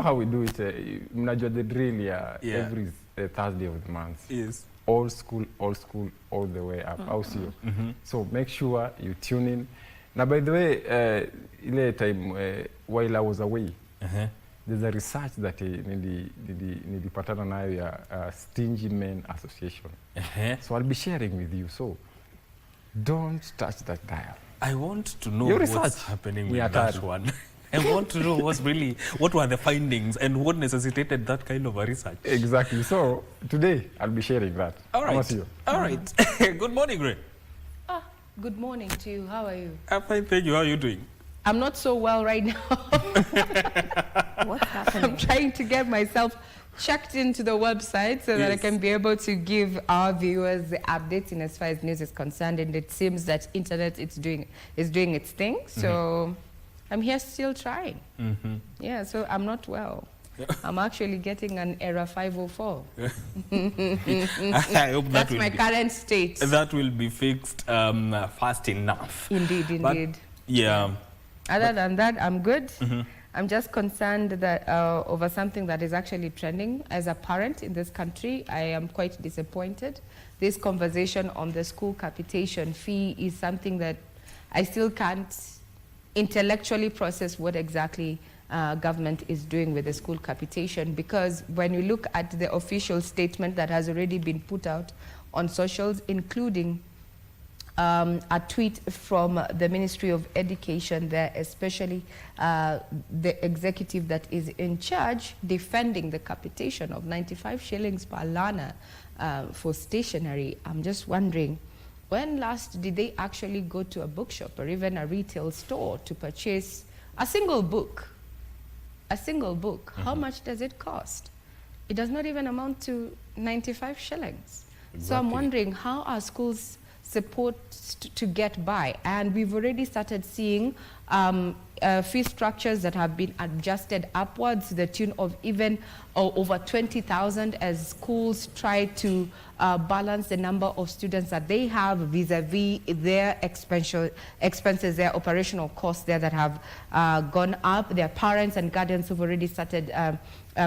how we do it. Mnajua the drill every Thursday of the month. Yes. All school, all the way up. So make sure you tune in. Now, by the way, ile time while I was away, there's a research that nilipatana nayo ya Stingy Men Association. So I'll be sharing with you. So don't touch that dial. I want to know what's happening with that one. I want to know what were the findings and what necessitated that kind of a research. Exactly. So today I'll be sharing that. All right. All right. Good morning, Ray. Good morning to you. How are you? I'm fine, thank you. How are you doing? I'm not so well right now. What's happening? I'm trying to get myself checked into the website so that I can be able to give our viewers the updates in as far as news is concerned. And it seems that internet is doing its thing. So I'm here still trying. Yeah, so I'm not well. I'm actually getting an error 504. I hope that's my current state. That will be fixed fast enough. Indeed. But, yeah. Other than that, I'm good. I'm just concerned that over something that is actually trending. As a parent in this country, I am quite disappointed. This conversation on the school capitation fee is something that I still can't intellectually process what exactly government is doing with the school capitation, because when you look at the official statement that has already been put out on socials, including a tweet from the Ministry of Education there, especially the executive that is in charge, defending the capitation of 95 shillings per learner for stationery. I'm just wondering, when last did they actually go to a bookshop or even a retail store to purchase a single book? A single book. How much does it cost? It does not even amount to 95 shillings. Exactly. So I'm wondering, how are schools supposed to get by? And we've already started seeing fee structures that have been adjusted upwards to the tune of even over 20,000 as schools try to balance the number of students that they have vis-a-vis their expenses, their operational costs there that have gone up. Their parents and guardians have already started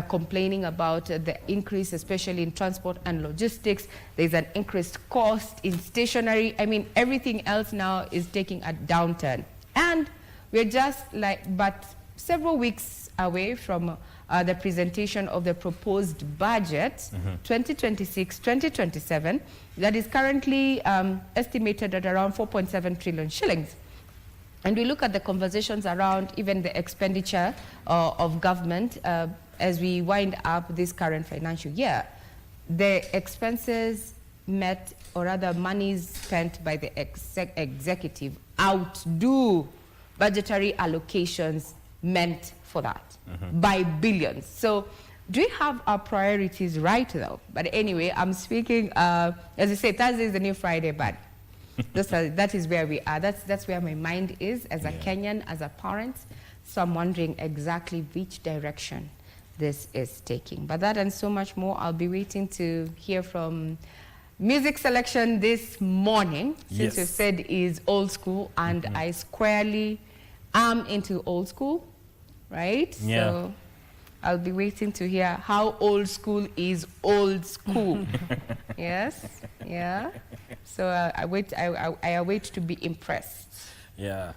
complaining about the increase, especially in transport and logistics. There's an increased cost in stationery. I mean, everything else now is taking a downturn. And we're just but several weeks away from the presentation of the proposed budget, 2026-2027, that is currently estimated at around 4.7 trillion shillings. And we look at the conversations around even the expenditure of government as we wind up this current financial year. The expenses met, or rather monies spent by the executive outdo budgetary allocations meant for that by billions. So do we have our priorities right though? But anyway, I'm speaking, as I say, Thursday is the new Friday, but that is where we are. That's where my mind is as a Kenyan, as a parent. So I'm wondering exactly which direction this is taking. But that and so much more, I'll be waiting to hear from music selection this morning, since you said is old school, and I squarely am into old school, right? Yeah. So I'll be waiting to hear how old school is old school. Yes, yeah. So I await to be impressed. Yeah.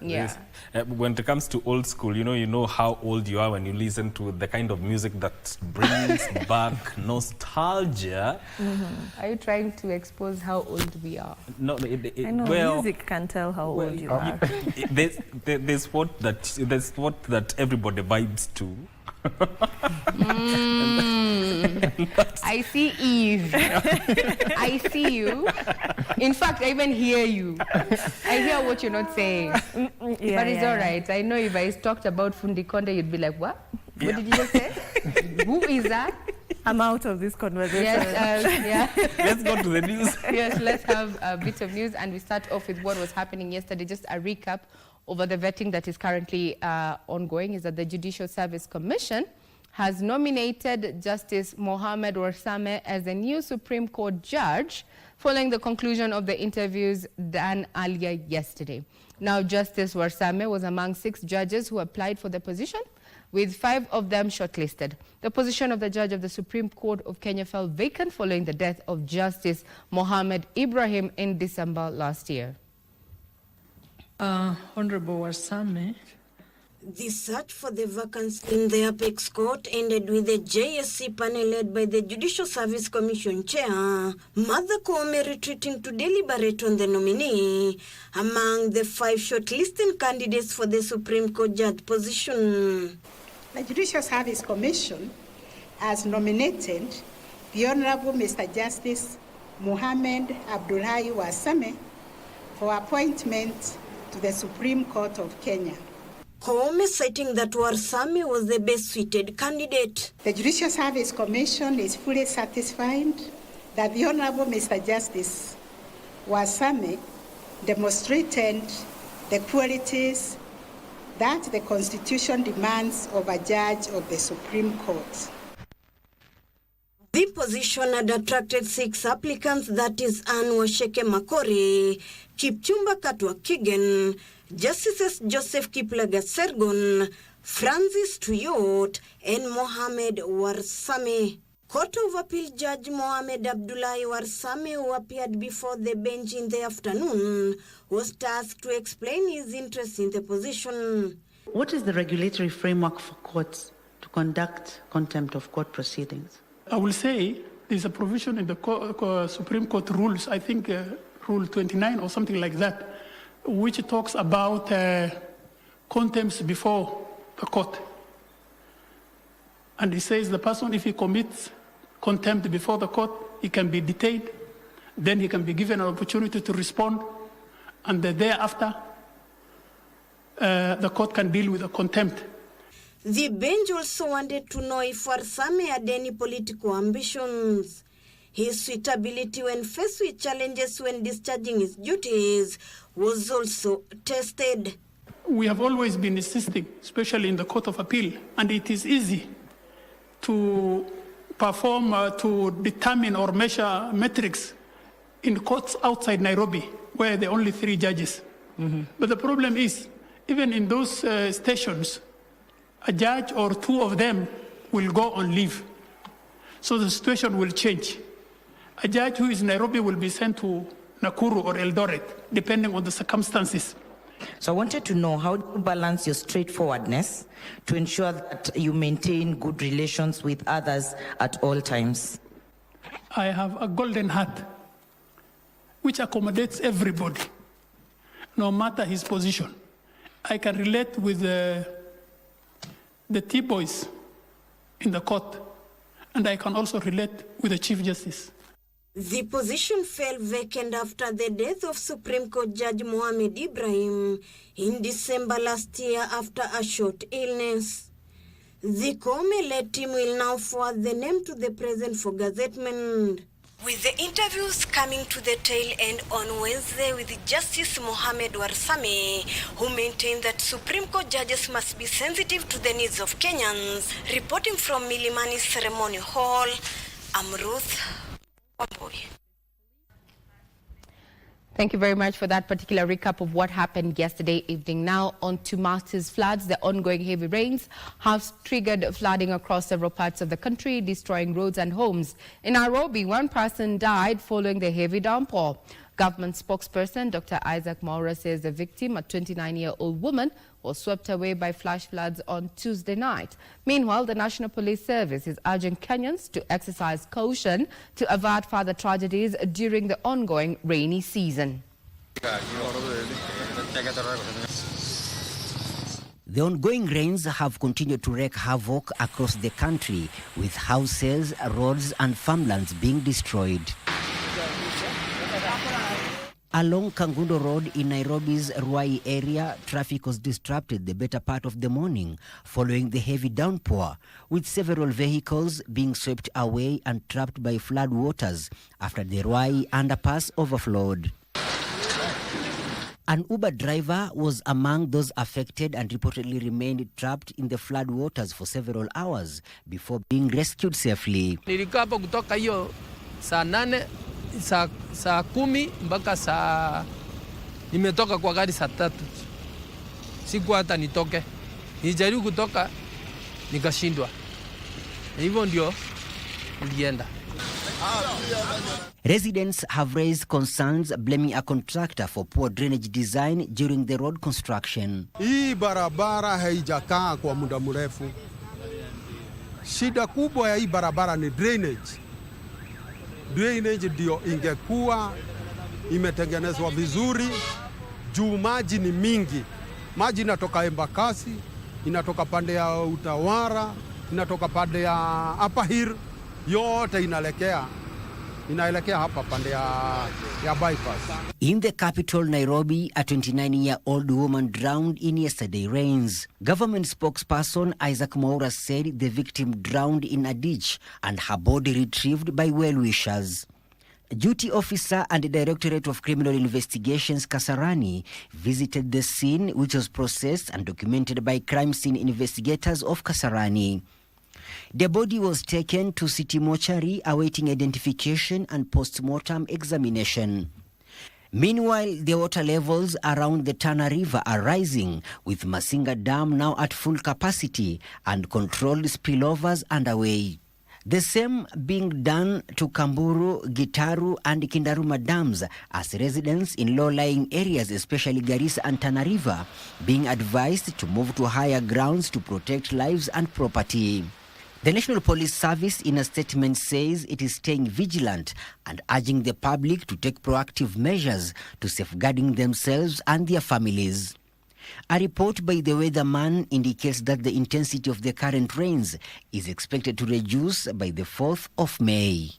When it comes to old school, you know how old you are when you listen to the kind of music that brings back nostalgia. Are you trying to expose how old we are? No, I know music can tell how old you are. There's what that everybody vibes to. I see Eve. I see you. In fact, I even hear you. I hear what you're not saying. But it's all right. I know if I talked about Fundi Konde, you'd be like, what? What did you just say? Who is that? I'm out of this conversation. Yes, Let's go to the news. Yes, let's have a bit of news, and we start off with what was happening yesterday. Just a recap over the vetting that is currently ongoing is that the Judicial Service Commission has nominated Justice Mohamed Warsame as the new Supreme Court judge following the conclusion of the interviews done earlier yesterday. Now, Justice Warsame was among 6 judges who applied for the position, with 5 of them shortlisted. The position of the judge of the Supreme Court of Kenya fell vacant following the death of Justice Mohammed Ibrahim in December last year. Honorable Warsame. The search for the vacancy in the Apex Court ended with the JSC panel led by the Judicial Service Commission Chair, Martha Koome, retreating to deliberate on the nominee among the 5 shortlisted candidates for the Supreme Court judge position. The Judicial Service Commission has nominated the Honorable Mr. Justice Mohammed Abdullahi Warsame for appointment to the Supreme Court of Kenya. Koome citing that Warsame was the best suited candidate. The Judicial Service Commission is fully satisfied that the Honorable Mr. Justice Warsame demonstrated the qualities that the Constitution demands of a judge of the Supreme Court. The position had attracted 6 applicants, that is Anne Washeke Makori, Kipchumba Katwa Kigen, Justices Joseph Kiplagat Sergon, Francis Tuyot, and Mohammed Warsame. Court of Appeal Judge Mohammed Abdullahi Warsame, who appeared before the bench in the afternoon, was tasked to explain his interest in the position. What is the regulatory framework for courts to conduct contempt of court proceedings? I will say there's a provision in the Supreme Court rules, I think Rule 29 or something like that, which talks about contempt before the court. And it says the person, if he commits contempt before the court, he can be detained, then he can be given an opportunity to respond, and the day after, the court can deal with the contempt. The bench also wanted to know if Warsame had any political ambitions. His suitability when faced with challenges when discharging his duties was also tested. We have always been insisting, especially in the Court of Appeal, and it is easy to perform, to determine or measure metrics in courts outside Nairobi, where there are only 3 judges. But the problem is, even in those stations, a judge or 2 of them will go on leave. So the situation will change. A judge who is in Nairobi will be sent to Nakuru or Eldoret, depending on the circumstances. So I wanted to know how you balance your straightforwardness to ensure that you maintain good relations with others at all times. I have a golden heart, which accommodates everybody, no matter his position. I can relate with the T-boys in the court, and I can also relate with the Chief Justice. The position fell vacant after the death of Supreme Court Judge Mohammed Ibrahim in December last year after a short illness. The Koome-led team will now forward the name to the President for gazettement. With the interviews coming to the tail end on Wednesday with Justice Mohammed Warsame, who maintained that Supreme Court judges must be sensitive to the needs of Kenyans. Reporting from Milimani Ceremony Hall, I'm Ruth Wambui. Thank you very much for that particular recap of what happened yesterday evening. Now on to Masters floods. The ongoing heavy rains have triggered flooding across several parts of the country, destroying roads and homes. In Nairobi, 1 person died following the heavy downpour. Government spokesperson Dr. Isaac Mwaura says the victim, a 29-year-old woman, was swept away by flash floods on Tuesday night. Meanwhile, the National Police Service is urging Kenyans to exercise caution to avert further tragedies during the ongoing rainy season. The ongoing rains have continued to wreak havoc across the country, with houses, roads and farmlands being destroyed. Along Kangundo Road in Nairobi's Ruai area, traffic was disrupted the better part of the morning following the heavy downpour, with several vehicles being swept away and trapped by flood waters after the Ruai underpass overflowed. An Uber driver was among those affected and reportedly remained trapped in the flood waters for several hours before being rescued safely. Nilikaa hapo kutoka hiyo saa 8 saa 10 mpaka saa nimetoka kwa gari saa 3. Siku hata nitoke. Nijaribu kutoka nikashindwa. Hivyo ndio nilienda. Residents have raised concerns blaming a contractor for poor drainage design during the road construction. Hii barabara haijakaa kwa muda mrefu. Shida kubwa ya hii barabara ni drainage. Drainage ndio ingekuwa imetengenezwa vizuri juu maji ni mingi. Maji inatoka Embakasi, inatoka pande ya Utawara, inatoka pande ya Upper Hill, yote inaelekea hapa pande ya bypass. In the capital, Nairobi, a 29-year-old woman drowned in yesterday rains. Government spokesperson Isaac Mwaura said the victim drowned in a ditch and her body retrieved by well-wishers. Duty officer and the Directorate of Criminal Investigations Kasarani visited the scene, which was processed and documented by crime scene investigators of Kasarani. The body was taken to City Mortuary awaiting identification and post-mortem examination. Meanwhile, the water levels around the Tana River are rising, with Masinga Dam now at full capacity and controlled spillovers underway. The same being done to Kamburu, Gitaru and Kindaruma dams, as residents in low-lying areas, especially Garissa and Tana River, being advised to move to higher grounds to protect lives and property. The National Police Service in a statement says it is staying vigilant and urging the public to take proactive measures to safeguarding themselves and their families. A report by the weatherman indicates that the intensity of the current rains is expected to reduce by the 4th of May.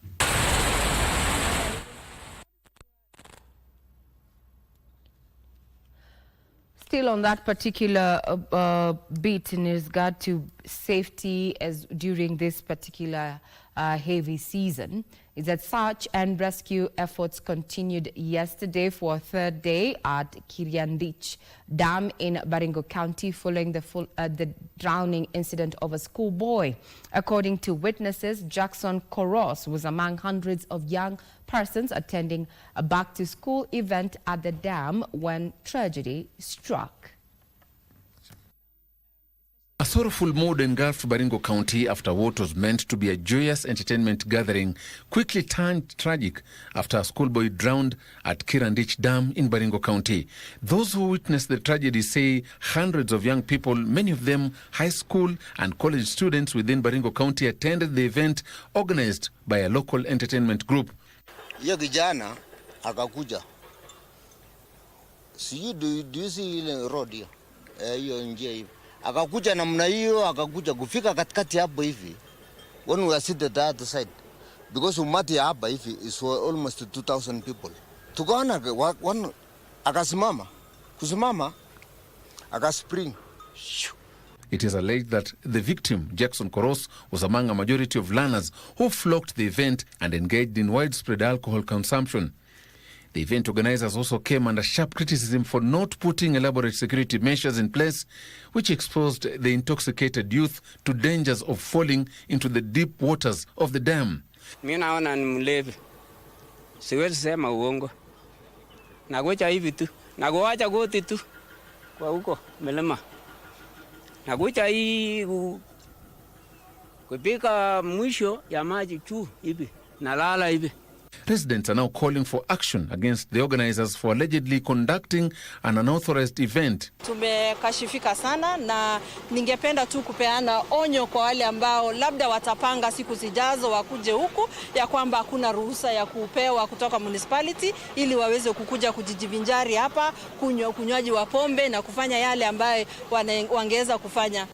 Still on that particular bit in regard to safety as during this particular heavy season, is that search and rescue efforts continued yesterday for a third day at Kiriandich Dam in Baringo County following the drowning incident of a schoolboy. According to witnesses, Jackson Koros was among hundreds of young persons attending a back-to-school event at the dam when tragedy struck. A sorrowful mood engulfed Baringo County after what was meant to be a joyous entertainment gathering quickly turned tragic after a schoolboy drowned at Kirandich Dam in Baringo County. Those who witnessed the tragedy say hundreds of young people, many of them high school and college students within Baringo County, attended the event organized by a local entertainment group. Hiyo kijana akakuja. See, do you see ile road hiyo? Hiyo njia hiyo. Akakuja namna hiyo, akakuja kufika katikati hapo hivi. When we are sitting at the other side, because umati hapa hivi is for almost 2,000 people. Tukaona akasimama, kusimama, akaspring. It is alleged that the victim, Jackson Koros, was among a majority of learners who flocked the event and engaged in widespread alcohol consumption. The event organizers also came under sharp criticism for not putting elaborate security measures in place, which exposed the intoxicated youth to dangers of falling into the deep waters of the dam. Mimi naona ni mlevi. Siwezi sema uongo. Nagocha hivi tu. Nagoacha goti tu. Kwa huko melema. Nagocha hii kupika mwisho ya maji tu hivi. Nalala hivi. Residents are now calling for action against the organizers for allegedly conducting an unauthorized event. Tumekashifika sana na ningependa tu kupeana onyo kwa wale ambao labda watapanga siku zijazo wakuje huku ya kwamba hakuna ruhusa ya kupewa kutoka municipality ili waweze kukuja kujivinjari hapa, kunywaji wa pombe na kufanya yale ambayo wangeweza kufanya.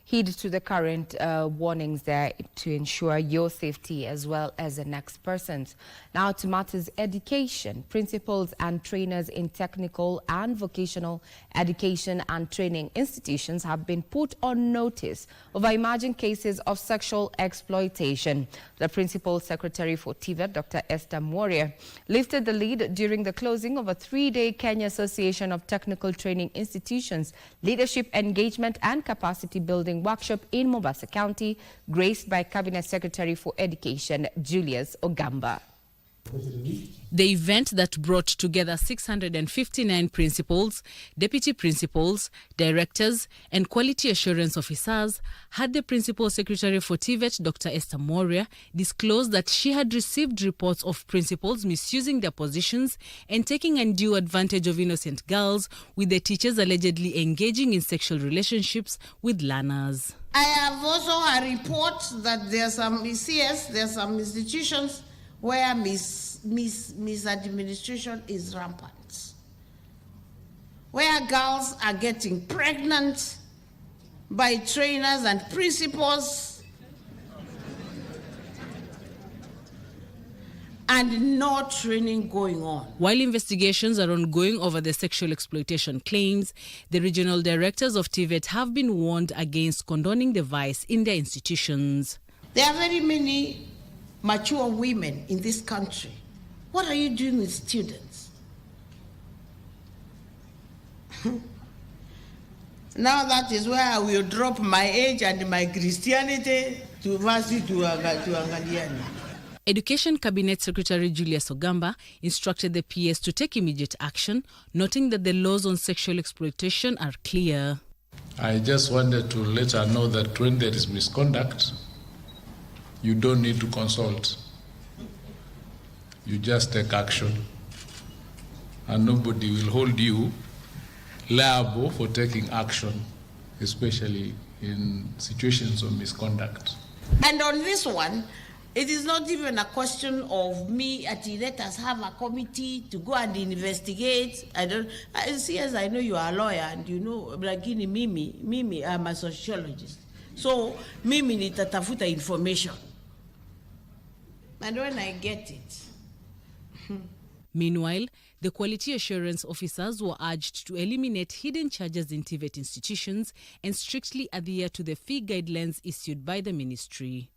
Heed to the current warnings there to ensure your safety as well as the next person's. Now to matters education. Principals and trainers in technical and vocational education and training institutions have been put on notice over emerging cases of sexual exploitation. The Principal Secretary for TVET, Dr. Esther Moria, lifted the lead during the closing of a 3-day Kenya Association of Technical Training Institutions Leadership Engagement and Capacity Building workshop in Mombasa County, graced by Cabinet Secretary for Education, Julius Ogamba. The event that brought together 659 principals, deputy principals, directors, and quality assurance officers had the Principal Secretary for TVET, Dr. Esther Moria, disclose that she had received reports of principals misusing their positions and taking undue advantage of innocent girls, with the teachers allegedly engaging in sexual relationships with learners. I have also a report that there are some ECS, there are some institutions where misadministration is rampant, where girls are getting pregnant by trainers and principals and no training going on. While investigations are ongoing over the sexual exploitation claims, the regional directors of TVET have been warned against condoning the vice in their institutions. There are very many mature women in this country. What are you doing with students? Now that is where I will drop my age and my Christianity to Vasi to Angaliani. Education Cabinet Secretary Julius Ogamba instructed the PS to take immediate action, noting that the laws on sexual exploitation are clear. I just wanted to let her know that when there is misconduct, you don't need to consult. You just take action. And nobody will hold you liable for taking action, especially in situations of misconduct. And on this one, it is not even a question of me, let us have a committee to go and investigate. I know you are a lawyer and you know, lakini mimi, I'm a sociologist. So, mimi nitatafuta information. And when I get it. Meanwhile, the quality assurance officers were urged to eliminate hidden charges in TVET institutions and strictly adhere to the fee guidelines issued by the ministry.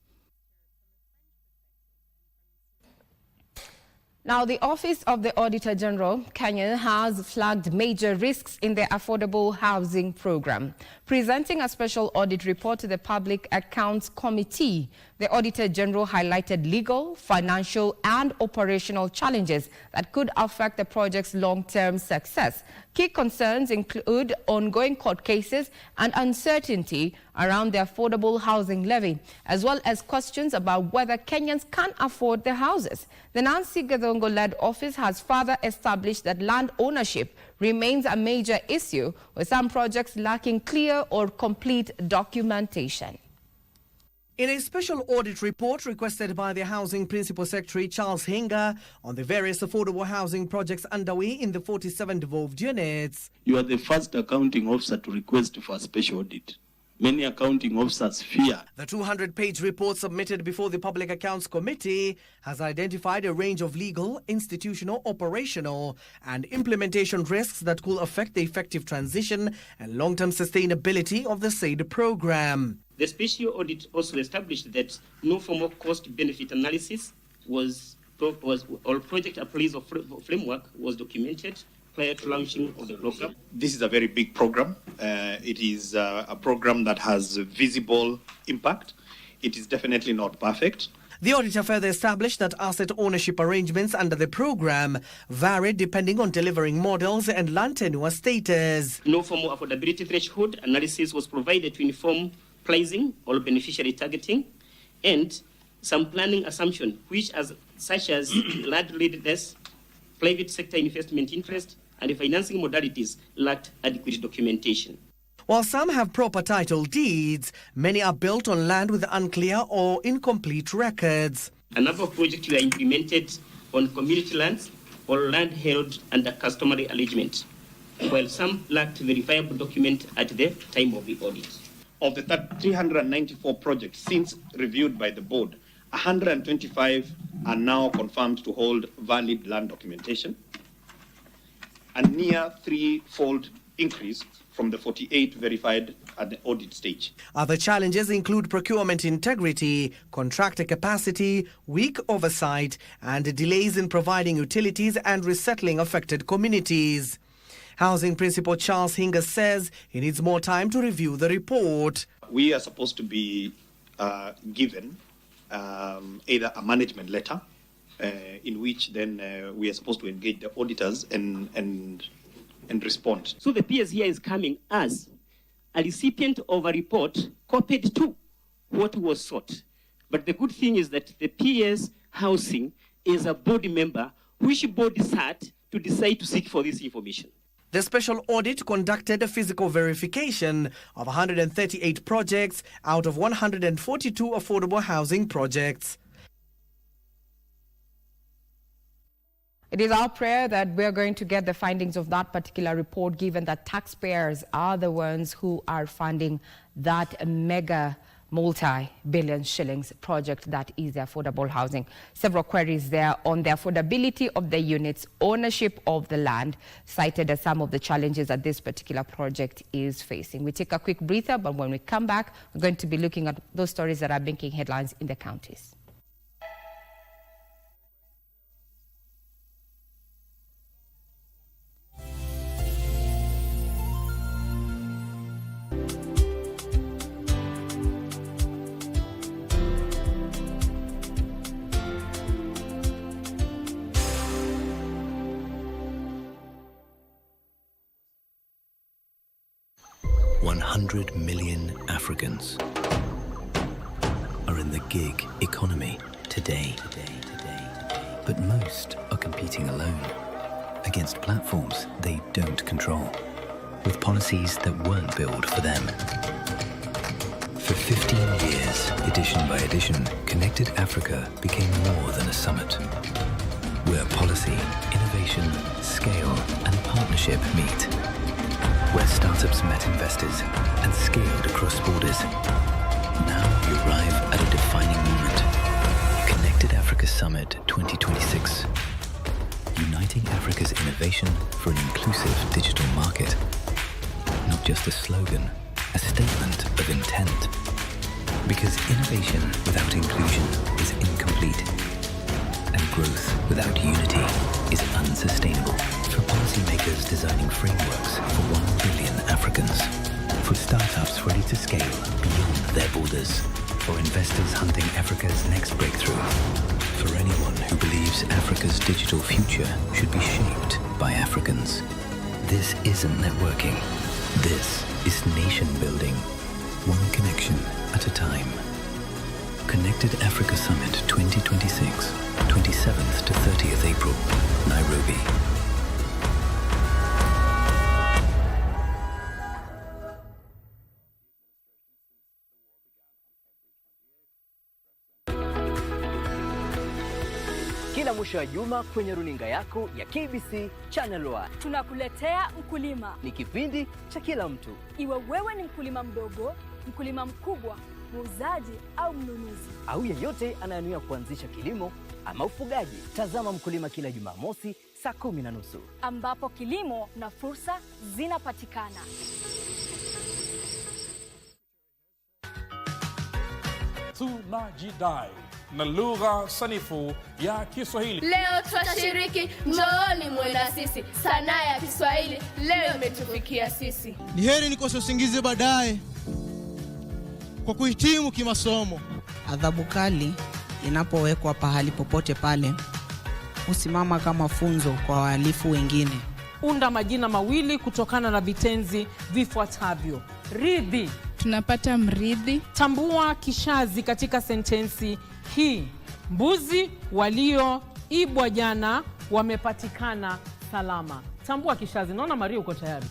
Now, the Office of the Auditor General, Kenya, has flagged major risks in the affordable housing program. Presenting a special audit report to the Public Accounts Committee, the Auditor General highlighted legal, financial, and operational challenges that could affect the project's long-term success. Key concerns include ongoing court cases and uncertainty around the affordable housing levy, as well as questions about whether Kenyans can afford their houses. The Nancy Gathongo-led office has further established that land ownership remains a major issue, with some projects lacking clear or complete documentation. In a special audit report requested by the Housing Principal Secretary Charles Hinga on the various affordable housing projects underway in the 47 devolved units, you are the first accounting officer to request for a special audit. Many accounting officers fear. The 200-page report submitted before the Public Accounts Committee has identified a range of legal, institutional, operational, and implementation risks that could affect the effective transition and long-term sustainability of the said program. The special audit also established that no formal cost-benefit analysis or project appraisal framework was documented prior to launching of the program. This is a very big program. It is a program that has visible impact. It is definitely not perfect. The auditor further established that asset ownership arrangements under the program varied depending on delivering models and land tenure status. No formal affordability threshold analysis was provided to inform pricing or beneficiary targeting, and some planning assumption, such as land readiness, private sector investment interest, and financing modalities lacked adequate documentation. While some have proper title deeds, many are built on land with unclear or incomplete records. A number of projects were implemented on community lands or land held under customary arrangement, while some lacked verifiable document at the time of the audit. Of the 394 projects since reviewed by the board, 125 are now confirmed to hold valid land documentation, a near threefold increase from the 48 verified at the audit stage. Other challenges include procurement integrity, contractor capacity, weak oversight, and delays in providing utilities and resettling affected communities. Housing Principal Charles Hinga says he needs more time to review the report. We are supposed to be given either a management letter in which then we are supposed to engage the auditors and respond. So the PS here is coming as a recipient of a report copied to what was sought. But the good thing is that the PS housing is a board member which board sat to decide to seek for this information. The special audit conducted a physical verification of 138 projects out of 142 affordable housing projects. It is our prayer that we're going to get the findings of that particular report, given that taxpayers are the ones who are funding that mega multi-billion shillings project that is the affordable housing. Several queries there on the affordability of the units, ownership of the land, cited as some of the challenges that this particular project is facing. We take a quick breather, but when we come back, we're going to be looking at those stories that are making headlines in the counties. Africans are in the gig economy today. But most are competing alone against platforms they don't control, with policies that weren't built for them. For 15 years, edition by edition, Connected Africa became more than a summit, where policy, innovation, scale, and partnership meet. Where startups met investors and scaled across borders. Now you arrive at a defining moment. Connected Africa Summit 2026. Uniting Africa's innovation for an inclusive digital market. Not just a slogan, a statement of intent. Because innovation without inclusion is incomplete. And growth without unity is unsustainable. For policymakers designing frameworks for 1 billion Africans. For startups ready to scale beyond their borders. For investors hunting Africa's next breakthrough. For anyone who believes Africa's digital future should be shaped by Africans. This isn't networking. This is nation building. One connection at a time. Connected Africa Summit 2026, 27th to 30th April, Nairobi. Kila mwisho wa juma kwenye runinga yako ya KBC Channel 1 tunakuletea Mkulima. Ni kipindi cha kila mtu. Iwe wewe ni mkulima mdogo, mkulima mkubwa, muuzaji au mnunuzi, au yeyote anayenuia kuanzisha kilimo ama ufugaji. Tazama Mkulima kila Jumamosi saa 10:30, ambapo kilimo na fursa zinapatikana. Tunajidai na lugha sanifu ya Kiswahili. Leo twashiriki, njooni mwenda sisi. Sanaa ya Kiswahili leo imetufikia sisi. Ni heri nikose usingizi baadaye kwa kuhitimu kimasomo. Adhabu kali inapowekwa pahali popote pale husimama kama funzo kwa wahalifu wengine. Unda majina mawili kutokana na vitenzi vifuatavyo. Ridhi. Tunapata mridhi. Tambua kishazi katika sentensi hii. Mbuzi walioibwa jana wamepatikana salama. Tambua kishazi. Naona Maria uko tayari.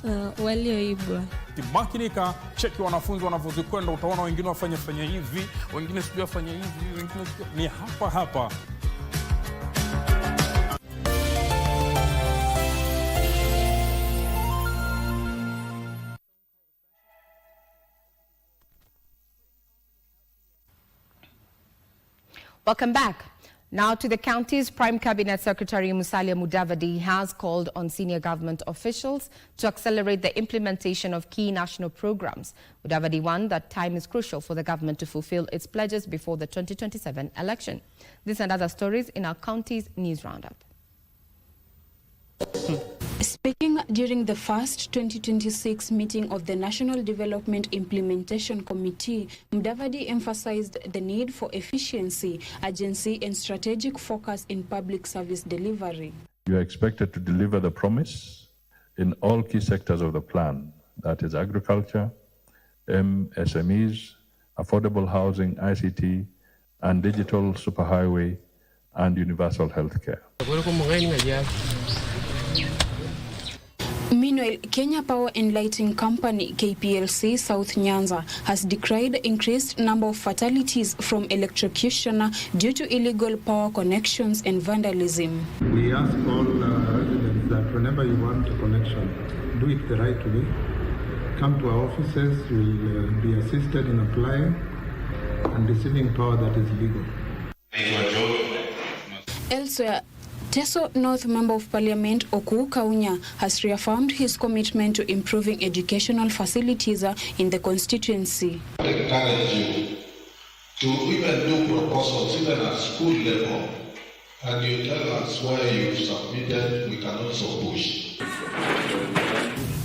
Walioibwa. Makinika, cheki wanafunzi wanavyozikwenda, utaona wengine wafanya hivi, wengine sijui wafanya hivi, wengine ni hapa. Welcome back. Now to the counties. Prime Cabinet Secretary Musalia Mudavadi has called on senior government officials to accelerate the implementation of key national programs. Mudavadi warned that time is crucial for the government to fulfill its pledges before the 2027 election. This and other stories in our county's news roundup. Speaking during the first 2026 meeting of the National Development Implementation Committee, Mudavadi emphasized the need for efficiency, urgency, and strategic focus in public service delivery. You are expected to deliver the promise in all key sectors of the plan, that is agriculture, SMEs, affordable housing, ICT, and digital superhighway, and universal healthcare. Meanwhile, Kenya Power and Lighting Company, KPLC South Nyanza, has decried increased number of fatalities from electrocution due to illegal power connections and vandalism. We ask all residents that whenever you want a connection, do it the right way. Come to our offices, we'll be assisted in applying and receiving power that is legal. Elsewhere, Teso North Member of Parliament Oku Kaunya has reaffirmed his commitment to improving educational facilities in the constituency. I encourage you to even do proposals, even at school level, and you tell us where you've submitted, we can also push.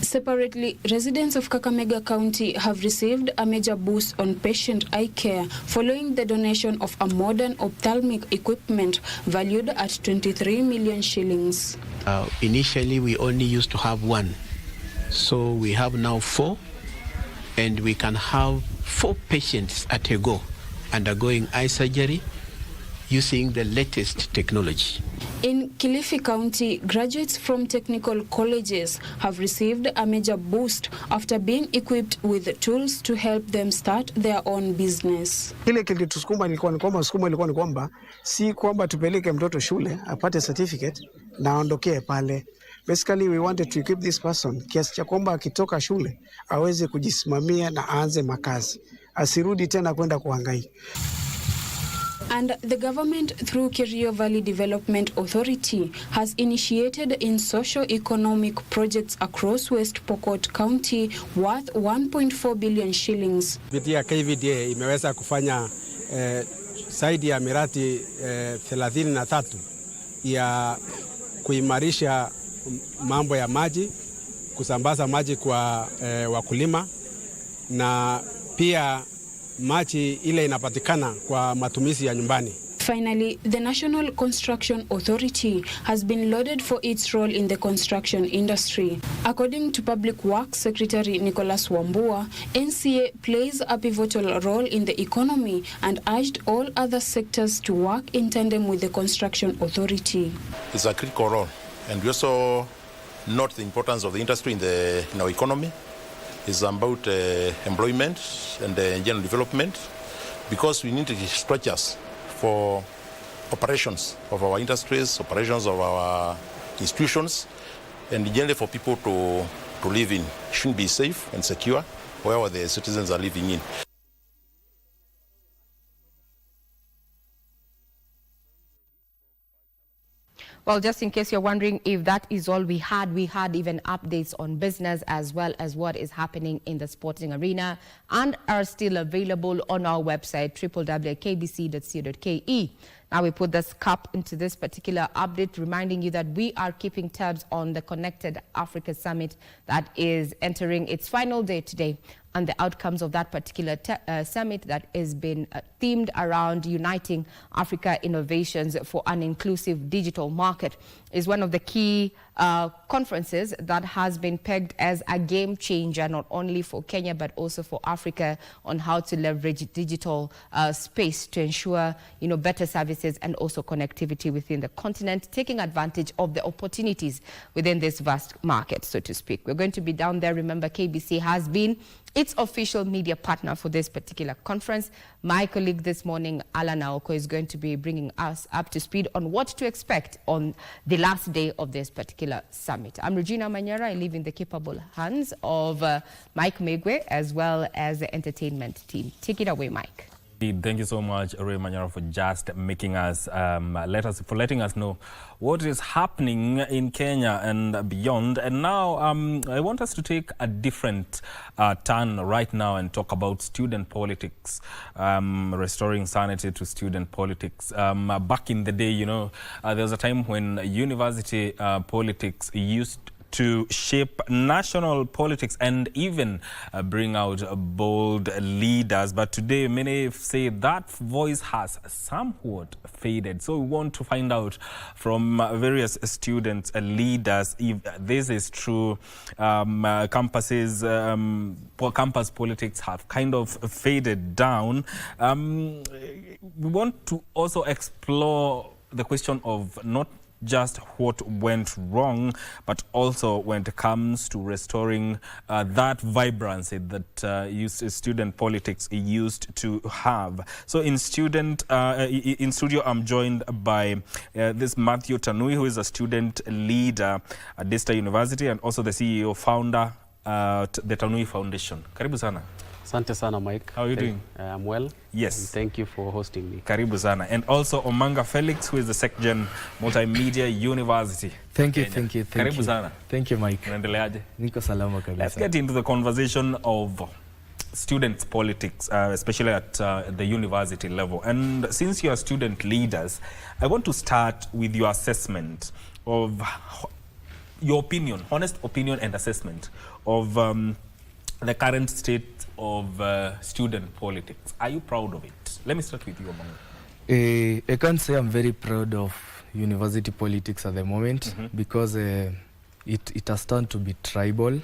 Separately, residents of Kakamega County have received a major boost on patient eye care following the donation of a modern ophthalmic equipment valued at 23 million shillings. Initially, we only used to have one. So we have now 4, and we can have 4 patients at a go undergoing eye surgery using the latest technology. In Kilifi County, graduates from technical colleges have received a major boost after being equipped with tools to help them start their own business. Kile kilitusukuma ilikuwa ni kwamba si kwamba tupeleke mtoto shule apate certificate na aondokee pale. Basically we wanted to equip this person kiasi cha kwamba akitoka shule aweze kujisimamia na aanze makazi. Asirudi tena kwenda kuhangaika. And the government, through Kerio Valley Development Authority, has initiated in socio-economic projects across West Pokot County worth 1.4 billion shillings. Kupitia KVDA imeweza kufanya zaidi ya miradi 33 ya kuimarisha mambo ya maji, kusambaza maji kwa wakulima, na pia maji ile inapatikana kwa matumizi ya nyumbani. Finally, the National Construction Authority has been lauded for its role in the construction industry. According to Public Works Secretary Nicholas Wambua, NCA plays a pivotal role in the economy and urged all other sectors to work in tandem with the Construction Authority. It's a critical role, and we also note the importance of the industry in our economy. It's about employment and general development, because we need structures for operations of our industries, operations of our institutions, and generally for people to live in. It should be safe and secure wherever the citizens are living in. Well, just in case you're wondering if that is all we had even updates on business as well as what is happening in the sporting arena, and are still available on our website, www.kbc.co.ke. Now we put this cap into this particular update, reminding you that we are keeping tabs on the Connected Africa Summit that is entering its final day today, and the outcomes of that particular summit that has been themed around uniting Africa innovations for an inclusive digital market is one of the key conferences that has been pegged as a game changer, not only for Kenya but also for Africa, on how to leverage digital space to ensure better services and also connectivity within the continent, taking advantage of the opportunities within this vast market, so to speak. We're going to be down there. Remember, KBC has been its official media partner for this particular conference. My colleague this morning, Alan Aoko, is going to be bringing us up to speed on what to expect on the last day of this particular summit. I'm Regina Manyara. I live in the capable hands of Mike Megwe, as well as the entertainment team. Take it away, Mike. Thank you so much, Ray Manyara, for just making us, letting us know what is happening in Kenya and beyond. And now I want us to take a different turn right now and talk about student politics, restoring sanity to student politics. Back in the day, there was a time when university politics used to shape national politics and even bring out bold leaders. But today, many say that voice has somewhat faded. So we want to find out from various students, leaders, if this is true. Campus politics have kind of faded down. We want to also explore the question of not just what went wrong, but also when it comes to restoring that vibrancy that student politics used to have. So in studio, I'm joined by this Matthew Tanui, who is a student leader at Dista University and also the CEO founder at the Tanui Foundation. Karibu sana. Asante sana, Mike. How are you doing? I'm well. Yes. And thank you for hosting me. Karibu sana. And also Omanga Felix, who is the SecGen Multimedia University. Thank you. Karibu sana. Thank you, Mike. Unaendeleaje? Niko salama kabisa. Let's get into the conversation of students' politics, especially at the university level. And since you are student leaders, I want to start with your assessment of your opinion, honest opinion and assessment of the current state of student politics. Are you proud of it? Let me start with you, Omanga. I can't say I'm very proud of university politics at the moment because it has turned to be tribal.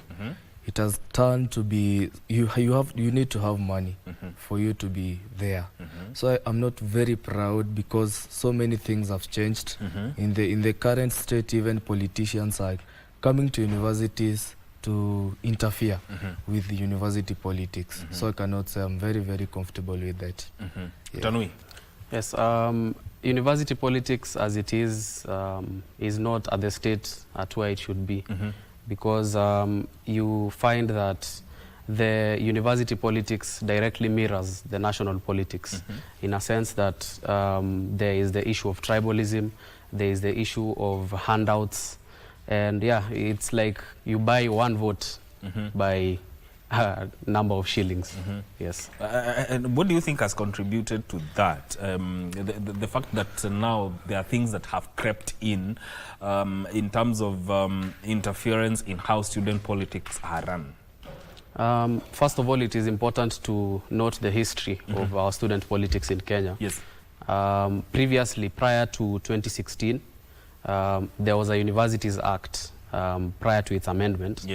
It has turned to be you need to have money for you to be there. So I'm not very proud because so many things have changed in the current state. Even politicians are coming to universities to interfere with the university politics. So I cannot say I'm very, very comfortable with that. Tanui? Yes, university politics as it is not at the state at where it should be. Because you find that the university politics directly mirrors the national politics in a sense that there is the issue of tribalism, there is the issue of handouts, and yeah, it's like you buy one vote by a number of shillings. Yes. And what do you think has contributed to that? The fact that now there are things that have crept in terms of interference in how student politics are run? First of all, it is important to note the history of our student politics in Kenya. Yes. Previously, prior to 2016, there was a Universities Act prior to its amendment,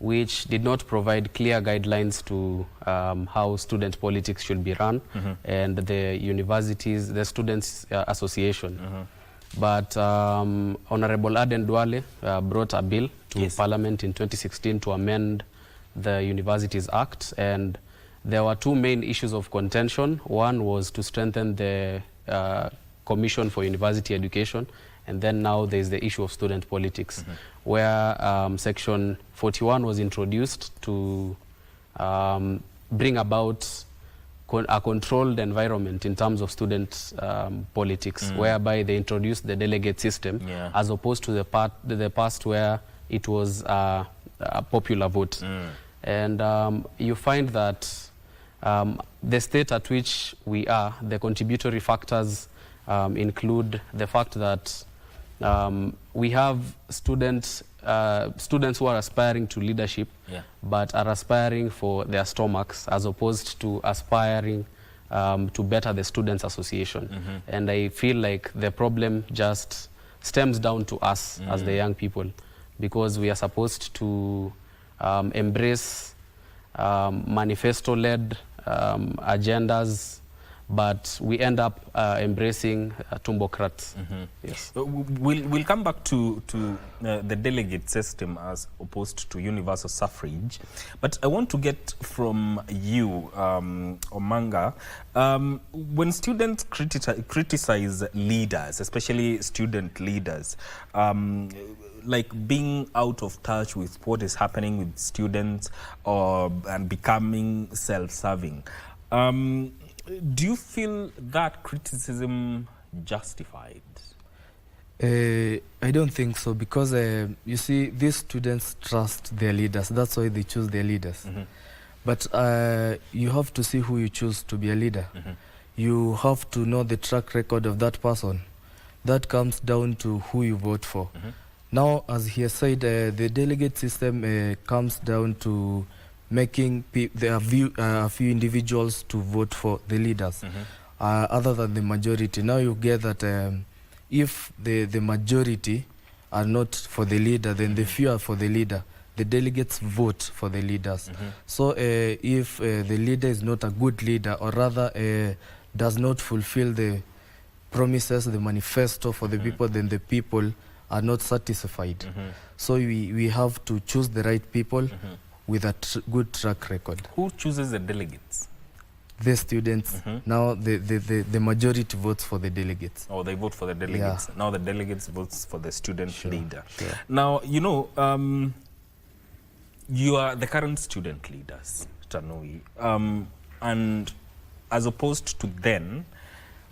which did not provide clear guidelines to how student politics should be run and the universities, the Students' Association. But Honorable Aden Duale brought a bill to Parliament in 2016 to amend the Universities Act, and there were two main issues of contention. One was to strengthen the Commission for University Education, and then now there is the issue of student politics, where Section 41 was introduced to bring about a controlled environment in terms of student politics, whereby they introduced the delegate system, as opposed to the past where it was a popular vote. And you find that the state at which we are, the contributory factors include the fact that we have students who are aspiring to leadership, but are aspiring for their stomachs as opposed to aspiring to better the Students' Association. And I feel like the problem just stems down to us as the young people, because we are supposed to embrace manifesto-led agendas, but we end up embracing tumbocrats. Yes. We'll come back to the delegate system as opposed to universal suffrage, but I want to get from you, Omanga, when students criticize leaders, especially student leaders, like being out of touch with what is happening with students and becoming self-serving, do you feel that criticism justified? I don't think so, because you see, these students trust their leaders. That's why they choose their leaders. But you have to see who you choose to be a leader. You have to know the track record of that person. That comes down to who you vote for. Now, as he has said, the delegate system comes down to making a few individuals to vote for the leaders, other than the majority. Now you get that if the majority are not for the leader, then the few are for the leader. The delegates vote for the leaders. So if the leader is not a good leader, or rather does not fulfill the promises, the manifesto for the people, then the people are not satisfied. So we have to choose the right people with a good track record. Who chooses the delegates? The students. Now the majority votes for the delegates. Oh, they vote for the delegates. Now the delegates votes for the student leader. Sure. Now, you know, you are the current student leaders, Tanui, and as opposed to then,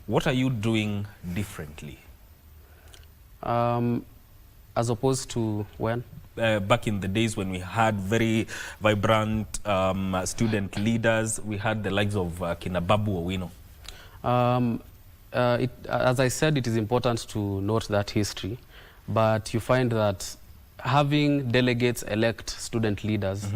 what are you doing differently? As opposed to when? Back in the days when we had very vibrant student leaders, we had the likes of Kinababu Owino. As I said, it is important to note that history, but you find that having delegates elect student leaders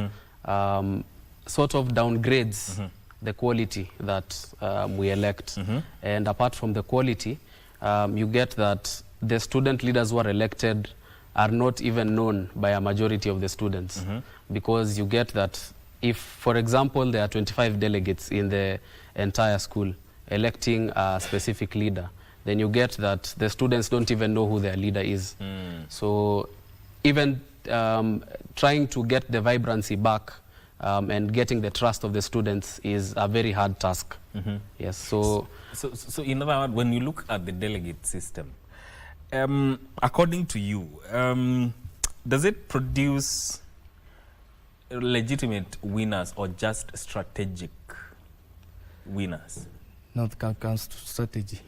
sort of downgrades the quality that we elect. And apart from the quality, you get that the student leaders who are elected are not even known by a majority of the students. Because you get that if, for example, there are 25 delegates in the entire school electing a specific leader, then you get that the students don't even know who their leader is. So even trying to get the vibrancy back and getting the trust of the students is a very hard task. Yes. So in other words, when you look at the delegate system, according to you, does it produce legitimate winners or just strategic winners? Now it comes to strategy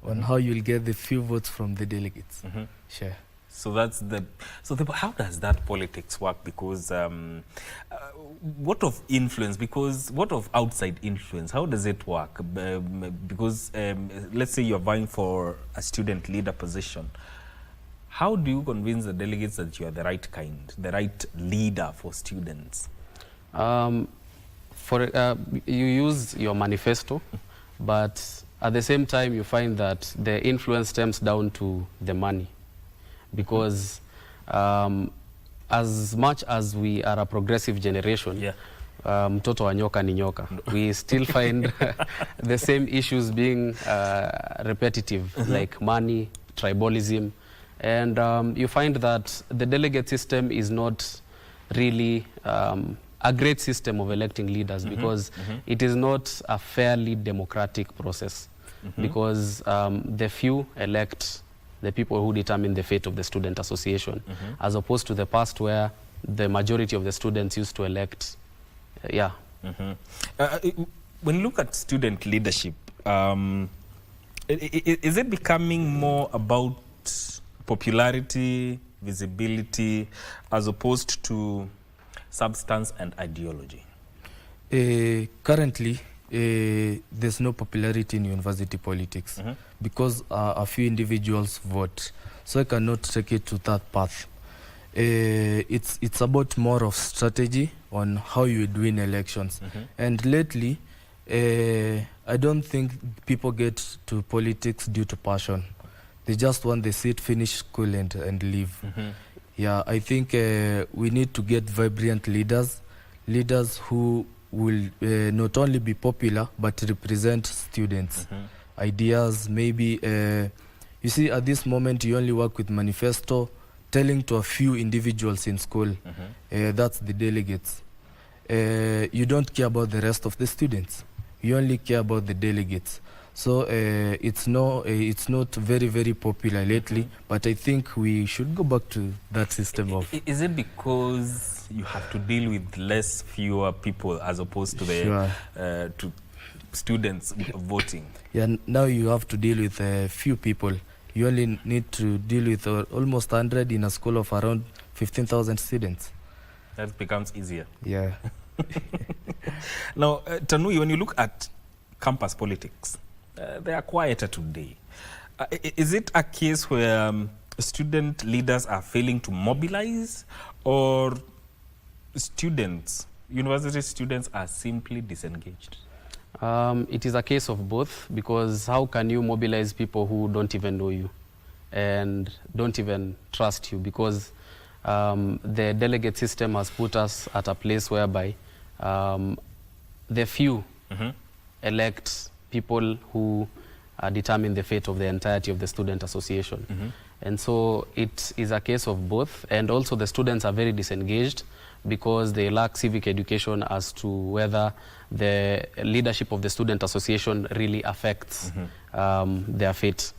on how you'll get the few votes from the delegates. Sure. So that's how does that politics work? Because what of influence? Because what of outside influence? How does it work? Because let's say you're vying for a student leader position. How do you convince the delegates that you are the right kind, the right leader for students? You use your manifesto, but at the same time you find that the influence stems down to the money. Because as much as we are a progressive generation, mtoto wa nyoka ni nyoka, we still find the same issues being repetitive, like money, tribalism, and you find that the delegate system is not really a great system of electing leaders, because it is not a fairly democratic process, because the few elect the people who determine the fate of the student association, as opposed to the past where the majority of the students used to elect. When you look at student leadership, is it becoming more about popularity, visibility, as opposed to substance and ideology? Currently, there's no popularity in university politics because a few individuals vote. So I cannot take it to that path. It's about more of strategy on how you would win elections. And lately, I don't think people get to politics due to passion. They just want the seat, finish school and leave. Yeah, I think we need to get vibrant leaders who will not only be popular but represent students. Ideas, maybe you see, at this moment you only work with manifesto, telling to a few individuals in school. That's the delegates. You don't care about the rest of the students. You only care about the delegates. So it's not very, very popular lately, but I think we should go back to that system of... Is it because you have to deal with fewer people as opposed to the to students voting? Yeah, now you have to deal with few people. You only need to deal with almost 100 in a school of around 15,000 students. That becomes easier. Yeah. Now, Tanui, when you look at campus politics, they are quieter today. Is it a case where student leaders are failing to mobilize, or university students are simply disengaged? It is a case of both, because how can you mobilize people who don't even know you and don't even trust you? Because the delegate system has put us at a place whereby the few elect people who determine the fate of the entirety of the student association. And so it is a case of both. And also the students are very disengaged because they lack civic education as to whether the leadership of the student association really affects their fate.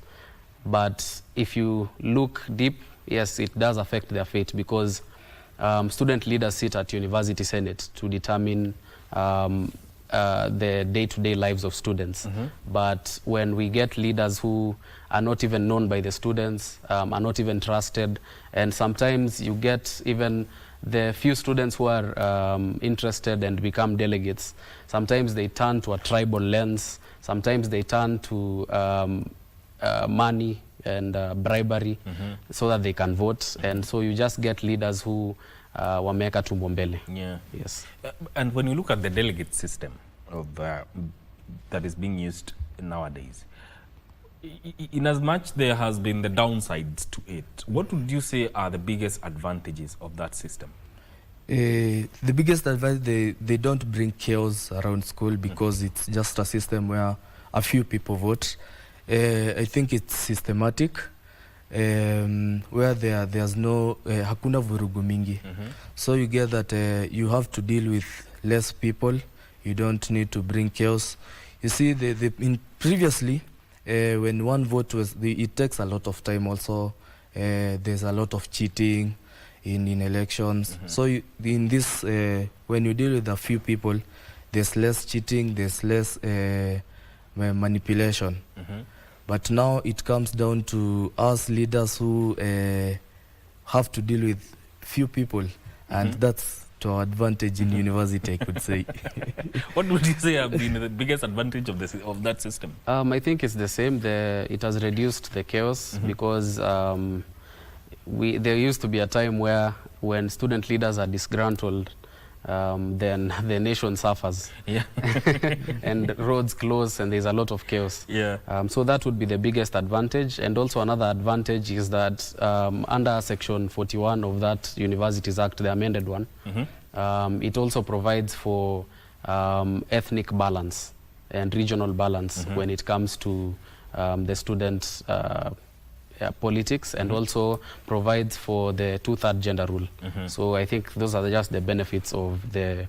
But if you look deep, yes, it does affect their fate, because student leaders sit at university senate to determine the day-to-day lives of students. But when we get leaders who are not even known by the students, are not even trusted, and sometimes you get even the few students who are interested and become delegates, sometimes they turn to a tribal lens, sometimes they turn to money and bribery so that they can vote. And so you just get leaders who wameka tumbo mbele. Yeah. Yes. And when you look at the delegate system of that is being used nowadays, in as much there has been the downsides to it, what would you say are the biggest advantages of that system? The biggest advantage, they don't bring chaos around school, because it's just a system where a few people vote. I think it's systematic, where there's no hakuna vurugu mingi. So you get that you have to deal with less people. You don't need to bring chaos. You see, previously, when one vote was, it takes a lot of time also. There's a lot of cheating in elections. So in this, when you deal with a few people, there's less cheating, there's less manipulation. But now it comes down to us leaders who have to deal with few people, and that's to our advantage in university, I could say. What would you say have been the biggest advantage of that system? I think it's the same. It has reduced the chaos, because there used to be a time where when student leaders are disgruntled, then the nation suffers. Yeah. And roads close and there's a lot of chaos. Yeah. So that would be the biggest advantage. And also another advantage is that under Section 41 of that Universities Act, the amended one, it also provides for ethnic balance and regional balance when it comes to the student politics, and also provides for the 2/3 gender rule. So I think those are just the benefits of the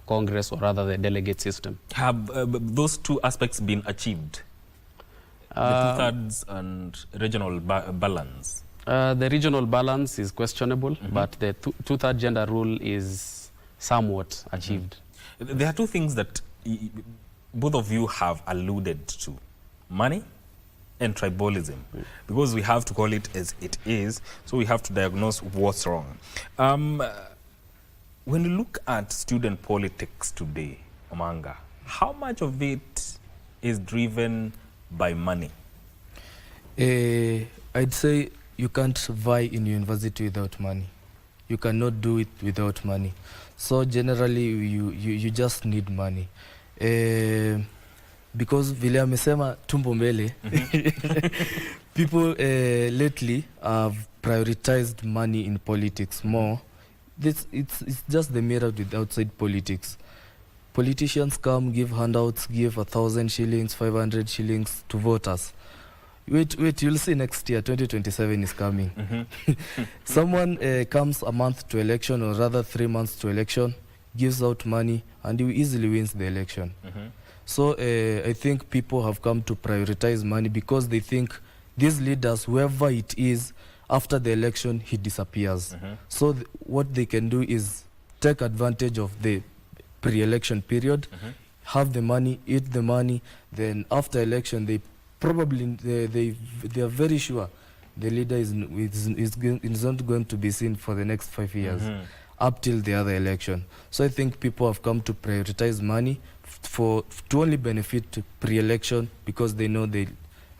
Congress, or rather the delegate system. Have those two aspects been achieved? The 2/3 and regional balance? The regional balance is questionable, but the 2/3 gender rule is somewhat achieved. There are two things that both of you have alluded to: money and tribalism, because we have to call it as it is, so we have to diagnose what's wrong. When you look at student politics today, Omanga, how much of it is driven by money? I'd say you can't vie in university without money. You cannot do it without money. So generally, you just need money. Because vile amesema tumbo mbele, people lately have prioritized money in politics more. It's just the mirror with outside politics. Politicians come, give handouts, give 1,000 shillings, 500 shillings to voters. Wait, you'll see next year, 2027 is coming. Someone comes a month to election, or rather 3 months to election, gives out money, and he easily wins the election. So I think people have come to prioritize money, because they think these leaders, whoever it is, after the election, he disappears. So what they can do is take advantage of the pre-election period, have the money, eat the money, then after election, they probably, they are very sure the leader is not going to be seen for the next 5 years, up till the other election. So I think people have come to prioritize money to only benefit pre-election, because they know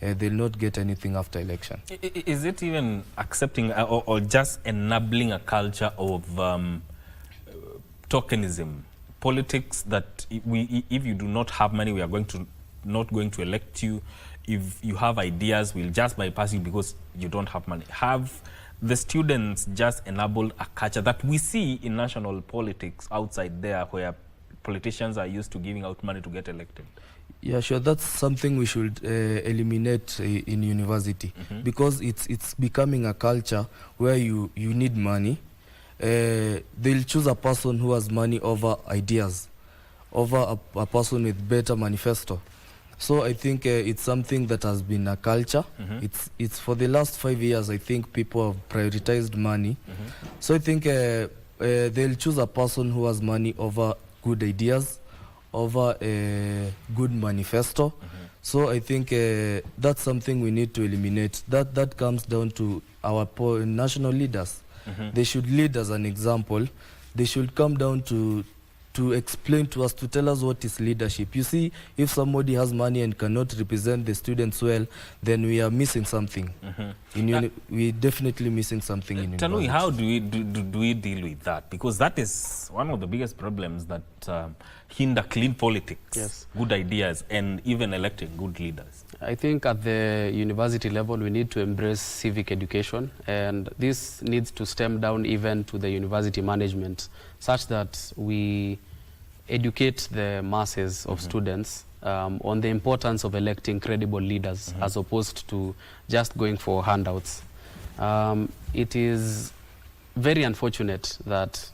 they'll not get anything after election. Is it even accepting or just enabling a culture of tokenism? Politics that if you do not have money, we are not going to elect you. If you have ideas, we'll just bypass you because you don't have money. Have the students just enabled a culture that we see in national politics outside there, where politicians are used to giving out money to get elected? Yeah, sure. That's something we should eliminate in university, because it's becoming a culture where you need money. They'll choose a person who has money over ideas, over a person with better manifesto. So I think it's something that has been a culture. It's for the last 5 years, I think people have prioritized money. So I think they'll choose a person who has money over good ideas, over a good manifesto. So I think that's something we need to eliminate. That comes down to our national leaders. They should lead as an example. They should come down to explain to us, to tell us what is leadership. You see, if somebody has money and cannot represent the students well, then we are missing something. We're definitely missing something in university. Tell me, how do we deal with that? Because that is one of the biggest problems that hinder clean politics, good ideas, and even electing good leaders. I think at the university level, we need to embrace civic education, and this needs to stem down even to the university management, such that we educate the masses of students on the importance of electing credible leaders as opposed to just going for handouts. It is very unfortunate that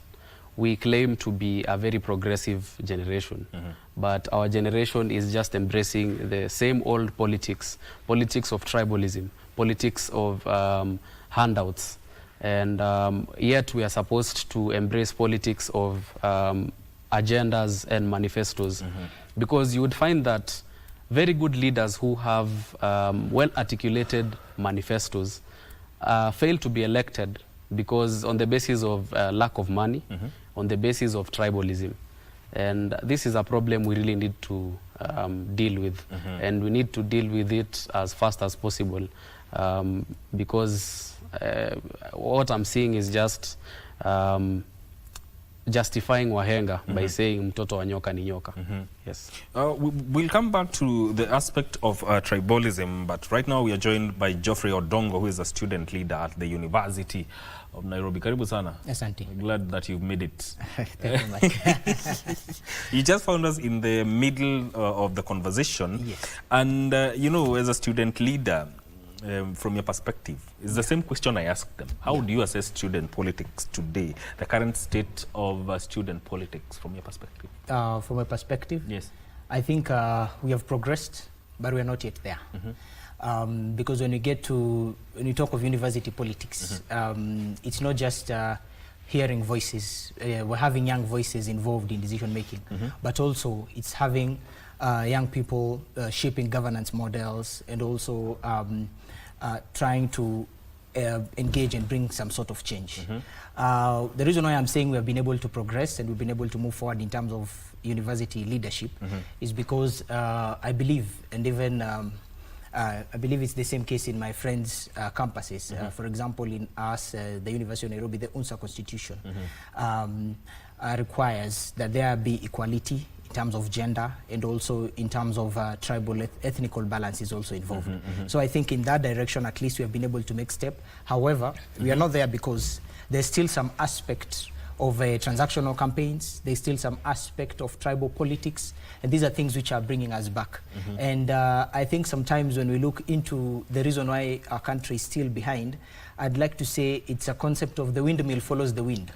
we claim to be a very progressive generation, but our generation is just embracing the same old politics of tribalism, politics of handouts. And yet we are supposed to embrace politics of agendas and manifestos, because you would find that very good leaders who have well-articulated manifestos fail to be elected because on the basis of lack of money, on the basis of tribalism. And this is a problem we really need to deal with, and we need to deal with it as fast as possible, because what I'm seeing is just justifying wahenga by saying mtoto wa nyoka ni nyoka. Yes. We'll come back to the aspect of tribalism, but right now we are joined by Geoffrey Odongo, who is a student leader at the University of Nairobi. Karibu sana. Asante. Glad that you've made it. Thank you much. You just found us in the middle of the conversation. Yes. And, you know, as a student leader, from your perspective, it's the same question I asked them. How do you assess student politics today, the current state of student politics from your perspective? From my perspective, yes, I think we have progressed, but we are not yet there. Because when you talk of university politics, it's not just hearing voices. We're having young voices involved in decision making, but also it's having young people shaping governance models, and also trying to engage and bring some sort of change. The reason why I'm saying we have been able to progress and we've been able to move forward in terms of university leadership is because I believe, and even I believe it's the same case in my friends' campuses. For example, in us, the University of Nairobi, the UNSA Constitution requires that there be equality in terms of gender, and also in terms of tribal ethnical balance is also involved. So I think in that direction, at least we have been able to make step. However, we are not there because there's still some aspect of transactional campaigns. There's still some aspect of tribal politics, and these are things which are bringing us back. And I think sometimes when we look into the reason why our country is still behind, I'd like to say it's a concept of the windmill follows the wind.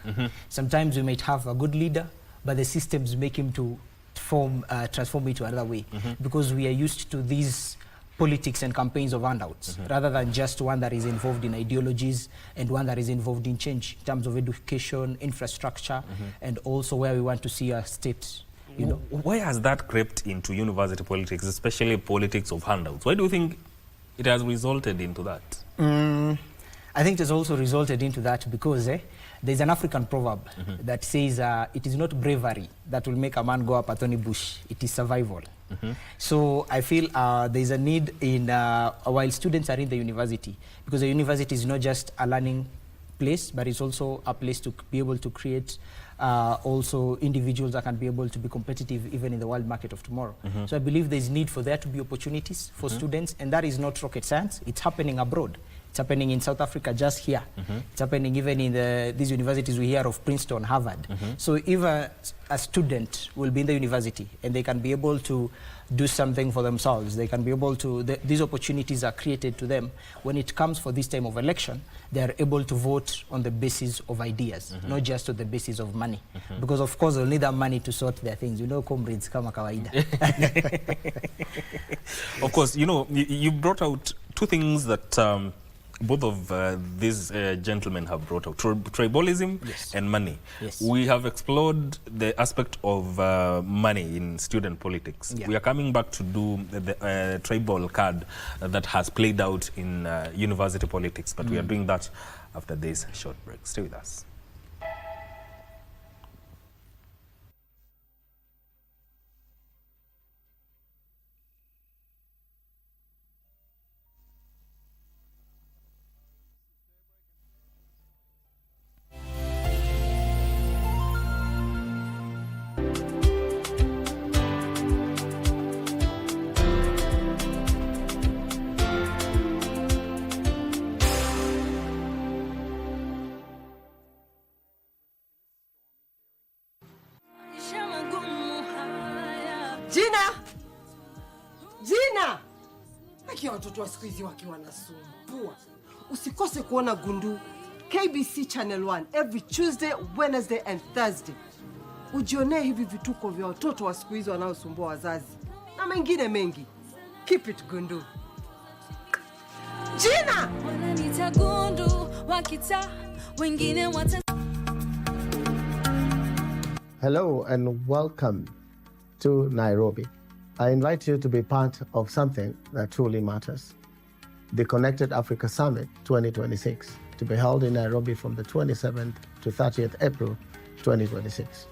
Sometimes we might have a good leader, but the systems make him to transform it to another way, because we are used to these politics and campaigns of handouts, rather than just one that is involved in ideologies and one that is involved in change in terms of education, infrastructure, and also where we want to see our state. You know, why has that crept into university politics, especially politics of handouts? Why do you think it has resulted into that? I think it has also resulted into that because there's an African proverb that says it is not bravery that will make a man go up a thorny bush, it is survival. So I feel there is a need in while students are in the university, because the university is not just a learning place, but it's also a place to be able to create also individuals that can be able to be competitive even in the world market of tomorrow. So I believe there's need for there to be opportunities for students, and that is not rocket science. It's happening abroad. It's happening in South Africa, just here. It's happening even in these universities we hear of, Princeton, Harvard. So if a student will be in the university and they can be able to do something for themselves, they can be able to, these opportunities are created to them. When it comes for this time of election, they are able to vote on the basis of ideas, not just on the basis of money. Because of course they'll need that money to sort their things. You know, comrades, kama kawaida. Of course, you know, you brought out two things that both of these gentlemen have brought out, tribalism and money. We have explored the aspect of money in student politics. We are coming back to do the tribal card that has played out in university politics, but we are doing that after this short break. Stay with us. Jina! Aki watoto wa siku hizi wakiwa wanasumbua. Usikose kuona Gundu KBC Channel 1 every Tuesday, Wednesday and Thursday. Ujionee hivi vituko vya watoto wa siku hizi wanaosumbua wazazi na mengine mengi. Keep it Gundu. Jina! Wananiita Gundu, wakita wengine wata. Hello and welcome to Nairobi. I invite you to be part of something that truly matters. The Connected Africa Summit 2026, to be held in Nairobi from the 27th to 30th April 2026.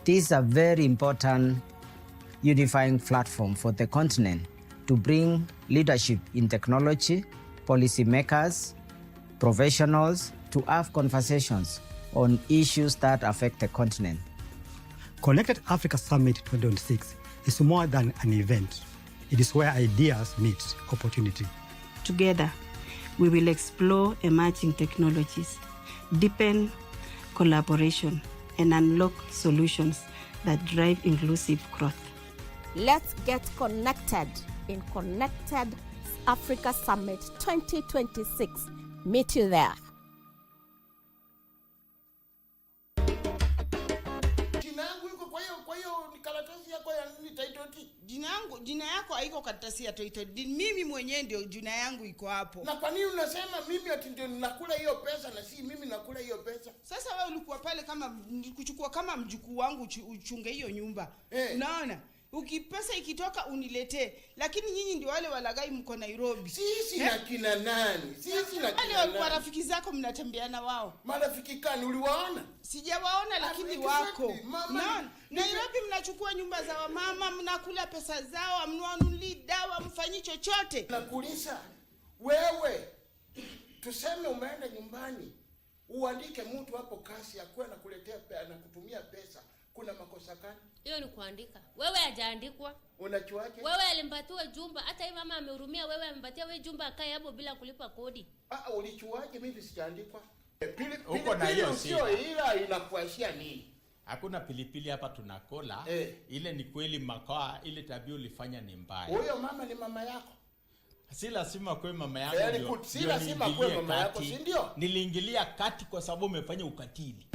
This is a very important unifying platform for the continent to bring leadership in technology, policymakers, professionals to have conversations on issues that affect the continent. Connected Africa Summit 2026 is more than an event. It is where ideas meet opportunity. Together, we will explore emerging technologies, deepen collaboration, and unlock solutions that drive inclusive growth. Let's get connected in Connected Africa Summit 2026. Meet you there. Jina yako haiko karatasi ya title deed. Mimi mwenyewe ndio jina yangu iko hapo. Na kwa nini unasema mimi ati ndio ninakula hiyo pesa na si mimi nakula hiyo pesa? Sasa wewe ulikuwa pale kama kuchukua kama mjukuu wangu uchunge hiyo nyumba. Unaona? Ukipesa ikitoka uniletee. Lakini nyinyi ndio wale walagai mko Nairobi. Sisi na kina nani? Sisi na kina nani? Wale rafiki zako mnatembeana wao. Marafiki kani uliwaona? Sijawaona lakini wako. Naona Nairobi mnachukua nyumba za wamama, mnakula pesa zao, mnunuli dawa, mfanyi chochote. Nakuuliza wewe, tuseme umeenda nyumbani, uandike mtu hapo kasi ya kuwa na kuletea pesa na kutumia pesa. Kuna makosa gani? Hiyo ni kuandika. Wewe hajaandikwa. Unachuaje? Wewe alimpatiwa jumba, hata hivi mama amehurumia wewe amempatia wewe jumba akae hapo bila kulipa kodi. Ulichuaje mimi sijaandikwa? Uko na hiyo sio ila inakuashia nini? Hakuna pilipili hapa tunakola. Ile ni kweli makoa, ile tabia ulifanya ni mbaya. Huyo mama ni mama yako. Si lazima kwa mama yako ndio. Si lazima kwa mama yako, si ndio? Niliingilia kati kwa sababu umefanya ukatili.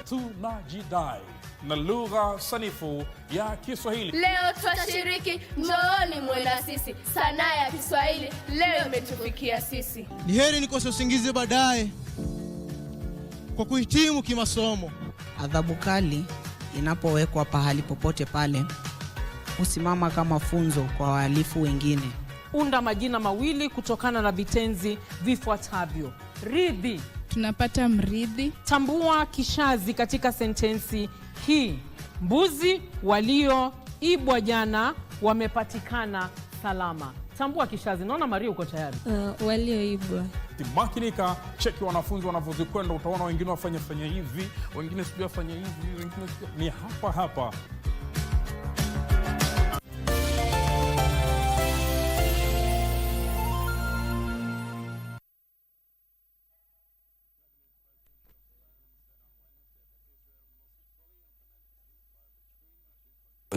Tunajidai na lugha sanifu ya Kiswahili. Leo twashiriki, njooni mwenda sisi. Sanaa ya Kiswahili leo imetufikia sisi. Ni heri nikose usingizi baadaye kwa kuhitimu kimasomo. Adhabu kali inapowekwa pahali popote pale husimama kama funzo kwa wahalifu wengine. Unda majina mawili kutokana na vitenzi vifuatavyo. Ridhi. Tunapata mridhi. Tambua kishazi katika sentensi hii. Mbuzi walioibwa jana wamepatikana salama. Tambua kishazi. Naona Maria uko tayari. Walioibwa. Makinika, cheki wanafunzi wanavyozikwenda, utaona wengine wafanya hivi, wengine sijui wafanya hivi, wengine sijui. Ni hapa.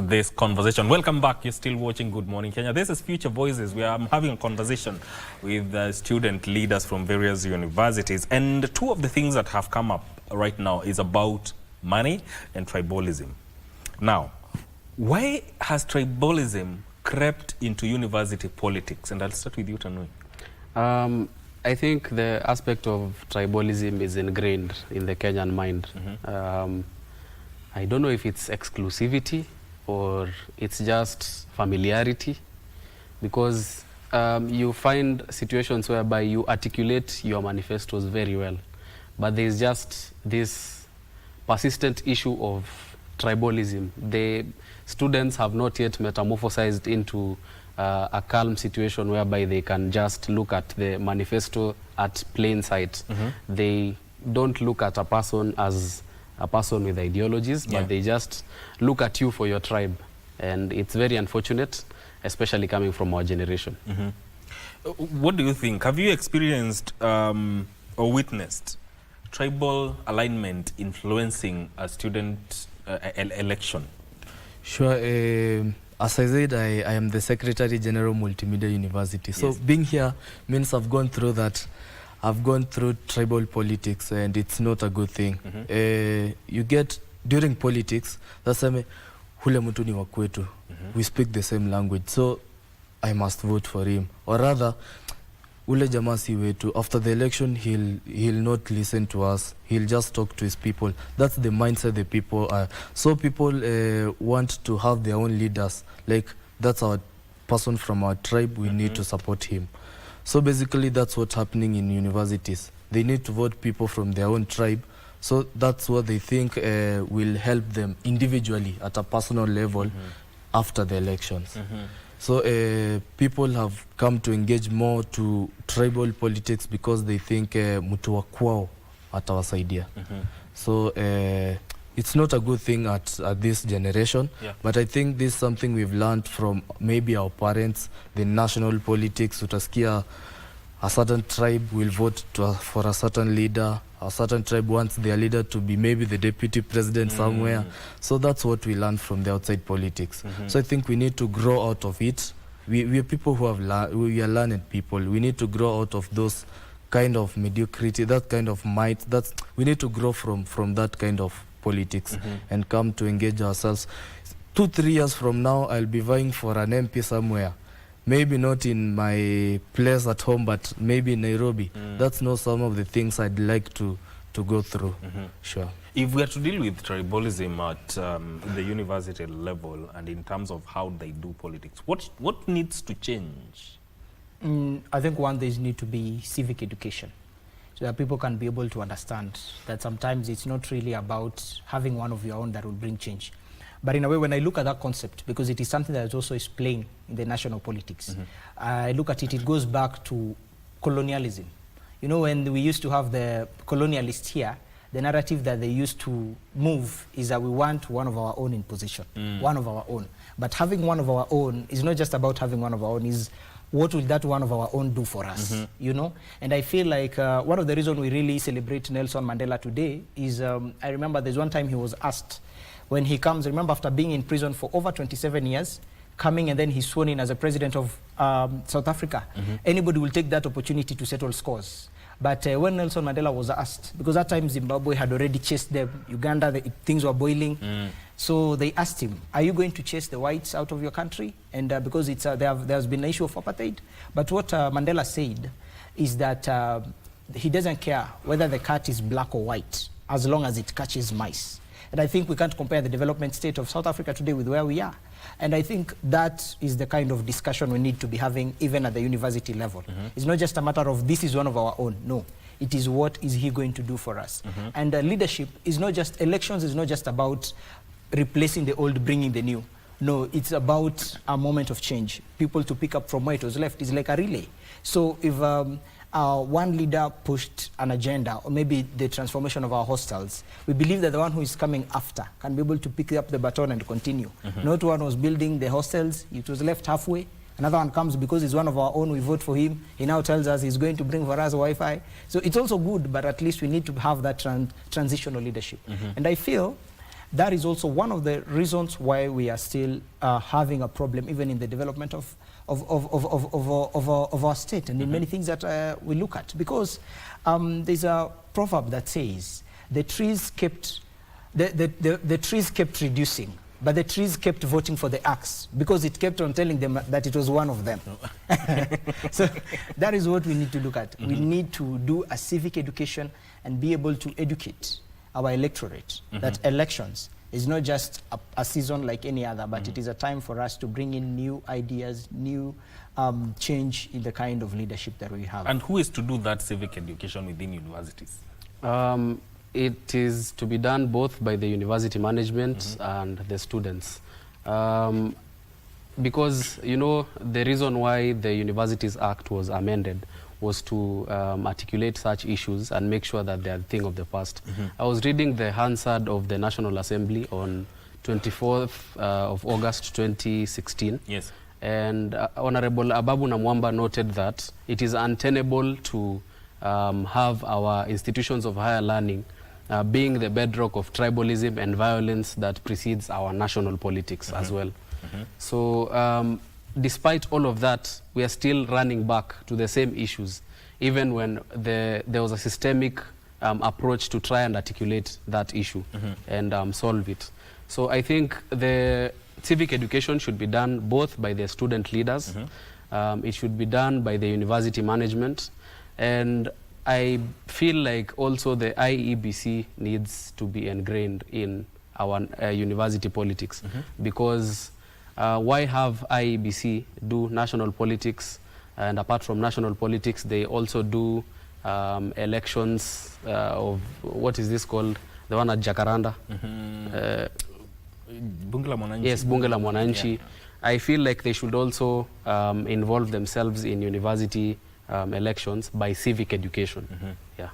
This conversation. Welcome back. You're still watching Good Morning Kenya. This is Future Voices, where I'm having a conversation with student leaders from various universities. And two of the things that have come up right now is about money and tribalism. Now, why has tribalism crept into university politics? And I'll start with you, Tanui. I think the aspect of tribalism is ingrained in the Kenyan mind. I don't know if it's exclusivity or it's just familiarity, because you find situations whereby you articulate your manifestos very well, but there's just this persistent issue of tribalism. The students have not yet metamorphosized into a calm situation whereby they can just look at the manifesto at plain sight. They don't look at a person as a person with ideologies, but they just look at you for your tribe. And it's very unfortunate, especially coming from our generation. What do you think? Have you experienced or witnessed tribal alignment influencing a student election? Sure. As I said, I am the Secretary General Multimedia University. So being here means I've gone through that. I've gone through tribal politics, and it's not a good thing. You get, during politics, that's hule mtu ni wa kwetu. We speak the same language, so I must vote for him. Or rather, ule jamaa si wetu. After the election, he'll not listen to us. He'll just talk to his people. That's the mindset the people are. So people want to have their own leaders. Like, that's our person from our tribe, we need to support him. So basically that's what's happening in universities. They need to vote people from their own tribe. So that's what they think will help them individually at a personal level after the elections. So people have come to engage more to tribal politics because they think mtu wa kwao atawasaidia. So it's not a good thing at this generation, but I think this is something we've learned from maybe our parents, the national politics. Utasikia a certain tribe will vote for a certain leader. A certain tribe wants their leader to be maybe the deputy president somewhere. So that's what we learned from the outside politics. So I think we need to grow out of it. We are people who have we are learned people. We need to grow out of those kind of mediocrity, that kind of might. We need to grow from that kind of politics and come to engage ourselves. 2-3 years from now, I'll be vying for an MP somewhere. Maybe not in my place at home, but maybe in Nairobi. That's not some of the things I'd like to go through. Sure. If we are to deal with tribalism at the university level and in terms of how they do politics, what needs to change? I think one, there need to be civic education, so that people can be able to understand that sometimes it's not really about having one of your own that will bring change. But in a way, when I look at that concept, because it is something that is also explained in the national politics, I look at it, it goes back to colonialism. You know, when we used to have the colonialists here, the narrative that they used to move is that we want one of our own in position, one of our own. But having one of our own is not just about having one of our own, is what will that one of our own do for us, you know? And I feel like one of the reasons we really celebrate Nelson Mandela today is, I remember there's one time he was asked, when he comes, remember after being in prison for over 27 years, coming and then he's sworn in as a president of South Africa, anybody will take that opportunity to settle scores. But when Nelson Mandela was asked, because that time Zimbabwe had already chased them, Uganda, things were boiling, so they asked him, are you going to chase the whites out of your country? And because there's been an issue of apartheid. But what Mandela said is that he doesn't care whether the cat is black or white, as long as it catches mice. And I think we can't compare the development state of South Africa today with where we are. And I think that is the kind of discussion we need to be having even at the university level. It's not just a matter of this is one of our own. No, it is what is he going to do for us. And leadership is not just, elections is not just about replacing the old, bringing the new. No, it's about a moment of change. People to pick up from where it was left. It's like a relay. So if one leader pushed an agenda, or maybe the transformation of our hostels, we believe that the one who is coming after can be able to pick up the baton and continue. Not one was building the hostels, it was left halfway. Another one comes because he's one of our own, we vote for him. He now tells us he's going to bring for us Wi-Fi. So it's also good, but at least we need to have that transitional leadership. And I feel that is also one of the reasons why we are still having a problem, even in the development of our state and in many things that we look at. Because there's a proverb that says, the trees kept reducing, but the trees kept voting for the axe because it kept on telling them that it was one of them. So that is what we need to look at. We need to do a civic education and be able to educate our electorate that elections is not just a season like any other, but it is a time for us to bring in new ideas, new change in the kind of leadership that we have. And who is to do that civic education within universities? It is to be done both by the university management and the students. Because, you know, the reason why the Universities Act was amended was to articulate such issues and make sure that they are a thing of the past. I was reading the Hansard of the National Assembly on 24th of August 2016. Yes. And Honorable Ababu Namwamba noted that it is untenable to have our institutions of higher learning being the bedrock of tribalism and violence that precedes our national politics as well. So despite all of that, we are still running back to the same issues, even when there was a systemic approach to try and articulate that issue and solve it. So I think the civic education should be done both by the student leaders, it should be done by the university management, and I feel like also the IEBC needs to be ingrained in our university politics, because why have IEBC do national politics, and apart from national politics they also do elections of, what is this called, the one at Jacaranda? Bunge la Mwananchi. Yes, Bunge la Mwananchi. I feel like they should also involve themselves in university elections by civic education. Yeah.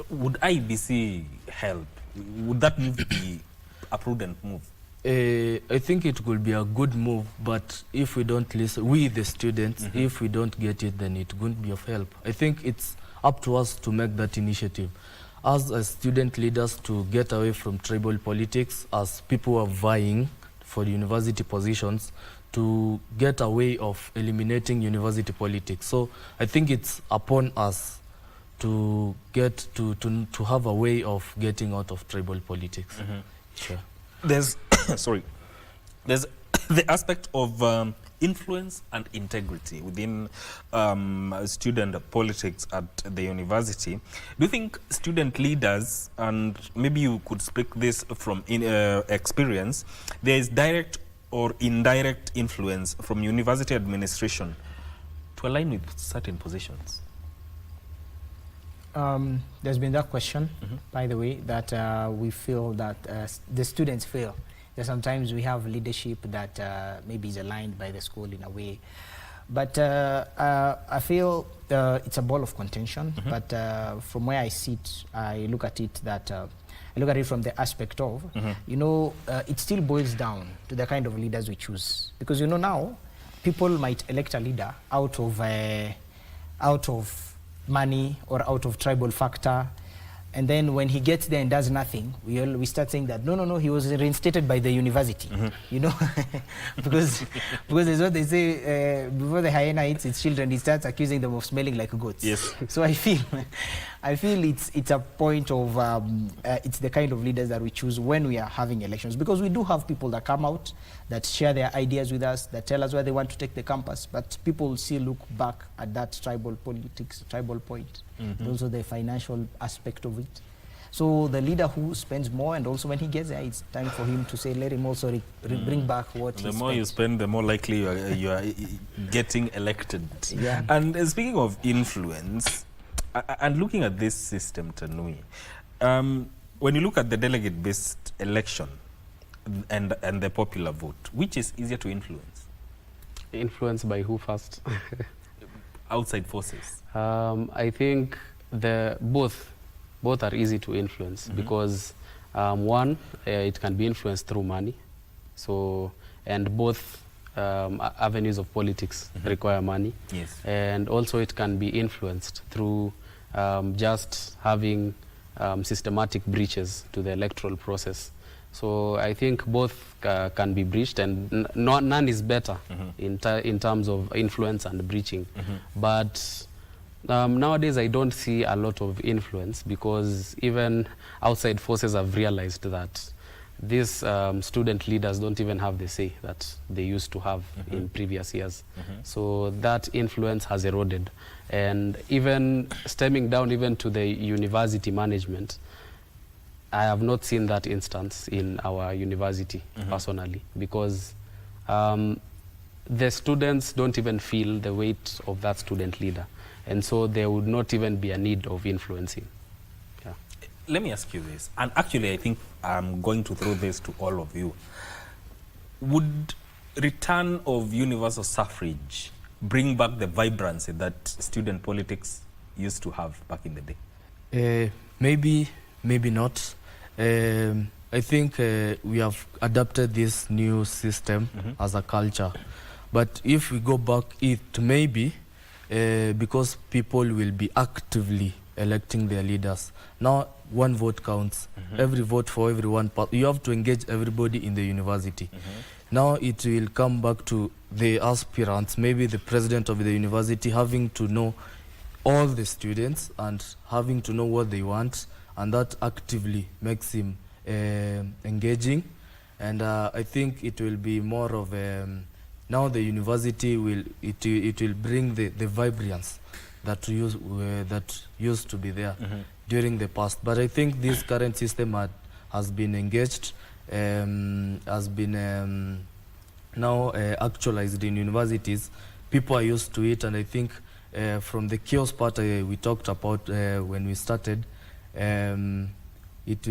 Would IEBC help? Would that move be a prudent move? I think it could be a good move, but if we don't listen, we the students, if we don't get it, then it won't be of help. I think it's up to us to make that initiative. As student leaders, to get away from tribal politics, as people are vying for university positions, to get a way of eliminating university politics. So I think it's upon us to get to have a way of getting out of tribal politics. Sure. There's sorry, there's the aspect of influence and integrity within student politics at the university. Do you think student leaders, and maybe you could speak this from experience, there is direct or indirect influence from university administration to align with certain positions? There's been that question, by the way, that we feel that the students feel that sometimes we have leadership that maybe is aligned by the school in a way. But I feel it's a ball of contention. But from where I sit, I look at it that I look at it from the aspect of, you know, it still boils down to the kind of leaders we choose. Because, you know, now people might elect a leader out of money or out of tribal factor, and then when he gets there and does nothing, we start saying that no, he was reinstated by the university, you know, because it's what they say, before the hyena eats its children, he starts accusing them of smelling like goats. Yes. So I feel it's a point of it's the kind of leaders that we choose when we are having elections, because we do have people that come out, that share their ideas with us, that tell us where they want to take the campus, but people still look back at that tribal politics, tribal point, and also the financial aspect of it. So the leader who spends more, and also when he gets there, it's time for him to say, let him also bring back what he The more you spend, the more likely you are getting elected. Yeah. And speaking of influence, and looking at this system, Tanui, when you look at the delegate-based election, and the popular vote? Which is easier to influence? Influenced by who first? Outside forces. I think both are easy to influence because one, it can be influenced through money. So, and both avenues of politics require money. Yes. And also it can be influenced through just having systematic breaches to the electoral process. So I think both can be breached, and none is better in terms of influence and breaching. But nowadays I don't see a lot of influence because even outside forces have realized that these student leaders don't even have the say that they used to have in previous years. So that influence has eroded. And even stemming down even to the university management, I have not seen that instance in our university personally, because the students don't even feel the weight of that student leader. And so there would not even be a need of influencing. Yeah. Let me ask you this, and actually I think I'm going to throw this to all of you. Would return of universal suffrage bring back the vibrancy that student politics used to have back in the day? Maybe not. I think we have adapted this new system as a culture. But if we go back, it maybe because people will be actively electing their leaders. Now, one vote counts. Every vote for everyone. You have to engage everybody in the university. Now it will come back to the aspirants, maybe the president of the university having to know all the students and having to know what they want, and that actively makes him engaging. And I think it will be more of now the university will bring the vibrance that used to be there during the past. But I think this current system has been engaged, has been now actualized in universities. People are used to it, and I think from the chaos part we talked about when we started, it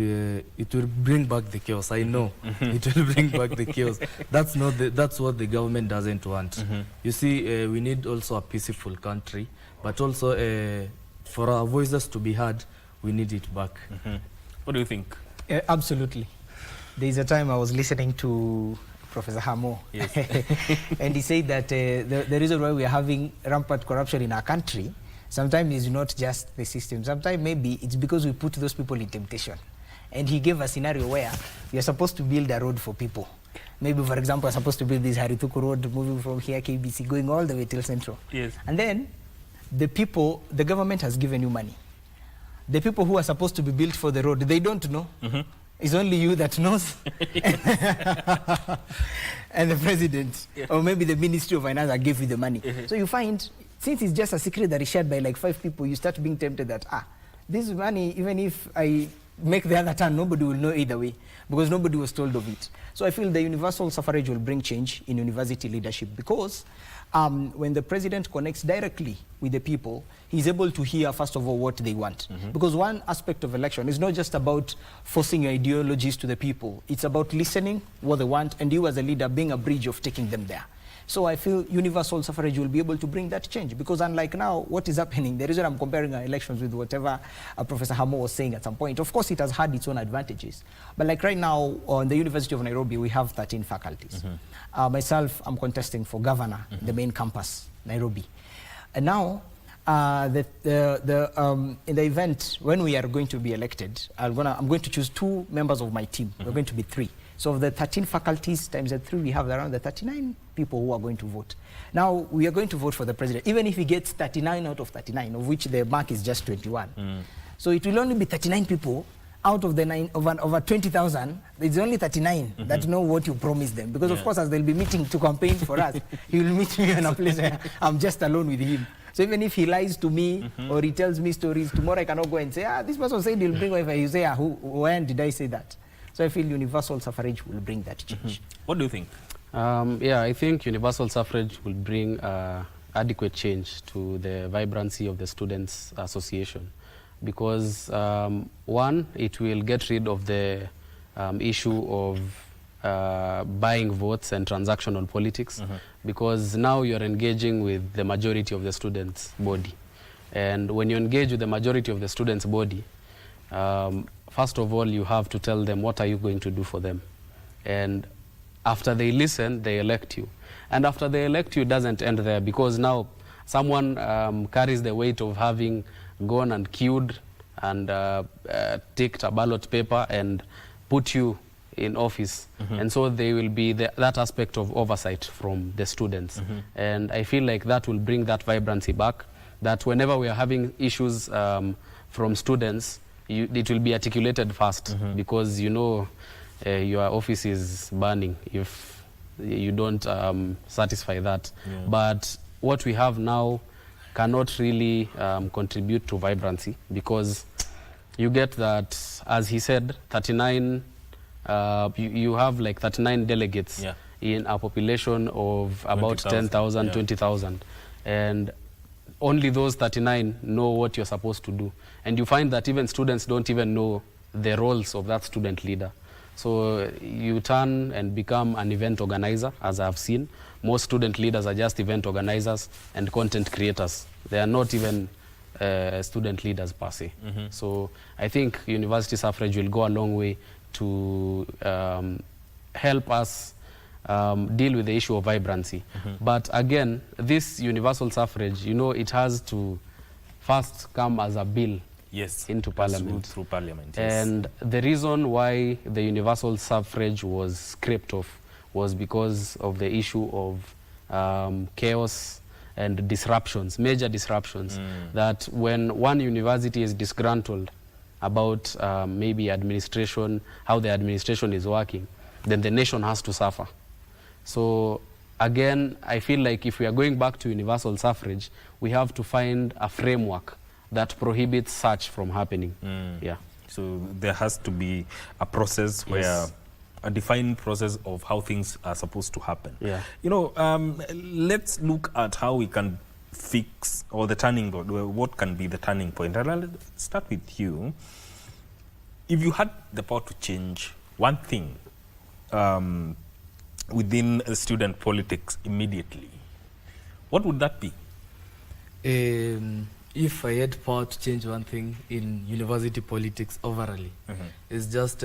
will bring back the chaos. I know it will bring back the chaos. That's what the government doesn't want. You see, we need also a peaceful country, but also for our voices to be heard, we need it back. What do you think? Absolutely. There is a time I was listening to Professor Hamo, yes. and he said that the reason why we are having rampant corruption in our country sometimes it's not just the system. Sometimes maybe it's because we put those people in temptation. And he gave a scenario where we are supposed to build a road for people. Maybe, for example, we're supposed to build this Harituku road, moving from here, KBC, going all the way till Central. Yes. And then the government has given you money. The people who are supposed to be built for the road, they don't know. It's only you that knows. And the president, or maybe the Ministry of Finance that gave you the money. So you find, since it's just a secret that is shared by like 5 people, you start being tempted that, this money, even if I make the other turn, nobody will know either way, because nobody was told of it. So I feel the universal suffrage will bring change in university leadership, because when the president connects directly with the people, he's able to hear, first of all, what they want. Because one aspect of election is not just about forcing your ideologies to the people. It's about listening what they want, and you as a leader being a bridge of taking them there. So I feel universal suffrage will be able to bring that change, because unlike now, what is happening, the reason I'm comparing our elections with whatever Professor Hamo was saying at some point, of course it has had its own advantages. But like right now, on the University of Nairobi, we have 13 faculties. Myself, I'm contesting for governor in the main campus, Nairobi. And now, in the event when we are going to be elected, I'm going to choose 2 members of my team. We're going to be 3. So of the 13 faculties times the 3, we have around the 39 people who are going to vote. Now, we are going to vote for the president, even if he gets 39 out of 39, of which the mark is just 21. So it will only be 39 people out of the over 20,000. It's only 39 that know what you promised them. Because of course, as they'll be meeting to campaign for us, he will meet me in a place where I'm just alone with him. So even if he lies to me or he tells me stories, tomorrow I cannot go and say, this person said he'll bring Wi-Fi. You say, when did I say that? So I feel universal suffrage will bring that change. What do you think? Yeah, I think universal suffrage will bring adequate change to the vibrancy of the Students' Association. Because one, it will get rid of the issue of buying votes and transactional politics, because now you're engaging with the majority of the students' body. And when you engage with the majority of the students' body, first of all, you have to tell them what are you going to do for them. And after they listen, they elect you. And after they elect you, it doesn't end there, because now someone carries the weight of having gone and queued and ticked a ballot paper and put you in office. And so they will be that aspect of oversight from the students. And I feel like that will bring that vibrancy back, that whenever we are having issues from students, it will be articulated fast, because you know your office is burning if you don't satisfy that. But what we have now cannot really contribute to vibrancy, because you get that, as he said, 39, you have like 39 delegates in a population of about 10,000, 20,000. And only those 39 know what you're supposed to do. And you find that even students don't even know the roles of that student leader. So you turn and become an event organizer, as I've seen. Most student leaders are just event organizers and content creators. They are not even student leaders per se. So I think university suffrage will go a long way to help us deal with the issue of vibrancy. But again, this universal suffrage, you know, it has to first come as a bill into Parliament. Through Parliament, And the reason why the universal suffrage was scraped off was because of the issue of chaos and disruptions, major disruptions, that when one university is disgruntled about maybe administration, how the administration is working, then the nation has to suffer. So again, I feel like if we are going back to universal suffrage, we have to find a framework that prohibits such from happening. So there has to be a process where a defined process of how things are supposed to happen. You know, let's look at how we can fix, or the turning point, what can be the turning point. And I'll start with you. If you had the power to change one thing within student politics immediately, what would that be? If I had power to change one thing in university politics overall, it's just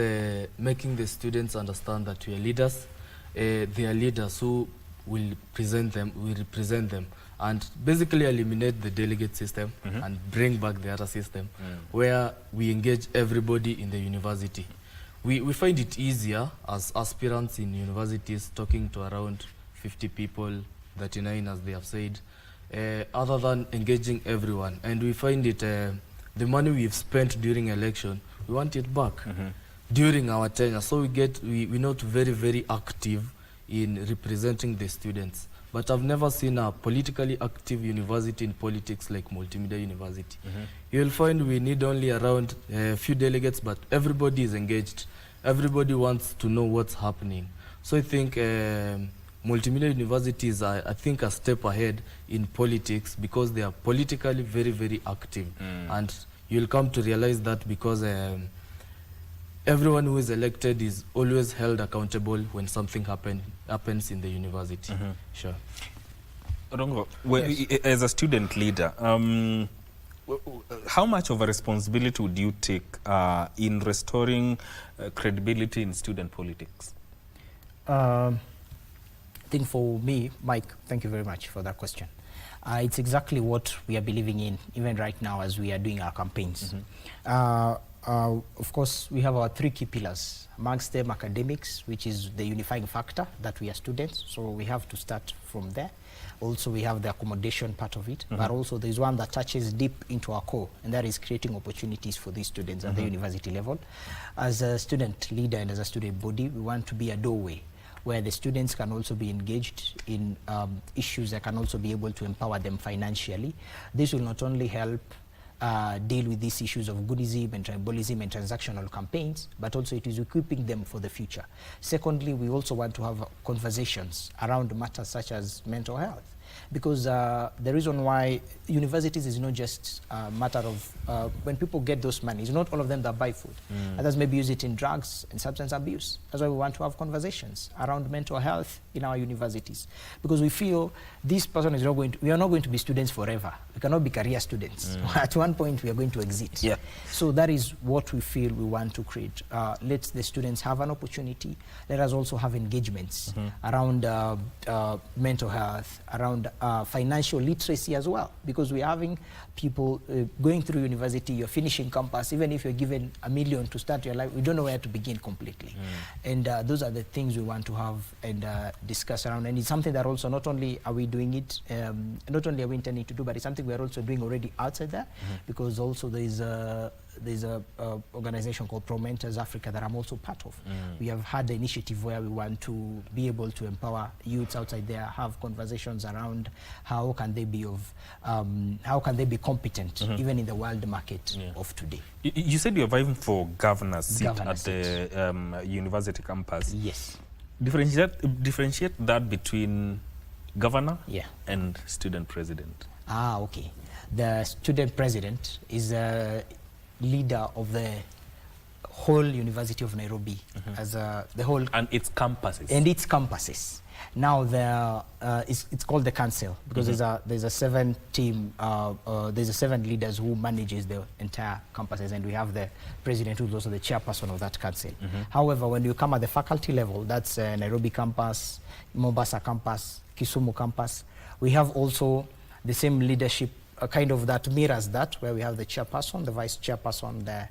making the students understand that we are leaders. They are leaders who will represent them, and basically eliminate the delegate system and bring back the other system where we engage everybody in the university. We find it easier as aspirants in universities talking to around 50 people, 39 as they have said, other than engaging everyone. And we find it, the money we've spent during election, we want it back during our tenure. So we're not very, very active in representing the students. But I've never seen a politically active university in politics like Multimedia University. You'll find we need only around a few delegates, but everybody is engaged. Everybody wants to know what's happening. So I think Multimedia University is, I think, a step ahead in politics, because they are politically very, very active. And you'll come to realize that because everyone who is elected is always held accountable when something happens in the university. Sure. Rongo, as a student leader, how much of a responsibility would you take in restoring credibility in student politics? I think for me, Mike, thank you very much for that question. It's exactly what we are believing in, even right now as we are doing our campaigns. Of course, we have our three key pillars. Amongst them, academics, which is the unifying factor that we are students, so we have to start from there. Also, we have the accommodation part of it, but also there's one that touches deep into our core, and that is creating opportunities for these students at the university level. As a student leader and as a student body, we want to be a doorway where the students can also be engaged in issues that can also be able to empower them financially. This will not only help deal with these issues of goodism and tribalism and transactional campaigns, but also it is equipping them for the future. Secondly, we also want to have conversations around matters such as mental health. because the reason why universities is not just a matter of when people get those monies, not all of them that buy food. Others maybe use it in drugs and substance abuse. That's why we want to have conversations around mental health in our universities, because we feel this person is not going to, we are not going to be students forever. We cannot be career students. At one point we are going to exit. Yeah. So that is what we feel we want to create. Let the students have an opportunity. Let us also have engagements around mental health, around financial literacy as well, because we're having people going through university, you're finishing campus, even if you're given $1 million to start your life, we don't know where to begin completely. And those are the things we want to have and discuss around. And it's something that also not only are we doing it, not only are we intending to do, but it's something we're also doing already outside there, because also there's a organization called Promentors Africa that I'm also part of. We have had the initiative where we want to be able to empower youths outside there, have conversations around how can they be competent even in the world market of today. You said you're vying for governor's seat at the university campus. Yes. Differentiate that between governor and student president. Okay. The student president is a leader of the whole University of Nairobi, as the whole and its campuses. Now it's called the council, because there's a 7 team, there's a 7 leaders who manages the entire campuses, and we have the president who's also the chairperson of that council. However, when you come at the faculty level, that's Nairobi campus, Mombasa campus, Kisumu campus, we have also the same leadership, kind of that mirrors that, where we have the chairperson, the vice chairperson, the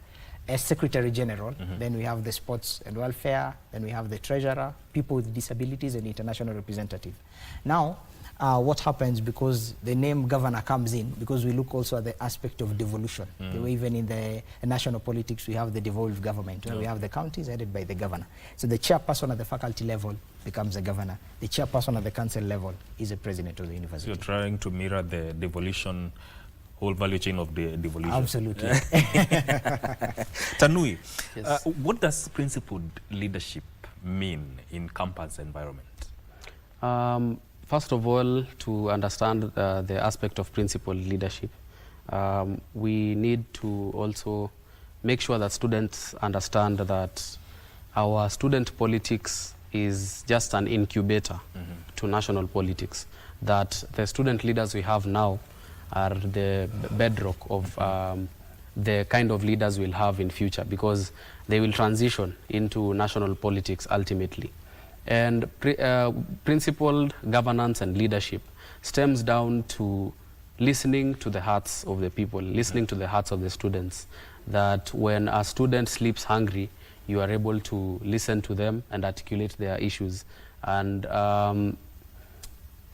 secretary general, then we have the sports and welfare, then we have the treasurer, people with disabilities, and international representative. Now, what happens, because the name governor comes in, because we look also at the aspect of devolution. Even in the national politics, we have the devolved government, where we have the counties headed by the governor. So the chairperson at the faculty level becomes a governor. The chairperson at the council level is a president of the university. So you're trying to mirror the devolution, whole value chain of the devolution. Absolutely. Tanui, what does principled leadership mean in campus environment? First of all, to understand the aspect of principled leadership, we need to also make sure that students understand that our student politics is just an incubator to national politics, that the student leaders we have now are the bedrock of the kind of leaders we'll have in future, because they will transition into national politics ultimately. And principled governance and leadership stems down to listening to the hearts of the people, listening to the hearts of the students, that when a student sleeps hungry, you are able to listen to them and articulate their issues. And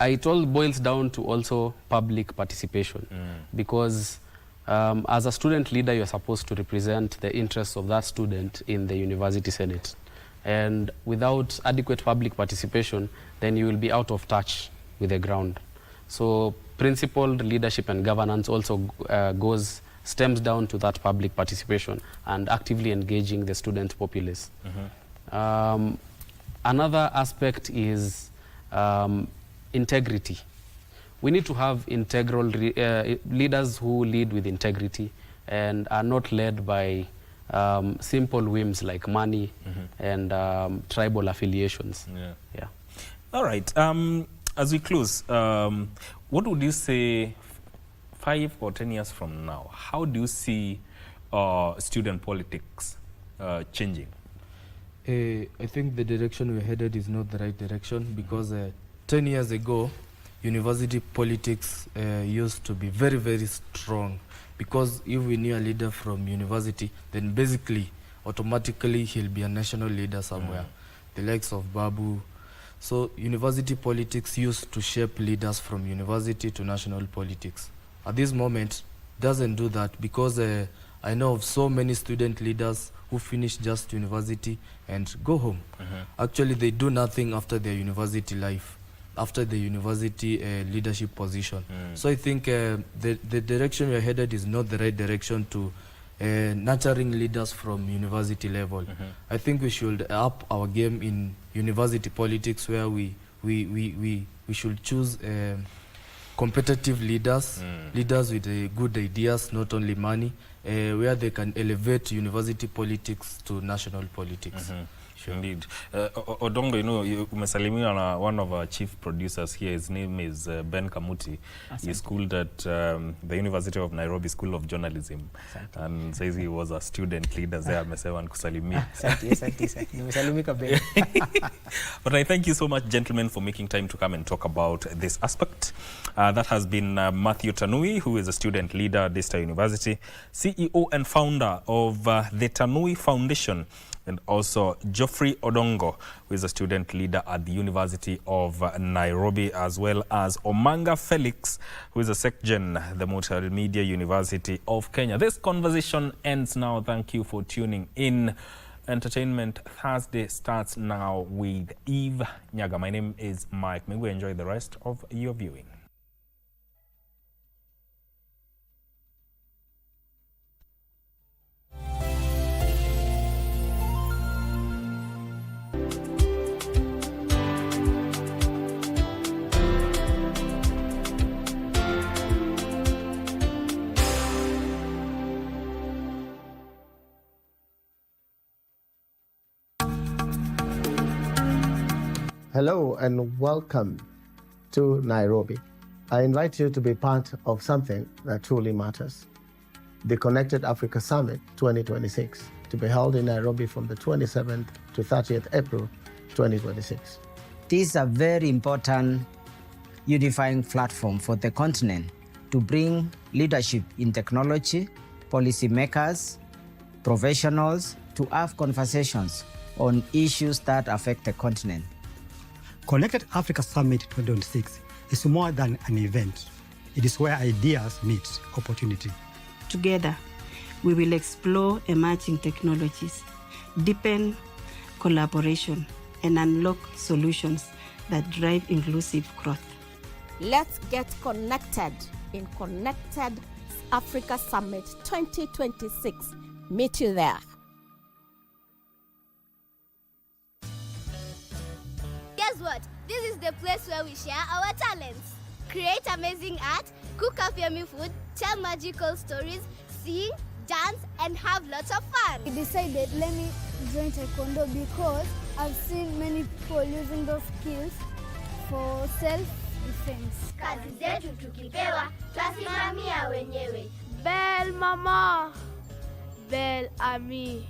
it all boils down to also public participation, because as a student leader, you're supposed to represent the interests of that student in the university senate. And without adequate public participation, then you will be out of touch with the ground. So principled leadership and governance also stems down to that public participation and actively engaging the student populace. Another aspect is integrity. We need to have integral leaders who lead with integrity and are not led by simple whims like money and tribal affiliations. All right. As we close, what would you say 5 or 10 years from now? How do you see student politics changing? I think the direction we're headed is not the right direction, because 10 years ago, university politics used to be very, very strong, because if we knew a leader from university, then basically, automatically, he'll be a national leader somewhere, the likes of Babu. So university politics used to shape leaders from university to national politics. At this moment, doesn't do that, because I know of so many student leaders who finish just university and go home. Actually, they do nothing after their university life, after the university leadership position. So I think the direction we're headed is not the right direction to nurturing leaders from university level. I think we should up our game in university politics, where we should choose competitive leaders, leaders with good ideas, not only money, where they can elevate university politics to national politics. Indeed. Odongo, you know, umesalimiwa na one of our chief producers here. His name is Ben Kamuti. He's schooled at the University of Nairobi School of Journalism. And says he was a student leader there. Amesewa nikusalimia. But I thank you so much, gentlemen, for making time to come and talk about this aspect. That has been Matthew Tanui, who is a student leader at Daystar University, CEO and founder of the Tanui Foundation, and also Geoffrey Odongo, who is a student leader at the University of Nairobi, as well as Omanga Felix, who is a SecGen, the Multimedia University of Kenya. This conversation ends now. Thank you for tuning in. Entertainment Thursday starts now with Eve Nyaga. My name is Mike. May we enjoy the rest of your viewing. Hello and welcome to Nairobi. I invite you to be part of something that truly matters. The Connected Africa Summit 2026, to be held in Nairobi from the 27th to 30th April 2026. This is a very important unifying platform for the continent to bring leadership in technology, policymakers, professionals to have conversations on issues that affect the continent. Connected Africa Summit 2026 is more than an event. It is where ideas meet opportunity. Together, we will explore emerging technologies, deepen collaboration, and unlock solutions that drive inclusive growth. Let's get connected in Connected Africa Summit 2026. Meet you there. Guess what? This is the place where we share our talents. Create amazing art, cook up yummy food, tell magical stories, sing, dance, and have lots of fun. We decided, let me join Taekwondo because I've seen many people using those skills for self-defense. Kazi zetu tukipewa, twasimamia wenyewe. Belle mama, belle ami.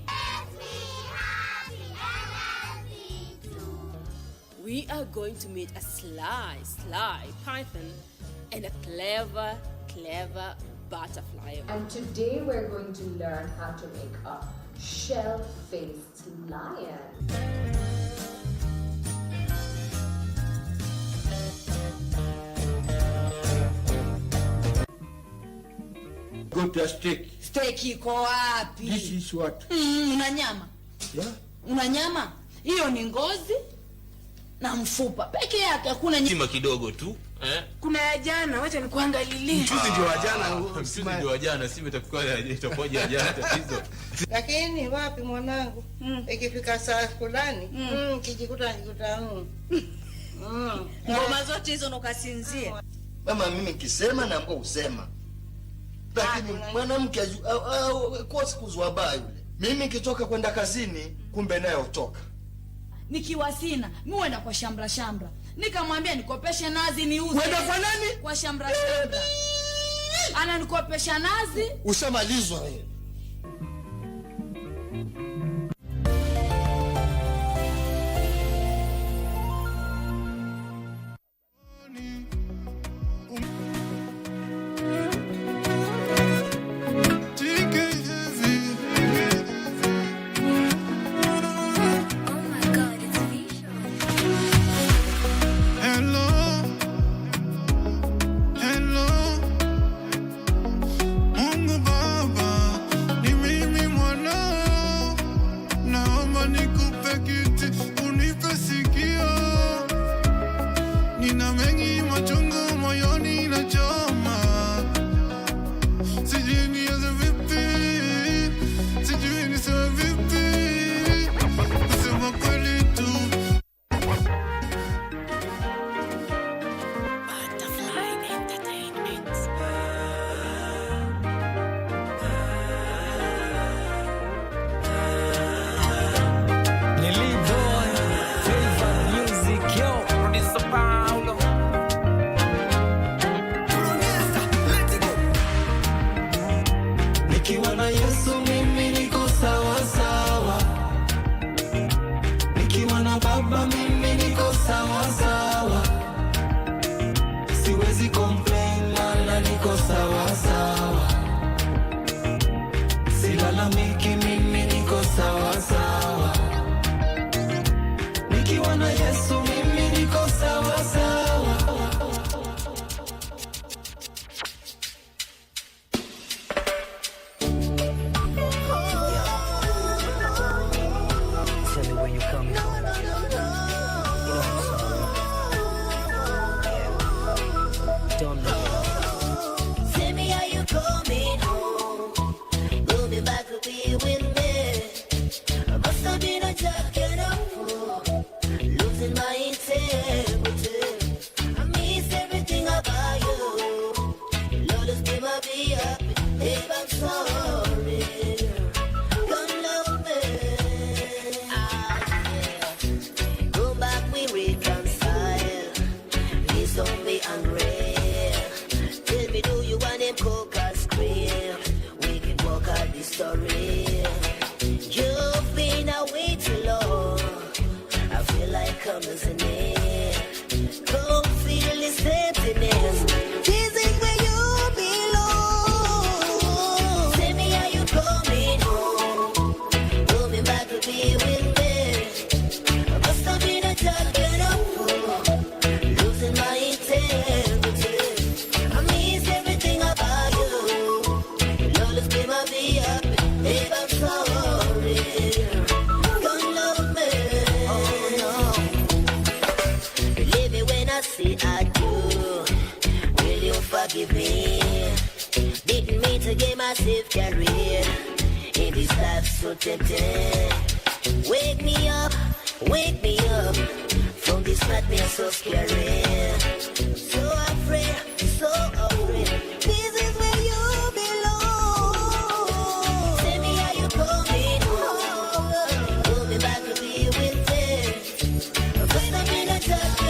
We are going to meet a sly python and a clever butterfly. And today we're going to learn how to make a shell-faced lion. Go to a steak. Steak iko wapi? This is what? Una nyama? Yeah. Una nyama? Hiyo ni ngozi na mfupa peke yake, hakuna nyama kidogo tu. Kuna ya jana, wacha nikuangalilie. Mchuzi ndio wa jana, mchuzi ndio wa jana, si itakuwaje ya jana tatizo. Lakini wapi mwanangu? Ikifika saa fulani, kijikuta ngoma zote hizo ukasinzia. Mama, mimi nikisema na mbona usema. Lakini mwanamke kwa siku zwa yule. Mimi nikitoka kwenda kazini, kumbe naye utoka. Nikiwa sina, mimi wenda kwa shambra. Nikamwambia nikopeshe nazi niuze. Wenda kwa nani? Kwa shambra. Ana nikopesha nazi. Ushamalizwa wewe. Butterfly Entertainment. sorry I do. Will you forgive me? Didn't mean to get myself career in this life so tempting. Wake me up from this nightmare so scary. So afraid, so afraid. This is where you belong. Tell me how you coming home. Pull me back to be with me. First I'm in a touch,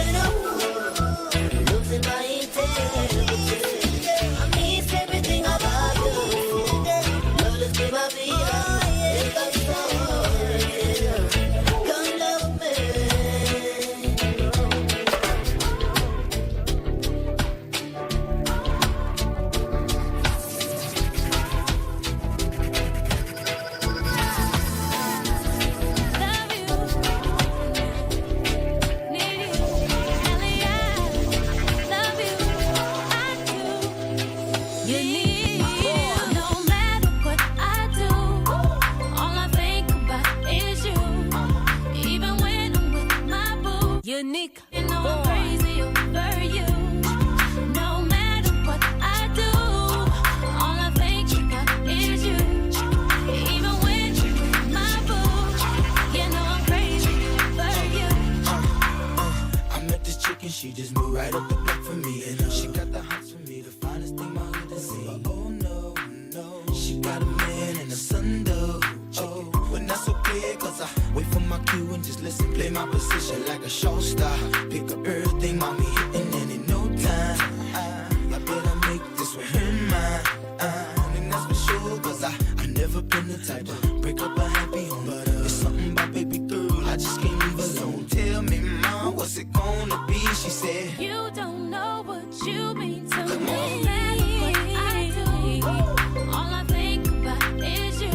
losing my integrity. I miss everything about you. Lord, let's give my vida. Unique, you know I'm crazy over you. No matter what I do, all I think about is you. Even when you're with my boo, you know I'm crazy over you. I met this chick and she just moved right up the block for me. And she got the hots for me, the finest thing my hood has seen. Oh no, no, she got a man and a son though. Oh, but that's okay, cause I wait for my cue and just listen, play my position like a show star. Pick up everything, mommy hitting and in no time. I better make this one her mine. And that's for sure, cause I never been the type to break up a happy home. But it's something about baby girl, I just can't leave alone. Tell me, mom, what's it gonna be? She said, you don't know what you mean to come me. on. What I do, all I think about is you.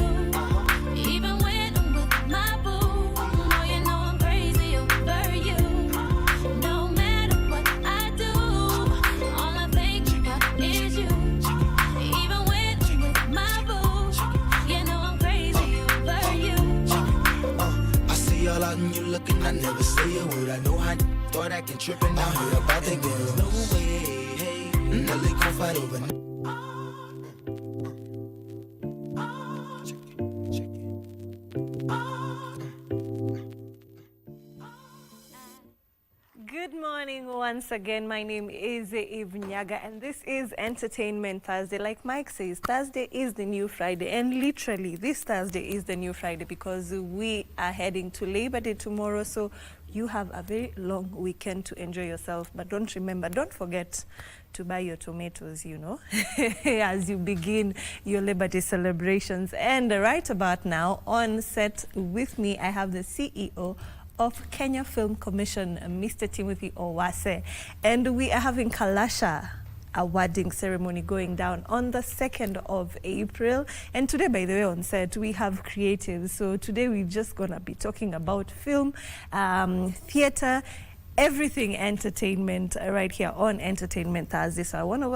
Even when I'm with my boo, oh, you know I'm crazy over you. No matter what I do, all I think about is you. Even when I'm with my boo, you know I'm crazy over you. I see all out and you looking, I never say a word. I know how thought I can trip and I heard about that girl. No way, hey, Nelly gon' fight over. Good morning once again. My name is Eve Nyaga and this is Entertainment Thursday. Like Mike says, Thursday is the new Friday, and literally this Thursday is the new Friday because we are heading to Labor Day tomorrow, so you have a very long weekend to enjoy yourself. But don't forget to buy your tomatoes, you know, as you begin your Labor Day celebrations. And right about now on set with me, I have the CEO of Kenya Film Commission, Mr. Timothy Owase. And we are having Kalasha awarding ceremony going down on the 2nd of April. And today, by the way, on set, we have creatives. So today we're just gonna be talking about film, theater, everything entertainment right here on Entertainment Thursday. So I want to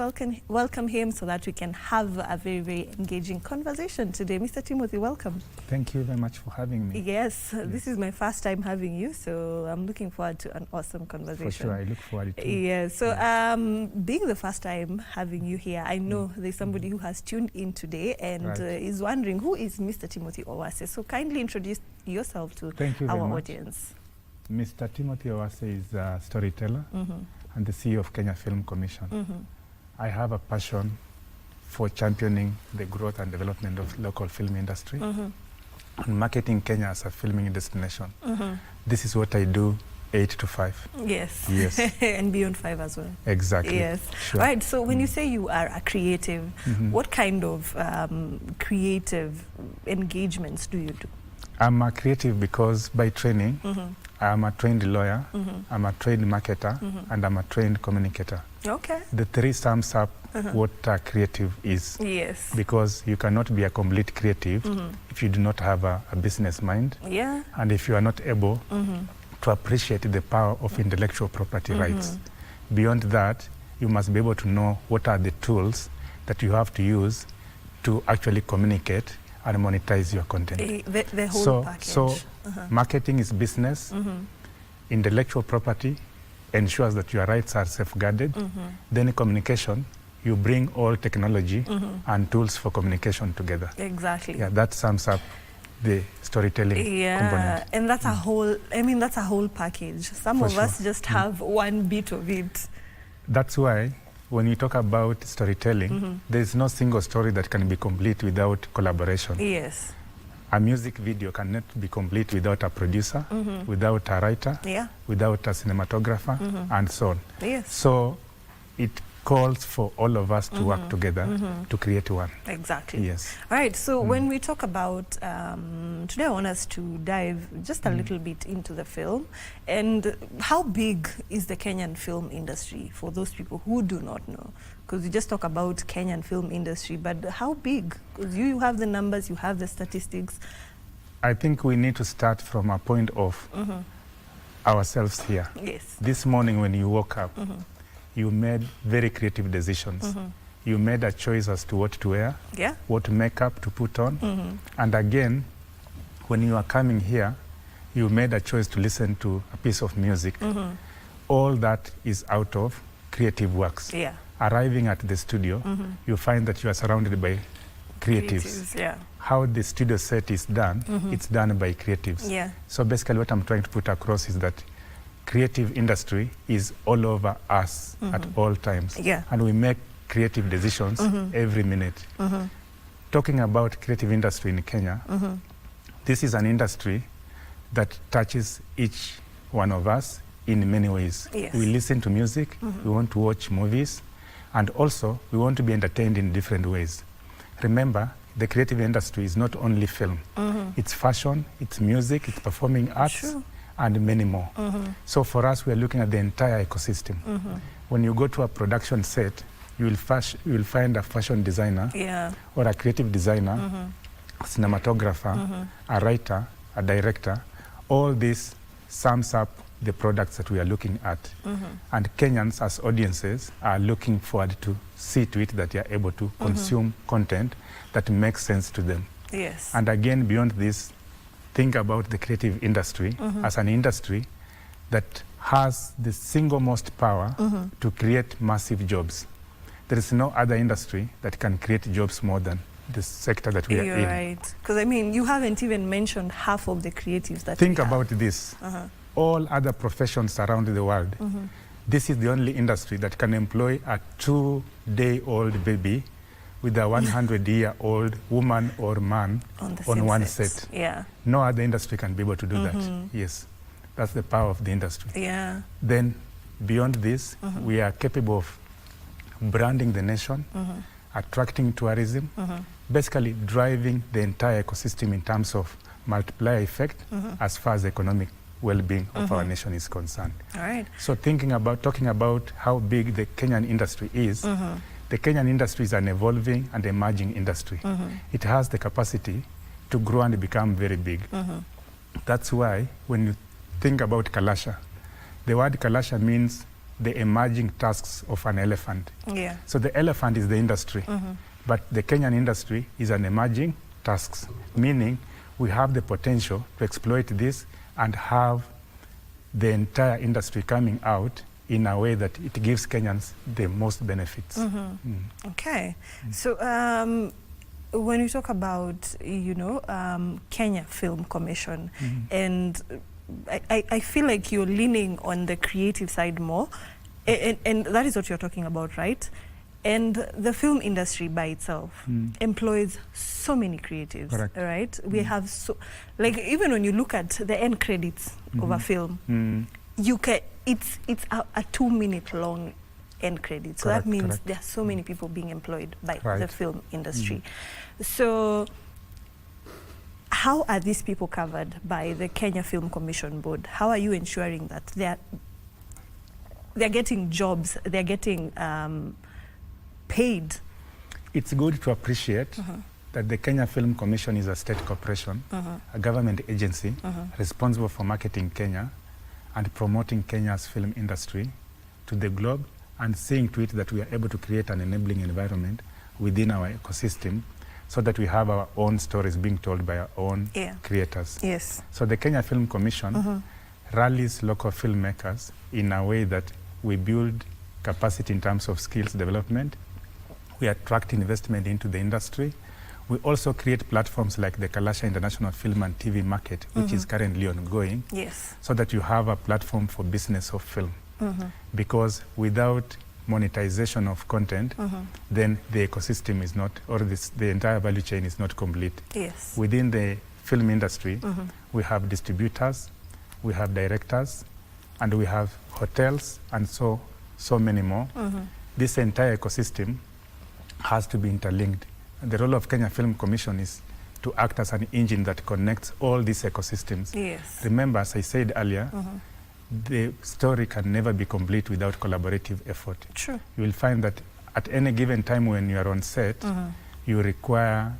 welcome him so that we can have a very, very engaging conversation today. Mr. Timothy, welcome. Thank you very much for having me. Yes, this is my first time having you, so I'm looking forward to an awesome conversation. For sure, I look forward to it. Yes, so being the first time having you here, I know there's somebody who has tuned in today and is wondering, who is Mr. Timothy Owase? So kindly introduce yourself to our audience. Mr. Timothy Owase is a storyteller and the CEO of Kenya Film Commission. I have a passion for championing the growth and development of local film industry and marketing Kenya as a filming destination. This is what I do 8 to 5. Yes. Yes. And beyond 5 as well. Exactly. Yes. Sure. Right. So when you say you are a creative, what kind of creative engagements do you do? I'm a creative because by training, I'm a trained lawyer, I'm a trained marketer, and I'm a trained communicator. Okay. The 3 sums up what a creative is. Yes. Because you cannot be a complete creative if you do not have a business mind. Yeah. And if you are not able to appreciate the power of intellectual property rights. Beyond that, you must be able to know what are the tools that you have to use to actually communicate and monetize your content. The whole package. So marketing is business, intellectual property ensures that your rights are safeguarded. Then communication, you bring all technology and tools for communication together. Exactly. Yeah, that sums up the storytelling component. And that's a whole, I mean, that's a whole package. Some For of us sure. just have one bit of it. That's why when you talk about storytelling, there is no single story that can be complete without collaboration. Yes. A music video cannot be complete without a producer, without a writer, without a cinematographer, and so on. Yes. So it calls for all of us to work together to create one. Exactly. Yes. All right, so when we talk about, today I want us to dive just a little bit into the film. And how big is the Kenyan film industry for those people who do not know? Because you just talk about Kenyan film industry, but how big? Because you have the numbers, you have the statistics. I think we need to start from a point of ourselves here. Yes. This morning when you woke up, you made very creative decisions. You made a choice as to what to wear, what makeup to put on. And again, when you are coming here, you made a choice to listen to a piece of music. All that is out of creative works. Arriving at the studio, you find that you are surrounded by creatives. How the studio set is done, it's done by creatives. So basically what I'm trying to put across is that creative industry is all over us at all times. And we make creative decisions every minute. Talking about creative industry in Kenya, this is an industry that touches each one of us in many ways. We listen to music, we want to watch movies, and also we want to be entertained in different ways. Remember, the creative industry is not only film. It's fashion, it's music, it's performing arts, and many more. So for us, we are looking at the entire ecosystem. When you go to a production set, you will find a fashion designer or a creative designer, a cinematographer, a writer, a director. All this sums up the products that we are looking at. And Kenyans as audiences are looking forward to see to it that they are able to consume content that makes sense to them. And again, beyond this, think about the creative industry as an industry that has the single most power to create massive jobs. There is no other industry that can create jobs more than the sector that we are in. You're right. Because, I mean, you haven't even mentioned half of the creatives that Think about this. All other professions around the world, this is the only industry that can employ a 2-day-old baby with a 100-year-old woman or man on one set. No other industry can be able to do that. Yes, that's the power of the industry. Then beyond this, we are capable of branding the nation, attracting tourism, basically driving the entire ecosystem in terms of multiplier effect as far as economic well-being of our nation is concerned. So talking about how big the Kenyan industry is, the Kenyan industry is an evolving and emerging industry. It has the capacity to grow and become very big. That's why when you think about Kalasha, the word Kalasha means the emerging tusks of an elephant. So the elephant is the industry, but the Kenyan industry is an emerging tusks, meaning we have the potential to exploit this and have the entire industry coming out in a way that it gives Kenyans the most benefits. Okay. So when you talk about, you know, Kenya Film Commission, and I feel like you're leaning on the creative side more, and that is what you're talking about, right? And the film industry by itself employs so many creatives, right? We have so, like, even when you look at the end credits of a film, you can, it's a 2-minute long end credit. So that means there are so many people being employed by the film industry. So how are these people covered by the Kenya Film Commission Board? How are you ensuring that they're getting jobs, they're getting paid? It's good to appreciate that the Kenya Film Commission is a state corporation, a government agency responsible for marketing Kenya and promoting Kenya's film industry to the globe and seeing to it that we are able to create an enabling environment within our ecosystem so that we have our own stories being told by our own creators. So the Kenya Film Commission rallies local filmmakers in a way that we build capacity in terms of skills development. We attract investment into the industry. We also create platforms like the Kalasha International Film and TV Market, which is currently ongoing, Yes. so that you have a platform for business of film. Because without monetization of content, then the ecosystem is not, or the entire value chain is not complete. Yes. Within the film industry, we have distributors, we have directors, and we have hotels, and so many more. This entire ecosystem has to be interlinked. The role of Kenya Film Commission is to act as an engine that connects all these ecosystems. Yes. Remember, as I said earlier, the story can never be complete without collaborative effort. True. You will find that at any given time when you are on set, you require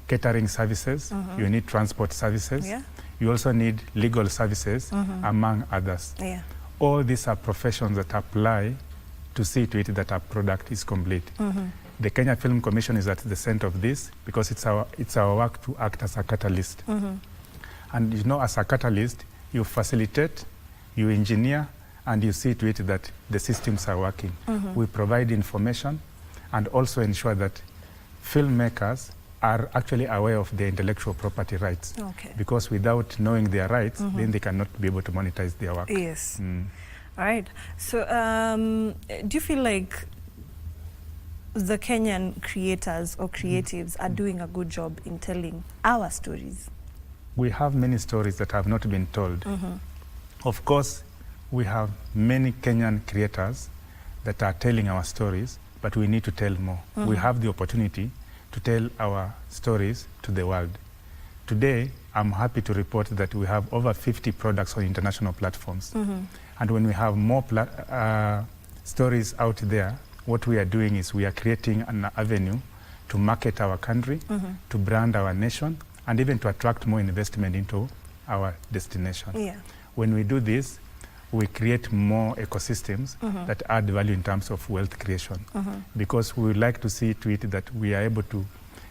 catering services, you need transport services, Yeah. you also need legal services, among others. Yeah. All these are professions that apply to see to it that our product is complete. The Kenya Film Commission is at the center of this because it's our work to act as a catalyst. And you know, as a catalyst, you facilitate, you engineer, and you see to it that the systems are working. We provide information and also ensure that filmmakers are actually aware of their intellectual property rights. Okay. Because without knowing their rights, then they cannot be able to monetize their work. Yes. All right. So do you feel like the Kenyan creators or creatives are doing a good job in telling our stories? We have many stories that have not been told. Of course, we have many Kenyan creators that are telling our stories, but we need to tell more. We have the opportunity to tell our stories to the world. Today, I'm happy to report that we have over 50 products on international platforms. And when we have more stories out there, what we are doing is we are creating an avenue to market our country, to brand our nation, and even to attract more investment into our destination. Yeah. When we do this, we create more ecosystems that add value in terms of wealth creation. Because we would like to see to it that we are able to,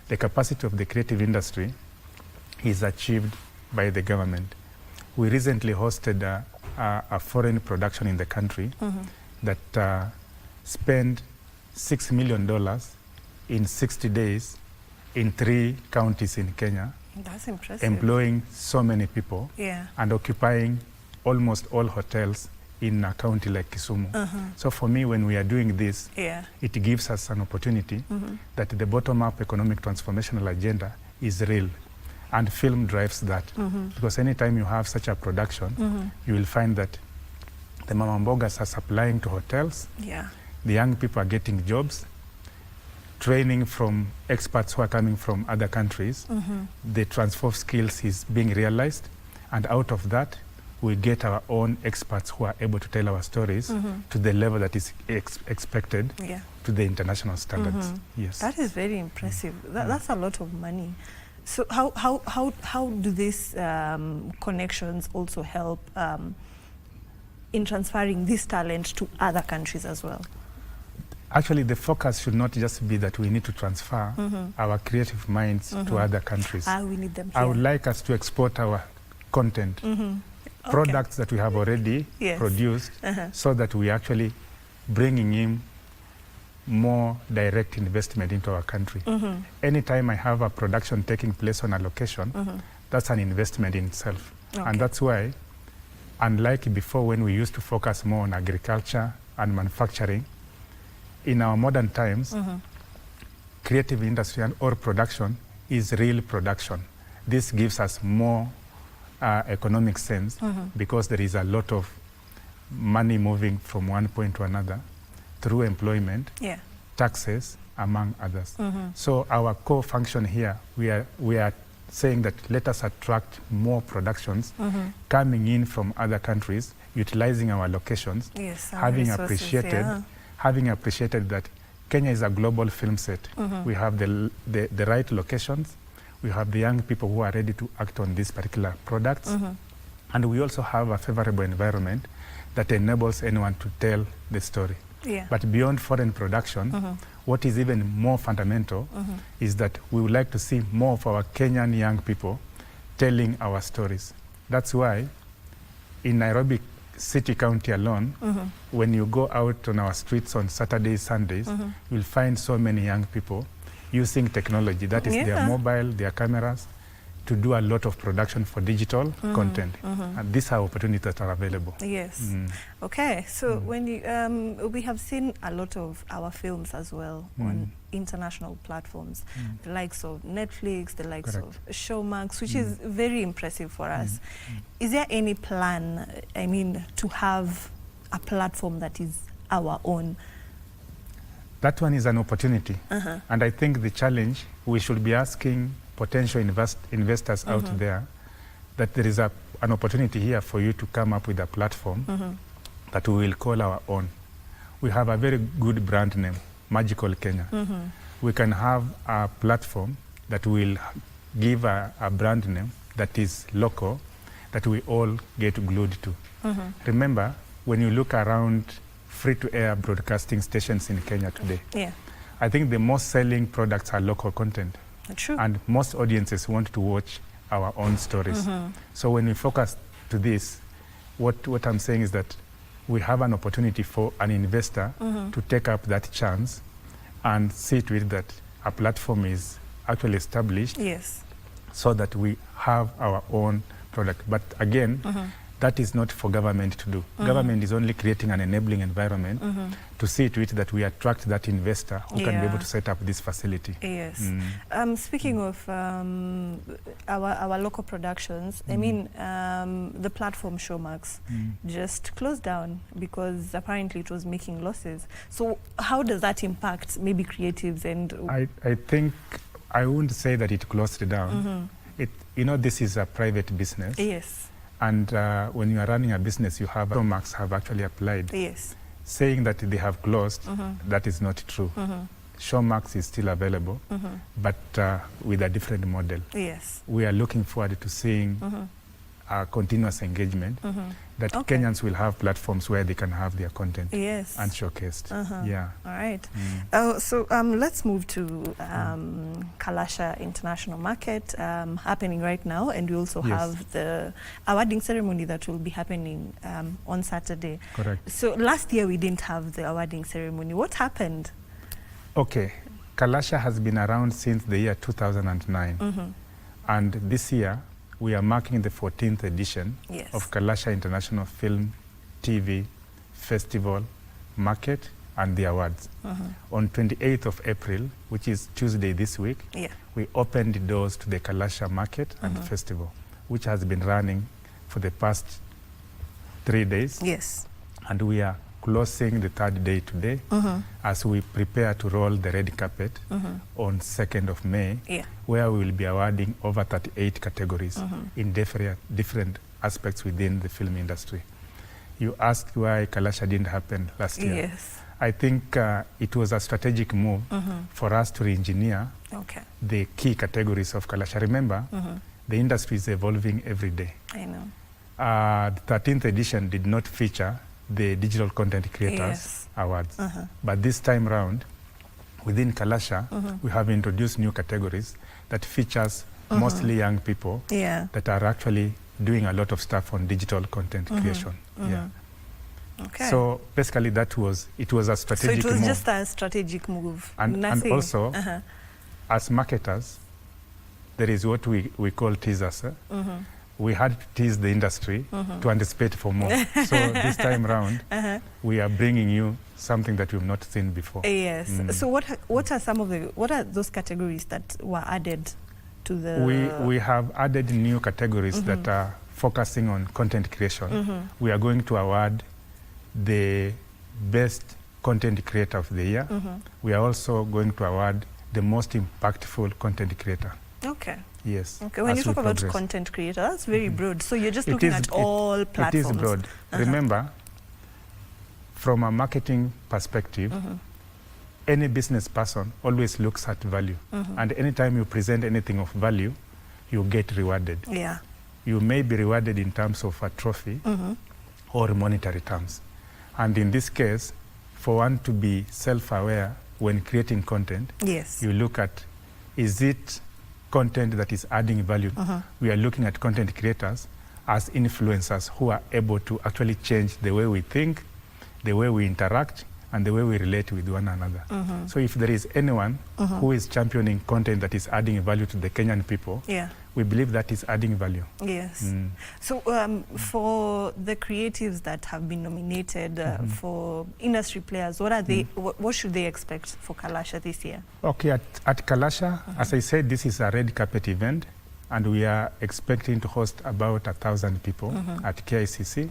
the capacity of the creative industry is achieved by the government. We recently hosted a foreign production in the country that spent $6 million in 60 days in 3 counties in Kenya. That's impressive. Employing so many people, Yeah. and occupying almost all hotels in a county like Kisumu. So for me, when we are doing this, Yeah. it gives us an opportunity that the bottom-up economic transformational agenda is real. And film drives that. Because anytime you have such a production, you will find that the mama mbogas are supplying to hotels, Yeah. the young people are getting jobs, training from experts who are coming from other countries, the transfer of skills is being realized, and out of that, we get our own experts who are able to tell our stories to the level that is expected Yeah. to the international standards. Yes. That is very impressive. That's a lot of money. So how do these connections also help in transferring this talent to other countries as well? Actually, the focus should not just be that we need to transfer our creative minds to other countries. We need them I would here. like us to export our content, products that we have already Yes. produced, so that we actually bringing in more direct investment into our country. Anytime I have a production taking place on a location, that's an investment in itself. Okay. And that's why, unlike before when we used to focus more on agriculture and manufacturing, in our modern times, creative industry and or production is real production. This gives us more economic sense because there is a lot of money moving from one point to another through employment, Yeah. taxes, among others. So our core function here, we are saying that let us attract more productions coming in from other countries, utilizing our locations, Yes, our having resources, appreciated yeah. having appreciated that Kenya is a global film set. We have the right locations, we have the young people who are ready to act on these particular products, and we also have a favorable environment that enables anyone to tell the story. Yeah. But beyond foreign production, what is even more fundamental is that we would like to see more of our Kenyan young people telling our stories. That's why in Nairobi City County alone, when you go out on our streets on Saturdays, Sundays, you'll find so many young people using technology, that is their mobile, their cameras, to do a lot of production for digital content. And these are opportunities that are available. Yes. Okay, so when you, we have seen a lot of our films as well on international platforms, the likes of Netflix, the likes of Showmax, which is very impressive for us. Is there any plan, I mean, to have a platform that is our own? That one is an opportunity. And I think the challenge, we should be asking potential investors out there that there is an opportunity here for you to come up with a platform that we will call our own. We have a very good brand name, Magical Kenya. We can have a platform that will give a brand name that is local, that we all get glued to. Remember, when you look around free-to-air broadcasting stations in Kenya today, I think the most selling products are local content. True. And most audiences want to watch our own stories. So when we focus to this, what I'm saying is that we have an opportunity for an investor to take up that chance and see to it that a platform is actually established so that we have our own product. But again, that is not for government to do. Government is only creating an enabling environment to see to it that we attract that investor who can be able to set up this facility. Yes. Speaking of our local productions, I mean, the platform Showmax just closed down because apparently it was making losses. So how does that impact maybe creatives? And I think I wouldn't say that it closed down. You know, this is a private business. Yes. And when you are running a business, you have Showmax have actually applied. Saying that they have closed, that is not true. Showmax is still available, but with a different model. We are looking forward to seeing a continuous engagement, that Kenyans will have platforms where they can have their content and showcased. All right. So let's move to Kalasha International Market happening right now, and we also have the awarding ceremony that will be happening on Saturday. Correct. So last year we didn't have the awarding ceremony. What happened? Okay, Kalasha has been around since the year 2009, and this year we are marking the 14th edition of Kalasha International Film, TV, Festival, Market, and the awards. On 28th of April, which is Tuesday this week, we opened the doors to the Kalasha Market and Festival, which has been running for the past 3 days. And we are closing the third day today as we prepare to roll the red carpet on 2nd of May, where we will be awarding over 38 categories in different aspects within the film industry. You asked why Kalasha didn't happen last year. I think it was a strategic move for us to re-engineer the key categories of Kalasha. Remember, the industry is evolving every day. I know. The 13th edition did not feature the Digital Content Creators Awards. But this time round, within Kalasha, we have introduced new categories that features mostly young people that are actually doing a lot of stuff on digital content creation. So basically it was a strategic move. So it was just a strategic move. And also, as marketers, there is what we call teasers. We had to tease the industry to anticipate for more. So this time round, we are bringing you something that we've not seen before. So what are those categories that were added to the? We have added new categories that are focusing on content creation. We are going to award the best content creator of the year. We are also going to award the most impactful content creator. Yes. When you talk about content creator, that's very broad. So you're just looking at all platforms. It is broad. Remember, from a marketing perspective, any business person always looks at value. And anytime you present anything of value, you get rewarded. You may be rewarded in terms of a trophy or monetary terms. And in this case, for one to be self-aware when creating content, you look at, is it content that is adding value? We are looking at content creators as influencers who are able to actually change the way we think, the way we interact, and the way we relate with one another. So if there is anyone who is championing content that is adding value to the Kenyan people, we believe that is adding value. Yes. So for the creatives that have been nominated for industry players, what are they? What should they expect for Kalasha this year? Okay, at Kalasha, as I said, this is a red carpet event, and we are expecting to host about 1,000 people at KICC.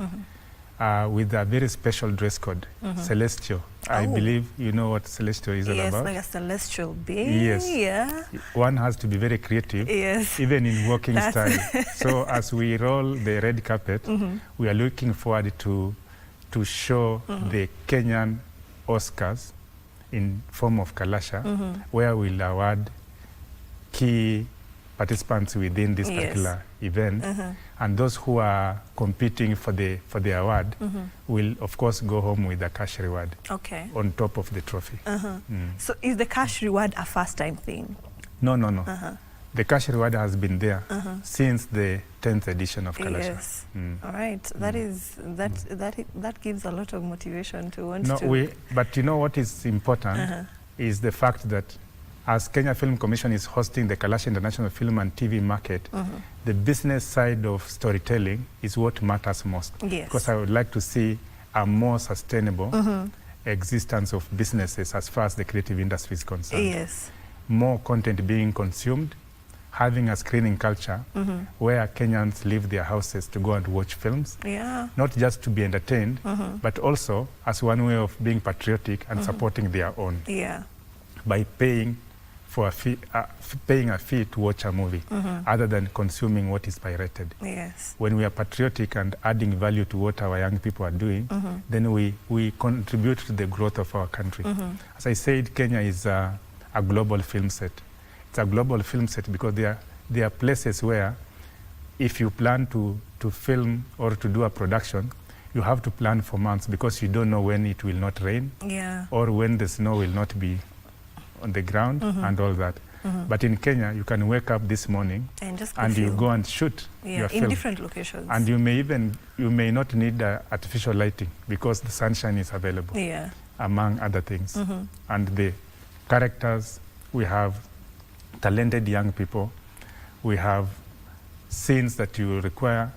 With a very special dress code, Celestial. I believe you know what Celestial is all about. Yes, like a celestial being. Yes. Yeah. One has to be very creative, even in walking style. So as we roll the red carpet, we are looking forward to show the Kenyan Oscars in form of Kalasha, where we'll award key participants within this particular event, and those who are competing for the award will of course go home with a cash reward on top of the trophy. So is the cash reward a first time thing? No. The cash reward has been there since the 10th edition of Kalasha. Yes. All right. That gives a lot of motivation to want to. But you know what is important is the fact that as Kenya Film Commission is hosting the Kalasha International Film and TV Market, the business side of storytelling is what matters most. Yes. Because I would like to see a more sustainable existence of businesses as far as the creative industry is concerned. Yes. More content being consumed, having a screening culture where Kenyans leave their houses to go and watch films. Yeah. Not just to be entertained, but also as one way of being patriotic and supporting their own. Yeah. By paying for a fee, paying a fee to watch a movie, other than consuming what is pirated. Yes. When we are patriotic and adding value to what our young people are doing, then we contribute to the growth of our country. As I said, Kenya is a global film set. It's a global film set because there are places where if you plan to film or to do a production, you have to plan for months because you don't know when it will not rain or when the snow will not be on the ground and all that. But in Kenya, you can wake up this morning and you go and shoot your film. In different locations. And you may not need artificial lighting because the sunshine is available, among other things. And the characters, we have talented young people, we have scenes that you require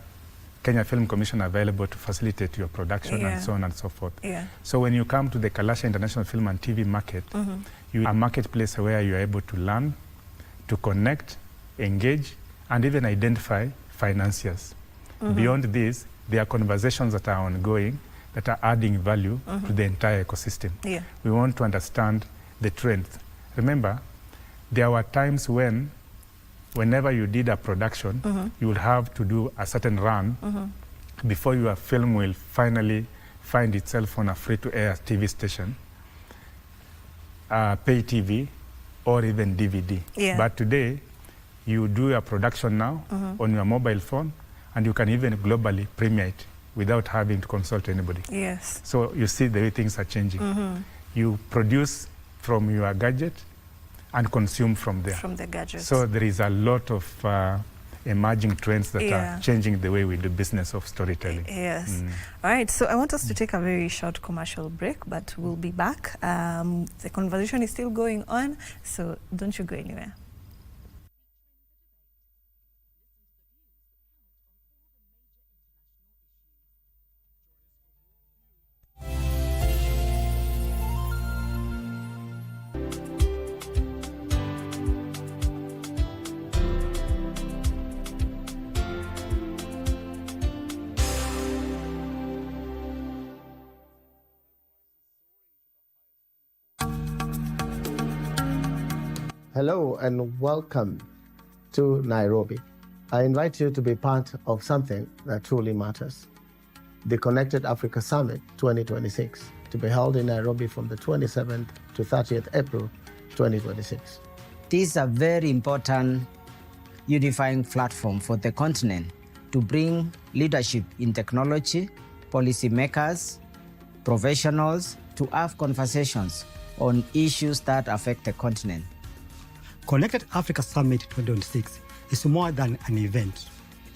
Kenya Film Commission available to facilitate your production and so on and so forth. So when you come to the Kalasha International Film and TV Market, you are a marketplace where you are able to learn, to connect, engage, and even identify financiers. Beyond this, there are conversations that are ongoing that are adding value to the entire ecosystem. We want to understand the trends. Remember, there were times whenever you did a production, you will have to do a certain run before your film will finally find itself on a free-to-air TV station, pay TV, or even DVD. But today, you do a production now on your mobile phone, and you can even globally premiere it without having to consult anybody. So you see the way things are changing. You produce from your gadget and consume from there. From the gadgets. So there is a lot of emerging trends that are changing the way we do business of storytelling. Yes. All right, so I want us to take a very short commercial break, but we'll be back. The conversation is still going on, so don't you go anywhere. Hello and welcome to Nairobi. I invite you to be part of something that truly matters. The Connected Africa Summit 2026, to be held in Nairobi from the 27th to 30th April 2026. This is a very important unifying platform for the continent to bring leadership in technology, policymakers, professionals to have conversations on issues that affect the continent. Connected Africa Summit 2026 is more than an event.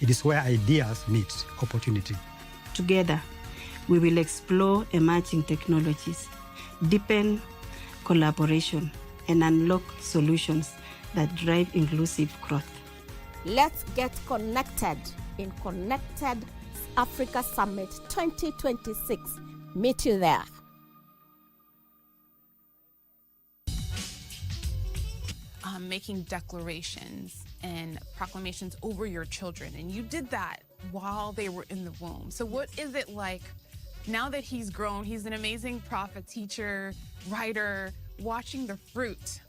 It is where ideas meet opportunity. Together, we will explore emerging technologies, deepen collaboration, and unlock solutions that drive inclusive growth. Let's get connected in Connected Africa Summit 2026. Meet you there. Making declarations and proclamations over your children, and you did that while they were in the womb. So what is it like now that he's grown? He's an amazing prophet, teacher, writer, watching the fruit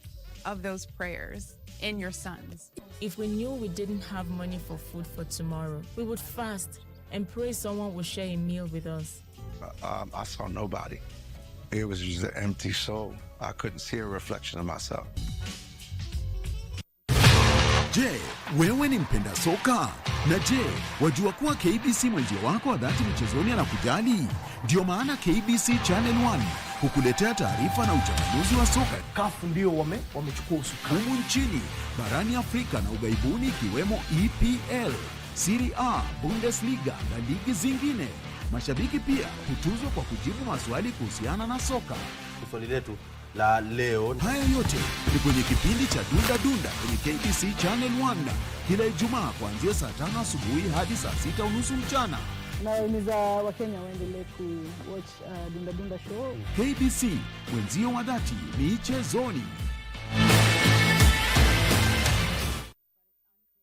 of those prayers in your sons. If we knew we didn't have money for food for tomorrow, we would fast and pray someone would share a meal with us. I saw nobody. It was just an empty soul. I couldn't see a reflection of myself. Je, wewe ni mpenda soka? Na je, wajua kuwa KBC mwenzi wako wa dhati michezoni anakujali? Ndio maana KBC Channel 1 hukuletea taarifa na uchambuzi wa soka. CAF ndio wamechukua usukani humu nchini, barani Afrika na ugaibuni, ikiwemo EPL, Serie A, Bundesliga na ligi zingine. Mashabiki pia hutuzwa kwa kujibu maswali kuhusiana na soka. Swali letu la leo. Haya yote ni kwenye kipindi cha Dunda Dunda kwenye KBC Channel 1 kila Ijumaa kuanzia saa 5 asubuhi hadi saa 6:30 mchana. Nawahimiza Wakenya waendelee watch Dunda Dunda show. KBC, mwenzio wa dhati michezoni.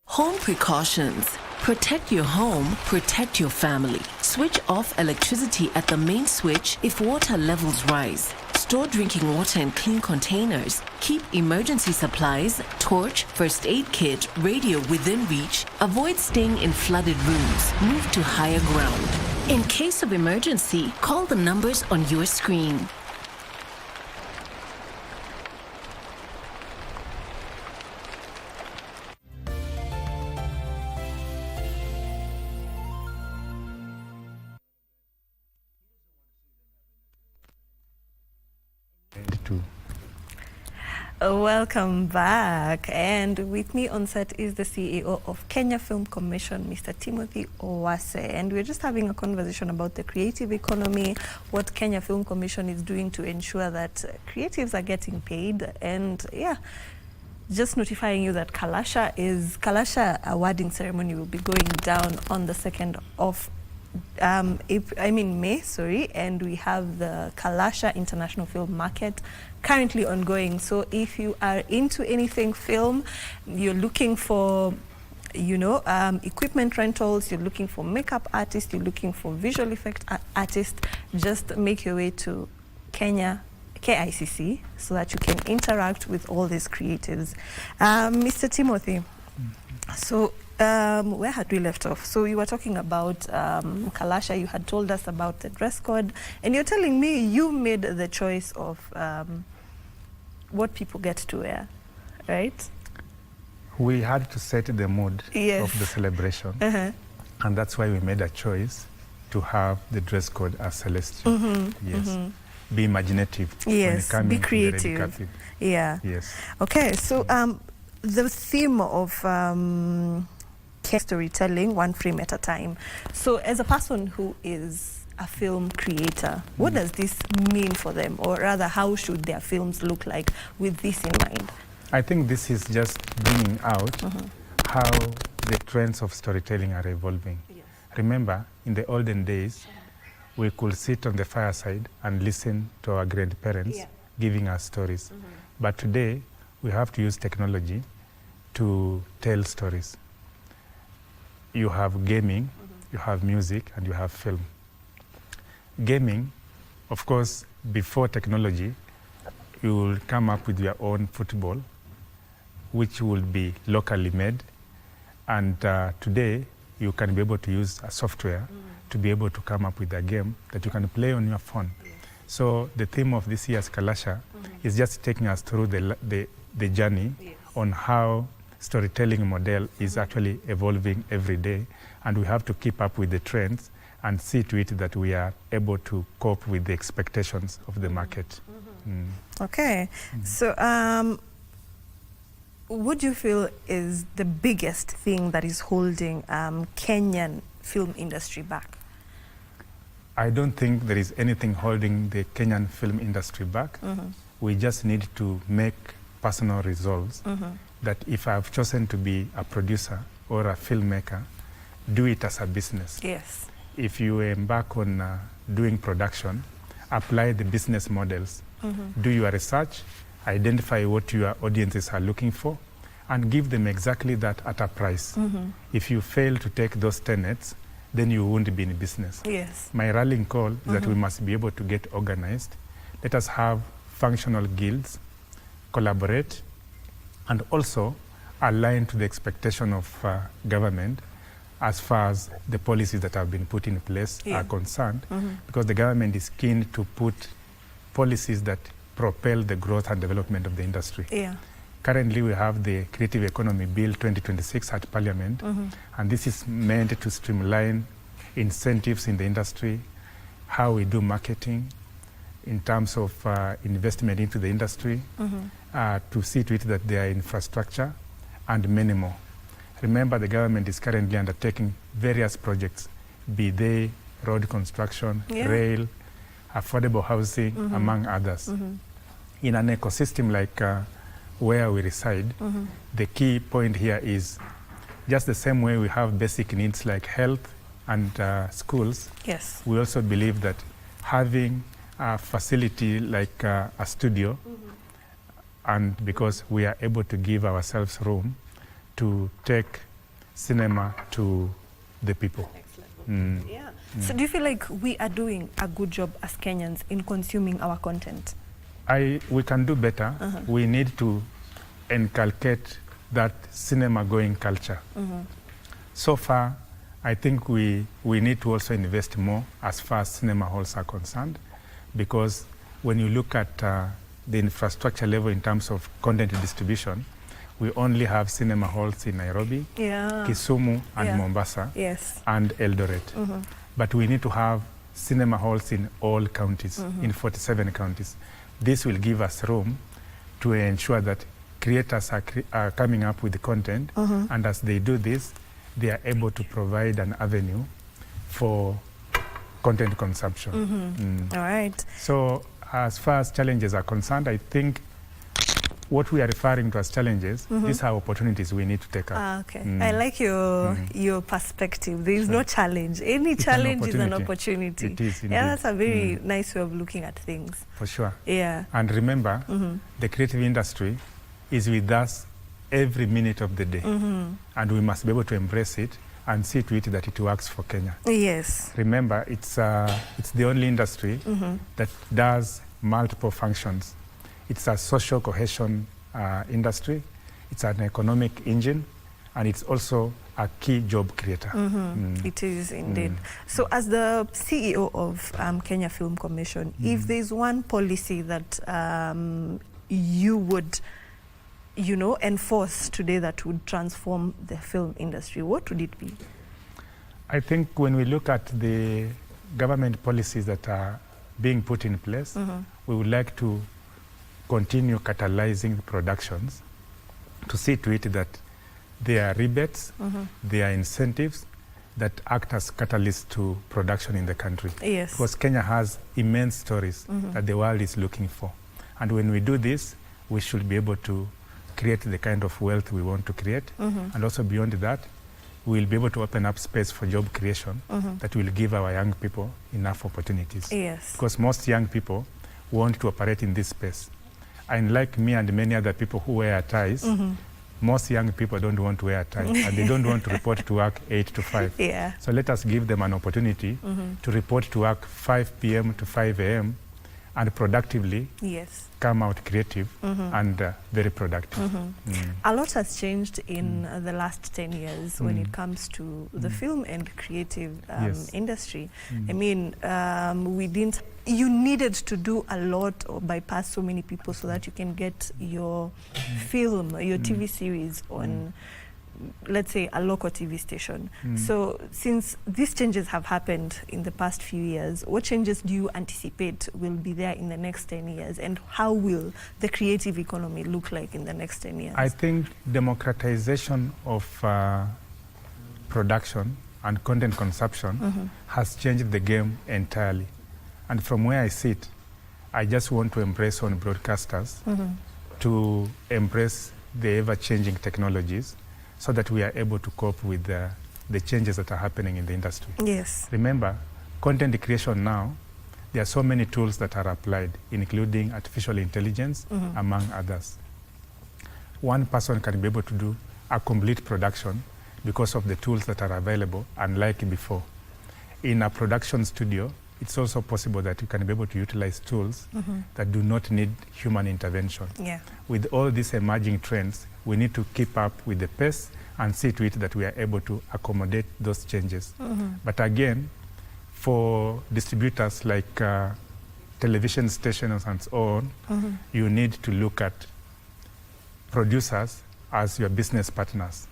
Home precautions. Protect your home, protect your family. Switch off electricity at the main switch if water levels rise. Store drinking water in clean containers. Keep emergency supplies, torch, first aid kit, radio within reach. Avoid staying in flooded rooms. Move to higher ground. In case of emergency, call the numbers on your screen. Welcome back, and with me on set is the CEO of Kenya Film Commission, Mr. Timothy Owase, and we're just having a conversation about the creative economy, what Kenya Film Commission is doing to ensure that creatives are getting paid, and yeah, just notifying you that Kalasha awarding ceremony will be going down on the 2nd of May, and we have the Kalasha International Film Market currently ongoing. So if you are into anything film, you're looking for, equipment rentals, you're looking for makeup artists, you're looking for visual effect artists, just make your way to KICC so that you can interact with all these creatives. Mr. Timothy, so where had we left off? So you were talking about Kalasha, you had told us about the dress code, and you're telling me you made the choice of what people get to wear, right? We had to set the mood of the celebration, and that's why we made a choice to have the dress code as celestial. Be imaginative. Yes, when be creative. Yeah. Yes. Okay, so the theme of storytelling, one frame at a time. So as a person who is a film creator, what does this mean for them? Or rather, how should their films look like with this in mind? I think this is just bringing out how the trends of storytelling are evolving. Remember, in the olden days, we could sit on the fireside and listen to our grandparents giving us stories. But today, we have to use technology to tell stories. You have gaming, you have music, and you have film. Gaming, of course, before technology, you will come up with your own football, which will be locally made. And today, you can be able to use a software to be able to come up with a game that you can play on your phone. So the theme of this year's Kalasha is just taking us through the journey on how storytelling model is actually evolving every day, and we have to keep up with the trends and see to it that we are able to cope with the expectations of the market. Okay, so what do you feel is the biggest thing that is holding Kenyan film industry back? I don't think there is anything holding the Kenyan film industry back. We just need to make personal resolves that if I've chosen to be a producer or a filmmaker, do it as a business. Yes. If you embark on doing production, apply the business models. Do your research, identify what your audiences are looking for, and give them exactly that at a price. If you fail to take those tenets, then you won't be in business. Yes. My rallying call is that we must be able to get organized. Let us have functional guilds, collaborate, and also align to the expectation of government as far as the policies that have been put in place are concerned, because the government is keen to put policies that propel the growth and development of the industry. Yeah. Currently, we have the Creative Economy Bill 2026 at Parliament, and this is meant to streamline incentives in the industry, how we do marketing in terms of investment into the industry, to see to it that there are infrastructure and many more. Remember, the government is currently undertaking various projects, be they road construction, rail, affordable housing, among others. In an ecosystem like where we reside, the key point here is just the same way we have basic needs like health and schools. Yes. We also believe that having a facility like a studio, and because we are able to give ourselves room to take cinema to the people. Yeah. So do you feel like we are doing a good job as Kenyans in consuming our content? We can do better. We need to inculcate that cinema-going culture. So far, I think we need to also invest more as far as cinema halls are concerned, because when you look at the infrastructure level in terms of content distribution, we only have cinema halls in Nairobi, Kisumu, and Mombasa, and Eldoret. But we need to have cinema halls in all counties, in 47 counties. This will give us room to ensure that creators are coming up with the content, and as they do this, they are able to provide an avenue for content consumption. All right. So as far as challenges are concerned, I think what we are referring to as challenges, these are opportunities we need to take up. Okay. I like your perspective. There is no challenge. Any challenge is an opportunity. It is indeed. Yeah, that's a very nice way of looking at things. For sure. Yeah. And remember, the creative industry is with us every minute of the day. And we must be able to embrace it and see to it that it works for Kenya. Yes. Remember, it's the only industry that does multiple functions. It's a social cohesion industry, it's an economic engine, and it's also a key job creator. It is indeed. So as the CEO of Kenya Film Commission, if there's one policy that you would enforce today that would transform the film industry, what would it be? I think when we look at the government policies that are being put in place, we would like to continue catalyzing the productions to see to it that there are rebates, there are incentives that act as catalysts to production in the country. Yes. Because Kenya has immense stories that the world is looking for. And when we do this, we should be able to create the kind of wealth we want to create. And also beyond that, we'll be able to open up space for job creation that will give our young people enough opportunities. Yes. Because most young people want to operate in this space. And like me and many other people who wear ties, most young people don't want to wear a tie and they don't want to report to work 8 to 5. Yeah. So let us give them an opportunity to report to work 5 p.m. to 5 a.m. and productively come out creative and very productive. A lot has changed in the last 10 years when it comes to the film and creative industry. I mean, you needed to do a lot or bypass so many people so that you can get your film, your TV series on let's say, a local TV station. So since these changes have happened in the past few years, what changes do you anticipate will be there in the next 10 years? And how will the creative economy look like in the next 10 years? I think democratization of production and content consumption has changed the game entirely. And from where I sit, I just want to embrace on broadcasters to embrace the ever-changing technologies so that we are able to cope with the changes that are happening in the industry. Yes. Remember, content creation now, there are so many tools that are applied, including artificial intelligence, among others. One person can be able to do a complete production because of the tools that are available, unlike before. In a production studio, it's also possible that you can be able to utilize tools that do not need human intervention. Yeah. With all these emerging trends, we need to keep up with the pace and see to it that we are able to accommodate those changes. But again, for distributors like television stations and so on, you need to look at producers as your business partners.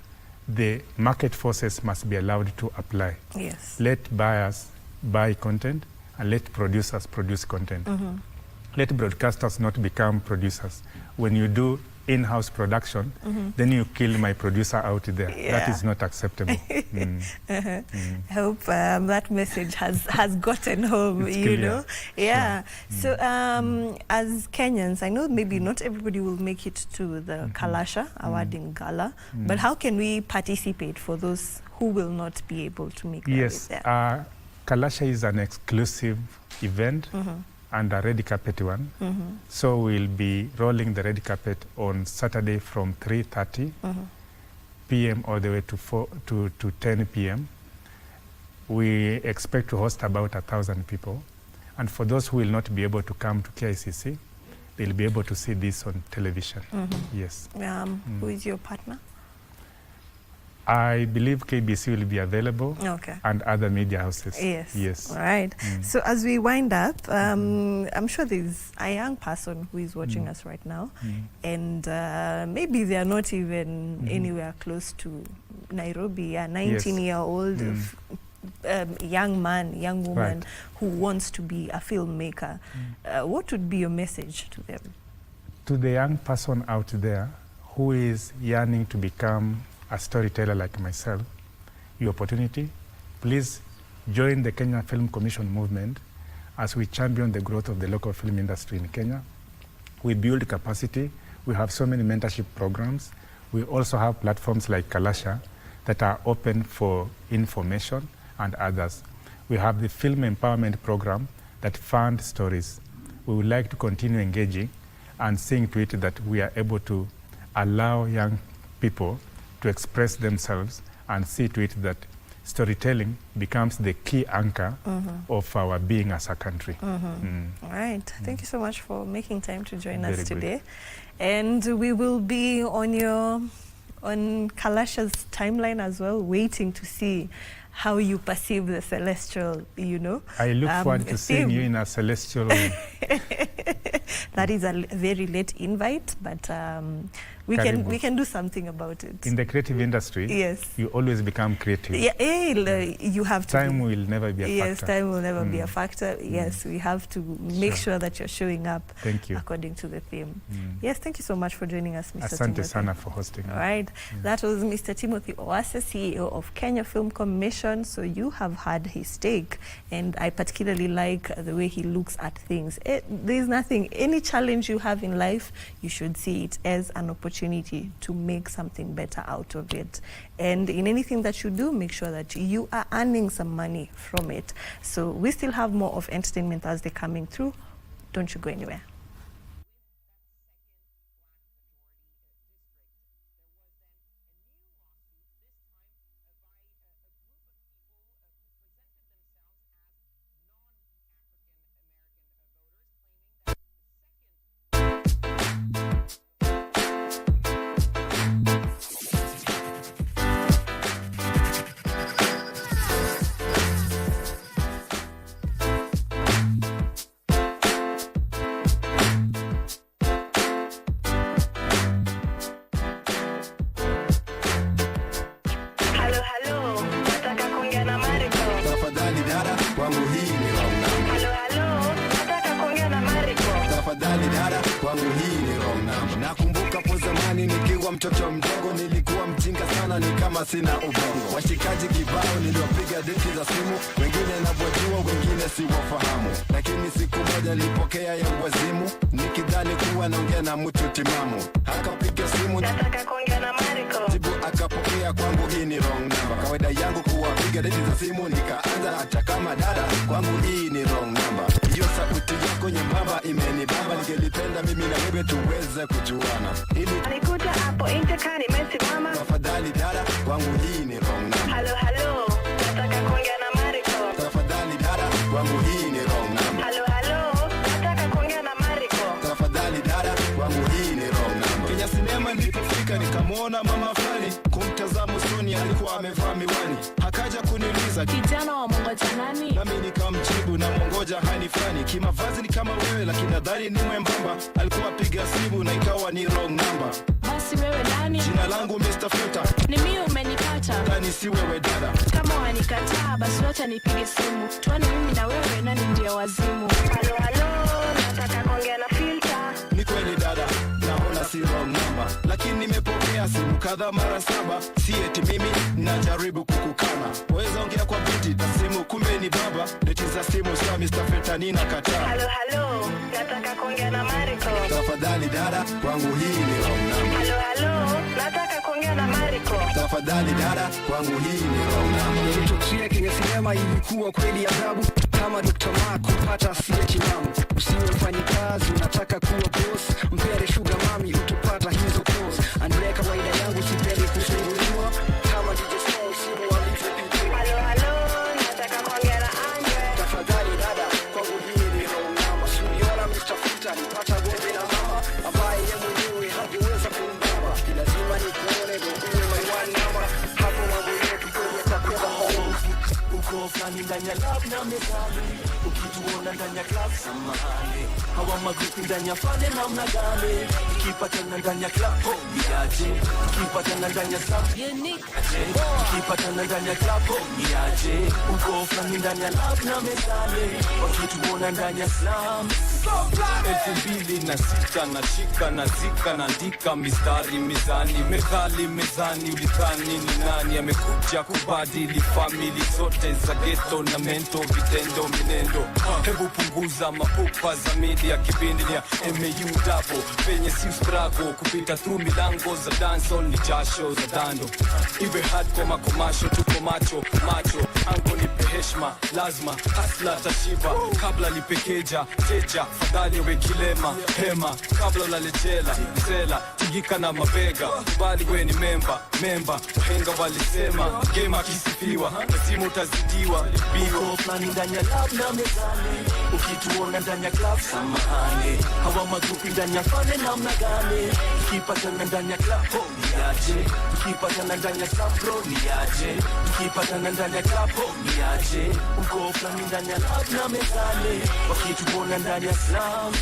The market forces must be allowed to apply. Yes. Let buyers buy content and let producers produce content. Let broadcasters not become producers. When you do in-house production, then you kill my producer out there. That is not acceptable. I hope that message has gotten home, It's you clear. know. Yeah. So as Kenyans, I know maybe not everybody will make it to the Kalasha awarding gala, but how can we participate for those who will not be able to make Yes. there? Kalasha is an exclusive event and a red carpet one. So we'll be rolling the red carpet on Saturday from 3:30 p.m. all the way to 10 p.m. We expect to host about 1,000 people. And for those who will not be able to come to KICC, they'll be able to see this on television. Yes. Who is your partner? I believe KBC will be available Okay. and other media houses. Yes. Yes. All right. So as we wind up, I'm sure there's a young person who is watching us right now, and maybe they are not even anywhere close to Nairobi, a 19-year-old young man, young woman who wants to be a filmmaker. What would be your message to them? To the young person out there who is yearning to become a storyteller like myself, your opportunity, please join the Kenya Film Commission movement as we champion the growth of the local film industry in Kenya. We build capacity. We have so many mentorship programs. We also have platforms like Kalasha that are open for information and others. We have the Film Empowerment Program that funds stories. We would like to continue engaging and seeing to it that we are able to allow young people to express themselves and see to it that storytelling becomes the key anchor of our being as a country. All right. Thank you so much for making time to join us Very good. today. And we will be on Kalasha's timeline as well, waiting to see how you perceive the celestial, you know. I look forward to seeing theme. you in a celestial That is a very late invite, but we can do something about it. In the creative industry, yes, you always become creative. Yeah, you have to. Time will never be a factor. Yes, time will never be a factor. Yes, we have to make sure that you're showing up Thank you. according to the theme. Yes, thank you so much for joining us, Mr. Asante Timothy. sana for hosting me. All right, that was Mr. Timothy Owase, CEO of Kenya Film Commission. So you have had his take, and I particularly like the way he looks at things. There's nothing, any challenge you have in life, you should see it as an opportunity to make something better out of it. And in anything that you do, make sure that you are earning some money from it. So we still have more of Entertainment Thursday coming through. Don't you go anywhere. kwangu hii ni wrong number. Nakumbuka po zamani nikiwa mtoto mdogo, nilikuwa mjinga sana, ni kama sina ubongo. Washikaji kibao niliwapiga deti za simu, wengine navojua, wengine siwafahamu. Lakini siku moja nilipokea ya wazimu, nikidhani kuwa naongea na mtu timamu. Akapiga simu, nataka kuongea na Mariko. Jibu akapokea, kwangu hii ni wrong number. Kawaida yangu kuwapiga deti za simu, nikaanza hata kama dada, kwangu hii ni wrong number. Hiyo sauti yako nyembamba imenibamba, ningelipenda mimi na wewe tuweze kujuana. Ili alikuta hapo interkani mesimama. Tafadhali dada, kwangu hii ni wrong number. Halo, nataka kuongea na Mariko. Tafadhali dada, kwangu hii ni wrong number. Halo, nataka kuongea na Mariko. Tafadhali dada, kwangu hii ni wrong number. Kwenye sinema nilipofika nikamwona mama fulani, kumtazama usoni alikuwa amevaa miwani. Akaja kuniuliza, kijana wa mongoja nani? Nami nikamjibu, na mongoja hani fulani. Kimavazi ni kama wewe, lakini nadhani ni mwembamba. Alikuwa piga simu na ikawa ni wrong number. Basi wewe nani? Jina langu Mr. Filter. Ni mimi umenipata. Ndani si wewe dada. Kama wanikataa basi wacha nipige simu. Tuone mimi na wewe nani ndiye wazimu. Halo, nataka kuongea na Filter. Ni kweli dada, naona si wrong number. Lakini nimepokea simu kadhaa mara 7. Si eti mimi najaribu kukukana. Waweza ongea kwa biti na simu, kumbe ni baba. Deti za simu sio Mr. Filter, ninakataa. Halo, nataka kuongea na Mariko. Tafadhali dada, kwangu hii ni wrong number. Halo, nataka kuongea na Mariko. Tafadhali dada, kwangu hii ni wrong number. Nilitokea kwenye sinema, ilikuwa kweli adhabu. Kama Dr. Mark kupata asiye chinamu. Usiwe mfanyikazi, unataka kuwa boss. Mpere sugar mami, utupata hizo pose. Andrea kawaida yangu sipendi kusumbuliwa. Kama DJ Small, simu walivyopitia. Halo, nataka kuongea na Andre. Tafadhali dada, kwangu hii ni wrong number. Suniona Mr. Filter, nipata gombe na mama ambaye ye mwenyewe hangeweza kumbaba. Lazima nikuone ndo uwe my one number. Hapo mambo yetu kweli yatakwenda home. Uko flani ndani ya lab na mezani, ukituona ndani ya club samahani. Hawa magrupi ndani ya fane namna gani, ikipatana ndani ya club oh niaje, ikipatana ndani ya sub ikipatana ndani ya club oh niaje. Uko flani ndani ya lab na mezani, wakituona ndani ya slum. 2006 nashika nazika naandika mistari mizani, methali mezani, ulidhani ni nani amekuja kubadili famili zote za ghetto na mento vitendo minendo. Hebu punguza mapupa za media, kipindi ya MAU double penye si struggle kupita through milango za dancehall ni jasho za dando. Iwe hardcore makomasho tuko macho anko nipe heshima lazima hasla tashiba kabla lipekeja teja fadhali we kilema hema kabla ulalejela sela tigika na mabega kubali we ni memba wahenga walisema game akisifiwa lazima utazidiwa Biko flani ndani ya lab na mezani, ukituona ndani ya club samahani. Hawa magrupi ndani ya fane namna gani, ikipatana ndani ya club oh niaje, ikipatana ndani ya sub bro niaje, ikipatana ndani ya club oh niaje. Uko flani ndani ya lab na mezani, wakituona ndani ya slum.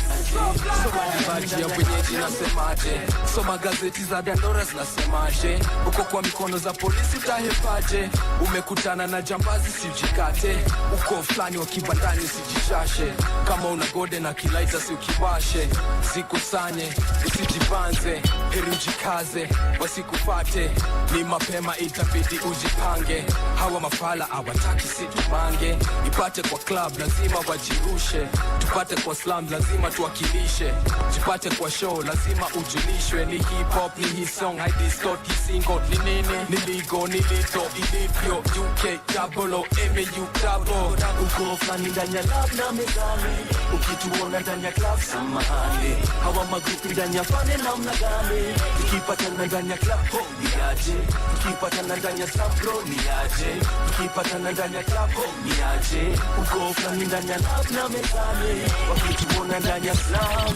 Soma dibaji ya wenyeji nasemaje, soma gazeti za dandora zinasemaje. Uko kwa mikono za polisi utahepaje, umekutana na jambazi sijikate. Uko flani wa kibandani usijishashe, kama una gode na kilaita si ukiwashe. Zikusanye usijibanze, heri ujikaze wasikupate. Ni mapema itabidi ujipange, hawa mafala hawataki situbange. Ipate kwa club lazima wajirushe, tupate kwa slum lazima tuwakilishe. Jipate kwa show lazima ujulishwe, ni hip hop ni hii song I distort hii single. Ni nini niligo nilito ilivyo UK double O MAU double. Uko flani ndani ya lab na mezani, ukituona ndani ya club samahani. Hawa magrupi ndani ya fane namna gani, ikipatana ndani ya club oh niaje, ikipatana ndani ya sub bro niaje, ikipatana ndani ya club oh niaje. Uko flani ndani ya lab na mezani, wakituona ndani ya slum.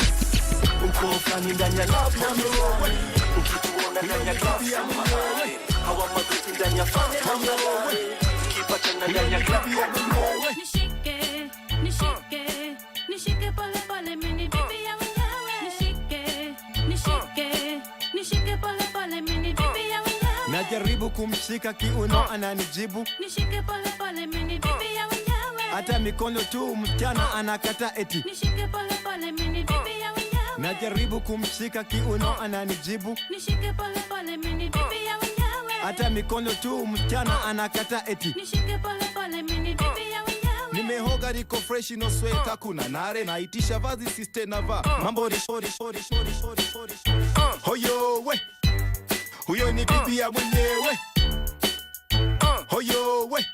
Uko flani ndani ya lab na mezani, ukituona ndani ya club samahani. Hawa magrupi ndani ya fane namna gani, ikipatana ndani ya club nishike pole pole mini bibi ya wenyewe. Nishike pole pole mini bibi ya wenyewe. Najaribu kumshika kiuno ananijibu, Nishike pole pole mini bibi ya wenyewe. hata mikono tu msichana anakata eti. Nishike pole pole mini bibi ya wenyewe. najaribu kumshika kiuno ananijibu nishike pole pole mini bibi ya wenyewe. hata mikono tu msichana anakata eti Nishike pole pole mini bibi ya wenyewe. nimehoga niko fresh no sweta kuna nare naitisha vazi sister na va mambo rishori hoyo we huyo ni bibi ya mwenyewe hoyo we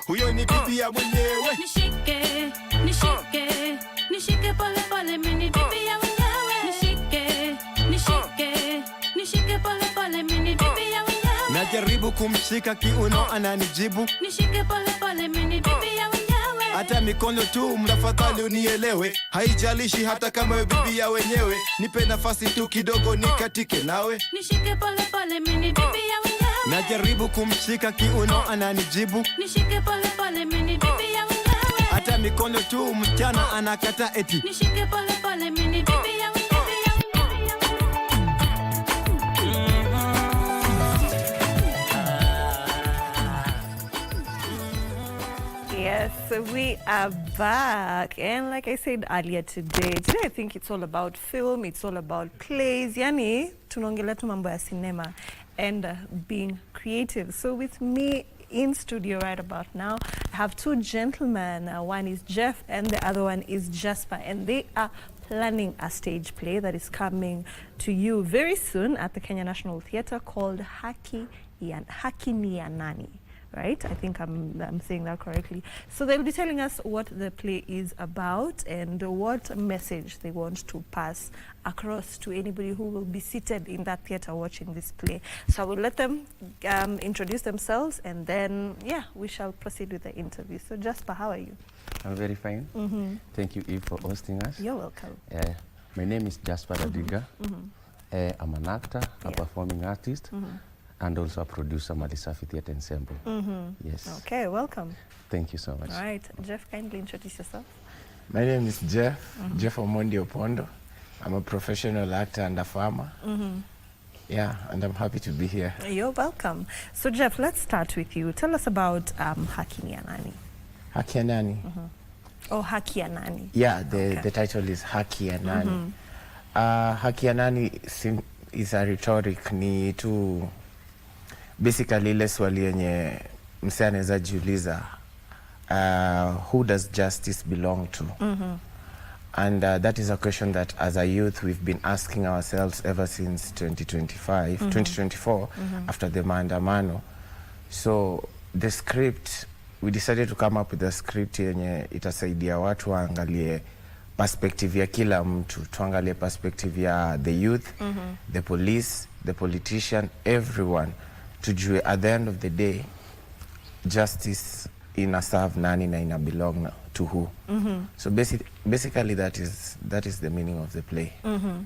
huyo ni bibi ya mwenyewe. Nishike, nishike, nishike pole pole mini bibi ya wenyewe. Nishike, nishike, nishike pole pole mini bibi ya wenyewe. Najaribu kumshika kiuno ananijibu Nishike pole pole mini bibi ya wenyewe. hata mikono tu mtafadhali unielewe haijalishi hata kama wewe bibi ya wenyewe nipe nafasi tu kidogo nikatike nawe Nishike pole pole mini bibi ya wenyewe. najaribu kumshika kiuno ananijibu Nishike pole pole mini bibi ya wenyewe. hata mikono tu msichana anakata eti Nishike pole pole mini bibi ya wenyewe. Yes, we are back. And like I said earlier today I think it's all about film, it's all about plays. Yani, tunaongelea tu mambo ya cinema and being creative. So with me in studio right about now, I have two gentlemen. One is Jeff and the other one is Jasper. And they are planning a stage play that is coming to you very soon at the Kenya National Theatre called Haki ni ya Nani. Right? I think I'm saying that correctly. So they'll be telling us what the play is about and what message they want to pass across to anybody who will be seated in that theater watching this play. So I will let them introduce themselves and then, yeah, we shall proceed with the interview. So Jasper, how are you? I'm very fine. Mm-hmm. Thank you, Eve, for hosting us. You're welcome. My name is Jasper Radiga. Mm-hmm. I'm an actor, a performing artist. Mm-hmm. And also a producer, Malisafi Theatre Ensemble. Mm-hmm. Yes. Okay, welcome. Thank you so much. All right, Jeff, kindly introduce yourself. My name is Jeff, Jeff Omondi Opondo. I'm a professional actor and a farmer. Yeah, and I'm happy to be here. You're welcome. So Jeff, let's start with you. Tell us about Haki ni ya Nani. Haki ya Nani? Oh, Haki ya Nani. Yeah, the title is Haki ya Nani. Haki ya Nani is a rhetoric, ni tu basically ile swali yenye msee anaweza jiuliza, who does justice belong to? And that is a question that as a youth we've been asking ourselves ever since 2024 after the maandamano. So the script, we decided to come up with a script yenye itasaidia watu waangalie perspective ya kila mtu, tuangalie perspective ya the youth, the police, the politician, everyone, tujue at the end of the day justice ina serve nani na ina belong to who. So basically that is the meaning of the play.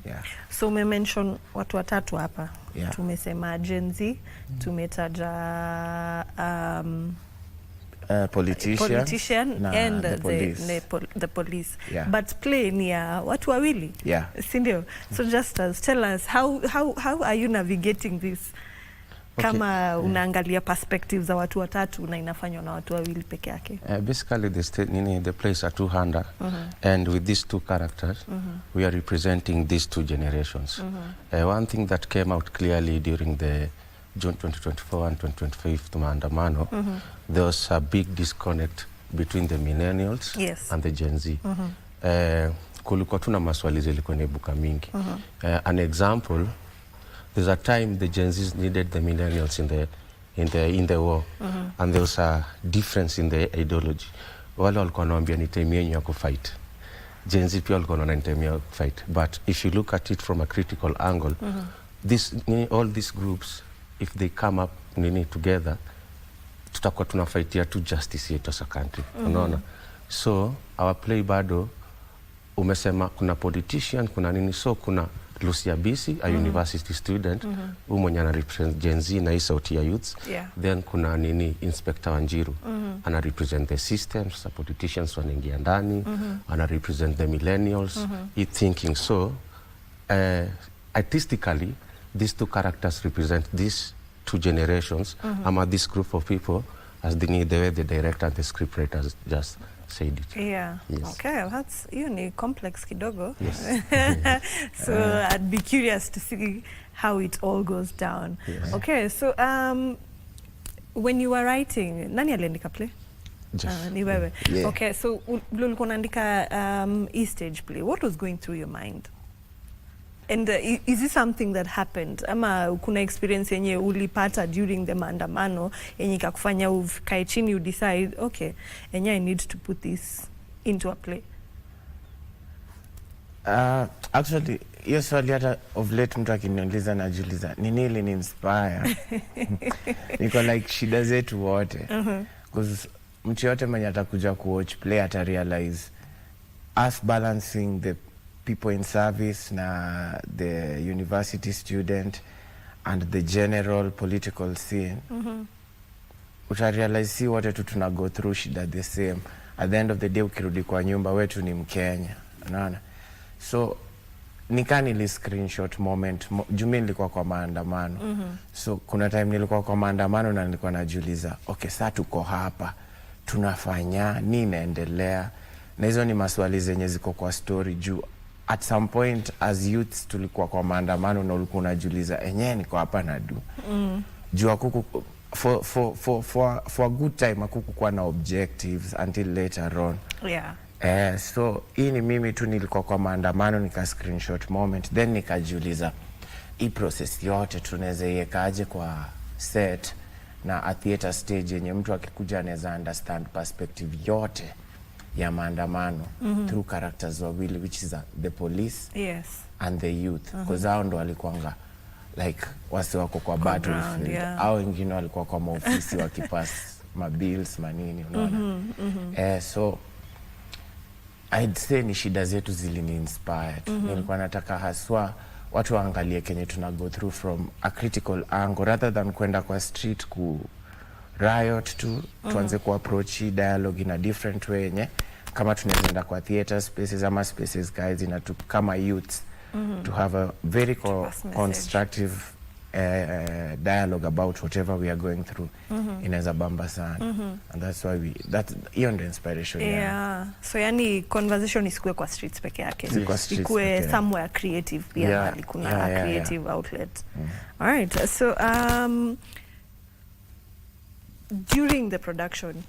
Yeah. So we mention watu watatu hapa. Yeah. Tumesema Gen Z, tumetaja politician and the police. Yeah. But play ni ya watu wawili. Yeah. Sindio? So just tell us how are you navigating this? Kama unaangalia perspectives za watu watatu na inafanywa na watu wawili peke yake. Basically the plays are two-hander, and with these two characters we are representing these two generations. One thing that came out clearly during the June 2024 and 2025 maandamano, there was a big disconnect between the millennials and the Gen Z. Kulikuwa tuna maswali zilikuwa naibuka mingi. An example, there's a time the Gen Zs needed the millennials in the war, and there was a difference in the ideology. Wale walikuwa wanaambia ni time yenu ya kufight. Gen Z pia walikuwa wanaona ni time ya kufight. But if you look at it from a critical angle, all these groups, if they come up together, tutakuwa tunafightia tu justice yetu as a country. Unaona? So our play bado umesema kuna politician, kuna nini, so kuna Lucia Bisi, a university student, mwenye ana represent Gen Z na hii sauti ya youths. Then kuna Inspector Wanjiru, ana represent the systems, the politicians wanaingia ndani, ana represent the millennials, thinking. So artistically, these two characters represent these two generations, this group of people, as the way the director and the scriptwriters just said it. Yeah. Yes. Okay, that's complex kidogo. Yes. So I'd be curious to see how it all goes down. Yes. Okay, so when you were writing, nani aliandika play? Ni wewe. Yeah. Okay, so ulikuwa unaandika e-stage play. What was going through your mind? And is this something that happened? Ama kuna experience yenye ulipata during the maandamano yenye ikakufanya ukae chini you decide, okay, enye I need to put this into a play? Actually, hiyo swali hata of late mtu akiniuliza najiuliza nini ili inspire. Niko like shida zetu wote. Because mtu yote mwenye atakuja kuwatch play ata realize us balancing the people in service na the university student and the general political scene. Uta realize si wote tu tuna go through shida the same. At the end of the day ukirudi kwa nyumba wetu ni Mkenya. Unaona? So nikani li screenshot moment jumi nilikuwa kwa maandamano. So kuna time nilikuwa kwa maandamano na nilikuwa najiuliza, okay, sasa tuko hapa. Tunafanya nini inaendelea? Na hizo ni maswali zenye ziko kwa story juu at some point as youths tulikuwa kwa maandamano na ulikuwa unajiuliza enyewe niko hapa na do. Juu akuku for a good time akuku kuwa na objectives until later on. Yeah. So hii ni mimi tu nilikuwa kwa maandamano nika screenshot moment then nikajiuliza hii process yote tunaweza iwekaje kwa set na a theater stage yenye mtu akikuja anaweza understand perspective yote ya maandamano through characters wawili which is the police and the youth. Because hao ndo walikuanga like wasi wako kwa battlefield. Hao wengine walikuwa kwa maofisi wakipass mabills manini unaona. So I'd say ni shida zetu zilini inspired. Nilikuwa nataka haswa watu waangalie kenye tuna go through from a critical angle rather than kwenda kwa street ku riot tu. Tuanze ku approach dialogue in a different way yenye kama tunaenda kwa theater spaces ama spaces guys ina tu kama youths to have a very constructive dialogue about whatever we are going through. Inaweza bamba sana. And that's why hiyo ndio inspiration. So yani conversation isikue kwa streets peke yake. Ikue somewhere creative pia hali kuna creative outlet. All right. So during the production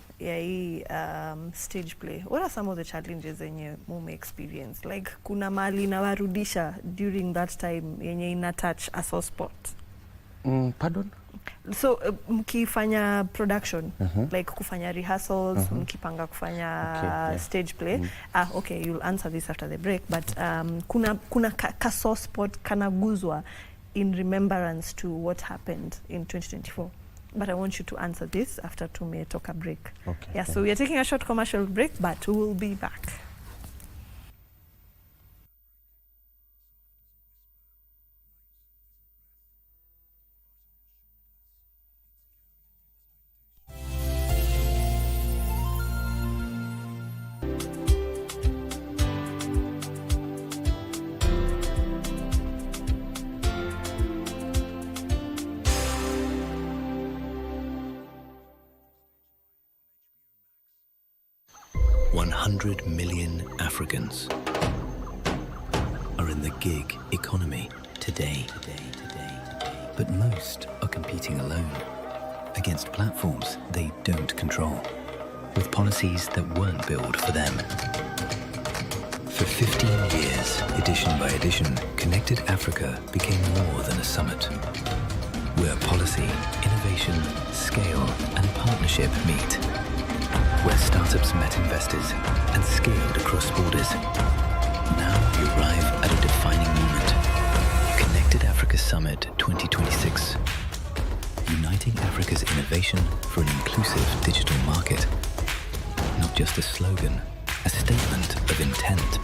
stage play, what are some of the challenges yenye mume experience? Like kuna mali na warudisha during that time yenye ina touch a soft spot? Pardon? So mkifanya production, like kufanya rehearsals, mkipanga kufanya stage play, okay, you'll answer this after the break, but kuna ka soft spot kanaguzwa in remembrance to what happened in 2024. But I want you to answer this after tumetoka break. Okay. Yeah, so we are taking a short commercial break, but we will be back. $100 million Africans are in the gig economy today. But most are competing alone against platforms they don't control, with policies that weren't built for them. For 15 years, edition by edition, Connected Africa became more than a summit, where policy, innovation, scale, and partnership meet. Where startups met investors and scaled across borders. Now we arrive at a defining moment. Connected Africa Summit 2026. Uniting Africa's innovation for an inclusive digital market. Not just a slogan, a statement of intent.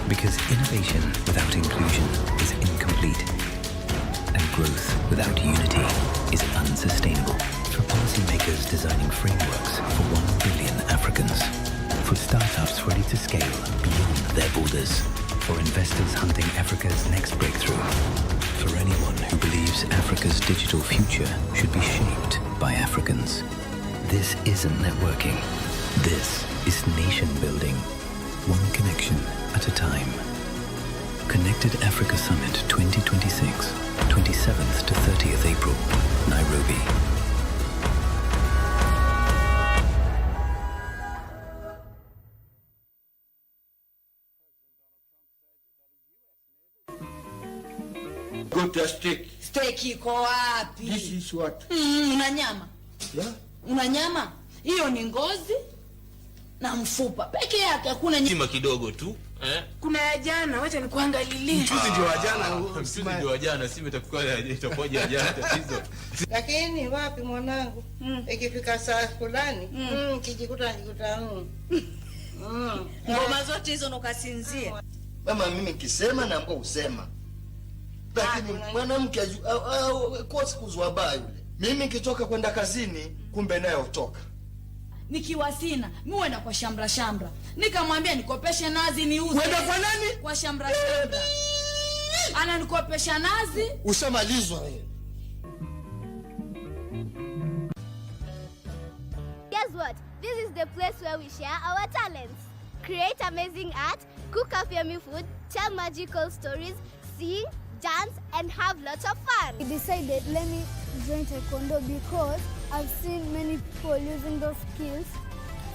Because innovation without inclusion is incomplete. And growth without unity is unsustainable. For policymakers designing frameworks for 1 billion Africans. For startups ready to scale beyond their borders. For investors hunting Africa's next breakthrough. For anyone who believes Africa's digital future should be shaped by Africans. This isn't networking. This is nation building, one connection at a time. Connected Africa Summit 2026, 27th to 30th April, Nairobi. Go to a steak. Steak iko wapi? This is what? Una nyama? Yeah. Una nyama? Hiyo ni ngozi na mfupa peke yake, hakuna nyama kidogo tu. Kuna ya jana, wacha nikuangalilie. Mchuzi ndio wa jana, mchuzi ndio wa jana, si itakuwa jana tatizo. Lakini wapi mwanangu? Ikifika saa fulani, kijikuta ngoma zote hizo nukasinzia. Mama, mimi nikisema na mbona usema. Lakini mwanamke kosi kuzwa baya yule. Mimi nikitoka kwenda kazini, kumbe naye utoka. Nikiwa sina, muwe na kwa shambra. Nikamwambia nikopeshe nazi niuze. Kwenda kwa nani? Kwa shambra. Ana nikopesha nazi. Ushamalizwa wewe. Guess what? This is the place where we share our talents. Create amazing art, cook up yummy food, tell magical stories, sing, dance, and have lots of fun. We decided, let me join Taekwondo because I've seen many people using those skills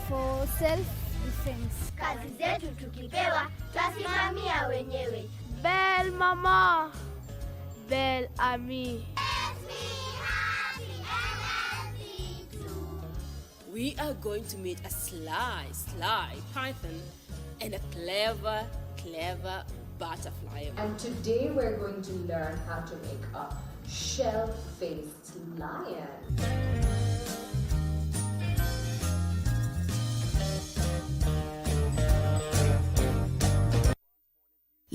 for self-defense. Kazi zetu tukipewa, twasimamia wenyewe. Belle mama, belle ami. We are going to meet a sly python and a clever butterfly. And today we're going to learn how to make a shell-faced lion.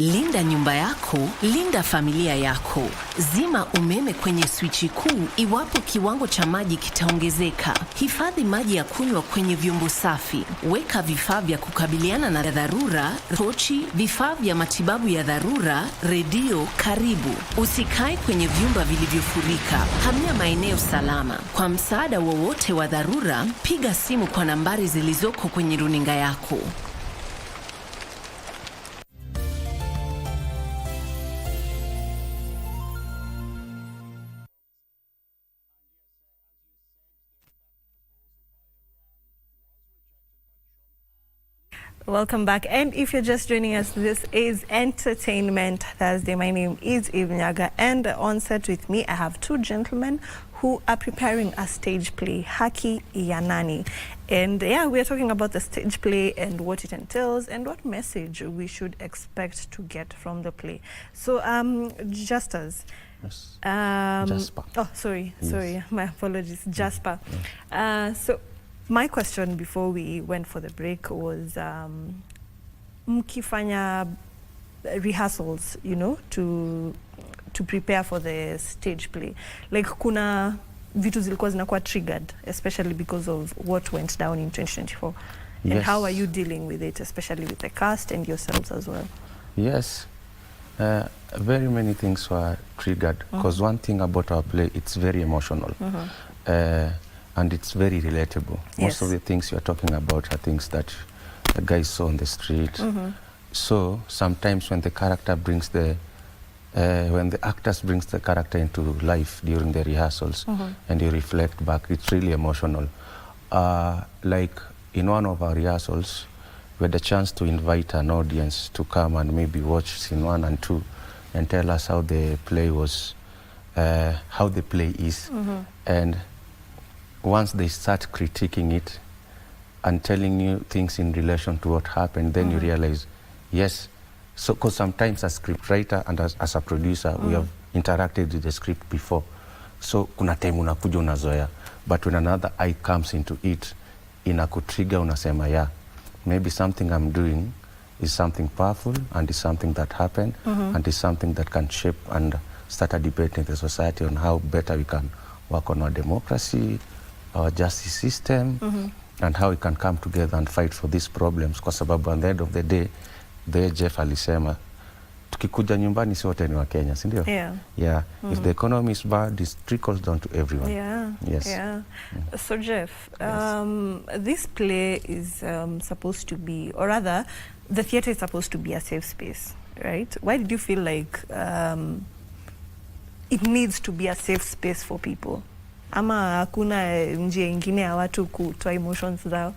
Linda nyumba yako, linda familia yako. Zima umeme kwenye swichi kuu iwapo kiwango cha maji kitaongezeka. Hifadhi maji ya kunywa kwenye vyombo safi. Weka vifaa vya kukabiliana na dharura, tochi, vifaa vya matibabu ya dharura, redio karibu. Usikae kwenye vyumba vilivyofurika. Hamia maeneo salama. Kwa msaada wowote wa dharura, piga simu kwa nambari zilizoko kwenye runinga yako. Welcome back. And if you're just joining us, this is Entertainment Thursday. My name is Eve Nyaga, and on set with me, I have two gentlemen who are preparing a stage play, Haki ya Nani. And yeah, we are talking about the stage play and what it entails and what message we should expect to get from the play. So, Justus. Yes. Jasper. Oh, sorry, my apologies, Jasper. So, my question before we went for the break was, mkifanya rehearsals, you know, to prepare for the stage play. Like, kuna vitu zilikuwa zinakuwa triggered, especially because of what went down in 2024. Yes. And how are you dealing with it, especially with the cast and yourselves as well? Yes. Very many things were triggered because one thing about our play, it's very emotional. And it's very relatable. Most of the things you're talking about are things that the guys saw on the street. So sometimes when the character brings when the actors brings the character into life during the rehearsals and you reflect back, it's really emotional. Like in one of our rehearsals, we had a chance to invite an audience to come and maybe watch scene 1 and 2 and tell us how the play was, how the play is. And once they start critiquing it and telling you things in relation to what happened, then you realize, yes, so because sometimes as a scriptwriter and as a producer, we have interacted with the script before. So kuna time unakuja unazoea, but when another eye comes into it, inakutrigger unasema, yeah, maybe something I'm doing is something powerful and is something that happened and is something that can shape and start a debate in the society on how better we can work on our democracy, our justice system, and how we can come together and fight for these problems. Kwa sababu at the end of the day, the Jeff alisema, tukikuja nyumbani sote ni wa Kenya, si ndio? Yeah. Yeah. If the economy is bad, it trickles down to everyone. Yeah. Yes. Yeah. So Jeff, this play is supposed to be, or rather, the theatre is supposed to be a safe space, right? Why did you feel like it needs to be a safe space for people? Ama hakuna njia ingine ya watu kutoa emotions zao?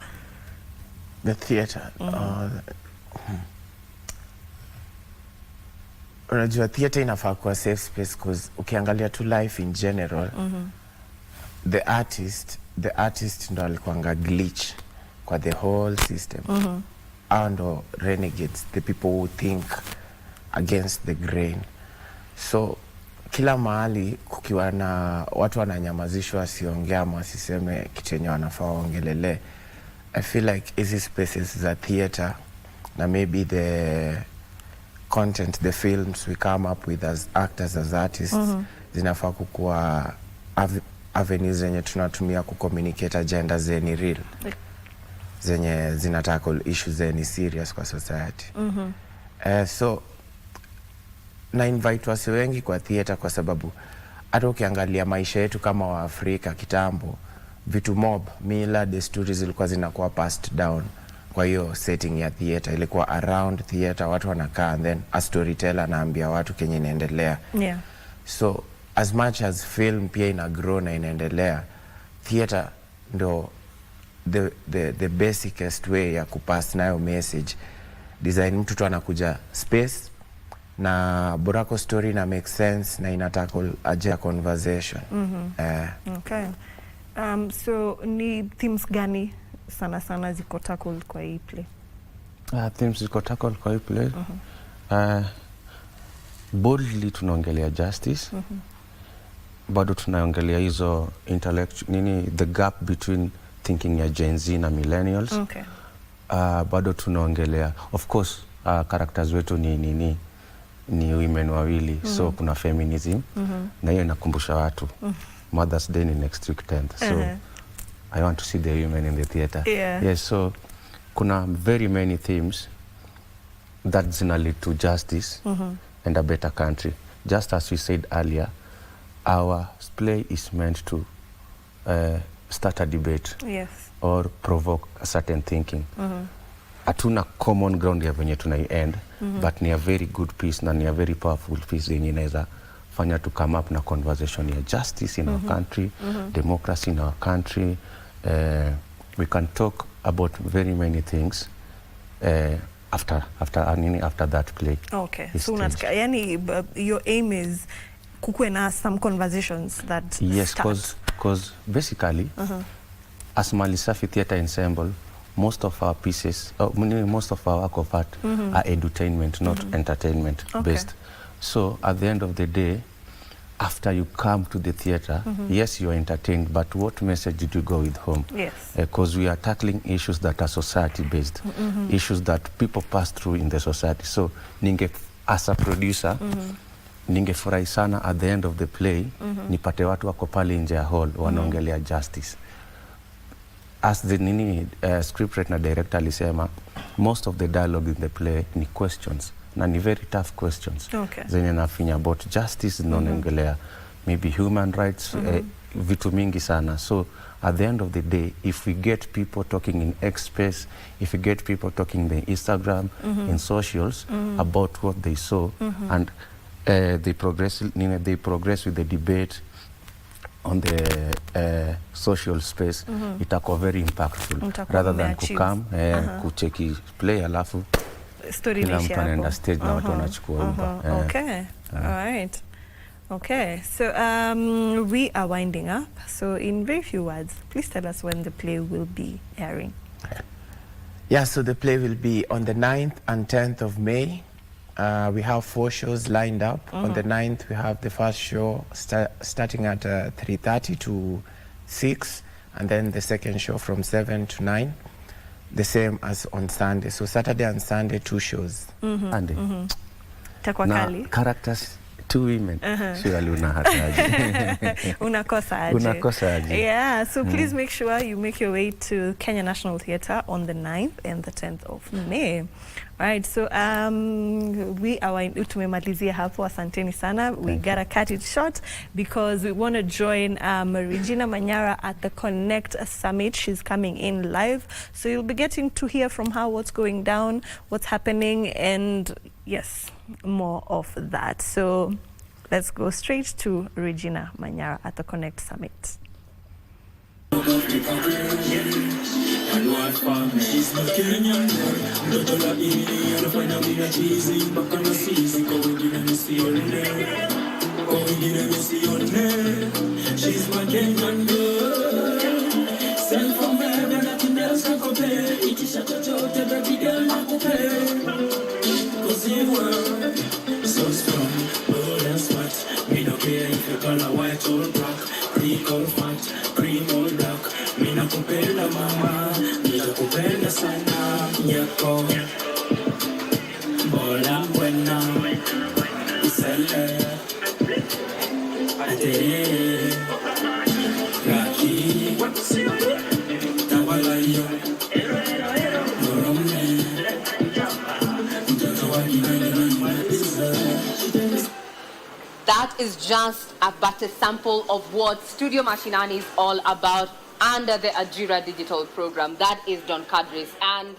The theatre. Unajua theatre inafaa kuwa safe space because ukiangalia tu life in general, the artist ndo alikuanga glitch kwa the whole system. Hao ndo renegades, the people who think against the grain. So kila mahali kukiwa na watu wananyamazishwa wasiongea ama wasiseme kitu yenye wanafaa waongelele, I feel like hizi spaces za theatre na maybe the content, the films we come up with as actors, as artists, zinafaa kukuwa avenues zenye tunatumia kucommunicate agenda zenye real, zenye zinatackle issues zenye serious kwa society. So na invite wasi wengi kwa theatre kwa sababu hata ukiangalia maisha yetu kama wa Afrika kitambo, vitu mob, mila, desturi zilikuwa zinakuwa passed down. Kwa hiyo setting ya theatre ilikuwa around theatre, watu wanakaa and then a storyteller anaambia watu kenye inaendelea. Yeah. So as much as film pia ina grow na inaendelea, theatre ndo the basicest way ya kupass nayo message. Design mtu tu anakuja space na borako story na make sense na ina tackle a conversation. Okay. So ni themes gani sana ziko tackled kwa hii play? Themes ziko tackled kwa hii play. Boldly tunaongelea justice. Bado tunaongelea hizo the gap between thinking ya Gen Z na millennials. Okay. Bado tunaongelea, of course, characters wetu ni women wawili, so kuna feminism, na hiyo inakumbusha watu Mother's Day ni next week 10th, so I want to see the women in the theatre. Yeah. Yes, so kuna very many themes that zina lead to justice and a better country. Just as we said earlier, our play is meant to start a debate, yes, or provoke a certain thinking. Hatuna common ground ya venye tunai-end, but ni a very good piece na ni a very powerful piece yenye inaweza fanya to come up na conversation ya justice in our country, democracy in our country. We can talk about very many things after that play. Okay. So yani your aim is kukuwe na some conversations that start. Because basically as Mali Safi Theatre Ensemble, most of our pieces, most of our work of art are edutainment, not entertainment based. So at the end of the day, after you come to the theatre, yes, you are entertained, but what message did you go with home? Yes. Because we are tackling issues that are society based, issues that people pass through in the society. So as a producer, ningefurahi sana at the end of the play, nipate watu wako pale nje ya hall wanaongelea justice. As the scriptwriter na director alisema, most of the dialogue in the play ni questions, na ni very tough questions. Okay. Zenye nafinya about justice, naongelea maybe human rights, vitu mingi sana. So at the end of the day, if we get people talking in X space, if we get people talking in the Instagram, in socials, about what they saw, and they progress with the debate on the social space, itakuwa very impactful, rather than kukam kucheki play alafu kila mtu anaenda stage na watu wanachukua Uber. Okay. All right. Okay. So we are winding up. So in very few words, please tell us when the play will be airing. Yeah, so the play will be on the 9th and 10th of May. We have 4 shows lined up. On the 9th, we have the first show starting at 3:30 to 6, and then the second show from 7 to 9. The same as on Sunday. So Saturday and Sunday, 2 shows. Sunday. Takwa kali. Characters 2 women. Surely unahataje. Unakosaje. Yeah, so please make sure you make your way to Kenya National Theatre on the 9th and the 10th of May. Right, so tumemalizia hapo, asanteni sana. We gotta cut it short because we want to join Regina Manyara at the Connect Summit. She's coming in live, so you'll be getting to hear from her what's going down, what's happening, and yes, more of that. So let's go straight to Regina Manyara at the Connect Summit. And one family, she's not Kenyan. Don't allow me to find out me a cheesy. Back on the seas, go and get me see on there. Go and get me see on there. She's my Kenyan girl. Sent from heaven, nothing else can compare. It is a touch, baby girl, not compare. Cause you were so strong, bold and smart. Me don't care if you color white or black, Greek or fat, cream or black. Me na kupenda mama, me na kupenda sana nyako. Bola buena, isele, ate, raki, tawalayo, morome, mtoto wa That is just but a sample of what Studio Machinani is all about under the Ajira Digital Program. That is Don Kadris. And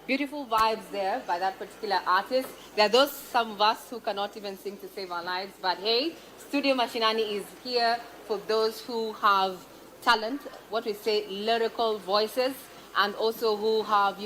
beautiful vibes there by that particular artist. There are some of us who cannot even sing to save our lives. But hey, Studio Machinani is here for those who have talent, what we say, lyrical voices, and also who have,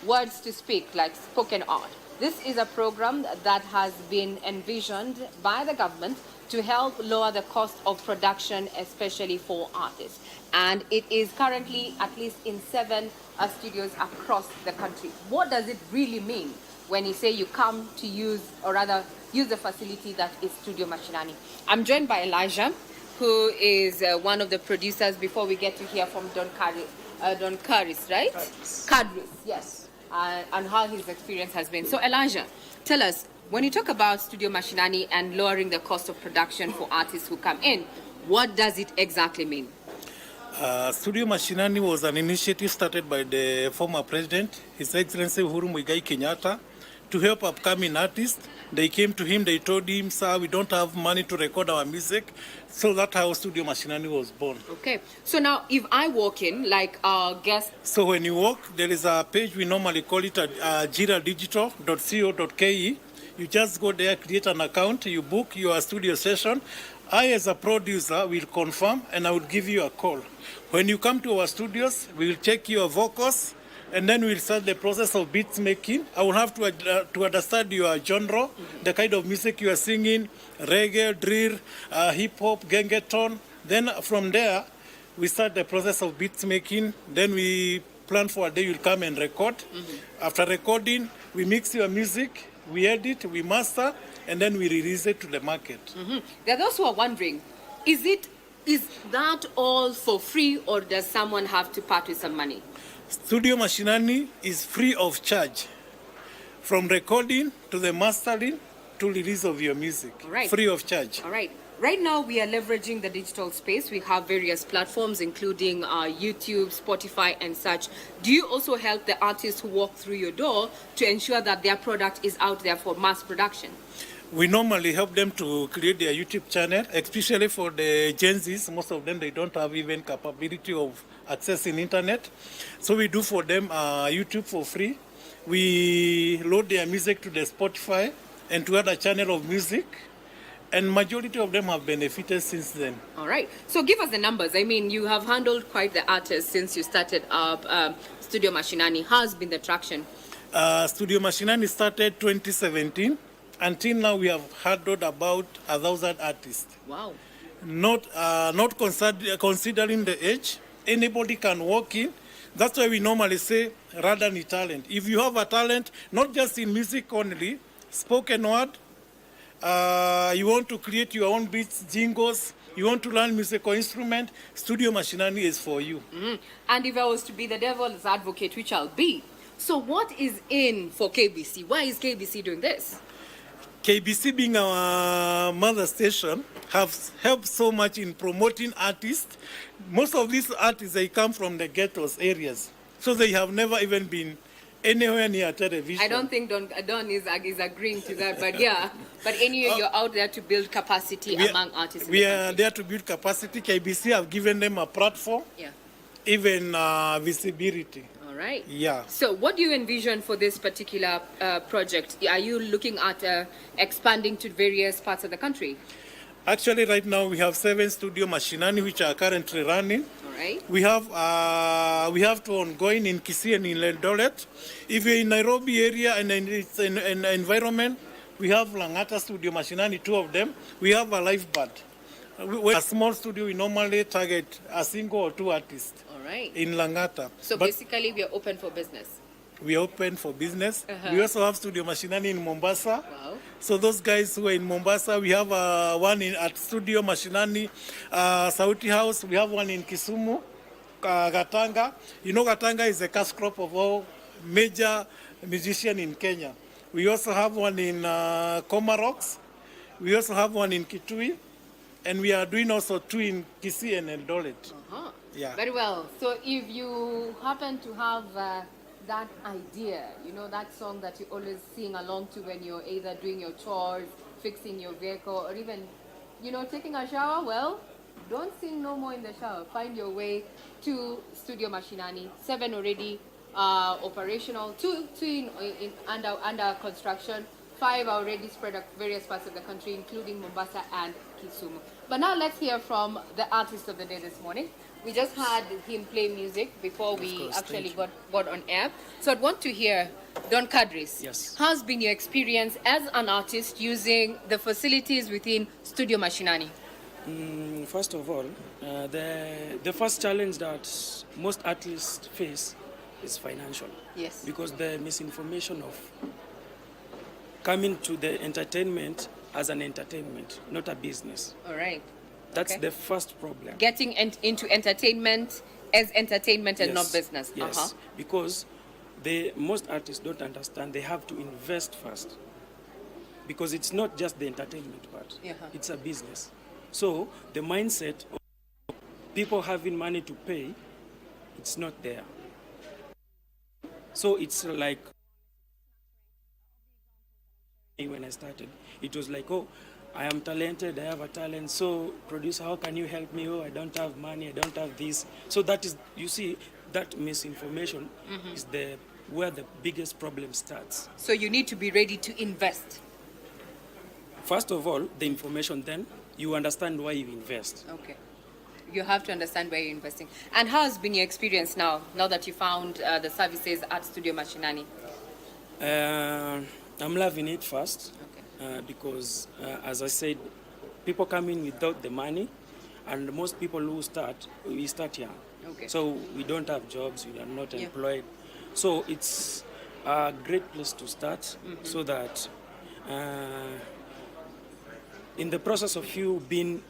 words to speak, like spoken art. This is a program that has been envisioned by the government to help lower the cost of production, especially for artists. And it is currently at least in 7 studios across the country. What does it really mean when you say you come to use, or rather use the facility that is Studio Machinani? I'm joined by Elijah, who is one of the producers, before we get to hear from Don Kadris, right? Kadris, yes. And how his experience has been. So Elijah, tell us, when you talk about Studio Machinani and lowering the cost of production for artists who come in, what does it exactly mean? Studio Machinani was an initiative started by the former president, His Excellency Uhuru Muigai Kenyatta, to help upcoming artists. They came to him, they told him, sir, we don't have money to record our music. So that's how Studio Machinani was born. Okay. So now, if I walk in, like our guest... So when you walk, there is a page, we normally call it jiradigital.co.ke. You just go there, create an account, you book your studio session. I, as a producer, will confirm and I will give you a call. When you come to our studios, we will check your vocals and then we'll start the process of beats making. I will have to understand your genre, the kind of music you are singing, reggae, drill, hip-hop, gengeton. Then from there, we start the process of beats making. Then we plan for a day you'll come and record. After recording, we mix your music, we edit, we master, and then we release it to the market. There are those who are wondering, is that all for free, or does someone have to part with some money? Studio Machinani is free of charge, from recording to the mastering to release of your music. All right. Free of charge. All right. Right now, we are leveraging the digital space. We have various platforms, including YouTube, Spotify, and such. Do you also help the artists who walk through your door to ensure that their product is out there for mass production? We normally help them to create their YouTube channel, especially for the Gen Zs. Most of them, they don't have even capability of accessing internet. So we do for them YouTube for free. We load their music to the Spotify and to other channel of music. And majority of them have benefited since then. All right. So give us the numbers. I mean, you have handled quite the artists since you started up Studio Machinani. How has been the traction? Studio Machinani started 2017. Until now, we have handled about 1,000 artists. Wow. Not considering the age, anybody can walk in. That's why we normally say, rather than talent. If you have a talent, not just in music only, spoken word, you want to create your own beats, jingles, you want to learn musical instrument, Studio Machinani is for you. And if I was to be the devil's advocate, which I'll be, so what is in for KBC? Why is KBC doing this? KBC being our mother station have helped so much in promoting artists. Most of these artists, they come from the ghettos areas. So they have never even been anywhere near television. I don't think Don is agreeing to that, but yeah. But anyway, you're out there to build capacity among artists. We are there to build capacity. KBC have given them a platform, even visibility. All right. Yeah. So what do you envision for this particular project? Are you looking at expanding to various parts of the country? Actually, right now we have 7 studio Machinani which are currently running. All right. We have two ongoing in Kisii and in Eldoret. If you're in Nairobi area and in its environment, we have Langata Studio Machinani, 2 of them. We have a live band. With a small studio, we normally target a single or 2 artists. All right. In Langata. So basically, we are open for business. We are open for business. We also have Studio Machinani in Mombasa. Wow. So those guys who are in Mombasa, we have one at Studio Machinani, Sauti House. We have one in Kisumu, Gatanga. You know, Gatanga is the cash crop of all major musicians in Kenya. We also have one in Comarox. We also have one in Kitui. And we are doing also 2 in Kisii and Eldoret. Yeah. Very well. So if you happen to have that idea, you know, that song that you always sing along to when you're either doing your chores, fixing your vehicle, or even, you know, taking a shower, well, don't sing no more in the shower. Find your way to Studio Machinani. 7 already operational, 2 under construction, 5 are already spread across various parts of the country, including Mombasa and Kisumu. But now let's hear from the artist of the day this morning. We just had him play music before we actually got on air. So I'd want to hear Don Kadris. Yes. How's been your experience as an artist using the facilities within Studio Machinani? First of all, the first challenge that most artists face is financial. Yes. Because the misinformation of coming to the entertainment as an entertainment, not a business. All right. That's the first problem. Getting into entertainment as entertainment and not business. Yes, because most artists don't understand they have to invest first. Because it's not just the entertainment part, it's a business. So the mindset of people having money to pay, it's not there. So it's like, when I started, it was like, oh, I am talented, I have a talent, so producer, how can you help me? Oh, I don't have money, I don't have this. So that is, you see, that misinformation is where the biggest problem starts. So you need to be ready to invest. First of all, the information, then you understand why you invest. Okay. You have to understand where you're investing. And how has been your experience now that you found the services at Studio Machinani? I'm loving it first. Because, as I said, people come in without the money, and most people who we start young. Okay. So we don't have jobs, we are not employed. So it's a great place to start, so that in the process of you being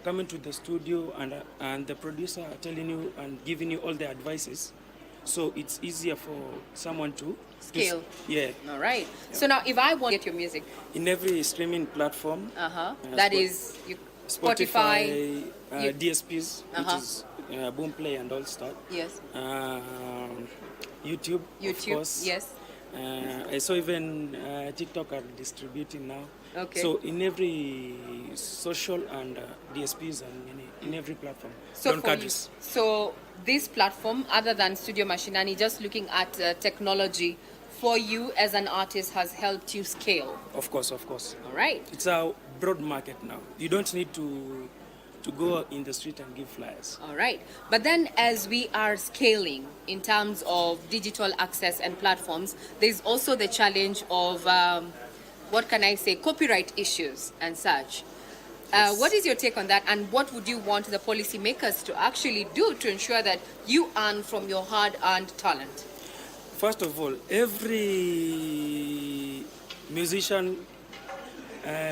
coming to the studio and the producer telling you and giving you all the advices, so it's easier for someone to scale. All right. So now, if I want to get your music in every streaming platform, that is Spotify, DSPs, which is Boomplay and All Star. Yes. YouTube, of course. Yes. I saw even TikTok are distributing now. Okay. So in every social and DSPs and in every platform. So this platform, other than Studio Machinani, just looking at technology, for you as an artist has helped you scale? Of course, of course. All right. It's a broad market now. You don't need to go in the street and give flyers. All right. But then as we are scaling in terms of digital access and platforms, there's also the challenge of, copyright issues and such. What is your take on that, and what would you want the policymakers to actually do to ensure that you earn from your hard-earned talent? First of all, every musician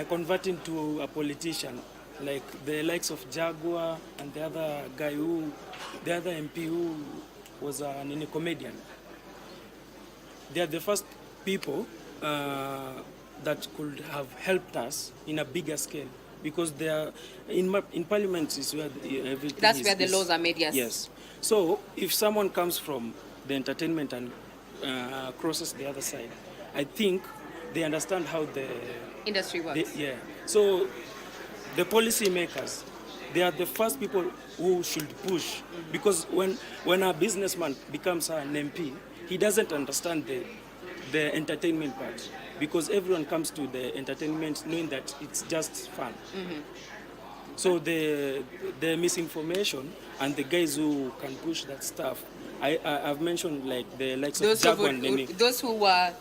converting to a politician, like the likes of Jaguar and the other MP who was a comedian, they are the first people that could have helped us in a bigger scale, because they are in parliament is where everything That's is, where the laws are made, yes. Yes. So if someone comes from the entertainment and crosses the other side, I think they understand how the industry works. So the policy makers, they are the first people who should push, because when a businessman becomes an MP, he doesn't understand the entertainment part, because everyone comes to the entertainment knowing that it's just fun. So the misinformation and the guys who can push that stuff, I've mentioned like the likes of Jaguar and Nene. Those who were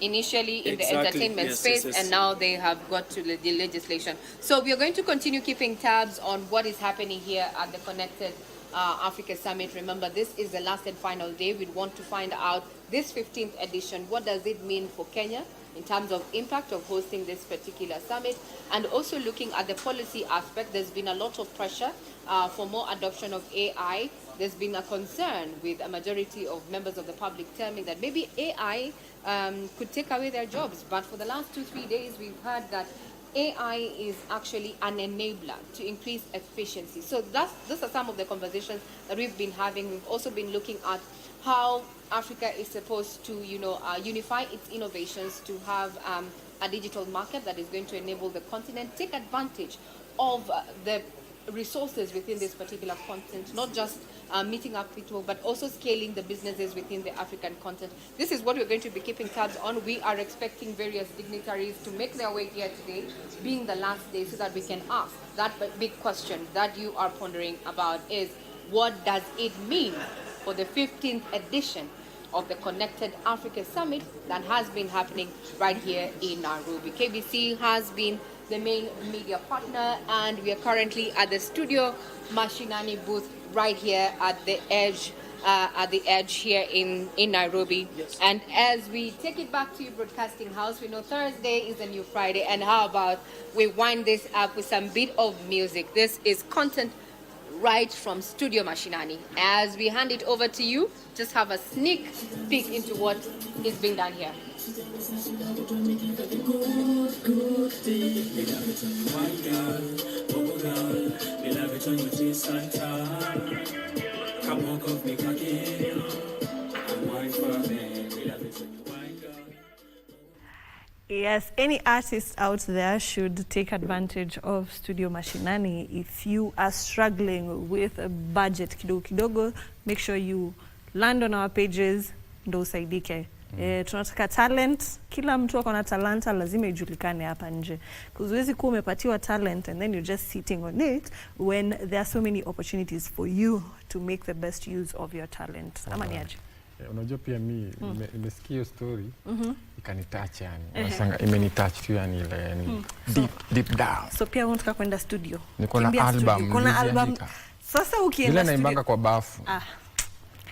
initially in the entertainment space, and now they have got to the legislation. So we are going to continue keeping tabs on what is happening here at the Connected Africa Summit. Remember, this is the last and final day. We want to find out this 15th edition, what does it mean for Kenya in terms of impact of hosting this particular summit, and also looking at the policy aspect. There's been a lot of pressure for more adoption of AI. There's been a concern with a majority of members of the public telling that maybe AI could take away their jobs. But for the last 2-3 days, we've heard that AI is actually an enabler to increase efficiency. So those are some of the conversations that we've been having. We've also been looking at how Africa is supposed to, unify its innovations to have a digital market that is going to enable the continent take advantage of the resources within this particular continent, not just meeting up people, but also scaling the businesses within the African continent. This is what we're going to be keeping tabs on. We are expecting various dignitaries to make their way here today, being the last day, so that we can ask that big question that you are pondering about is, what does it mean for the 15th edition of the Connected Africa Summit that has been happening right here in Nairobi? KBC has been the main media partner, and we are currently at the Studio Machinani booth right here at the edge here in Nairobi. Yes. And as we take it back to your broadcasting house, we know Thursday is a new Friday, and how about we wind this up with some bit of music. This is content right from Studio Machinani. As we hand it over to you, just have a sneak peek into what is being done here. Yes, any artist out there should take advantage of Studio Machinani. If you are struggling with a budget kidogo, make sure you land on our pages, ndo usaidike. Tunataka talent, kila mtu ako na talanta lazima ijulikane hapa nje. Kuzuwezi kuwa umepatiwa talent and then you're just sitting on it when there are so many opportunities for you to make the best use of your talent. Ama ni aje? Unajua pia nimesikia hiyo story ikanitouch yani. Unasanga imenitouch tu yani ile yani deep down. So pia unataka kwenda studio. Niko na album. Kuna album. Sasa ukienda studio. Ile naimbanga kwa bafu.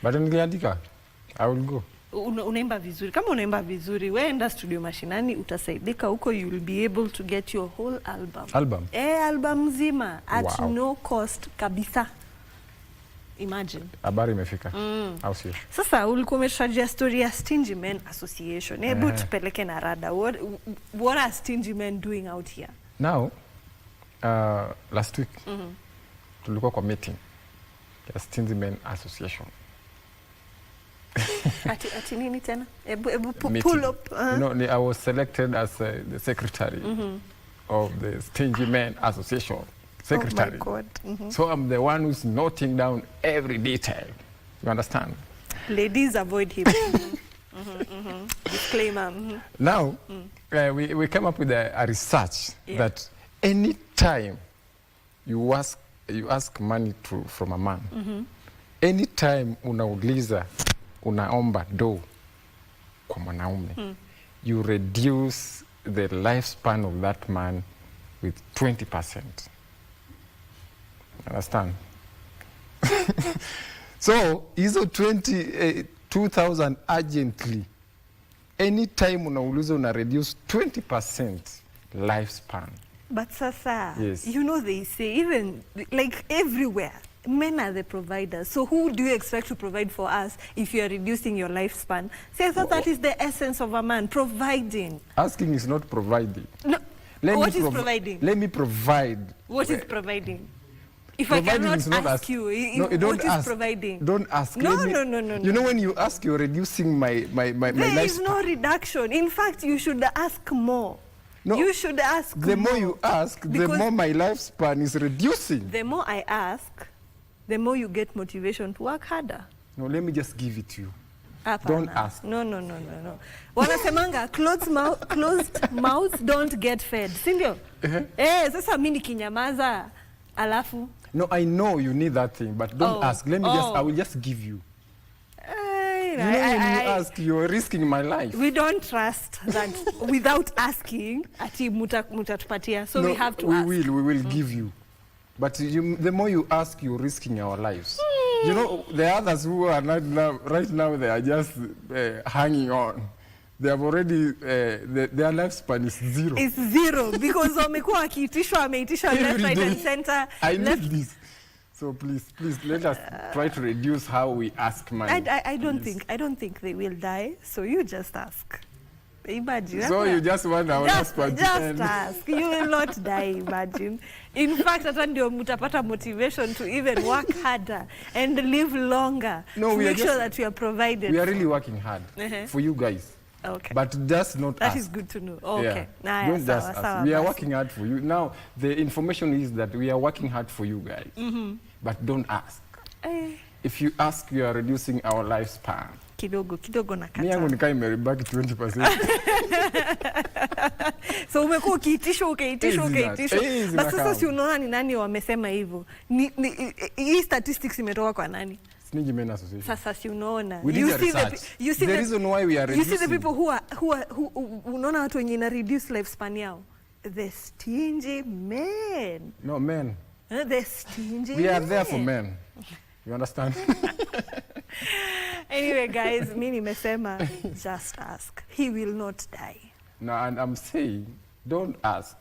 Bado niliandika. I will go. Unaimba vizuri. Kama unaimba vizuri, wewe enda Studio Machinani, utasaidika huko, you will be able to get your whole album. Album? Album nzima at no cost kabisa. Imagine. Habari imefika. Au sio? Sasa ulikuwa umetajia story ya Stingy Men Association. Hebu tupeleke na rada. What are Stingy Men doing out here? Now, last week, tulikuwa kwa meeting ya Stingy Men Association. Ati nini tena? Ebu pull up. No, I was selected as the secretary of the Stingy Men Association. Secretary. Oh my God. So I'm the one who's noting down every detail. You understand? Ladies, avoid him. Disclaimer. Now, we came up with a research that any time you ask money from a man, any time unaomba do kwa mwanaume, you reduce the lifespan of that man with 20%. Understand? So, hizo 2,000 urgently, anytime unauliza una reduce 20% lifespan. But sasa, yes. you know they say, even like everywhere, Men are the providers. So who do you expect to provide for us if you are reducing your lifespan? See, I thought that is the essence of a man, providing. Asking is not providing. No. What is providing? Let me provide. What is providing? If Providing I is cannot not ask you, no, don't what ask. is providing? Don't ask. No, Let me- no. You know when you ask, you're reducing my There is lifespan. no reduction. In fact, you should ask more. No, you should ask The more you ask, the Because more my lifespan is reducing. the more I ask, the more you get motivation to work harder. No, let me just give it to you. Hapana. Don't ask. No. Wanasemanga closed mouths don't get fed. Si ndio? Sasa mimi nikinyamaza alafu No, I know you need that thing, but don't ask. Let me I will just give you. You know when you ask, you're risking my life. We don't trust that without asking ati mutatupatia. So we have to ask. We will give you. But the more you ask, you're risking our lives. You know, the others who are not right now, they are just hanging on. They have already, their lifespan is zero. It's zero because wamekuwa wakiitishwa left, right and center. I need this. So please, let us try to reduce how we ask money. I don't think they will die. So you just ask. Imagine. So you just want our lifespan to end. Just ask. You will not die, imagine. In fact, hata ndio mutapata motivation to even work harder and live longer. No, to we make are sure that you are provided. We are really working hard for you guys. Okay. But just not That ask. is good to know. Okay. Yeah. Don't just ask. We are working hard for you. Now, the information is that we are working hard for you guys. But don't ask. If you ask, you are reducing our lifespan. Kidogo nakata. Mimi yangu nikaa imeribaki 20%. So umekuwa ukiitishwa. Easy Basi sasa na si unaona ni nani wamesema hivyo? Hii statistics imetoka kwa nani? Stingy Men Association. Sasa si unaona. We did a research. The reason why we are reducing. You see the people who unaona watu wenye na reduce lifespan yao. The stingy men. No, men. The stingy We are men. there for men. You understand? Anyway, guys, mimi nimesema just ask. He will not die. No, and I'm saying, don't ask.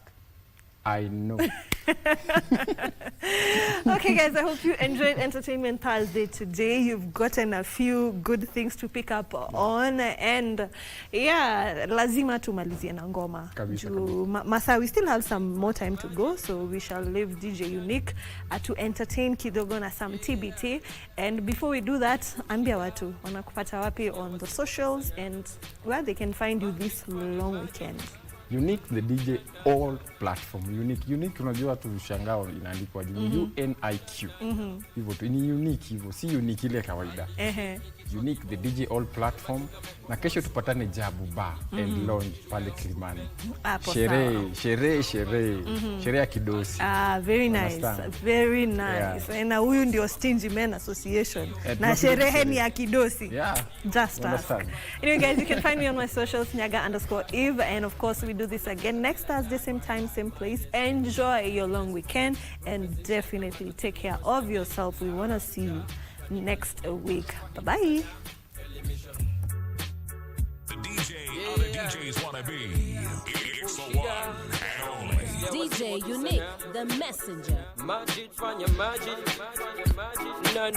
I know. Okay, guys, I hope you enjoyed Entertainment Thursday today. You've gotten a few good things to pick up on, and yeah, lazima tumalizie na ngoma. Masa, we still have some more time to go, so we shall leave DJ Unique to entertain kidogo na some TBT. And before we do that, ambia watu wanakupata wapi on the socials and where they can find you this long weekend. Unique, the DJ all platform. Unique unajua tu shangao inaandikwa UNIQ. Hivyo tu ni unique hivyo, si unique ile kawaida. Unique, the DJ all platform. Na kesho tupatane Jabu Bar and Lounge pale Kilimani. Sherehe ya kidosi. Very nice. Very nice. Yeah. Na huyu ndio Stingy Men Association. Na sherehe ni ya kidosi. Yeah. Just ask. Anyway, guys, you can find me on my socials, Nyaga_Eve. And of course, we do this again next Thursday, same time, same place. Enjoy your long weekend and definitely take care of yourself. We want to see you next week. Bye-bye. The DJ other DJs want to be. It's the one and only. DJ Unique, the messenger. Magic from your magic. No.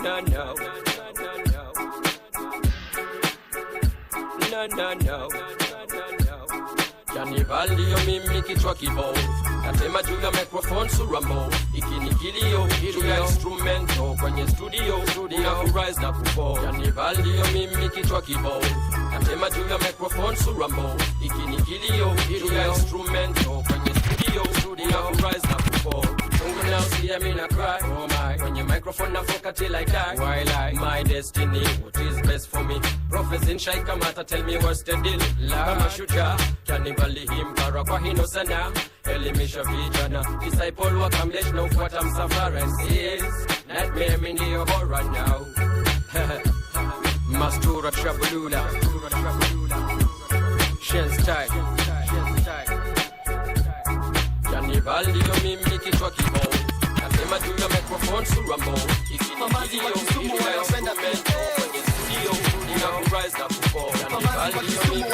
Janibali yo mimi kichwa kibao. Nasema juu ya microphone suramo. Ikinikilio juu ya instrumento kwenye studio. Una rise na kufall. Janibali yo mimi kichwa kibao. Nasema juu ya microphone suramo. Ikinikilio juu ya instrumento kwenye studio. Una rise na kufall. Don't now see me na cry. Oh my. When your microphone na foka till I die. Why lie? My destiny. What is best for me? Prophets in Shai Kamata tell me what's the deal. Kama shujaa kanibali himpara kwa hino sana. Elimisha vijana. Disciple wa kamlesh na ufuata msafara. Yes, nightmare mi ndiyo horror now. Mastura Tribalism. Shen's tight. Janibali yo mimi kichwa kibao. Nasema juu ya microphone suramo. Ikinikilio juu ya instrumento kwenye studio. Una rise na kufall. Janibali yo mimi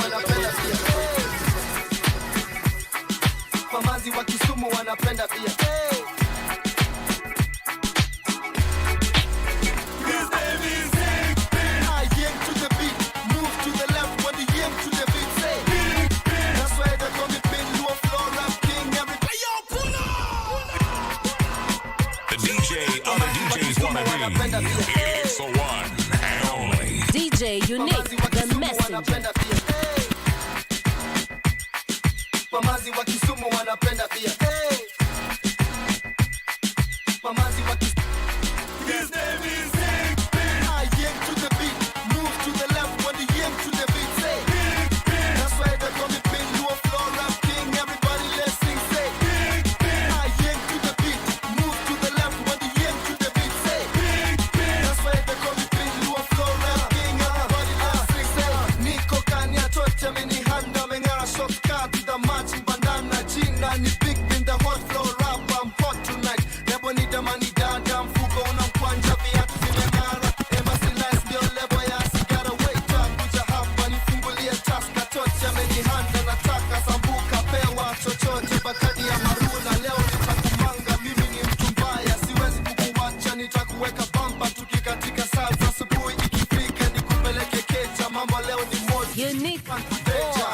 Mamazi wa Kisumu wanapenda pia. wanna be. It's the one and only DJ Unique, the messenger. Mamazi wa Kisumu wanapenda pia. Mamazi wa Kisumu. His name is Big Ben. I yank to the beat, move to the left when the yank to the beat. Say Big Ben. That's why they call me Pin, you a floor rap king. Everybody let's sing. Say Big Ben. I yank to the beat, move to the left when the yank to the beat. Say Big Ben. That's why they call me Pin, you a floor rap king. Everybody let's sing. Say Niko Kanya chocha mini handa mengara shortcut to the marching banana Gina ni big in the hot floor rap. I'm hot tonight. Never need the money down mfuko unamkwanja viatu vimeng'ara. Embassy nice ndio lebo ya sigara. Wait up kuja hapa nifungulie taska chocha meni handa nataka sambuka pewa chochote bakadi ya maruna. Leo nitakumanga mimi ni mtu mbaya siwezi kukuwacha nitakuweka bamba tukikatika salsa asubuhi ikifika nikupeleke keja. Mambo leo ni moto Unique kudenja.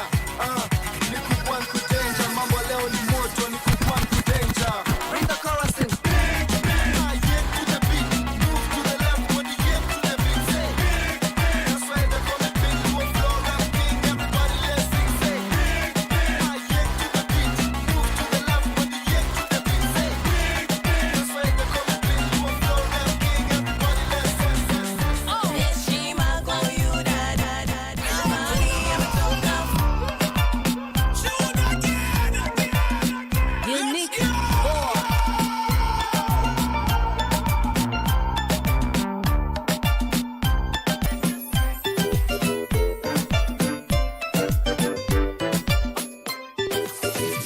Nikupwan kudenja. Mambo leo ni moto nikupwan kudenja. Bring the chorus in. Unique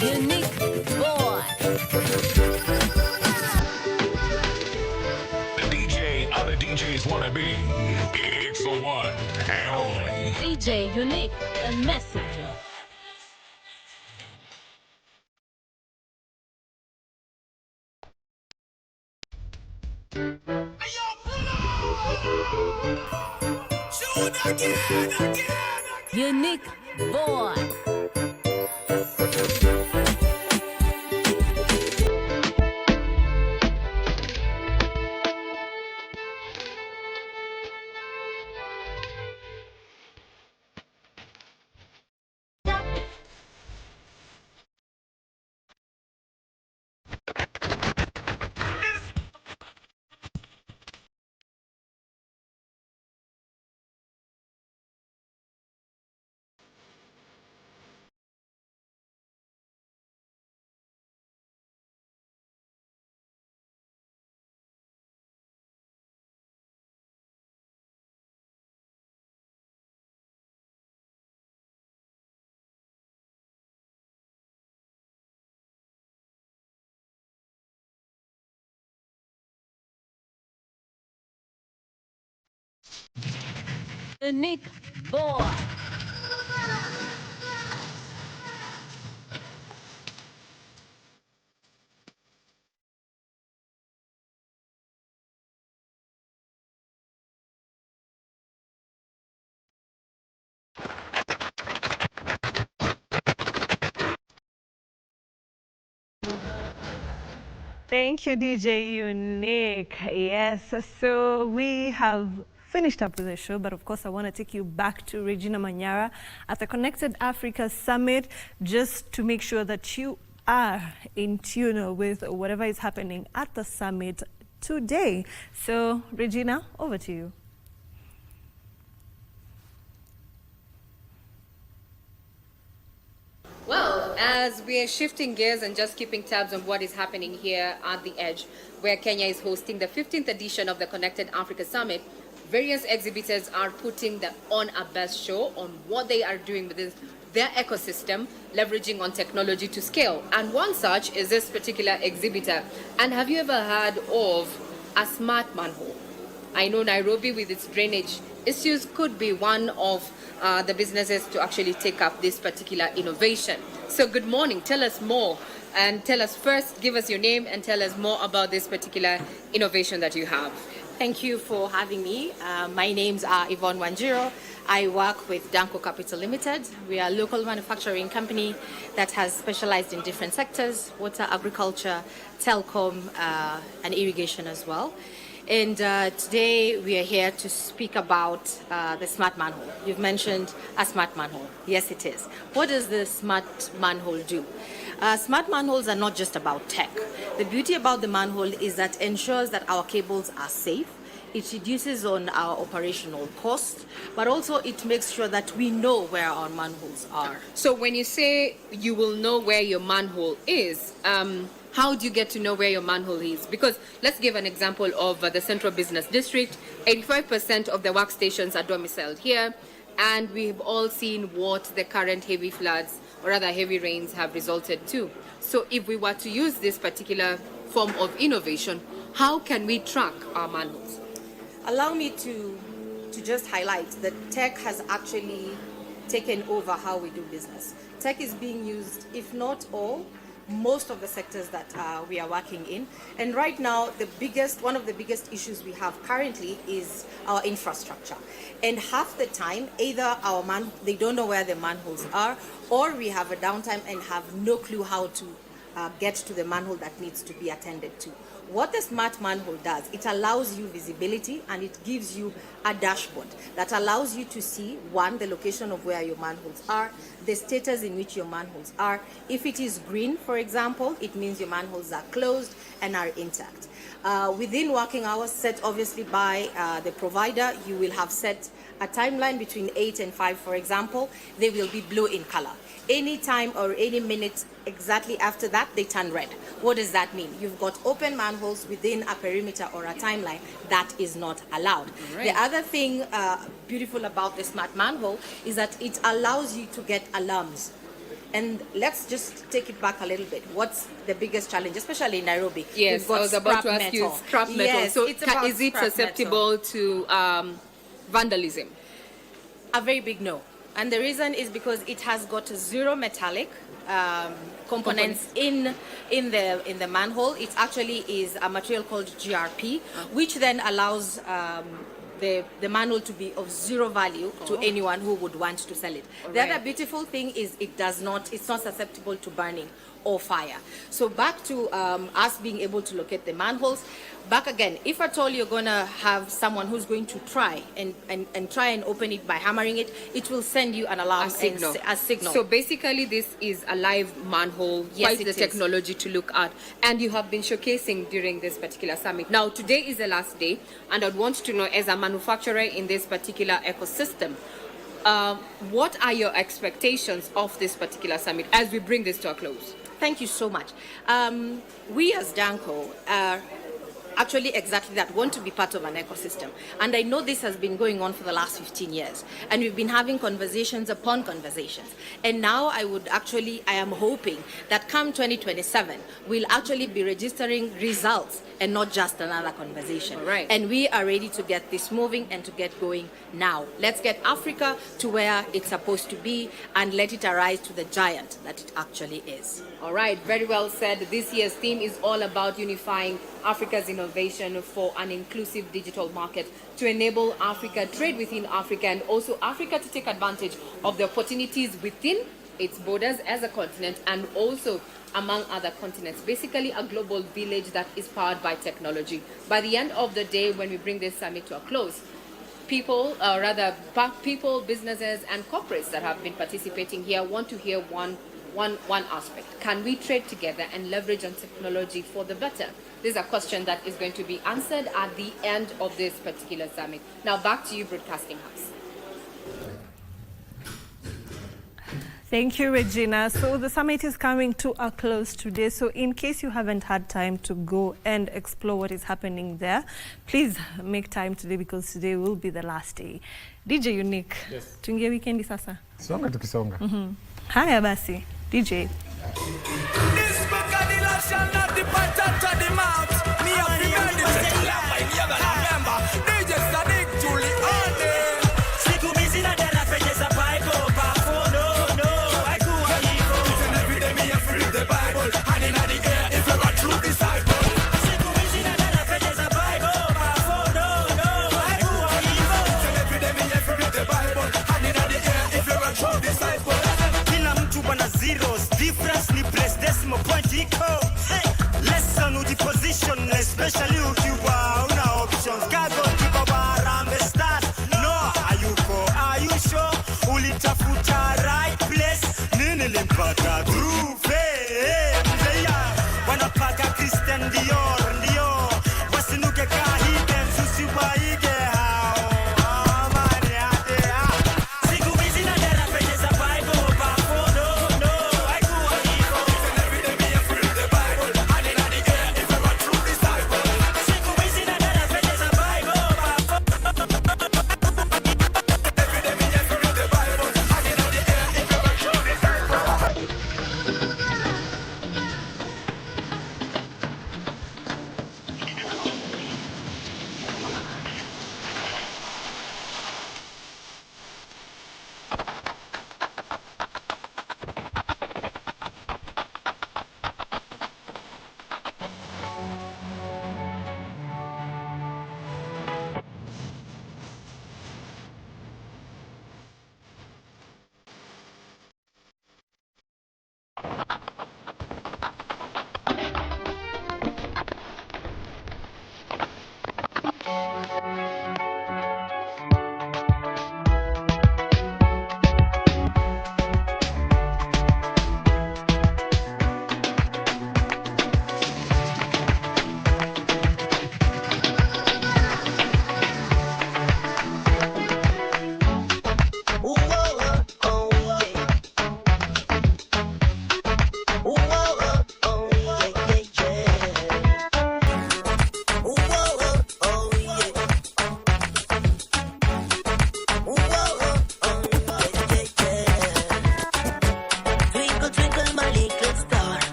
Unique boy. the DJ other DJs wanna be. It's the one and only DJ Unique, the messenger. Unique boy. Unique boy. Thank you, DJ Unique. Yes, so we have finished up with the show, but of course I want to take you back to Regina Manyara at the Connected Africa Summit, just to make sure that you are in tune with whatever is happening at the summit today. So Regina, over to you. Well, as we are shifting gears and just keeping tabs on what is happening here at the Edge, where Kenya is hosting the 15th edition of the Connected Africa Summit, various exhibitors are putting on a best show on what they are doing within their ecosystem, leveraging on technology to scale. And one such is this particular exhibitor. And have you ever heard of a smart manhole? I know Nairobi with its drainage issues could be one of the businesses to actually take up this particular innovation. So good morning, tell us more, and tell us first, give us your name and tell us more about this particular innovation that you have. Thank you for having me. My name's Yvonne Wanjiro. I work with Danko Capital Limited. We are a local manufacturing company that has specialized in different sectors: water, agriculture, telecom, and irrigation as well. And today we are here to speak about the smart manhole. You've mentioned a smart manhole. Yes, it is. What does the smart manhole do? Smart manholes are not just about tech. The beauty about the manhole is that it ensures that our cables are safe. It reduces on our operational cost, but also it makes sure that we know where our manholes are. So when you say you will know where your manhole is, how do you get to know where your manhole is? Because let's give an example of the Central Business District. 85% of the workstations are domiciled here, and we've all seen what the current heavy floods, or rather heavy rains, have resulted to. So if we were to use this particular form of innovation, how can we track our manholes? Allow me to just highlight that tech has actually taken over how we do business. Tech is being used, if not all, most of the sectors that we are working in. And right now, one of the biggest issues we have currently is our infrastructure. And half the time, either they don't know where the manholes are, or we have a downtime and have no clue how to get to the manhole that needs to be attended to. What the smart manhole does, it allows you visibility, and it gives you a dashboard that allows you to see, one, the location of where your manholes are, the status in which your manholes are. If it is green, for example, it means your manholes are closed and are intact. Within working hours set obviously by the provider, you will have set a timeline between 8 and 5, for example. They will be blue in color. Any time or any minute exactly after that, they turn red. What does that mean? You've got open manholes within a perimeter or a timeline. That is not allowed. Right. The other thing beautiful about the smart manhole is that it allows you to get alarms. And let's just take it back a little bit. What's the biggest challenge, especially in Nairobi? Yes, I was about to ask you, scrap metal. Yes, so is it susceptible to vandalism? A very big no. And the reason is because it has got zero metallic components in the manhole. It actually is a material called GRP, which then allows the manhole to be of zero value to anyone who would want to sell it. The other beautiful thing is it's not susceptible to burning or fire. So back to us being able to locate the manholes. Back again, if at all you're going to have someone who's going to try and try and open it by hammering it, it will send you an alarm, a signal. So basically this is a live manhole, yes, quite the technology to look at. And you have been showcasing during this particular summit. Now, today is the last day, and I'd want to know, as a manufacturer in this particular ecosystem, what are your expectations of this particular summit as we bring this to a close? Thank you so much. We as Danco are actually exactly that, want to be part of an ecosystem. And I know this has been going on for the last 15 years. And we've been having conversations upon conversations. And now I am hoping that come 2027, we'll actually be registering results and not just another conversation. Right. And we are ready to get this moving and to get going now. Let's get Africa to where it's supposed to be and let it arise to the giant that it actually is. All right, very well said. This year's theme is all about unifying Africa's innovation for an inclusive digital market to enable Africa, trade within Africa, and also Africa to take advantage of the opportunities within its borders as a continent and also among other continents. Basically a global village that is powered by technology. By the end of the day, when we bring this summit to a close, people, businesses, and corporates that have been participating here want to hear one aspect. Can we trade together and leverage on technology for the better? This is a question that is going to be answered at the end of this particular summit. Now back to you, Broadcasting House. Thank you, Regina. So the summit is coming to a close today. So in case you haven't had time to go and explore what is happening there, please make time today because today will be the last day. DJ Unique, yes. Tuingie weekendi sasa. Songa tukisonga. Haya basi, DJ. Kila mtu bwana zeros, difference ni place decimal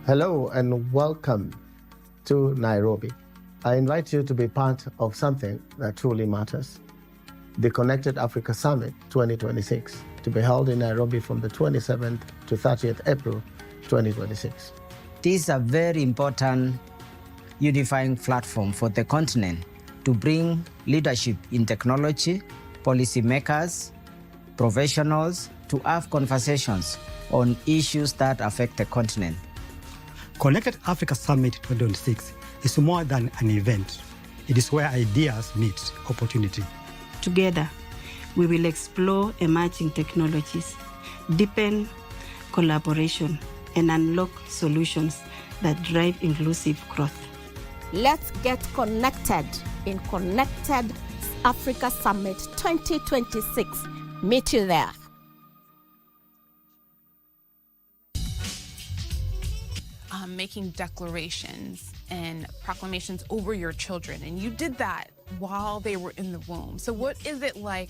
Hello and welcome to Nairobi. I invite you to be part of something that truly matters. The Connected Africa Summit 2026, to be held in Nairobi from the 27th to 30th April 2026. This is a very important unifying platform for the continent to bring leadership in technology, policymakers, professionals to have conversations on issues that affect the continent. Connected Africa Summit 2026 is more than an event. It is where ideas meet opportunity. Together, we will explore emerging technologies, deepen collaboration, and unlock solutions that drive inclusive growth. Let's get connected in Connected Africa Summit 2026. Meet you there. Making declarations and proclamations over your children, and you did that while they were in the womb. So what is it like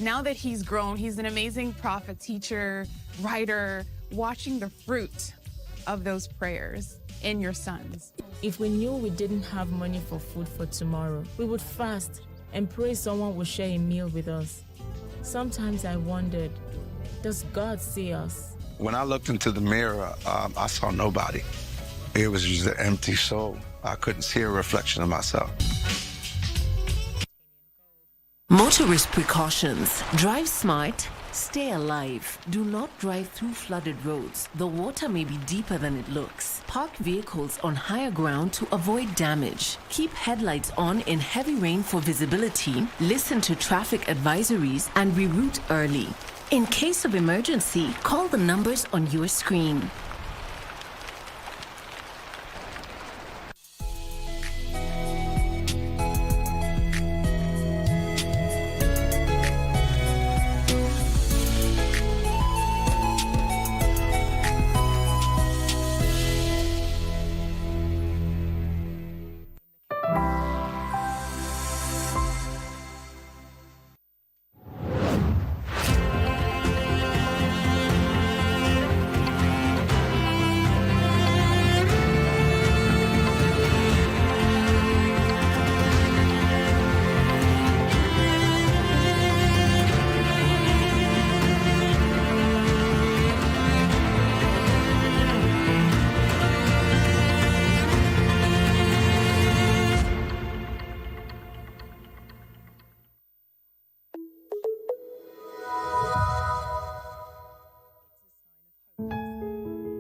now that he's grown? He's an amazing prophet, teacher, writer, watching the fruit of those prayers in your sons. If we knew we didn't have money for food for tomorrow, we would fast and pray someone would share a meal with us. Sometimes I wondered, does God see us? When I looked into the mirror, I saw nobody. It was just an empty soul. I couldn't see a reflection of myself. Motorist precautions. Drive smart, Stay alive. Do not drive through flooded roads. The water may be deeper than it looks. Park vehicles on higher ground to avoid damage. Keep headlights on in heavy rain for visibility. Listen to traffic advisories and reroute early. In case of emergency, call the numbers on your screen.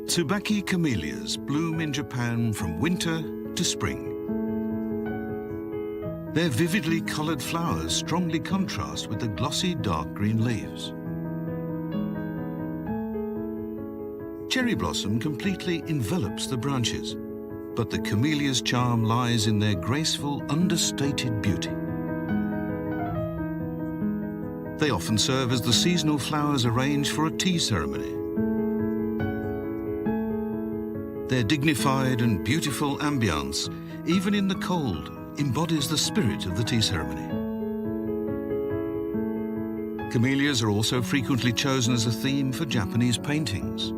Tsubaki camellias bloom in Japan from winter to spring. Their vividly coloured flowers strongly contrast with the glossy dark green leaves. Cherry blossom completely envelops the branches, but the camellia's charm lies in their graceful, understated beauty. They often serve as the seasonal flowers arranged for a tea ceremony. Their dignified and beautiful ambience, even in the cold, embodies the spirit of the tea ceremony. Camellias are also frequently chosen as a theme for Japanese paintings.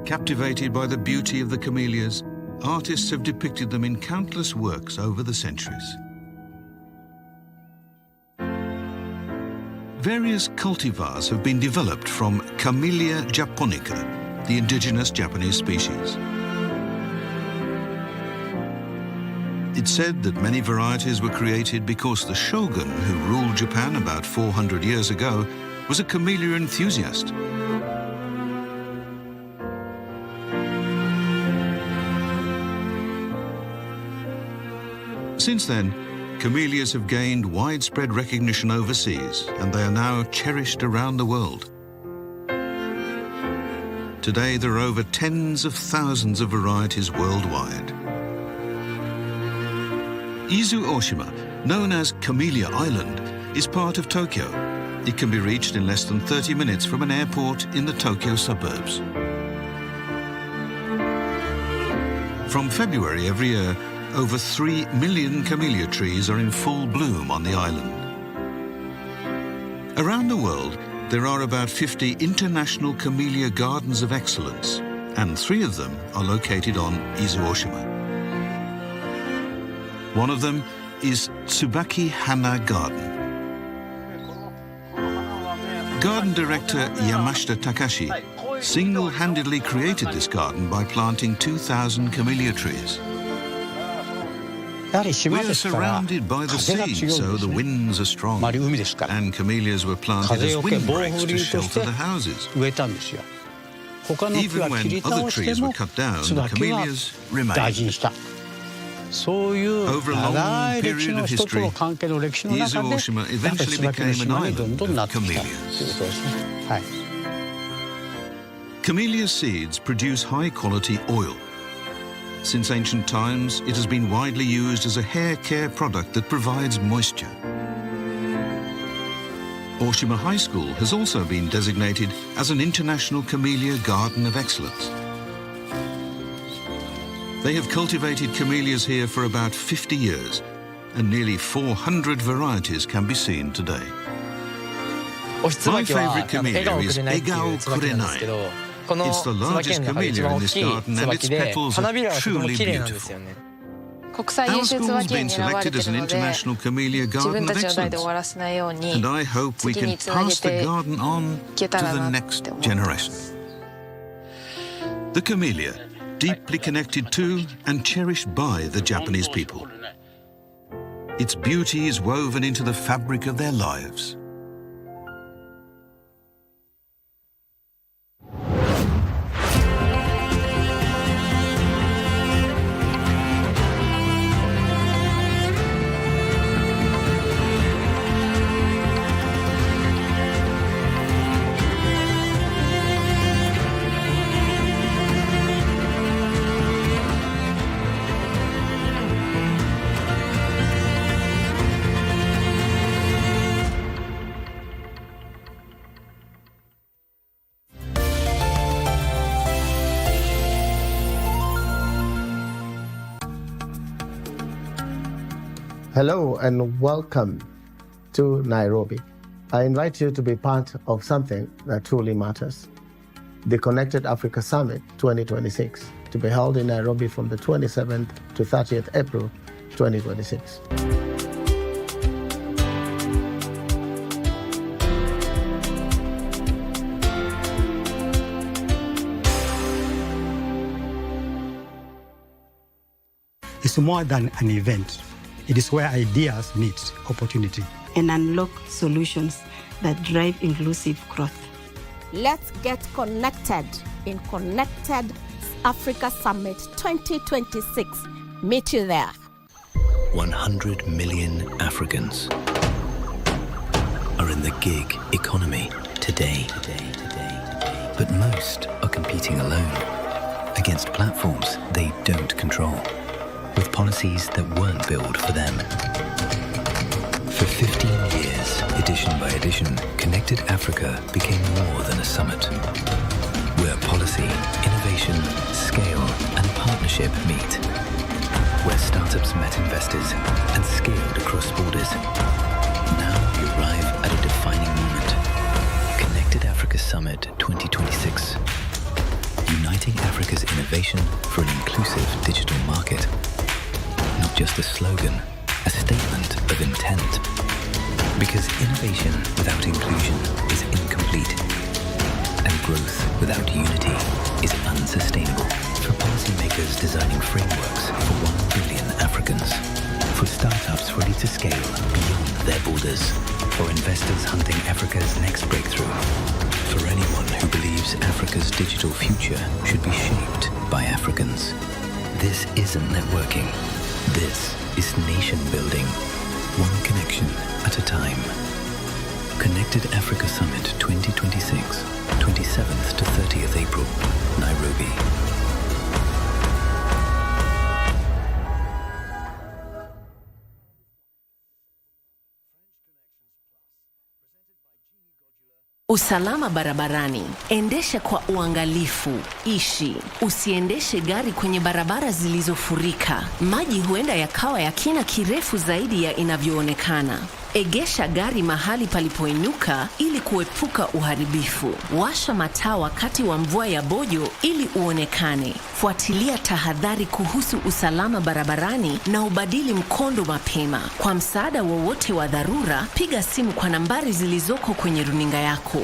Captivated by the beauty of the camellias, artists have depicted them in countless works over the centuries. Various cultivars have been developed from Camellia japonica, the indigenous Japanese species. It's said that many varieties were created because the shogun who ruled Japan about 400 years ago was a camellia enthusiast. Since then, camellias have gained widespread recognition overseas, and they are now cherished around the world. Today, there are over tens of thousands of varieties worldwide. Izu Oshima, known as Camellia Island, is part of Tokyo. It can be reached in less than 30 minutes from an airport in the Tokyo suburbs. From February every year, over 3 million camellia trees are in full bloom on the island. Around the world, there are about 50 international camellia gardens of excellence, and 3 of them are located on Izu Oshima. One of them is Tsubaki Hana Garden. Garden director Yamashita Takashi single-handedly created this garden by planting 2,000 camellia trees. We are surrounded by the sea, so the winds are strong, and camellias were planted as windbreaks to shelter the houses. Even when other trees were cut down, the camellias remained. Over a long period of history, Izu Oshima eventually became an island of camellias. Camellia seeds produce high-quality oil. Since ancient times, it has been widely used as a hair care product that provides moisture. Oshima High School has also been designated as an International Camellia Garden of Excellence. They have cultivated camellias here for about 50 years, and nearly 400 varieties can be seen today. My favorite camellia is Egao Kurenai. It's the largest camellia in this garden, and its petals are truly beautiful. Our school's been selected as an International Camellia Garden of Excellence, and I hope we can pass the garden on to the next generation. The camellia, deeply connected to and cherished by the Japanese people. Its beauty is woven into the fabric of their lives. Hello and welcome to Nairobi. I invite you to be part of something that truly matters. The Connected Africa Summit 2026, to be held in Nairobi from the 27th to 30th April 2026. It's more than an event. It is where ideas meet opportunity and unlock solutions that drive inclusive growth. Let's get connected in Connected Africa Summit 2026. Meet you there. 100 million Africans are in the gig economy today. But most are competing alone against platforms they don't control, with policies that weren't built for them. For 15 years, edition by edition, Connected Africa became more than a summit, where policy, innovation, scale, and partnership meet, where startups met investors and scaled across borders. Now we arrive at a defining moment. Connected Africa Summit 2026. Uniting Africa's innovation for an inclusive digital market. Not just a slogan, a statement of intent. Because innovation without inclusion is incomplete, and growth without unity is unsustainable. For policymakers designing frameworks for 1 billion Africans, for startups ready to scale beyond their borders, for investors hunting Africa's next breakthrough, for anyone who believes Africa's digital future should be shaped by Africans. This isn't networking. This is nation building, one connection at a time. Connected Africa Summit 2026, 27th to 30th April, Nairobi. Usalama barabarani. Endesha kwa uangalifu. Ishi. Usiendeshe gari kwenye barabara zilizofurika. Maji huenda yakawa ya kina kirefu zaidi ya inavyoonekana. Egesha gari mahali palipoinuka ili kuepuka uharibifu. Washa mataa wakati wa mvua ya bojo ili uonekane. Fuatilia tahadhari kuhusu usalama barabarani na ubadili mkondo mapema. Kwa msaada wowote wa dharura, piga simu kwa nambari zilizoko kwenye runinga yako.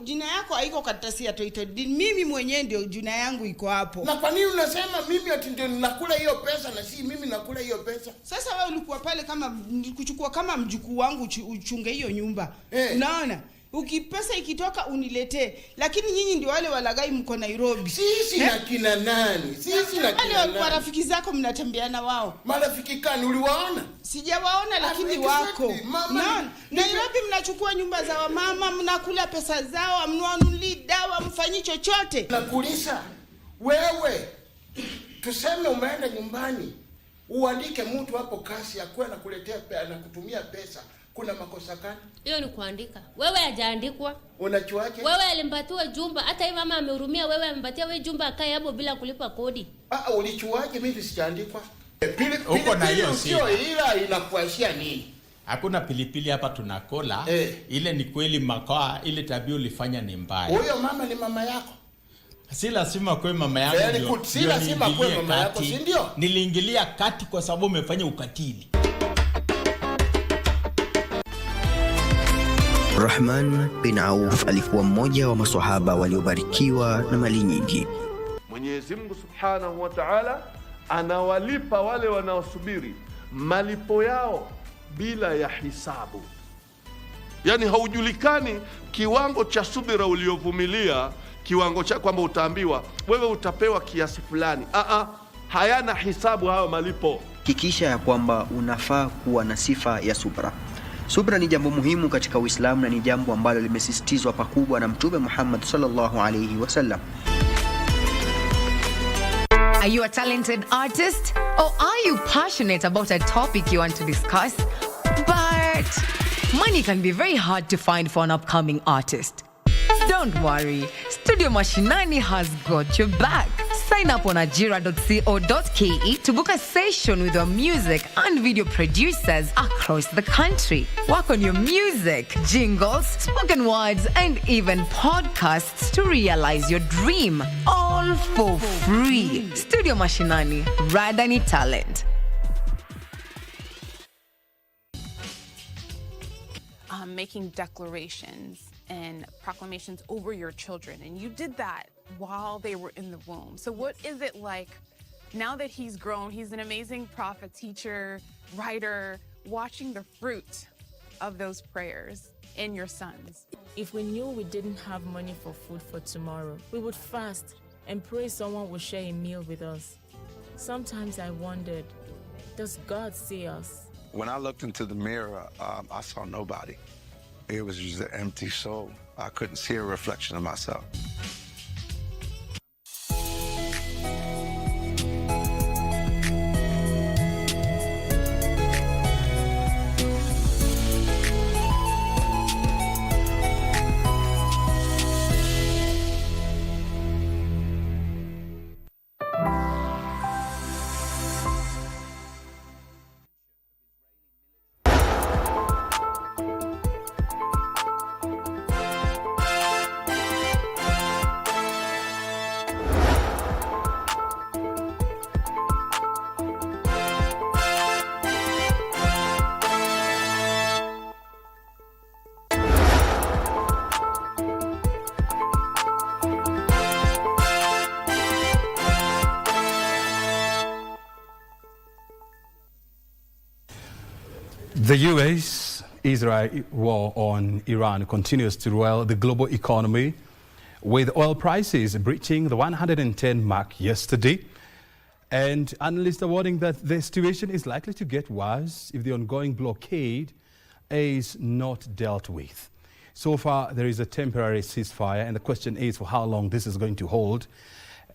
Jina yako haiko karatasi ya title deed. Mimi mwenyewe ndio jina yangu iko hapo. Na kwa nini unasema mimi ati ndio nakula hiyo pesa na si mimi nakula hiyo pesa? Sasa wewe ulikuwa pale kama kuchukua kama mjukuu wangu uchunge hiyo nyumba. Unaona? Ukipesa ikitoka uniletee. Lakini nyinyi ndio wale walagai mko Nairobi. Sisi na kina nani? Sisi na kina nani? Wale marafiki zako mnatembeana wao. Marafiki gani uliwaona? Sijawaona lakini wako. Nairobi mnachukua nyumba za wamama, mnakula pesa zao, mnunuli dawa, mfanyi chochote. Nakuuliza wewe, tuseme umeenda nyumbani, uandike mtu hapo kasi akwe na kuletea pesa na kutumia pesa. Kuna makosa gani? Hiyo ni kuandika. Wewe hajaandikwa. Unachuaje? Wewe alimpatiwa jumba, hata hivi mama amehurumia wewe amempatia wewe jumba akae hapo bila kulipa kodi. Ulichuaje mimi sijaandikwa? Uko na hiyo sio ila inakuashia nini? Hakuna pilipili hapa tunakola. Ile ni kweli makoa, ile tabia ulifanya ni mbaya. Huyo mama ni mama yako. Si lazima kwa mama yangu. Si lazima kwa mama yako, si ndio? Niliingilia kati kwa sababu umefanya ukatili. Rahman bin Auf alikuwa mmoja wa maswahaba waliobarikiwa na mali nyingi. Mwenyezi Mungu Subhanahu wa Ta'ala anawalipa wale wanaosubiri malipo yao bila ya hisabu. Yani haujulikani kiwango cha subira uliovumilia, kiwango cha kwamba utaambiwa wewe utapewa kiasi fulani. Hayana hisabu hayo malipo. Hakikisha ya kwamba unafaa kuwa na sifa ya subra. Subra ni jambo muhimu katika Uislamu na ni jambo ambalo limesisitizwa pakubwa na Mtume Muhammad sallallahu alayhi wasallam. Are you a talented artist or are you passionate about a topic you want to discuss but Money can be very hard to find for an upcoming artist. Don't worry, Studio Machinani has got your back. Sign up on ajira.co.ke to book a session with your music and video producers across the country. Work on your music, jingles, spoken words, and even podcasts to realize your dream. All for free. Studio Machinani, Radani Talent. Making declarations and proclamations over your children, and you did that while they were in the womb. So what is it like now that he's grown? He's an amazing prophet, teacher, writer, watching the fruit of those prayers in your sons. If we knew we didn't have money for food for tomorrow, we would fast and pray someone would share a meal with us. Sometimes I wondered, does God see us? When I looked into the mirror, I saw nobody. It was just an empty soul. I couldn't see a reflection of myself. The US-Israel war on Iran continues to roil the global economy, with oil prices breaching the 110 mark yesterday. And analysts are warning that the situation is likely to get worse if the ongoing blockade is not dealt with. So far, there is a temporary ceasefire, and the question is for how long this is going to hold.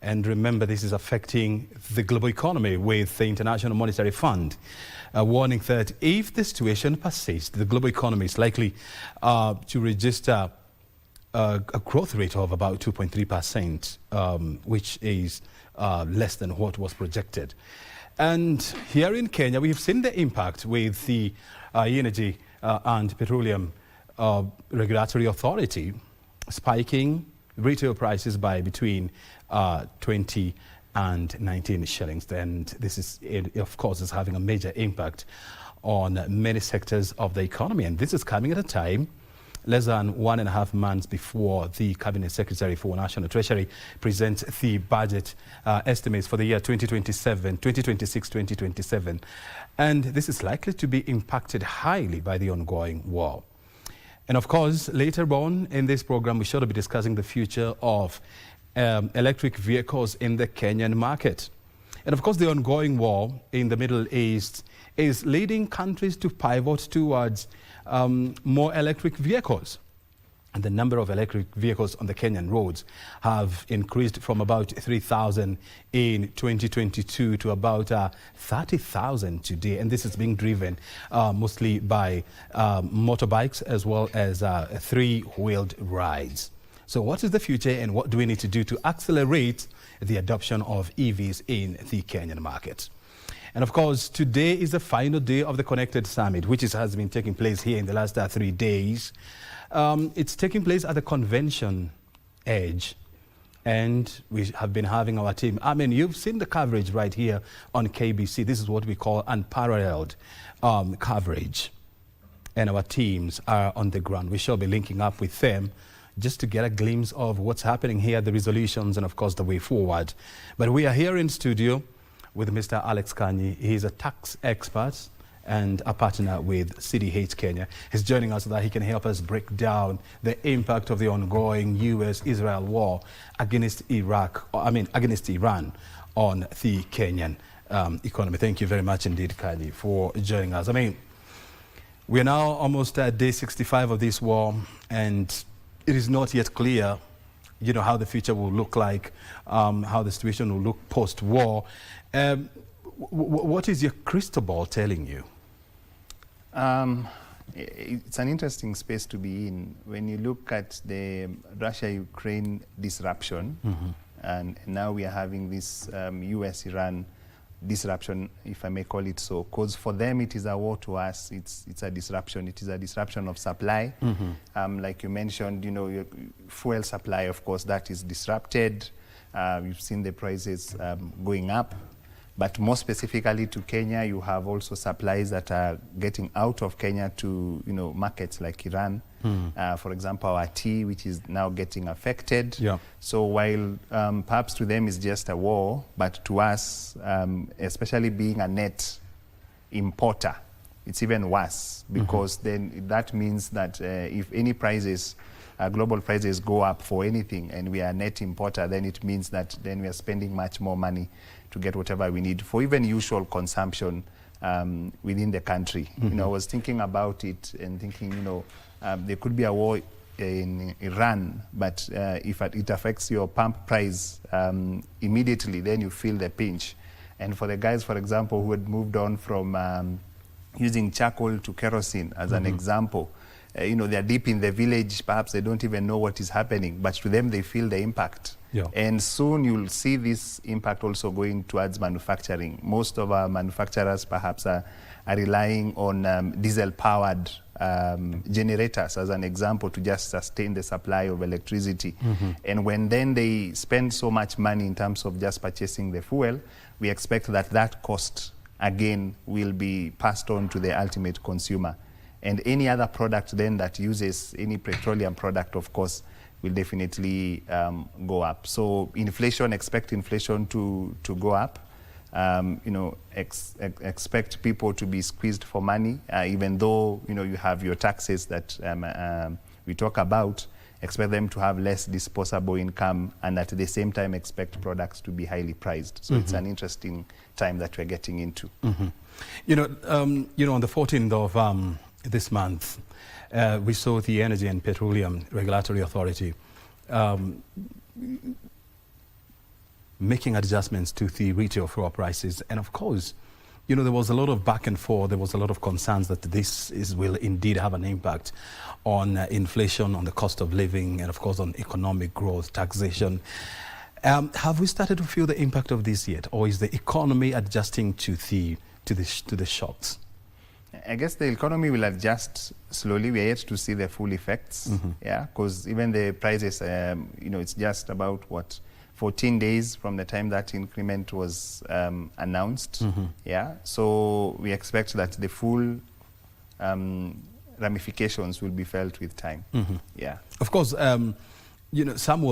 And remember, this is affecting the global economy, with the International Monetary Fund warning that if the situation persists, the global economy is likely to register a growth rate of about 2.3%, which is less than what was projected. And here in Kenya, we have seen the impact with the Energy and Petroleum Regulatory Authority spiking retail prices by between 20 and 19 shillings. And this is, of course, is having a major impact on many sectors of the economy. And this is coming at a time less than 1.5 months before the Cabinet Secretary for National Treasury presents the budget estimates for the year 2026-2027. And this is likely to be impacted highly by the ongoing war. And of course, later on in this program, we shall be discussing the future of electric vehicles in the Kenyan market. And of course, the ongoing war in the Middle East is leading countries to pivot towards more electric vehicles. And the number of electric vehicles on the Kenyan roads have increased from about 3,000 in 2022 to about 30,000 today. And this is being driven mostly by motorbikes as well as three-wheeled rides. So what is the future, and what do we need to do to accelerate the adoption of EVs in the Kenyan market? And of course, today is the final day of the Connected Summit, which has been taking place here in the last 3 days. It's taking place at the convention edge, and we have been having our team. I mean, you've seen the coverage right here on KBC. This is what we call unparalleled coverage, and our teams are on the ground. We shall be linking up with them just to get a glimpse of what's happening here, the resolutions, and of course the way forward. But we are here in studio with Mr. Alex Kanyi. He's a tax expert and a partner with CDH Kenya. He's joining us so that he can help us break down the impact of the ongoing US-Israel war against Iran on the Kenyan economy. Thank you very much indeed, Kanyi, for joining us. I mean, we're now almost at day 65 of this war, and it is not yet clear, you know, how the future will look like, how the situation will look post-war. What is your crystal ball telling you? It's an interesting space to be in. When you look at the Russia-Ukraine disruption, and now we are having this US-Iran disruption, if I may call it so, because for them it is a war, to us it's a disruption. It is a disruption of supply. Like you mentioned, you know, your fuel supply, of course, that is disrupted. You've seen the prices going up. But more specifically to Kenya, you have also supplies that are getting out of Kenya to, you know, markets like Iran. For example, our tea, which is now getting affected. Yeah. So while perhaps to them it's just a war, but to us, especially being a net importer, it's even worse, because then that means that if any prices, global prices go up for anything, and we are a net importer, then it means that then we are spending much more money to get whatever we need for even usual consumption within the country. You know, I was thinking about it and thinking, you know, there could be a war in Iran, but if it affects your pump price immediately, then you feel the pinch. And for the guys, for example, who had moved on from using charcoal to kerosene, as an example, you know, they're deep in the village, perhaps they don't even know what is happening, but to them they feel the impact. Yeah. And soon you'll see this impact also going towards manufacturing. Most of our manufacturers perhaps are relying on diesel-powered generators, as an example, to just sustain the supply of electricity. And when then they spend so much money in terms of just purchasing the fuel, we expect that that cost, again, will be passed on to the ultimate consumer. And any other product then that uses any petroleum product, of course, will definitely go up. So inflation, expect inflation to go up. You know, expect people to be squeezed for money, even though, you know, you have your taxes that we talk about. Expect them to have less disposable income, and at the same time expect products to be highly priced. So it's an interesting time that we're getting into. You know, on the 14th of this month, we saw the Energy and Petroleum Regulatory Authority making adjustments to the retail fuel prices. And of course, you know, there was a lot of back and forth. There was a lot of concerns that this will indeed have an impact on inflation, on the cost of living, and of course on economic growth, taxation. Have we started to feel the impact of this yet, or is the economy adjusting to the shocks? I guess the economy will adjust slowly. We are yet to see the full effects, yeah, because even the prices, you know, it's just about, what, 14 days from the time that increment was announced, yeah. So we expect that the full ramifications will be felt with time, yeah. Of course, you know, some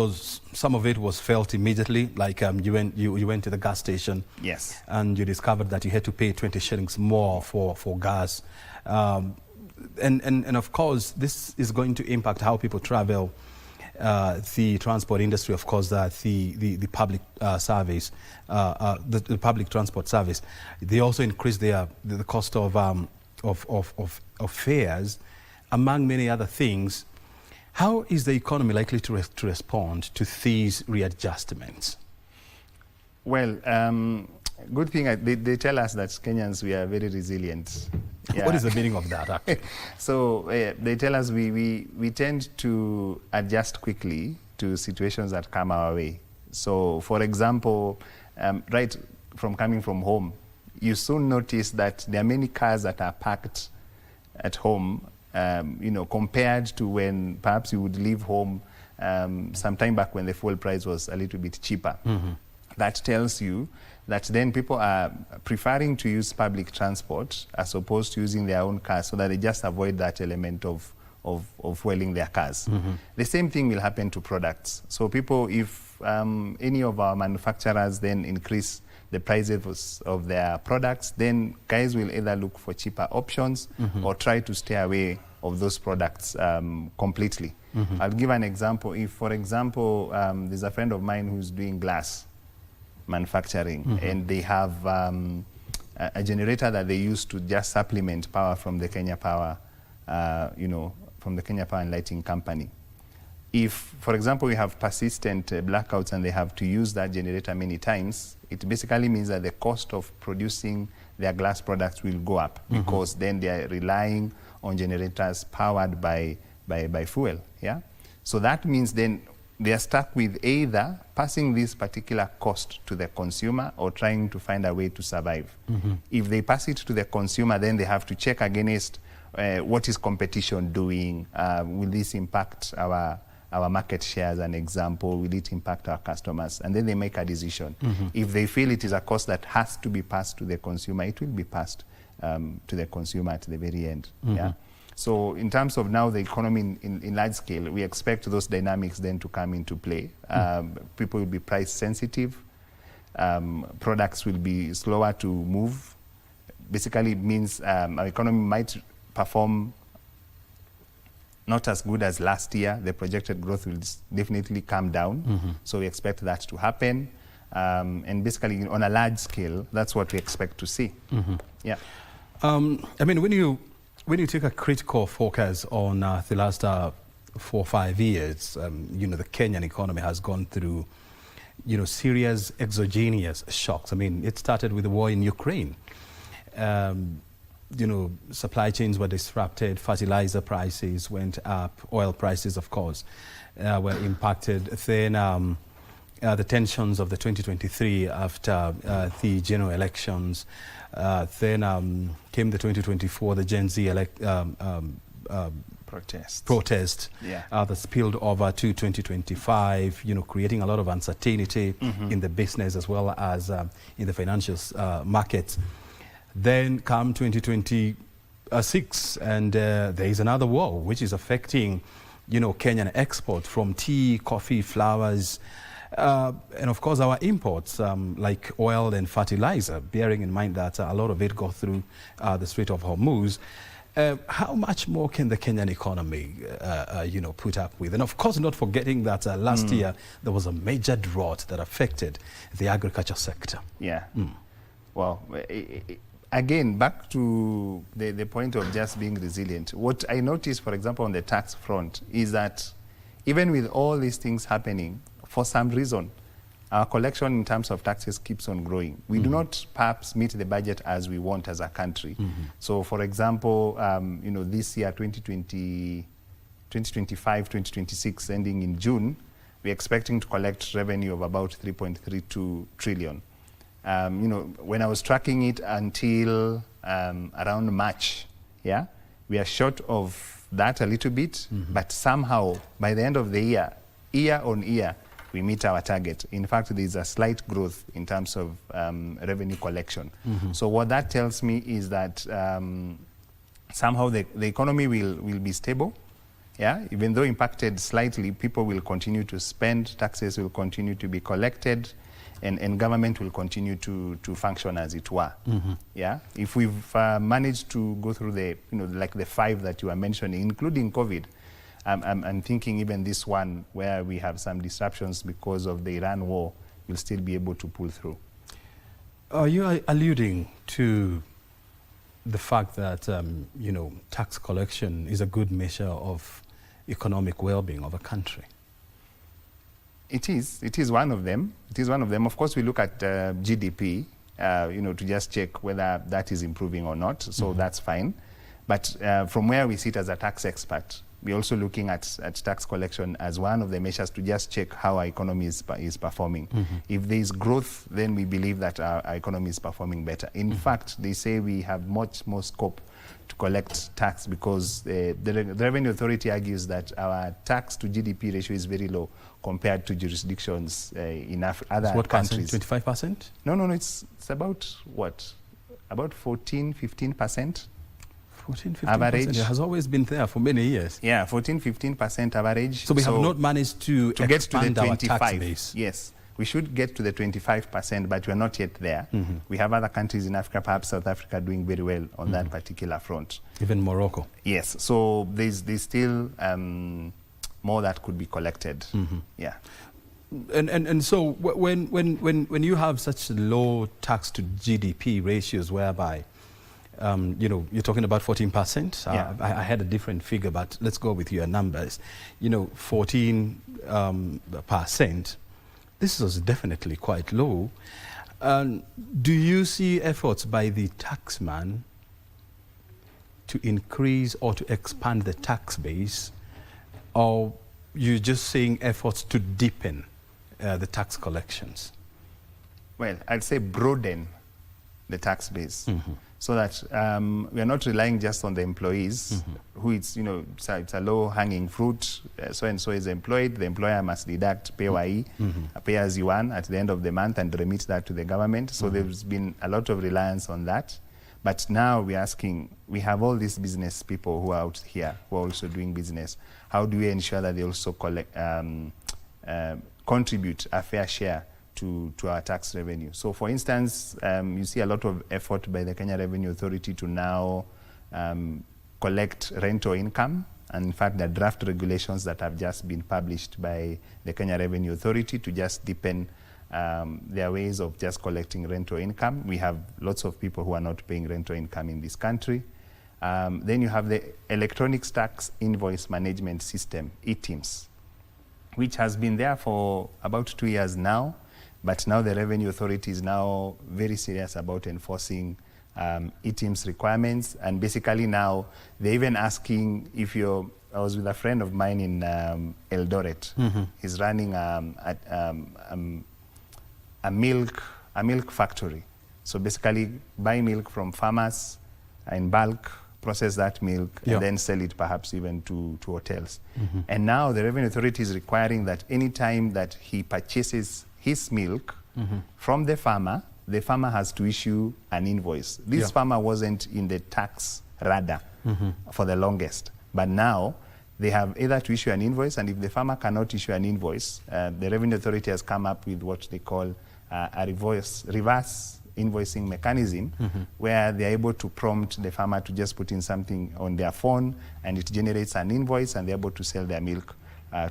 of it was felt immediately. Like you went to the gas station, yes, and you discovered that you had to pay 20 shillings more for gas, and of course this is going to impact how people travel, the transport industry, of course, the public service, the public transport service. They also increased the cost of fares, among many other things. How is the economy likely to respond to these readjustments? Well, good thing, they tell us that Kenyans, we are very resilient. Yeah. What is the meaning of that, actually? So they tell us we tend to adjust quickly to situations that come our way. So, for example, right from coming from home, you soon notice that there are many cars that are parked at home, you know, compared to when perhaps you would leave home some time back when the fuel price was a little bit cheaper. That tells you that then people are preferring to use public transport as opposed to using their own cars, so that they just avoid that element of fueling their cars. The same thing will happen to products. So people, if any of our manufacturers then increase the prices of their products, then guys will either look for cheaper options or try to stay away of those products completely. I'll give an example. If, for example, there's a friend of mine who's doing glass manufacturing, and they have a generator that they use to just supplement power from the Kenya Power, you know, from the Kenya Power and Lighting Company. If, for example, we have persistent blackouts and they have to use that generator many times, it basically means that the cost of producing their glass products will go up, because then they are relying on generators powered by fuel. Yeah, so that means then they are stuck with either passing this particular cost to the consumer or trying to find a way to survive. If they pass it to the consumer, then they have to check against what is competition doing. Will this impact our market share, as an example? Will it impact our customers? And then they make a decision. If they feel it is a cost that has to be passed to the consumer, it will be passed to the consumer at the very end. Yeah. So in terms of now the economy in large scale, we expect those dynamics then to come into play. People will be price sensitive. Products will be slower to move. Basically, it means our economy might perform not as good as last year. The projected growth will definitely come down. So we expect that to happen. And basically, on a large scale, that's what we expect to see. Yeah. I mean, when you take a critical focus on the last 4 or 5 years, you know, the Kenyan economy has gone through, you know, serious exogenous shocks. I mean, it started with the war in Ukraine. You know, supply chains were disrupted, fertilizer prices went up, oil prices, of course, were impacted. Then the tensions of the 2023 after the general elections. Then came the 2024, the Gen Z protest that spilled over to 2025, you know, creating a lot of uncertainty in the business as well as in the financial markets. Then come 2026, and there is another war which is affecting, you know, Kenyan export from tea, coffee, flowers, and of course our imports like oil and fertilizer, bearing in mind that a lot of it goes through the Strait of Hormuz. How much more can the Kenyan economy, you know, put up with? And of course, not forgetting that last year there was a major drought that affected the agriculture sector. Yeah. Well, again, back to the point of just being resilient. What I noticed, for example, on the tax front is that even with all these things happening, for some reason, our collection in terms of taxes keeps on growing. We do not perhaps meet the budget as we want as a country. So, for example, you know, this year, 2025, 2026, ending in June, we're expecting to collect revenue of about 3.32 trillion. You know, when I was tracking it until around March, yeah, we are short of that a little bit, but somehow by the end of the year, year on year, we meet our target. In fact, there's a slight growth in terms of revenue collection. So what that tells me is that somehow the economy will be stable. Yeah, even though impacted slightly, people will continue to spend, taxes will continue to be collected, and government will continue to function as it were. Yeah, if we've managed to go through the, you know, like the 5 that you are mentioning, including COVID, I'm thinking even this one where we have some disruptions because of the Iran war, we'll still be able to pull through. Are you alluding to the fact that, you know, tax collection is a good measure of economic well-being of a country? It is one of them. It is one of them. Of course, we look at GDP, you know, to just check whether that is improving or not. So that's fine. But from where we sit as a tax expert, we're also looking at tax collection as one of the measures to just check how our economy is performing. If there is growth, then we believe that our economy is performing better. In fact, they say we have much more scope to collect tax because the Revenue Authority argues that our tax to GDP ratio is very low compared to jurisdictions in other what countries. 25%? No, it's about what? About 14-15%. 14-15% average. It has always been there for many years. Yeah, 14-15% average. So we have not managed to get to the 25. Tax base. Yes, we should get to the 25%, but we're not yet there. We have other countries in Africa, perhaps South Africa, doing very well on that particular front. Even Morocco. Yes, so there's still more that could be collected. Yeah. And so when you have such low tax to GDP ratios whereby you know, you're talking about 14%. Yeah. I had a different figure, but let's go with your numbers. You know, 14%. This is definitely quite low. Do you see efforts by the taxman to increase or to expand the tax base, or you're just seeing efforts to deepen the tax collections? Well, I'd say broaden the tax base, so that we are not relying just on the employees, who it's, you know, it's a low-hanging fruit. So and so is employed. The employer must deduct PAYE, pay as you earn, at the end of the month and remit that to the government. So there's been a lot of reliance on that. But now we're asking, we have all these business people who are out here who are also doing business. How do we ensure that they also collect, contribute a fair share to our tax revenue? So for instance, you see a lot of effort by the Kenya Revenue Authority to now collect rental income. And in fact, the draft regulations that have just been published by the Kenya Revenue Authority to just deepen their ways of just collecting rental income. We have lots of people who are not paying rental income in this country. Then you have the Electronic Tax Invoice Management System, ETIMS, which has been there for about 2 years now. But now the Revenue Authority is now very serious about enforcing ETIMS requirements. And basically now they're even asking if you're, I was with a friend of mine in Eldoret. He's running a milk factory. So basically buy milk from farmers in bulk, process that milk, and then sell it perhaps even to hotels. And now the Revenue Authority is requiring that any time that he purchases his milk from the farmer has to issue an invoice. This farmer wasn't in the tax radar for the longest, but now they have either to issue an invoice, and if the farmer cannot issue an invoice, the Revenue Authority has come up with what they call a reverse invoicing mechanism, where they're able to prompt the farmer to just put in something on their phone, and it generates an invoice, and they're able to sell their milk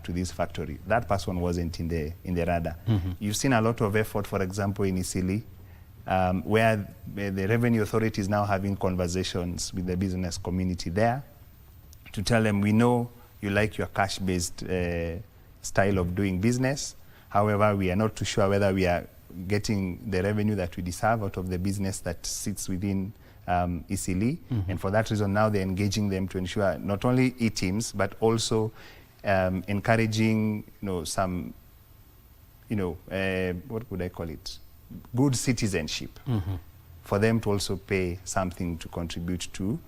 to this factory. That person wasn't in the radar. You've seen a lot of effort, for example, in Isili, where the Revenue Authority is now having conversations with the business community there to tell them, we know you like your cash-based style of doing business. However, we are not too sure whether we are getting the revenue that we deserve out of the business that sits within Isili. And for that reason, now they're engaging them to ensure not only ETIMS, but also encouraging, some, what would I call it? Good citizenship for them to also pay something to contribute to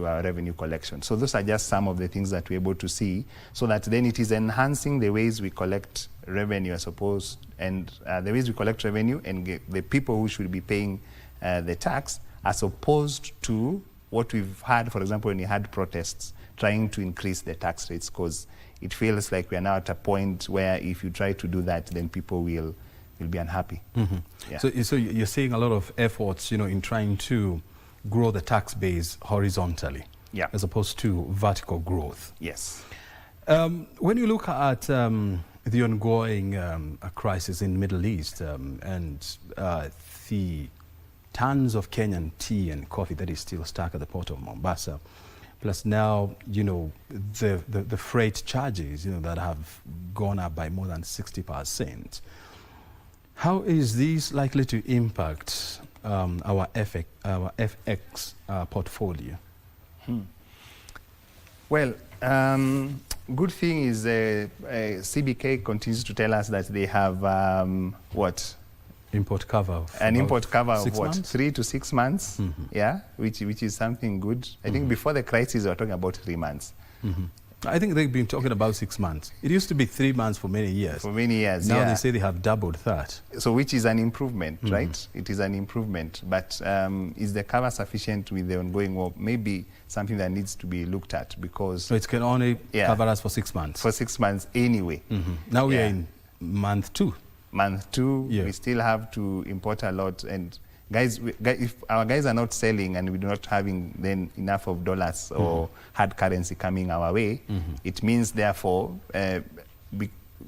our revenue collection. So those are just some of the things that we're able to see, so that then it is enhancing the ways we collect revenue, I suppose, and the ways we collect revenue and the people who should be paying the tax, as opposed to what we've had, for example, when we had protests trying to increase the tax rates, because it feels like we are now at a point where if you try to do that, then people will be unhappy. So you're seeing a lot of efforts, in trying to grow the tax base horizontally, as opposed to vertical growth. Yes. When you look at the ongoing crisis in the Middle East and the tons of Kenyan tea and coffee that is still stuck at the port of Mombasa, plus now, the freight charges, that have gone up by more than 60%. How is this likely to impact our FX portfolio? Well, good thing is CBK continues to tell us that they have what? Import cover. An import cover of 6 what? months? 3 to 6 months. Yeah, which is something good. I think before the crisis, we were talking about 3 months. I think they've been talking about 6 months. It used to be 3 months for many years. For many years, now they say they have doubled that. So which is an improvement, right? It is an improvement. But is the cover sufficient with the ongoing war? Maybe something that needs to be looked at, because... So it can only cover us for 6 months? For 6 months anyway. Now we are in month 2. Month 2, we still have to import a lot. And guys, if our guys are not selling and we're not having then enough of dollars or hard currency coming our way, it means therefore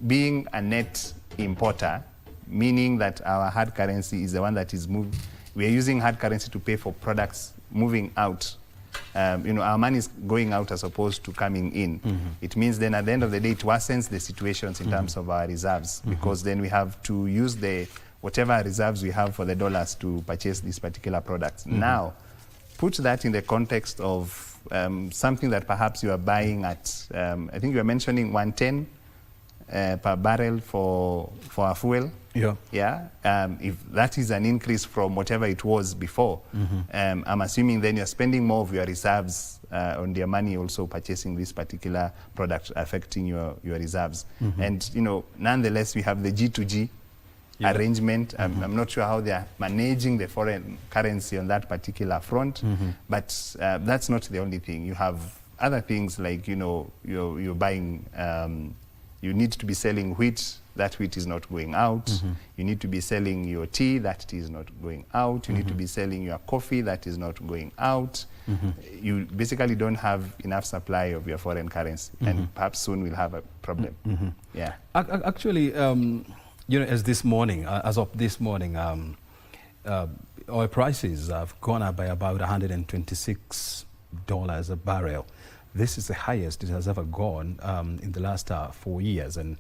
being a net importer, meaning that our hard currency is the one that is moved. We are using hard currency to pay for products moving out. Our money is going out as opposed to coming in. It means then at the end of the day, it worsens the situations in terms of our reserves, because then we have to use whatever reserves we have for the dollars to purchase these particular products. Now, put that in the context of something that perhaps you are buying at, I think you were mentioning 110 per barrel for a fuel. Yeah. Yeah. If that is an increase from whatever it was before, I'm assuming then you're spending more of your reserves on your money also purchasing this particular product, affecting your reserves. And, you know, nonetheless, we have the G2G arrangement. I'm not sure how they are managing the foreign currency on that particular front, but that's not the only thing. You have other things like, you know, you're buying, you need to be selling wheat. That wheat is not going out. You need to be selling your tea. That tea is not going out. You need to be selling your coffee. That is not going out. You basically don't have enough supply of your foreign currency, and perhaps soon we'll have a problem. Yeah. Actually, you know, as of this morning, oil prices have gone up by about $126 a barrel. This is the highest it has ever gone in the last 4 years, and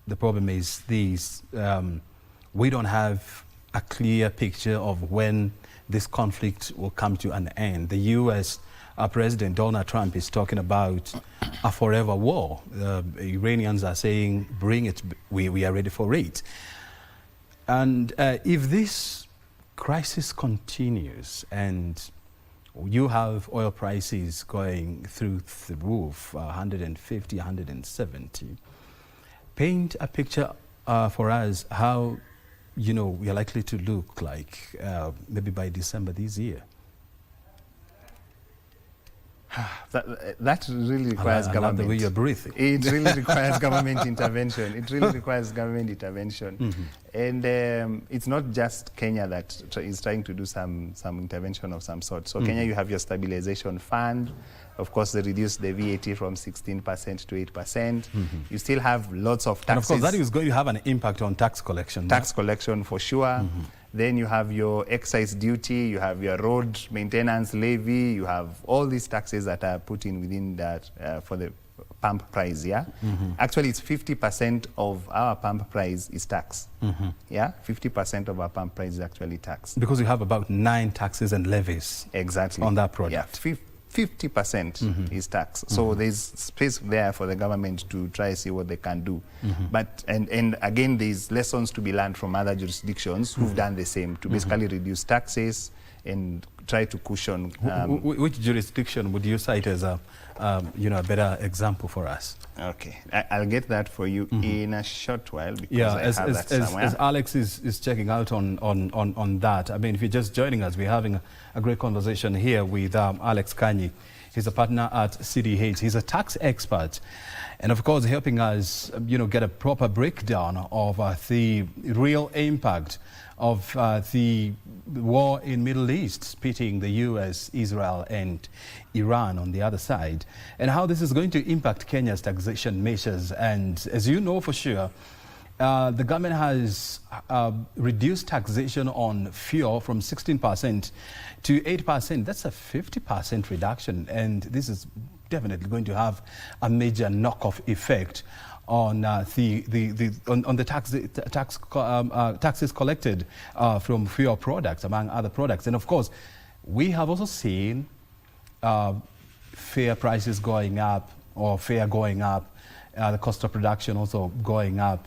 the problem is this: we don't have a clear picture of when this conflict will come to an end. The U.S. President Donald Trump is talking about a forever war. Iranians are saying, "Bring it, we are ready for it." And if this crisis continues and you have oil prices going through the roof, 150, 170, paint a picture for us how, you know, we are likely to look like maybe by December this year. That really requires government. I love the way you're breathing. It really requires government intervention. It really requires government intervention. And it's not just Kenya that is trying to do some intervention of some sort. So Kenya, you have your stabilization fund. Of course, they reduced the VAT from 16% to 8%. You still have lots of taxes. And of course, that is going to have an impact on tax collection. Tax collection for sure. Then you have your excise duty, you have your road maintenance levy, you have all these taxes that are put in within that for the pump price, yeah? Actually, it's 50% of our pump price is tax. Yeah, 50% of our pump price is actually tax. Because you have about 9 taxes and levies on that product. Yeah, 50% is tax. So there's space there for the government to try see what they can do. But and again, there's lessons to be learned from other jurisdictions who've done the same to basically reduce taxes and try to cushion. Which jurisdiction would you cite as a you know, a better example for us? Okay, I'll get that for you in a short while, because yeah, I have that somewhere. As Alex is checking out on that, I mean, if you're just joining us, we're having a great conversation here with Alex Kanyi. He's a partner at CDH. He's a tax expert, and of course, helping us, you know, get a proper breakdown of the real impact of the war in Middle East, pitting the US, Israel, and Iran on the other side, and how this is going to impact Kenya's taxation measures. And as you know for sure, the government has reduced taxation on fuel from 16% to 8%. That's a 50% reduction, and this is definitely going to have a major knock-off effect on the taxes collected from fuel products, among other products. And of course, we have also seen fare prices going up, or fare going up, the cost of production also going up,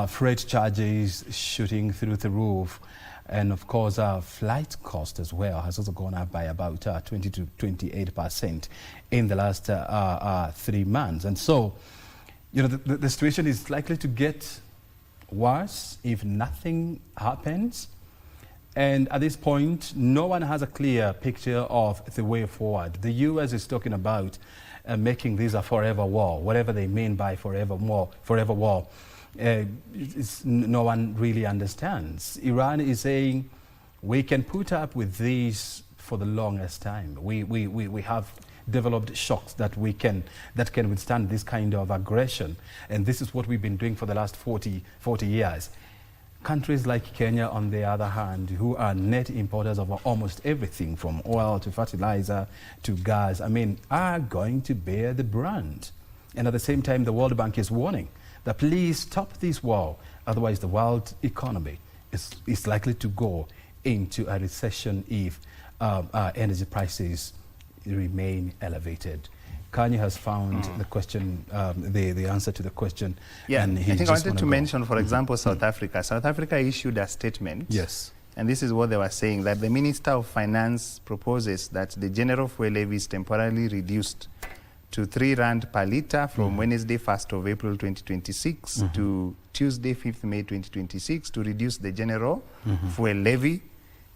freight charges shooting through the roof, and of course flight cost as well has also gone up by about 20 to 28% in the last 3 months. And so, you know, the situation is likely to get worse if nothing happens. And at this point, no one has a clear picture of the way forward. The US is talking about making this a forever war, whatever they mean by forever war. No one really understands. Iran is saying we can put up with this for the longest time. We have developed shocks that can withstand this kind of aggression, and this is what we've been doing for the last 40 years. Countries like Kenya, on the other hand, who are net importers of almost everything from oil to fertilizer to gas, I mean, are going to bear the brunt. And at the same time, the World Bank is warning that please stop this war, otherwise the world economy is likely to go into a recession if energy prices remain elevated? Kanye has found the question, the answer to the question. Yeah, and I think I wanted to mention, for example, South Africa. South Africa issued a statement. Yes. And this is what they were saying, that the Minister of Finance proposes that the general fuel levy is temporarily reduced to 3 rand per litre from Wednesday, 1st of April 2026 to Tuesday, 5th May 2026 to reduce the general fuel levy.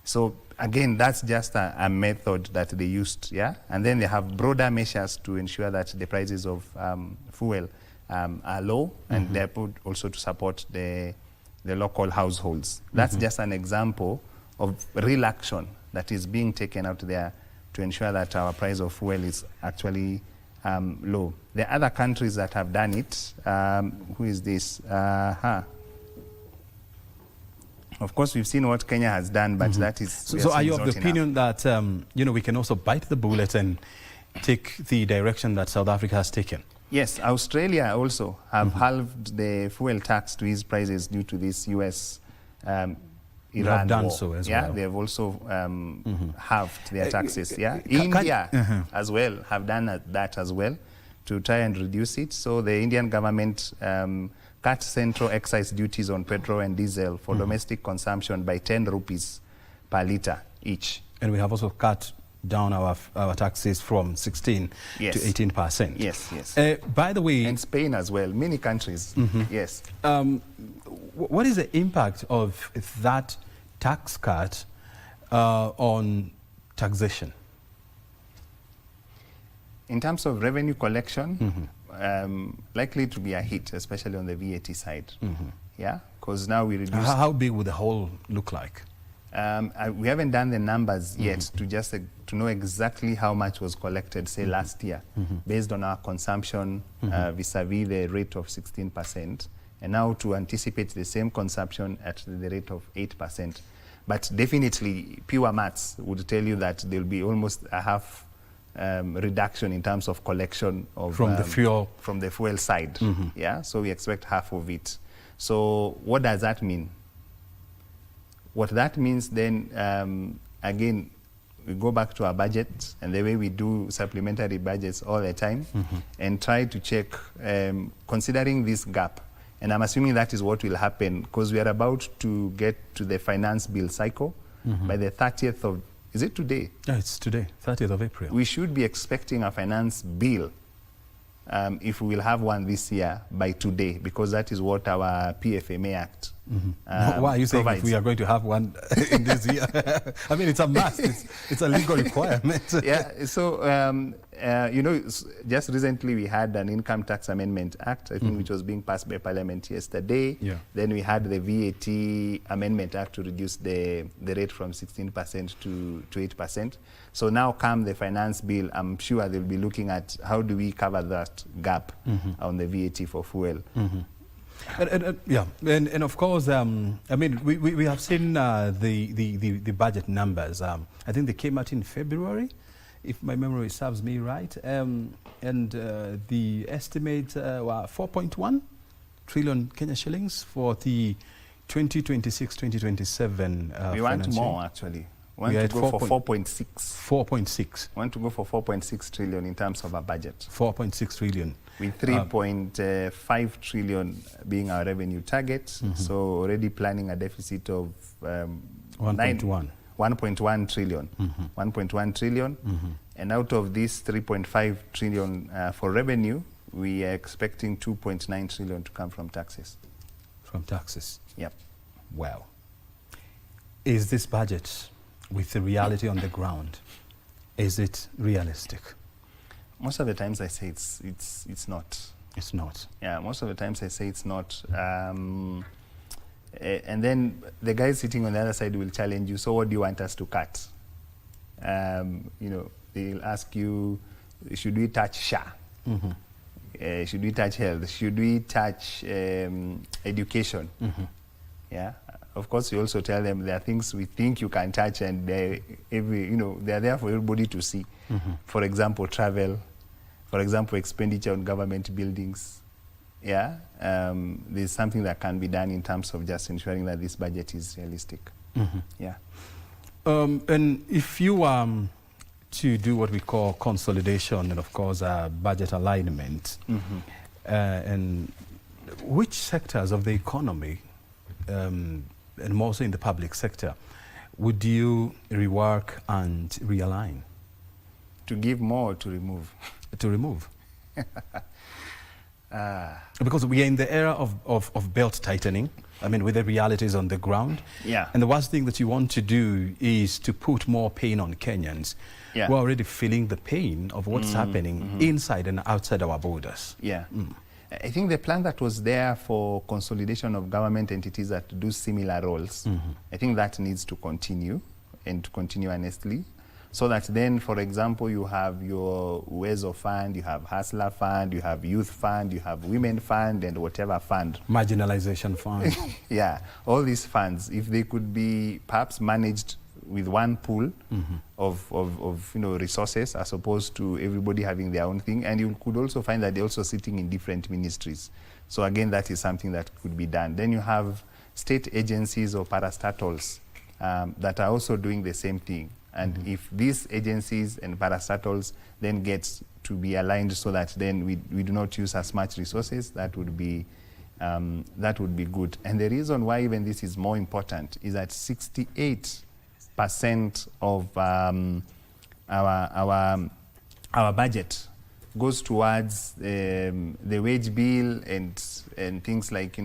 So again, that's just a method that they used, yeah? And then they have broader measures to ensure that the prices of fuel are low, and they're put also to support the local households. That's just an example of real action that is being taken out there to ensure that our price of fuel is actually low. There are other countries that have done it. Who is this? Of course, we've seen what Kenya has done, but that is... So are you of the opinion that, you know, we can also bite the bullet and take the direction that South Africa has taken? Yes, Australia also have halved the fuel tax to ease prices due to this US Iran have done war. so as yeah, well. they have also halved their taxes. Yeah, India as well have done that as well to try and reduce it. So the Indian government cut central excise duties on petrol and diesel for domestic consumption by 10 rupees per litre each. And we have also cut down our taxes from 16 to 18%. Yes, yes. By the way... And Spain as well, many countries, yes. What is the impact of that tax cut on taxation? In terms of revenue collection, likely to be a hit, especially on the VAT side. Yeah, because now we reduce... How big would the whole look like? We haven't done the numbers yet to just to know exactly how much was collected, say last year, based on our consumption vis-a-vis the rate of 16%, and now to anticipate the same consumption at the rate of 8%. But definitely, pure maths would tell you that there will be almost a half reduction in terms of collection of from the fuel side. Yeah, so we expect half of it. So what does that mean? What that means then, again, we go back to our budget and the way we do supplementary budgets all the time and try to check, considering this gap. And I'm assuming that is what will happen because we are about to get to the finance bill cycle by the 30th of, is it today? Yeah, it's today, 30th of April. We should be expecting a finance bill, if we will have one this year, by today, because that is what our PFMA Act why are you saying if we are going to have one in this year? I mean, it's a must. It's a legal requirement. Yeah, so, you know, just recently we had an Income Tax Amendment Act, I think, which was being passed by Parliament yesterday. Yeah. Then we had the VAT Amendment Act to reduce the rate from 16% to 8%. So now come the finance bill, I'm sure they'll be looking at how do we cover that gap on the VAT for fuel. And of course, I mean, we have seen the budget numbers. I think they came out in February, if my memory serves me right. And the estimate were 4.1 trillion Kenya shillings for the 2026-2027 we want more, actually. We want to go for 4.6. 4.6. We want to go for 4.6 trillion in terms of our budget. 4.6 trillion. With 3.5 trillion being our revenue target. So already planning a deficit of 1.1 trillion. 1.1 trillion. And out of this 3.5 trillion for revenue, we are expecting 2.9 trillion to come from taxes. From taxes? Yep. Wow. Is this budget, with the reality on the ground, is it realistic? Most of the times I say it's not. It's not. Yeah, most of the times I say it's not. And then the guy sitting on the other side will challenge you, so what do you want us to cut? You know, they'll ask you, should we touch SHA? Should we touch health? Should we touch education? Yeah. Of course, you also tell them there are things we think you can touch, and they're there for everybody to see. For example, travel. For example, expenditure on government buildings. Yeah, there's something that can be done in terms of just ensuring that this budget is realistic. Yeah. And if you to do what we call consolidation and, of course, budget alignment. And which sectors of the economy, and more so in the public sector, would you rework and realign? To give more or to remove? To remove. Because we are in the era of belt tightening, I mean, with the realities on the ground. Yeah. And the worst thing that you want to do is to put more pain on Kenyans Yeah. who are already feeling the pain of what's happening inside and outside our borders. Yeah. I think the plan that was there for consolidation of government entities that do similar roles, I think that needs to continue, and to continue honestly, so that then, for example, you have your Uwezo Fund, you have Hustler Fund, you have Youth Fund, you have Women Fund, and whatever fund. Marginalization Fund. Yeah, all these funds, if they could be perhaps managed with one pool of resources, as opposed to everybody having their own thing, and you could also find that they're also sitting in different ministries. So again, that is something that could be done. Then you have state agencies or parastatals that are also doing the same thing. And if these agencies and parastatals then get to be aligned so that then we do not use as much resources, that would be good. And the reason why even this is more important is that 68% of our budget goes towards the wage bill and things like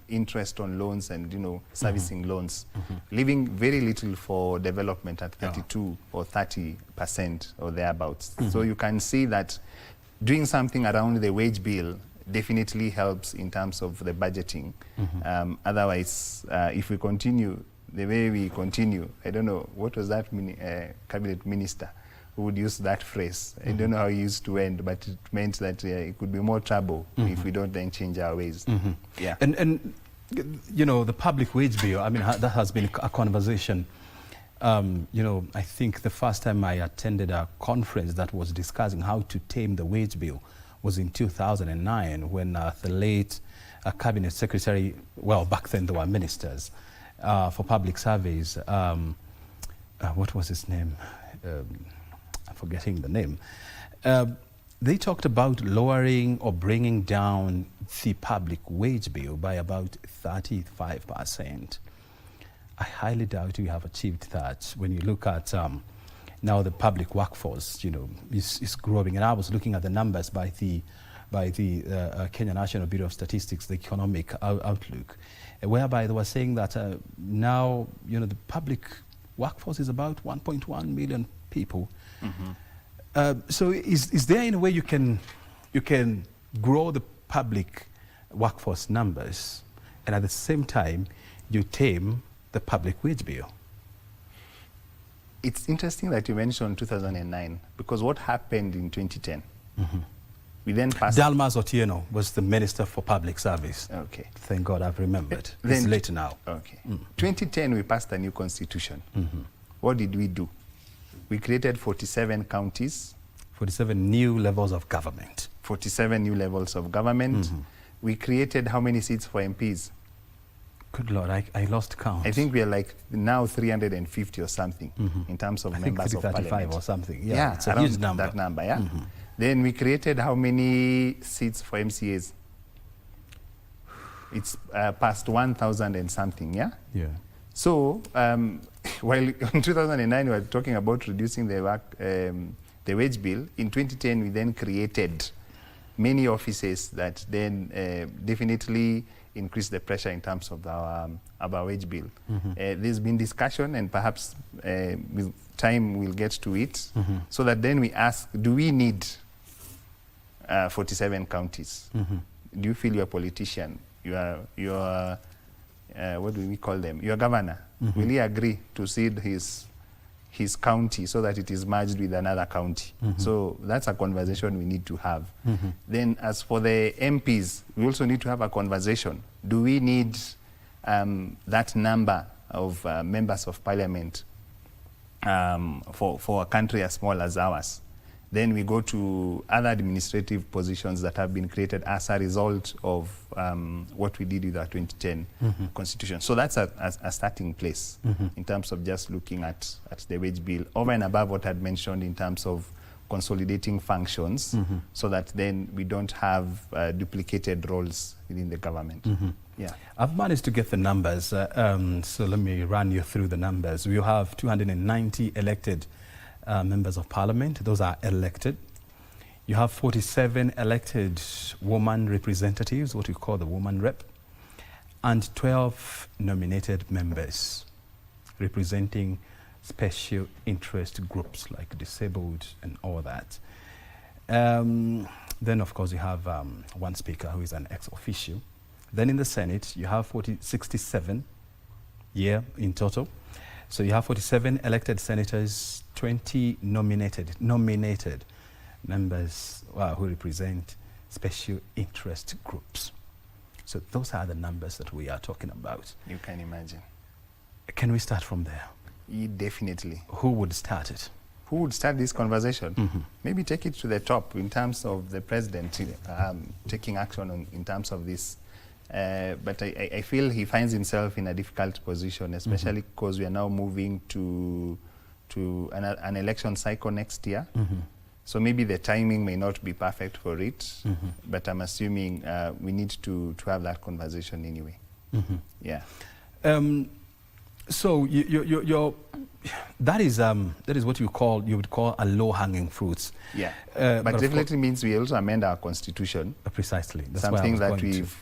interest on loans and servicing loans, leaving very little for development at 32 or 30% or thereabouts. So you can see that doing something around the wage bill definitely helps in terms of the budgeting. Otherwise, if we continue the way we continue, I don't know, what was that cabinet minister who would use that phrase? I don't know how he used to end, but it meant that it could be more trouble if we don't then change our ways. Yeah. And the public wage bill, I mean, that has been a conversation. I think the first time I attended a conference that was discussing how to tame the wage bill was in 2009 when the late cabinet secretary, well, back then there were ministers for public surveys. What was his name? I'm forgetting the name. They talked about lowering or bringing down the public wage bill by about 35%. I highly doubt we have achieved that. When you look at now the public workforce, is growing. And I was looking at the numbers by the Kenya National Bureau of Statistics, the economic outlook, whereby they were saying that now the public workforce is about 1.1 million people. So is there any way you can grow the public workforce numbers and at the same time you tame the public wage bill? It's interesting that you mentioned 2009, because what happened in 2010? We then passed... Dalmas Otieno was the Minister for Public Service. Okay. Thank God I've remembered. It's late now. Okay. 2010, we passed a new constitution. What did we do? We created 47 counties. 47 new levels of government. 47 new levels of government. We created how many seats for MPs? Good Lord, I lost count. I think we are like now 350 or something in terms of members of parliament. 335 or something. Yeah, it's a huge number. That number, yeah. Then we created how many seats for MCAs? It's past 1,000 and something, yeah? Yeah. So, while in 2009 we were talking about reducing the wage bill, in 2010 we then created many offices that then definitely increase the pressure in terms of our wage bill. There's been discussion, and perhaps with time we'll get to it, so that then we ask, do we need 47 counties? Do you feel you're a politician? You're what do we call them? Your governor. Will he agree to cede his county so that it is merged with another county? So that's a conversation we need to have. Then as for the MPs, we also need to have a conversation. Do we need that number of members of parliament for a country as small as ours? Then we go to other administrative positions that have been created as a result of what we did with our 2010 constitution. So that's a starting place in terms of just looking at the wage bill, over and above what I had mentioned in terms of consolidating functions, so that then we don't have duplicated roles within the government. Yeah, I've managed to get the numbers, so let me run you through the numbers. We have 290 elected members of parliament. Those are elected. You have 47 elected woman representatives, what we call the woman rep, and 12 nominated members representing special interest groups like disabled and all that. Then of course you have one speaker who is an ex officio. Then in the Senate you have 67 in total. So you have 47 elected senators, 20 nominated members who represent special interest groups. So those are the numbers that we are talking about. You can imagine. Can we start from there? Definitely. Who would start it? Who would start this conversation? Maybe take it to the top in terms of the president taking action in terms of this. But I feel he finds himself in a difficult position, especially because we are now moving to an election cycle next year. So maybe the timing may not be perfect for it, but I'm assuming we need to have that conversation anyway. Yeah. So that is what you would call a low-hanging fruits. Yeah, but definitely means we also amend our constitution. Precisely, that's something that we've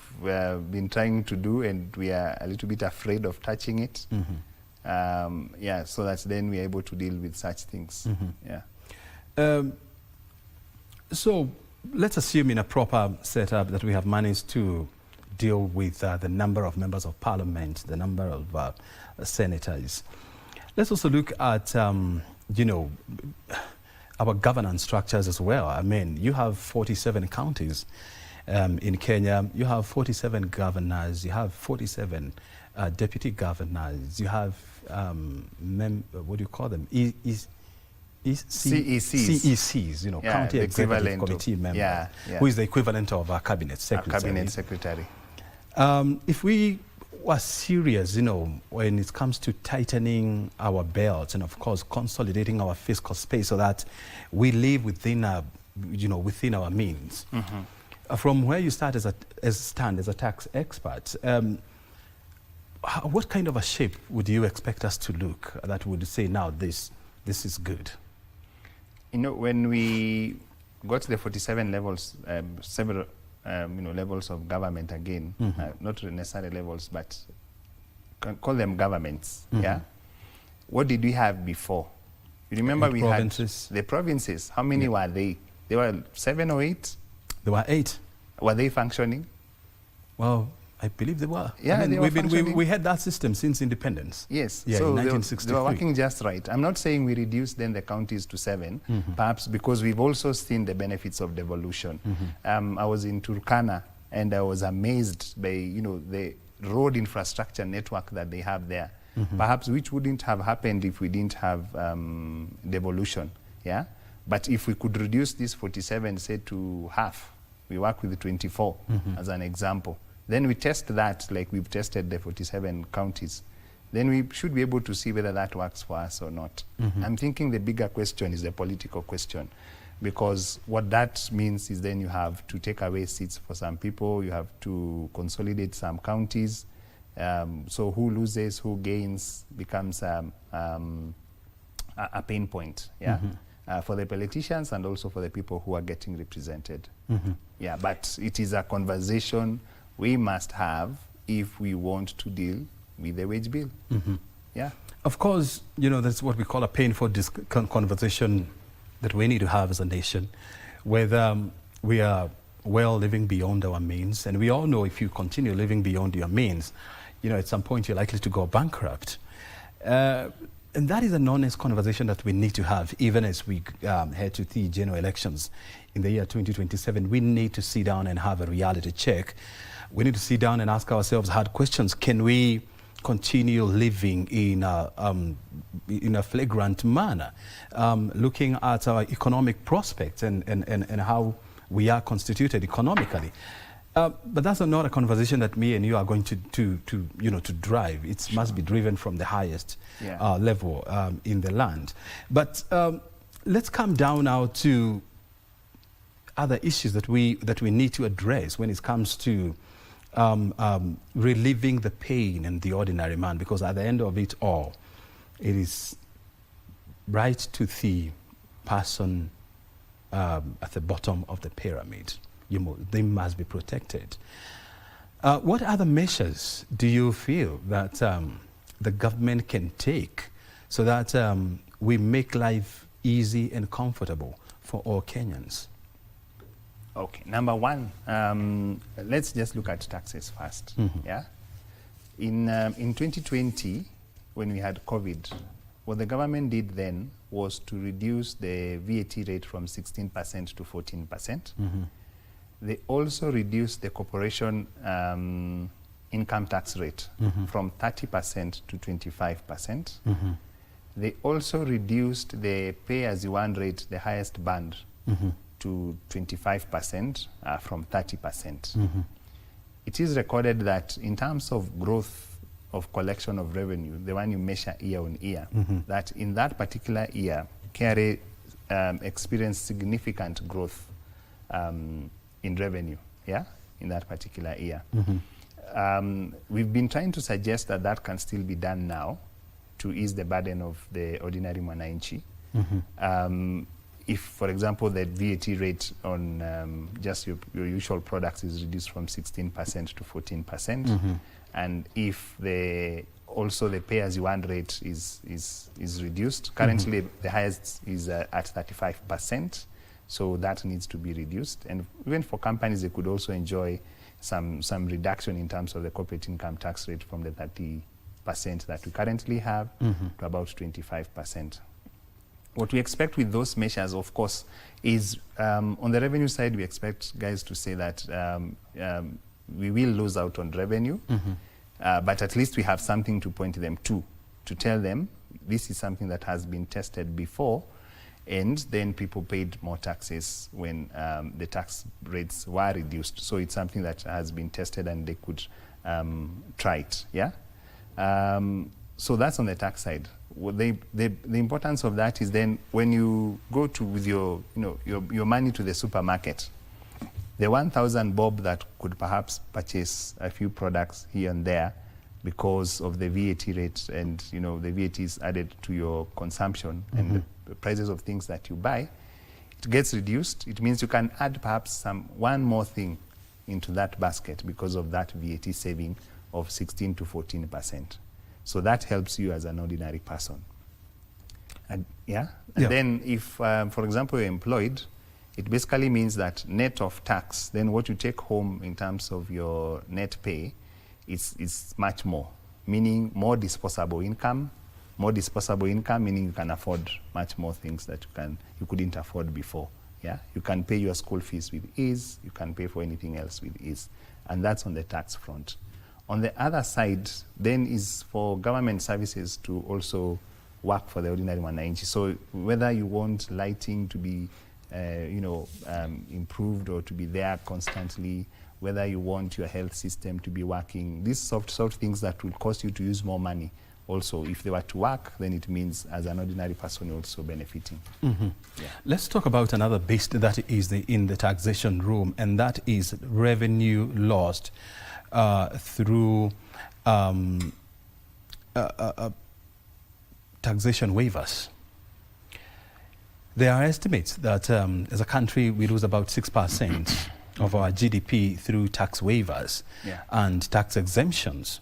been trying to do, and we are a little bit afraid of touching it. Yeah, so that then we are able to deal with such things. Yeah. So let's assume in a proper setup that we have managed to deal with the number of members of parliament, the number of senators. Let's also look at, you know, our governance structures as well. I mean, you have 47 counties in Kenya. You have 47 governors. You have 47 deputy governors. You have, what do you call them? CECs, you know, County Executive Committee member, who is the equivalent of our cabinet secretary. If we were serious, you know, when it comes to tightening our belts and of course consolidating our fiscal space so that we live within within our means. From where you start as a tax expert, what kind of a shape would you expect us to look that would say now this is good? You know, when we got the 47 levels, several levels of government again, not necessarily levels, but call them governments. Yeah. What did we have before? You remember we had the provinces. How many were they? There were 7 or 8. There were 8. Were they functioning? Well, I believe they were. Yeah, I mean, we had that system since independence. Yes, yeah, so in 1963. they were working just right. I'm not saying we reduced then the counties to 7, perhaps because we've also seen the benefits of devolution. I was in Turkana and I was amazed by the road infrastructure network that they have there. Perhaps which wouldn't have happened if we didn't have devolution. Yeah, but if we could reduce this 47, say, to half, we work with 24 as an example. Then we test that like we've tested the 47 counties. Then we should be able to see whether that works for us or not. I'm thinking the bigger question is the political question, because what that means is then you have to take away seats for some people, you have to consolidate some counties. So who loses, who gains becomes a pain point, for the politicians and also for the people who are getting represented. Yeah, but it is a conversation we must have if we want to deal with the wage bill. Yeah. Of course, that's what we call a painful conversation that we need to have as a nation, whether we are living beyond our means. And we all know if you continue living beyond your means, at some point you're likely to go bankrupt. And that is an honest conversation that we need to have, even as we head to the general elections in the year 2027. We need to sit down and have a reality check. We need to sit down and ask ourselves hard questions. Can we continue living in a flagrant manner, looking at our economic prospects and how we are constituted economically. But that's not a conversation that me and you are going to drive. It must be driven from the highest level in the land. But let's come down now to other issues that we need to address when it comes to relieving the pain in the ordinary man, because at the end of it all, it is right to the person at the bottom of the pyramid. They must be protected. What other measures do you feel that the government can take so that we make life easy and comfortable for all Kenyans? Okay, number one, let's just look at taxes first. Yeah, in 2020, when we had COVID, what the government did then was to reduce the VAT rate from 16% to 14%. They also reduced the corporation income tax rate from 30% to 25%. They also reduced the pay-as-you-earn rate, the highest band, to 25% from 30%. It is recorded that in terms of growth of collection of revenue, the one you measure year on year, that in that particular year, KRA experienced significant growth in revenue, in that particular year. We've been trying to suggest that that can still be done now to ease the burden of the ordinary mwananchi. If, for example, the VAT rate on just your usual products is reduced from 16% to 14%, and if also the pay-as-you-earn rate is reduced, currently the highest is at 35%, so that needs to be reduced. And even for companies, they could also enjoy some reduction in terms of the corporate income tax rate from the 30% that we currently have to about 25%. What we expect with those measures, of course, is on the revenue side, we expect guys to say that we will lose out on revenue, but at least we have something to point them to tell them this is something that has been tested before, and then people paid more taxes when the tax rates were reduced. So it's something that has been tested and they could try it, so that's on the tax side. Well, the importance of that is then when you go with your money to the supermarket, the 1,000 bob that could perhaps purchase a few products here and there because of the VAT rate, and the VAT is added to your consumption and the prices of things that you buy, it gets reduced. It means you can add perhaps one more thing into that basket because of that VAT saving of 16 to 14%. So that helps you as an ordinary person. And then if, for example, you're employed, it basically means that net of tax, then what you take home in terms of your net pay is much more, meaning more disposable income. More disposable income meaning you can afford much more things that you couldn't afford before. You can pay your school fees with ease, you can pay for anything else with ease. And that's on the tax front. On the other side, then, is for government services to also work for the ordinary mwananchi. So whether you want lighting to be, improved or to be there constantly, whether you want your health system to be working, these soft things that will cost you to use more money. Also, if they were to work, then it means as an ordinary person you're also benefiting. Let's talk about another beast that is in the taxation room, and that is revenue lost through taxation waivers. There are estimates that as a country we lose about 6% of our GDP through tax waivers and tax exemptions.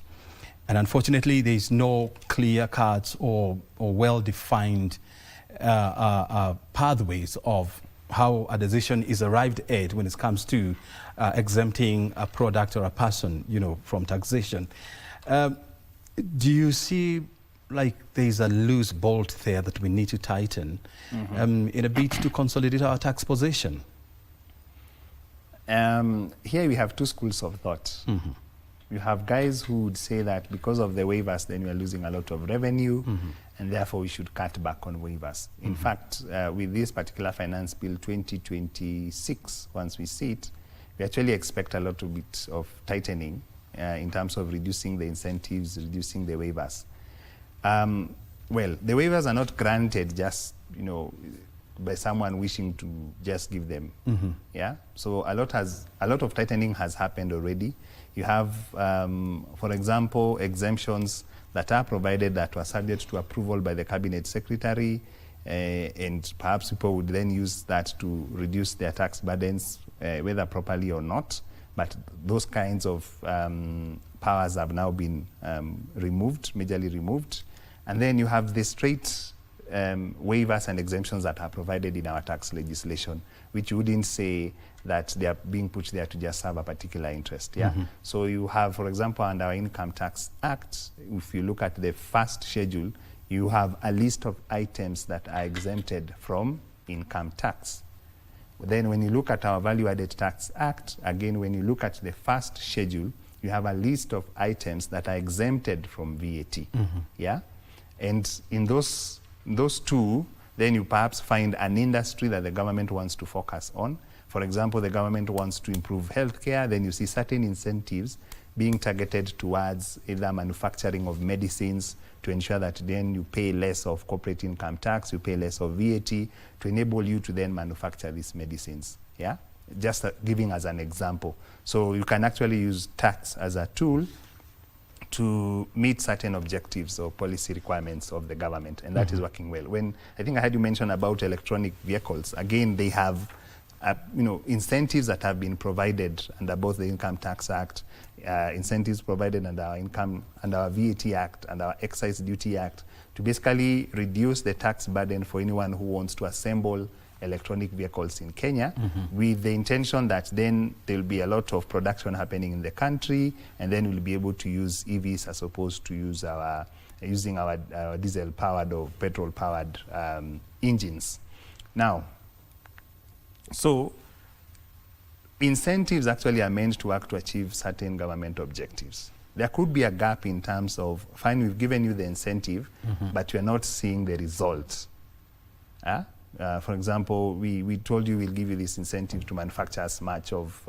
And unfortunately, there is no clear cuts or well-defined pathways of how a decision is arrived at when it comes to exempting a product or a person, from taxation. Do you see like there's a loose bolt there that we need to tighten in a bid to consolidate our tax position? Here we have two schools of thought. you have guys who would say that because of the waivers, then we are losing a lot of revenue, and therefore we should cut back on waivers. In fact, with this particular finance bill 2026, once we see it, we actually expect a lot of bit of tightening in terms of reducing the incentives, reducing the waivers. Well, the waivers are not granted just, you know, by someone wishing to just give them. Yeah. So a lot of tightening has happened already. You have, for example, exemptions that are provided that were subject to approval by the cabinet secretary, and perhaps people would then use that to reduce their tax burdens, whether properly or not. But those kinds of powers have now been removed, majorly removed. And then you have the straight waivers and exemptions that are provided in our tax legislation, which wouldn't say that they are being put there to just serve a particular interest. Yeah. So you have, for example, under our Income Tax Act, if you look at the first schedule, you have a list of items that are exempted from income tax. Then when you look at our Value Added Tax Act, again, when you look at the first schedule, you have a list of items that are exempted from VAT. Yeah. And in those two, then you perhaps find an industry that the government wants to focus on. For example, the government wants to improve healthcare, then you see certain incentives being targeted towards either manufacturing of medicines to ensure that then you pay less of corporate income tax, you pay less of VAT to enable you to then manufacture these medicines. Yeah, just giving as an example. So you can actually use tax as a tool to meet certain objectives or policy requirements of the government, and that is working well. When I think I had you mention about electronic vehicles, again, they have you know, incentives that have been provided under both the Income Tax Act, incentives provided under our VAT Act and our Excise Duty Act to basically reduce the tax burden for anyone who wants to assemble electronic vehicles in Kenya, with the intention that then there will be a lot of production happening in the country, and then we'll be able to use EVs as opposed to using our diesel-powered or petrol-powered engines. Now, so incentives actually are meant to work to achieve certain government objectives. There could be a gap in terms of, fine, we've given you the incentive, but you're not seeing the results. For example, we told you we'll give you this incentive to manufacture as much of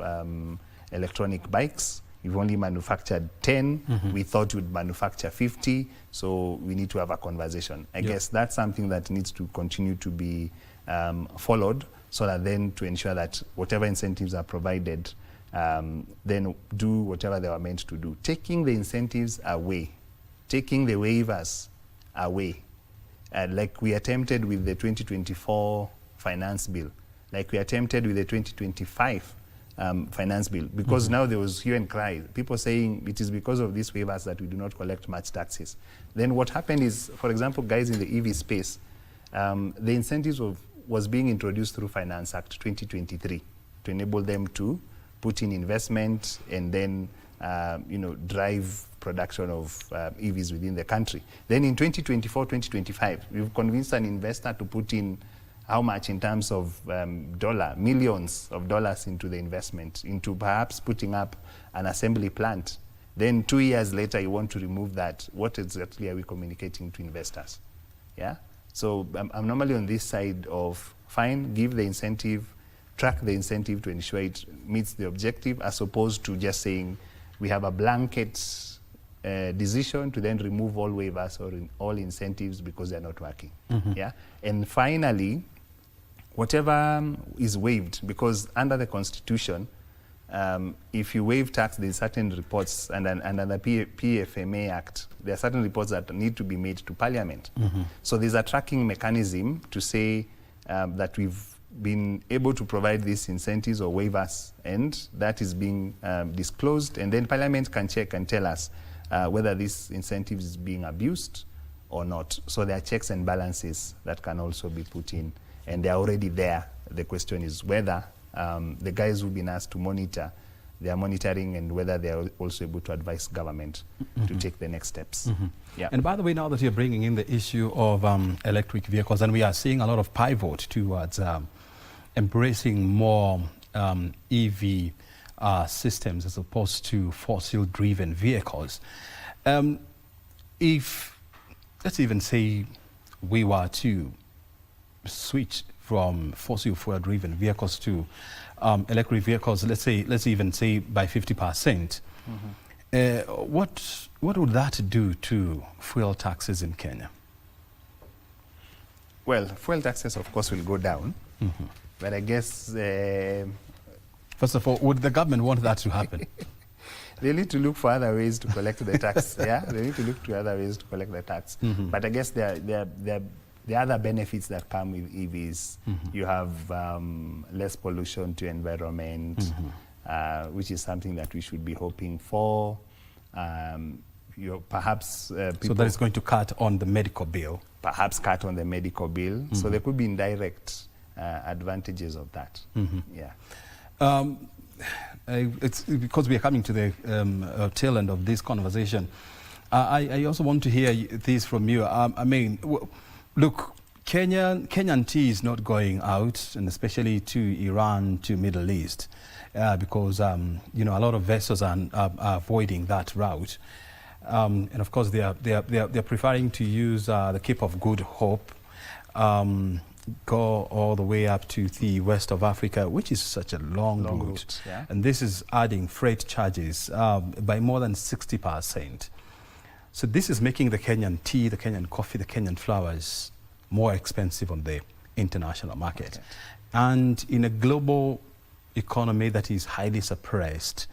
electronic bikes. You've only manufactured 10. We thought you'd manufacture 50, so we need to have a conversation. I guess that's something that needs to continue to be followed, so that then to ensure that whatever incentives are provided, then do whatever they were meant to do. Taking the incentives away, taking the waivers away, like we attempted with the 2024 finance bill, like we attempted with the 2025 finance bill, because now there was hue and cry, people saying it is because of these waivers that we do not collect much taxes. Then what happened is, for example, guys in the EV space, the incentives was being introduced through Finance Act 2023 to enable them to put in investment and then you know, drive production of EVs within the country. Then in 2024, 2025, we've convinced an investor to put in how much in terms of millions of dollars into the investment, into perhaps putting up an assembly plant. Then 2 years later, you want to remove that. What exactly are we communicating to investors? Yeah. So I'm normally on this side of, fine, give the incentive, track the incentive to ensure it meets the objective, as opposed to just saying we have a blanket decision to then remove all waivers or all incentives because they're not working. Yeah. And finally, whatever is waived, because under the Constitution, if you waive tax, there's certain reports, and under the PFMA Act, there are certain reports that need to be made to Parliament. So there's a tracking mechanism to say that we've been able to provide these incentives or waivers, and that is being disclosed, and then Parliament can check and tell us whether this incentive is being abused or not. So there are checks and balances that can also be put in, and they're already there. The question is whether the guys who've been asked to monitor, they are monitoring, and whether they are also able to advise government to take the next steps. Yeah. And by the way, now that you're bringing in the issue of electric vehicles, and we are seeing a lot of pivot towards embracing more EV systems as opposed to fossil-driven vehicles. If, let's even say, we were to switch from fossil fuel-driven vehicles to electric vehicles, let's even say by 50%, what would that do to fuel taxes in Kenya? Well, fuel taxes, of course, will go down. But I guess... First of all, would the government want that to happen? They need to look for other ways to collect the tax. Yeah, they need to look to other ways to collect the tax. But I guess there are other benefits that come with EVs. You have less pollution to environment, which is something that we should be hoping for. Perhaps people... So that is going to cut on the medical bill. Perhaps cut on the medical bill. So there could be indirect advantages of that. Yeah. It's because we are coming to the tail end of this conversation. I also want to hear this from you. I mean, look, Kenyan tea is not going out, and especially to Iran, to Middle East, because you know, a lot of vessels are avoiding that route, and of course they are preferring to use the Cape of Good Hope. Go all the way up to the west of Africa, which is such a long route. Yeah. And this is adding freight charges by more than 60%. So this is making the Kenyan tea, the Kenyan coffee, the Kenyan flowers more expensive on the international market. Okay. And in a global economy that is highly suppressed,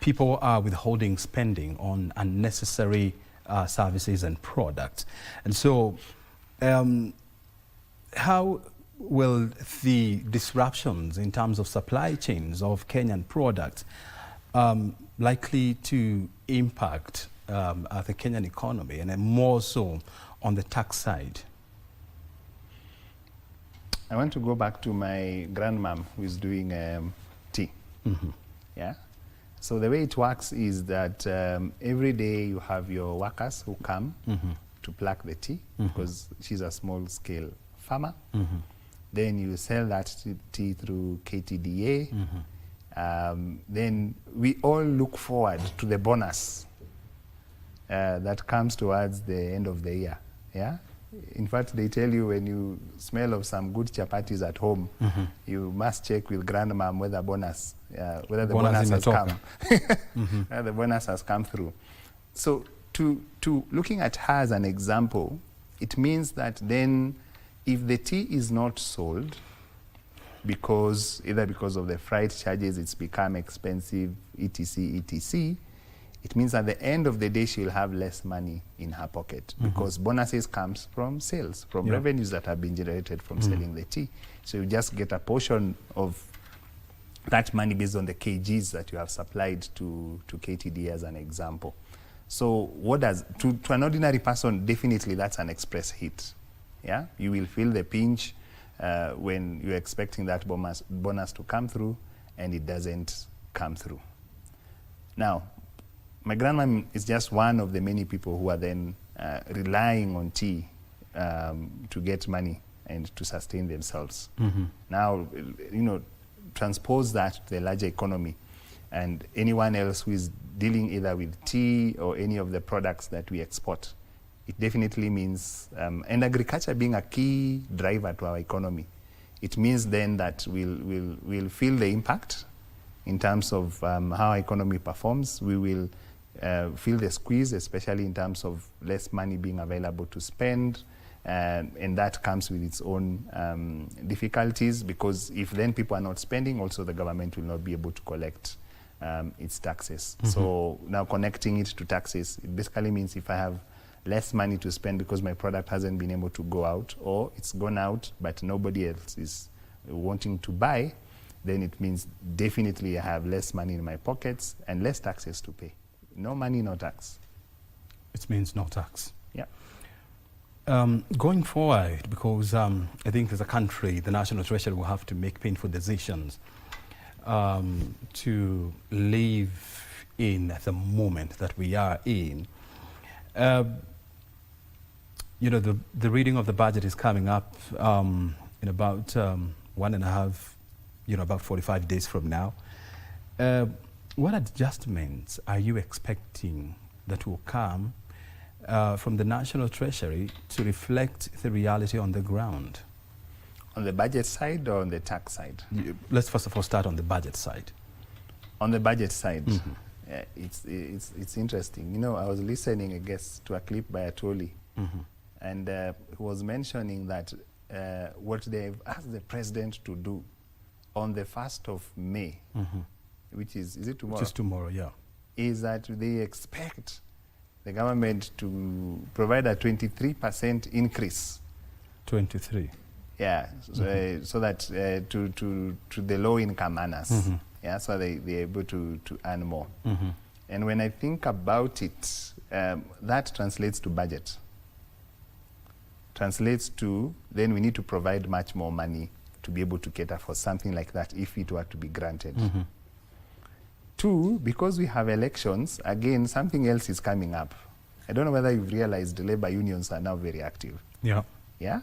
people are withholding spending on unnecessary services and products. And so how will the disruptions in terms of supply chains of Kenyan products likely to impact the Kenyan economy, and then more so on the tax side? I want to go back to my grandmom who is doing tea. Yeah. So the way it works is that every day you have your workers who come to pluck the tea, because she's a small-scale farmer. Then you sell that tea through KTDA. Then we all look forward to the bonus that comes towards the end of the year. Yeah. In fact, they tell you when you smell of some good chapatis at home, you must check with grandmom whether the bonus has come. The bonus has come through. So to looking at her as an example, it means that then if the tea is not sold, either because of the freight charges, it's become expensive, etc., it means at the end of the day she'll have less money in her pocket, because bonuses comes from sales, from revenues that have been generated from selling the tea. So you just get a portion of that money based on the kgs that you have supplied to KTD as an example. So what does, to an ordinary person, definitely that's an express hit. Yeah, you will feel the pinch when you're expecting that bonus to come through and it doesn't come through. Now, my grandma is just one of the many people who are then relying on tea to get money and to sustain themselves. Now, you know, transpose that to the larger economy, and anyone else who is dealing either with tea or any of the products that we export. It definitely means, and agriculture being a key driver to our economy, it means then that we'll feel the impact in terms of how our economy performs. We will feel the squeeze, especially in terms of less money being available to spend, and that comes with its own difficulties, because if then people are not spending, also the government will not be able to collect its taxes. So now connecting it to taxes, it basically means if I have less money to spend because my product hasn't been able to go out, or it's gone out but nobody else is wanting to buy, then it means definitely I have less money in my pockets and less taxes to pay. No money, no tax. It means no tax. Yeah. Going forward, because I think as a country, the National Treasury will have to make painful decisions to live in the moment that we are in. You know, the reading of the budget is coming up in about 1.5, about 45 days from now. what adjustments are you expecting that will come from the National Treasury to reflect the reality on the ground? On the budget side or on the tax side? Let's first of all start on the budget side. On the budget side, it's interesting. You know, I was listening, I guess, to a clip by Atoli, and he was mentioning that what they've asked the president to do on the 1st of May, which is it tomorrow? Which is tomorrow, yeah. Is that they expect the government to provide a 23% increase. 23. Yeah, so that to the low-income earners, yeah, so they're able to earn more. And when I think about it, that translates to budget. Translates to, then we need to provide much more money to be able to cater for something like that if it were to be granted. 2, because we have elections, again, something else is coming up. I don't know whether you've realized the labor unions are now very active. Yeah. Yeah?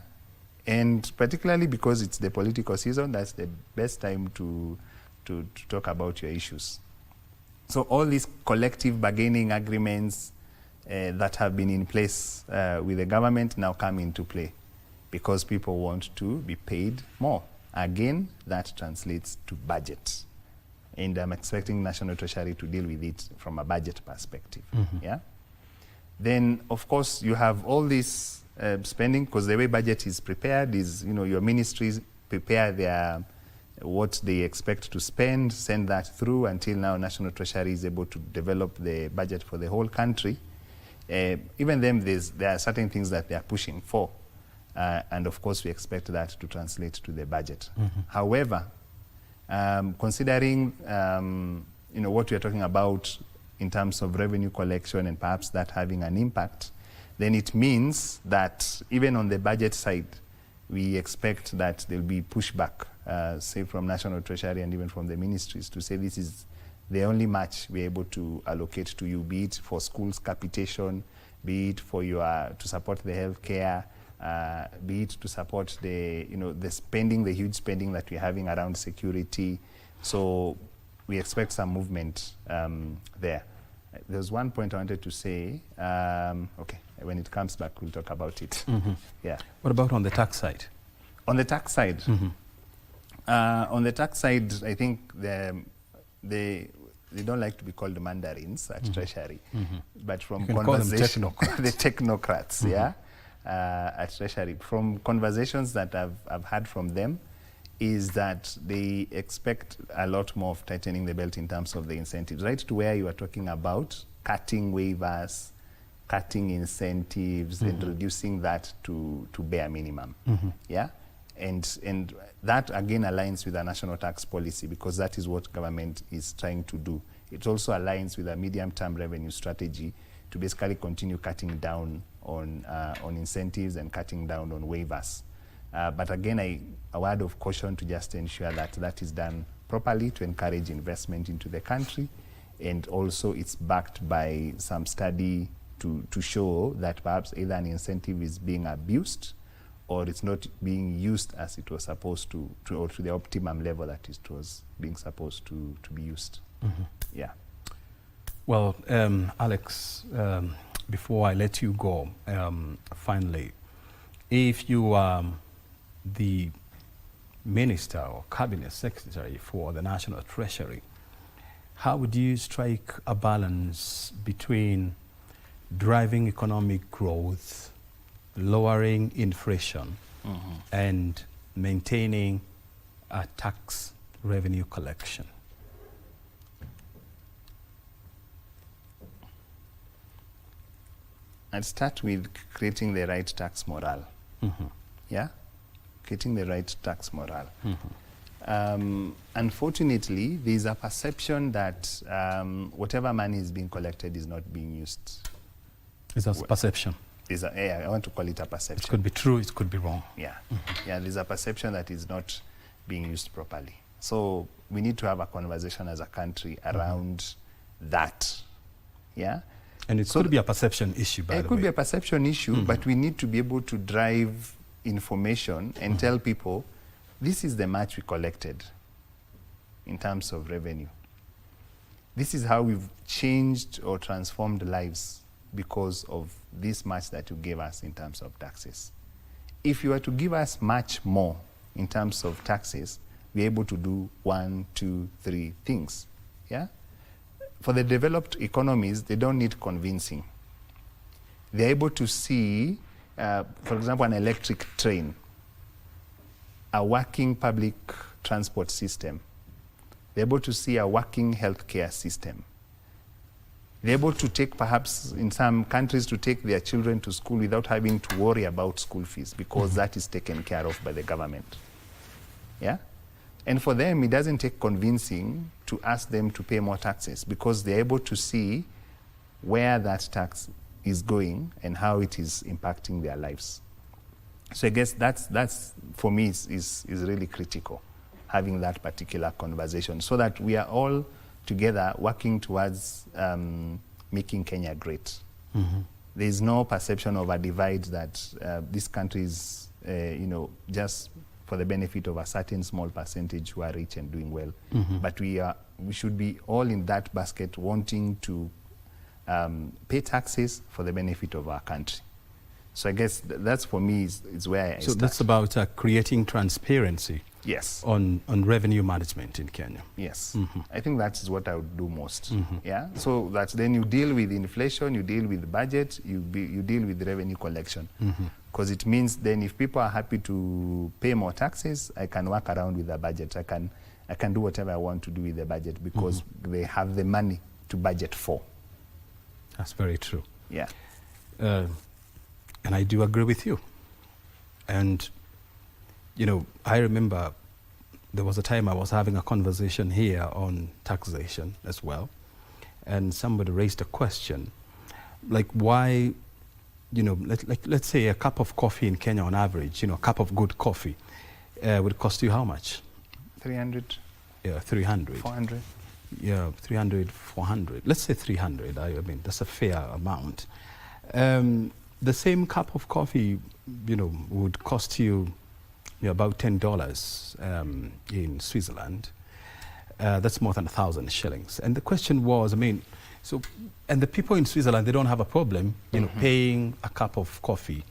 And particularly because it's the political season, that's the best time to talk about your issues. So all these collective bargaining agreements that have been in place with the government now come into play because people want to be paid more. Again, that translates to budget. And I'm expecting National Treasury to deal with it from a budget perspective. Yeah. Then, of course, you have all this spending, because the way budget is prepared is, you know, your ministries prepare their what they expect to spend, send that through until now National Treasury is able to develop the budget for the whole country. Even then, there are certain things that they are pushing for. And of course, we expect that to translate to the budget. However, considering you know, what we are talking about in terms of revenue collection and perhaps that having an impact, then it means that even on the budget side, we expect that there'll be pushback, say from National Treasury and even from the ministries, to say this is the only match we're able to allocate to you, be it for schools capitation, be it for your to support the healthcare, be it to support the, you know, the spending, the huge spending that we're having around security. So we expect some movement there. There's one point I wanted to say. Okay, when it comes back, we'll talk about it. Yeah. What about on the tax side? On the tax side, on the tax side, I think they don't like to be called mandarins at Treasury, but from conversation, the technocrats, yeah, at Treasury, from conversations that I've had from them, is that they expect a lot more of tightening the belt in terms of the incentives, right to where you are talking about cutting waivers, cutting incentives, and reducing that to bare minimum. Yeah, and that again aligns with the national tax policy, because that is what government is trying to do. It also aligns with a medium-term revenue strategy to basically continue cutting down on incentives and cutting down on waivers. But again, a word of caution to just ensure that that is done properly to encourage investment into the country, and also it's backed by some study to show that perhaps either an incentive is being abused or it's not being used as it was supposed to or to the optimum level that it was being supposed to be used. Yeah. Well, Alex, before I let you go, finally, if you are the Minister or Cabinet Secretary for the National Treasury, how would you strike a balance between driving economic growth, lowering inflation, and maintaining a tax revenue collection? I'd start with creating the right tax morale. Yeah? Creating the right tax morale. Unfortunately, there's a perception that whatever money is being collected is not being used. It's a perception. Yeah, I want to call it a perception. It could be true, it could be wrong. Yeah, yeah. There's a perception that is not being used properly. So we need to have a conversation as a country around that. Yeah. And it could be a perception issue, by the way. It could be a perception issue, but we need to be able to drive information and tell people, this is the much we collected in terms of revenue. this is how we've changed or transformed lives because of this much that you gave us in terms of taxes. If you were to give us much more in terms of taxes, we're able to do 1, 2, 3 things. Yeah? For the developed economies, they don't need convincing. They're able to see, for example, an electric train, a working public transport system. They're able to see a working healthcare system. They're able to take, perhaps in some countries, to take their children to school without having to worry about school fees, because that is taken care of by the government. Yeah? And for them, it doesn't take convincing to ask them to pay more taxes, because they're able to see where that tax is going and how it is impacting their lives. So I guess that's for me, is really critical, having that particular conversation, so that we are all together working towards making Kenya great. Mm-hmm. There is no perception of a divide that this country is, just for the benefit of a certain small percentage who are rich and doing well. Mm-hmm. But we should be all in that basket, wanting to pay taxes for the benefit of our country. So I guess that's, for me, is where I start. That's about creating transparency. Yes. On revenue management in Kenya. Yes. Mm-hmm. I think that is what I would do most. Mm-hmm. Yeah. So that then you deal with inflation, you deal with budget, you deal with revenue collection. Because it means then if people are happy to pay more taxes, I can work around with the budget. I can do whatever I want to do with the budget, because they have the money to budget for. That's very true. Yeah. And I do agree with you. And I remember there was a time I was having a conversation here on taxation as well, and somebody raised a question, like why, let's say a cup of coffee in Kenya on average, a cup of good coffee would cost you how much? 300. Yeah, 300. 400. Yeah, 300, 400. Let's say 300. I mean, that's a fair amount. The same cup of coffee, would cost you about $10 in Switzerland. That's more than 1,000 shillings. And the question was, and the people in Switzerland, they don't have a problem, paying a cup of coffee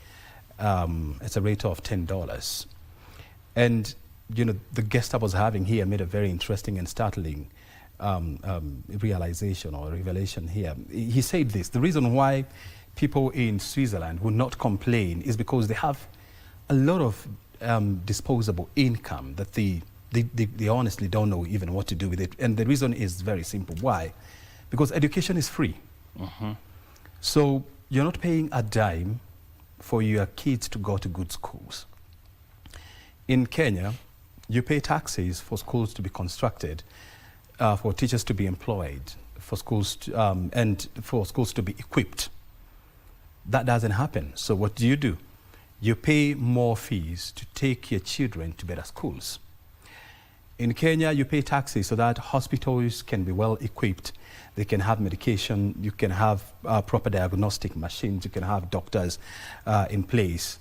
at a rate of $10. And, the guest I was having here made a very interesting and startling realization or revelation here. He said this: the reason why people in Switzerland would not complain is because they have a lot of disposable income that they honestly don't know even what to do with it. And the reason is very simple. Why? Because education is free. So you're not paying a dime for your kids to go to good schools. In Kenya, you pay taxes for schools to be constructed, for teachers to be employed, for schools to, and for schools to be equipped. That doesn't happen. So what do? You pay more fees to take your children to better schools. In Kenya, you pay taxes so that hospitals can be well equipped. They can have medication, you can have proper diagnostic machines, you can have doctors in place.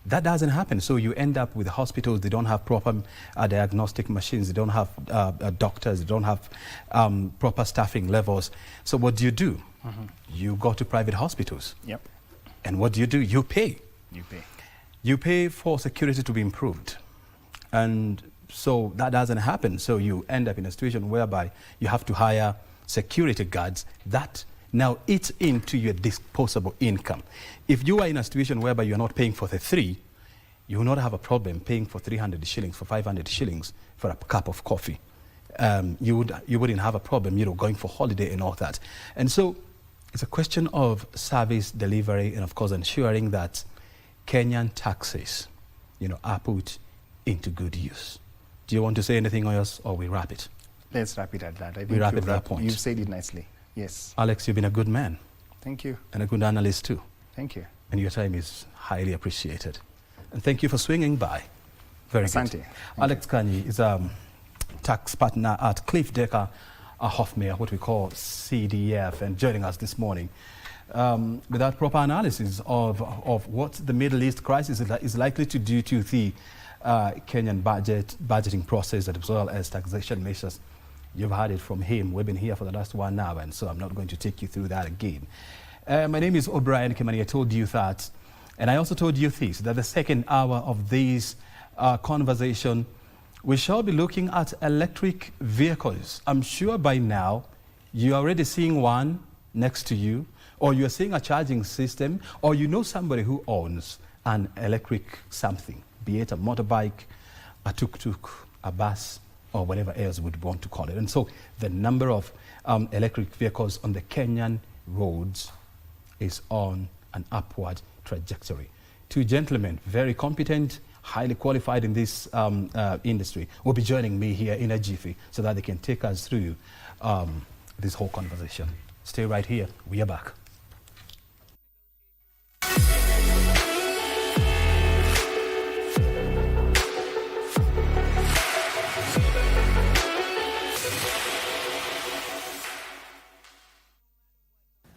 That doesn't happen. So you end up with hospitals, they don't have proper diagnostic machines, they don't have doctors, they don't have proper staffing levels. So what do? You go to private hospitals. Yep. And what do? You pay. You pay. You pay for security to be improved. And so that doesn't happen. So you end up in a situation whereby you have to hire security guards. That now eats into your disposable income. If you are in a situation whereby you're not paying for the 3, you will not have a problem paying for 300 shillings, for 500 shillings for a cup of coffee. You wouldn't have a problem, going for holiday and all that. And so it's a question of service delivery and, of course, ensuring that Kenyan taxes, are put into good use. Do you want to say anything else, or we wrap it? Let's wrap it at that. I think we wrap it at that point. You've said it nicely. Yes. Alex, you've been a good man. Thank you. And a good analyst too. Thank you. And your time is highly appreciated. And thank you for swinging by. Very Asante. good. Alex Kanyi is a tax partner at Cliff Decker Hofmeyr, what we call CDF, and joining us this morning with that proper analysis of what the Middle East crisis is likely to do to the Kenyan budgeting process, as well as taxation measures You've heard it from him. We've been here for the last 1 hour, and so I'm not going to take you through that again. My name is O'Brien Kimani. I told you that, and I also told you this, that the second hour of this conversation, we shall be looking at electric vehicles. I'm sure by now you're already seeing one next to you, or you're seeing a charging system, or you know somebody who owns an electric something, be it a motorbike, a tuk-tuk, a bus, or whatever else we would want to call it. And so the number of electric vehicles on the Kenyan roads is on an upward trajectory. Two gentlemen, very competent, highly qualified in this industry, will be joining me here in a jiffy so that they can take us through this whole conversation. Stay right here. We are back.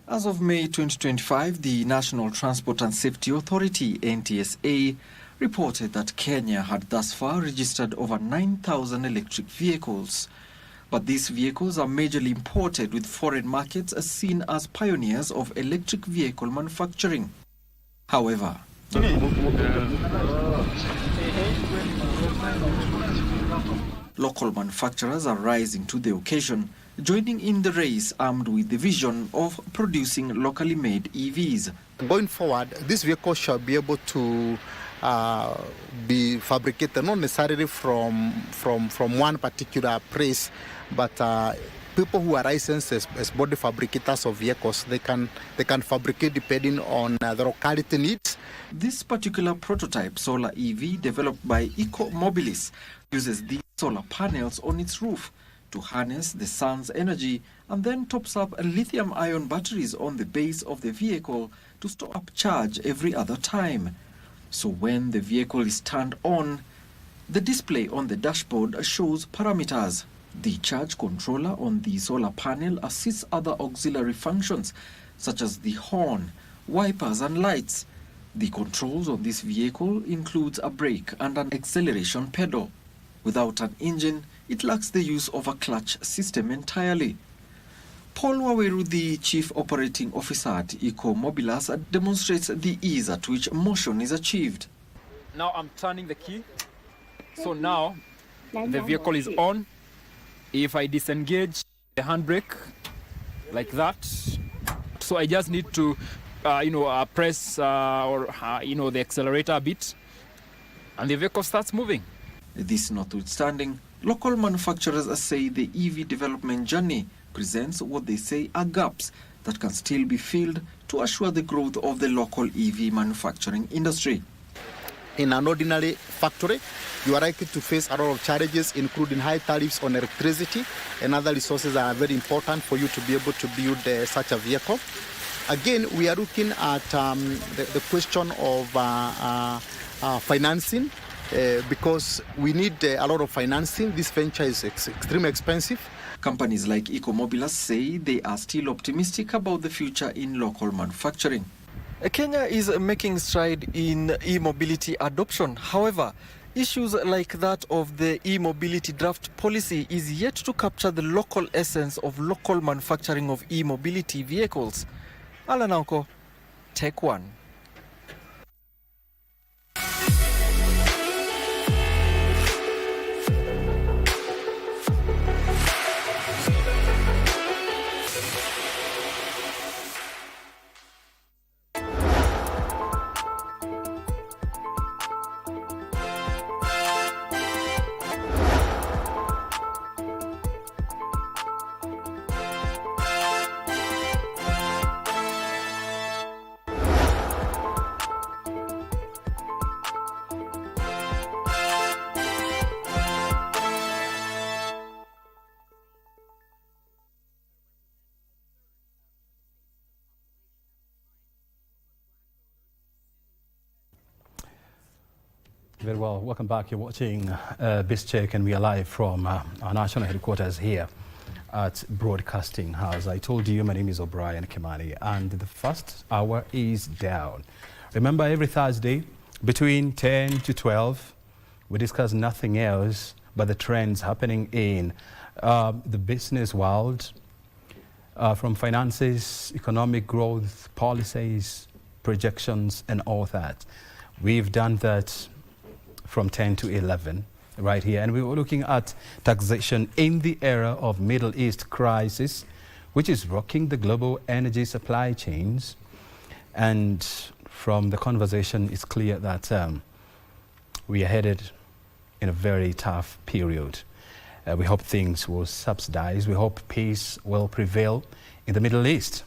As of May 2025, the National Transport and Safety Authority, NTSA, reported that Kenya had thus far registered over 9,000 electric vehicles. But these vehicles are majorly imported, with foreign markets as seen as pioneers of electric vehicle manufacturing. However, local manufacturers are rising to the occasion, joining in the race armed with the vision of producing locally made EVs. Going forward, this vehicle shall be able to be fabricated not necessarily from one particular place, but people who are licensed as body fabricators of vehicles, they can fabricate depending on the locality needs. This particular prototype solar EV, developed by Eco Mobilis, uses these solar panels on its roof to harness the sun's energy, and then tops up lithium-ion batteries on the base of the vehicle to store up charge every other time. So when the vehicle is turned on, the display on the dashboard shows parameters. The charge controller on the solar panel assists other auxiliary functions, such as the horn, wipers and lights. The controls on this vehicle includes a brake and an acceleration pedal. Without an engine, it lacks the use of a clutch system entirely. Paul Waweru, the Chief Operating Officer at Eco Mobilis, demonstrates the ease at which motion is achieved. Now I'm turning the key. So now the vehicle is on. If I disengage the handbrake like that, so I just need to press the accelerator a bit, and the vehicle starts moving. This notwithstanding, local manufacturers say the EV development journey presents what they say are gaps that can still be filled to assure the growth of the local EV manufacturing industry. In an ordinary factory, you are likely to face a lot of challenges, including high tariffs on electricity and other resources that are very important for you to be able to build such a vehicle. Again, we are looking at the question of financing, because we need a lot of financing. This venture is extremely expensive. Companies like Eco Mobilis say they are still optimistic about the future in local manufacturing. Kenya is making stride in e-mobility adoption. However, issues like that of the e-mobility draft policy is yet to capture the local essence of local manufacturing of e-mobility vehicles. Alan Anko, Take One. Very well, welcome back. You're watching BizCheck, and we are live from our national headquarters here at Broadcasting House. I told you my name is O'Brien Kimani, and the first hour is down. Remember, every Thursday between 10 to 12, we discuss nothing else but the trends happening in the business world, from finances, economic growth, policies, projections, and all that. We've done that from 10 to 11 right here. And we were looking at taxation in the era of Middle East crisis, which is rocking the global energy supply chains. And from the conversation, it's clear that we are headed in a very tough period. We hope things will subside. We hope peace will prevail in the Middle East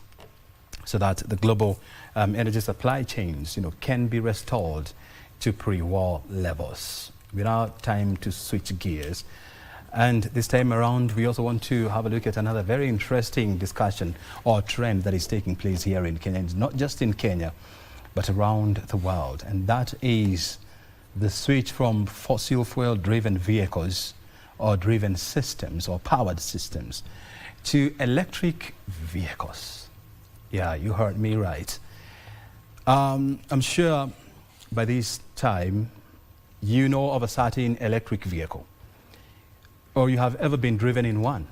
so that the global energy supply chains, can be restored to pre-war levels. Without time to switch gears. And this time around, we also want to have a look at another very interesting discussion or trend that is taking place here in Kenya, and not just in Kenya, but around the world. And that is the switch from fossil fuel-driven vehicles or driven systems or powered systems to electric vehicles. Yeah, you heard me right. I'm sure by this time you know of a certain electric vehicle, or you have ever been driven in one,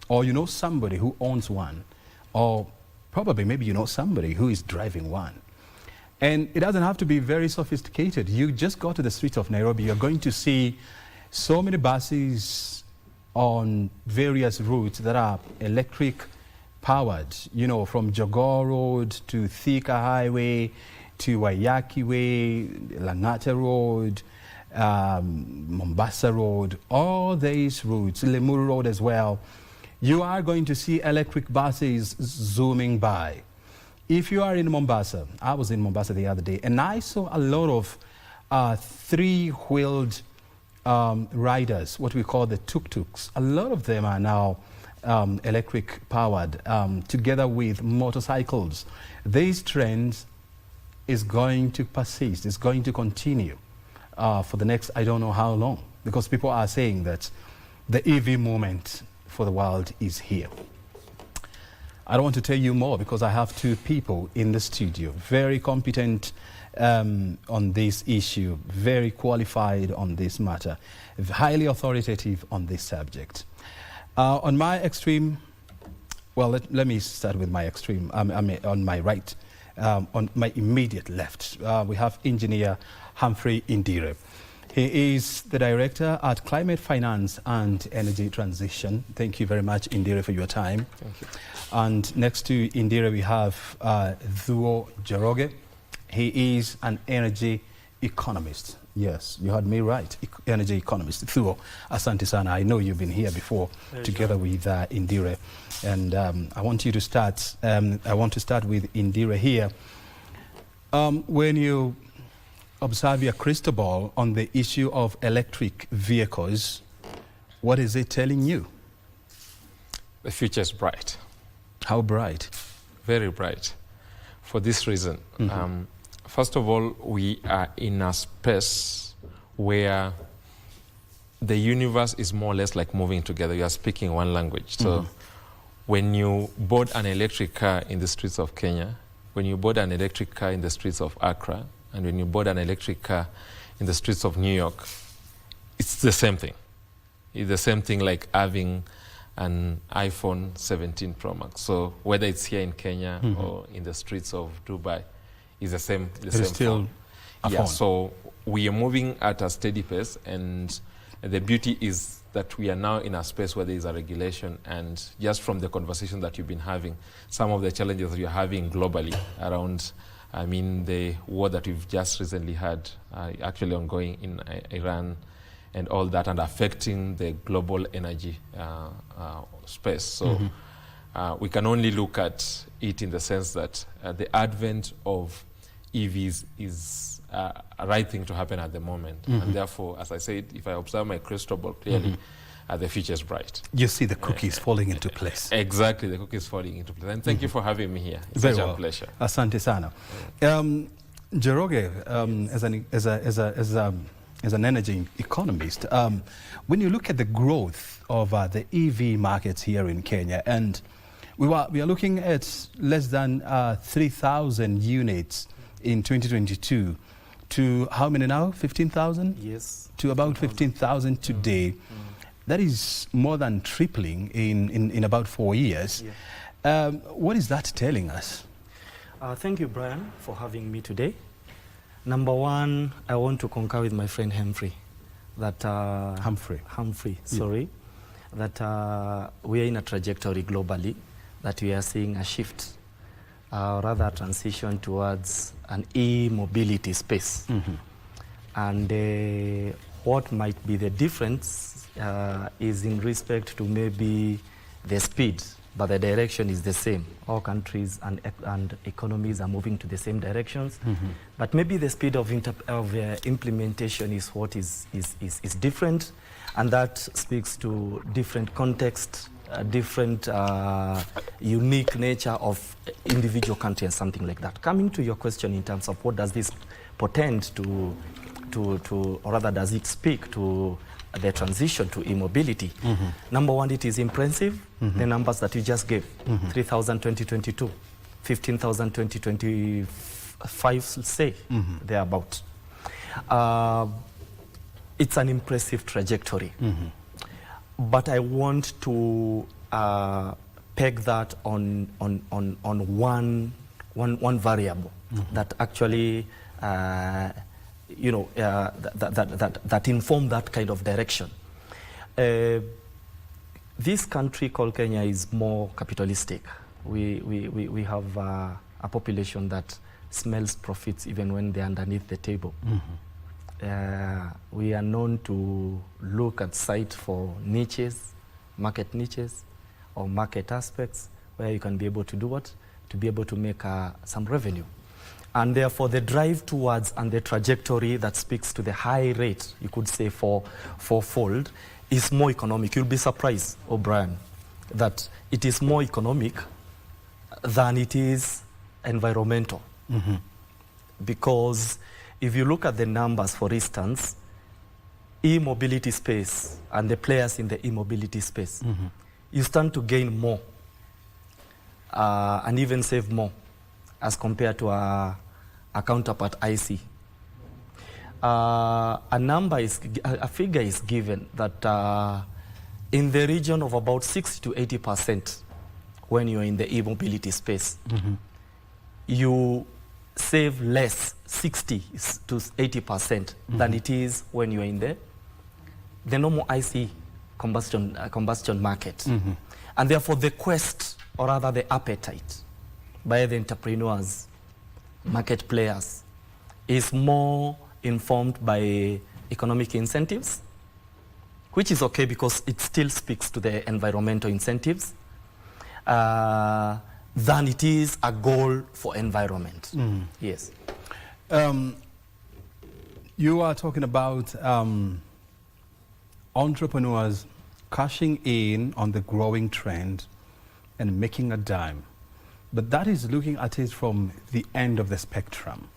or you know somebody who owns one, or probably maybe you know somebody who is driving one. And it doesn't have to be very sophisticated. You just go to the streets of Nairobi, you're going to see so many buses on various routes that are electric powered, from Jogoo Road to Thika Highway to Waiyaki Way, Langata Road, Mombasa Road, all these routes, Limuru Road as well. You are going to see electric buses zooming by. If you are in Mombasa, I was in Mombasa the other day, and I saw a lot of three-wheeled riders, what we call the tuk-tuks. A lot of them are now electric powered, together with motorcycles. These trends is going to persist, is going to continue for the next, I don't know how long, because people are saying that the EV movement for the world is here. I don't want to tell you more because I have two people in the studio, very competent on this issue, very qualified on this matter, highly authoritative on this subject. On my extreme, well, let me start with my extreme, on my right, on my immediate left, we have Engineer Humphrey Indire. He is the Director at Climate Finance and Energy Transition. Thank you very much, Indire, for your time. Thank you. And next to Indire, we have Thuo Njoroge. He is an energy economist. Yes, you heard me right, energy economist. Thuo, asante sana. I know you've been here before together with Indire. And I want you to start, I want to start with Indire here. When you observe your crystal ball on the issue of electric vehicles, what is it telling you? The future is bright. How bright? Very bright. For this reason. First of all, we are in a space where the universe is more or less like moving together. You are speaking one language. So when you board an electric car in the streets of Kenya, when you board an electric car in the streets of Accra, and when you board an electric car in the streets of New York, it's the same thing. It's the same thing like having an iPhone 17 Pro Max. So whether it's here in Kenya or in the streets of Dubai, it's the same. It is still a phone. So we are moving at a steady pace, and the beauty is that we are now in a space where there is a regulation, and just from the conversation that you've been having, some of the challenges that you're having globally around, the war that we've just recently had actually ongoing in Iran and all that, and affecting the global energy space. So we can only look at it in the sense that the advent of EVs is a right thing to happen at the moment. And therefore, as I said, if I observe my crystal ball clearly, the future is bright. You see the cookies falling into place. Exactly, the cookies falling into place. And thank you for having me here. It's Very such well. a pleasure. Asante sana. Njoroge, as an energy economist, when you look at the growth of the EV markets here in Kenya, and we are looking at less than 3,000 units in 2022 to how many now? 15,000? Yes. To about 15,000 today. That is more than tripling in about 4 years. Yeah. What is that telling us? Thank you, Brian, for having me today. Number one, I want to concur with my friend Humphrey. That Humphrey, sorry. That we are in a trajectory globally, that we are seeing a shift, rather a transition towards an e-mobility space. And what might be the difference is in respect to maybe the speed, but the direction is the same. All countries and economies are moving to the same directions, but maybe the speed of implementation is what is different, and that speaks to different context, different unique nature of individual countries, something like that. Coming to your question in terms of what does this portend to or rather does it speak to the transition to e-mobility? Number one, it is impressive, the numbers that you just gave, 3,000 2022, 15,000 2025, say, thereabout. It's an impressive trajectory. But I want to peg that on one variable that actually that inform that kind of direction. This country called Kenya is more capitalistic. We have a population that smells profits even when they're underneath the table. We are known to look at sight for niches, market niches, or market aspects where you can be able to do what? To be able to make some revenue. And therefore the drive towards and the trajectory that speaks to the high rate, you could say fourfold, is more economic. You'll be surprised, O'Brien, that it is more economic than it is environmental. Because if you look at the numbers, for instance, e-mobility space and the players in the e-mobility space, you stand to gain more and even save more as compared to a counterpart IC. A figure is given that in the region of about 60 to 80% when you're in the e-mobility space, you save less, 60 to 80% than it is when you're in the normal IC combustion market. And therefore the quest, or rather the appetite by the entrepreneurs, market players, is more informed by economic incentives, which is okay because it still speaks to the environmental incentives, than it is a goal for environment. Yes. You are talking about entrepreneurs cashing in on the growing trend and making a dime. But that is looking at it from the end of the spectrum.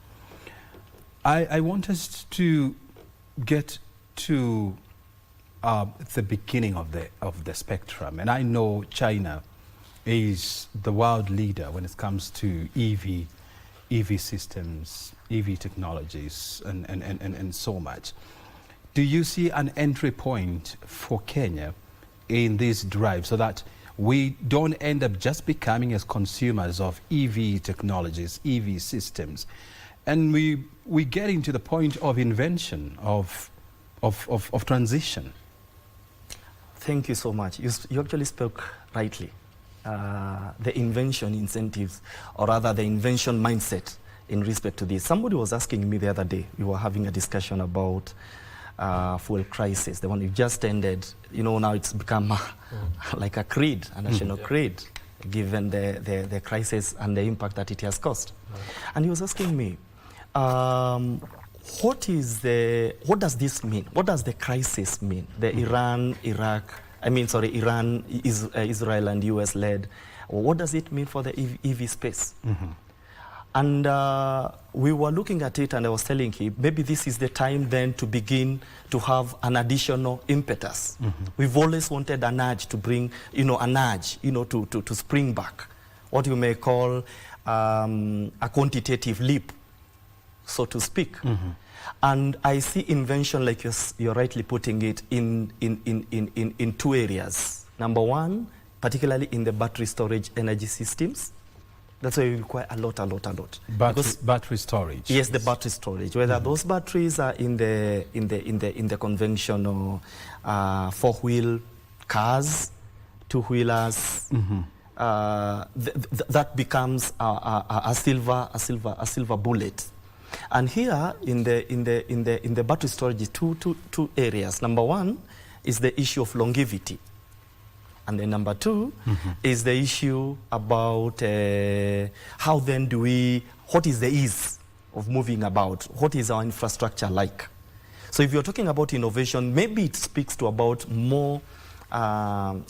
I want us to get to the beginning of the spectrum. And I know China is the world leader when it comes to EV systems, EV technologies, and so much. Do you see an entry point for Kenya in this drive so that we don't end up just becoming as consumers of EV technologies, EV systems, and we get into the point of invention, of transition? Thank you so much. You actually spoke rightly. The invention incentives, or rather the invention mindset in respect to this. Somebody was asking me the other day, we were having a discussion about fuel crisis, the one you just ended. You know, now it's become like a creed, a national creed, given the crisis and the impact that it has caused. And he was asking me, what does this mean? What does the crisis mean? The Iran, Israel and US led. What does it mean for the EV space? And we were looking at it, and I was telling him, maybe this is the time then to begin to have an additional impetus. We've always wanted an urge to bring, to spring back, what you may call a quantitative leap, so to speak. And I see invention, like you're rightly putting it, in 2 areas. Number one, particularly in the battery storage energy systems. That's why we require a lot. Battery storage. Yes, the battery storage. Whether those batteries are in the conventional 4-wheel cars, 2-wheelers, that becomes a silver bullet. And here in the battery storage, two areas. Number one is the issue of longevity. And then number 2 is the issue about how then what is the ease of moving about? What is our infrastructure like? So if you're talking about innovation, maybe it speaks to about more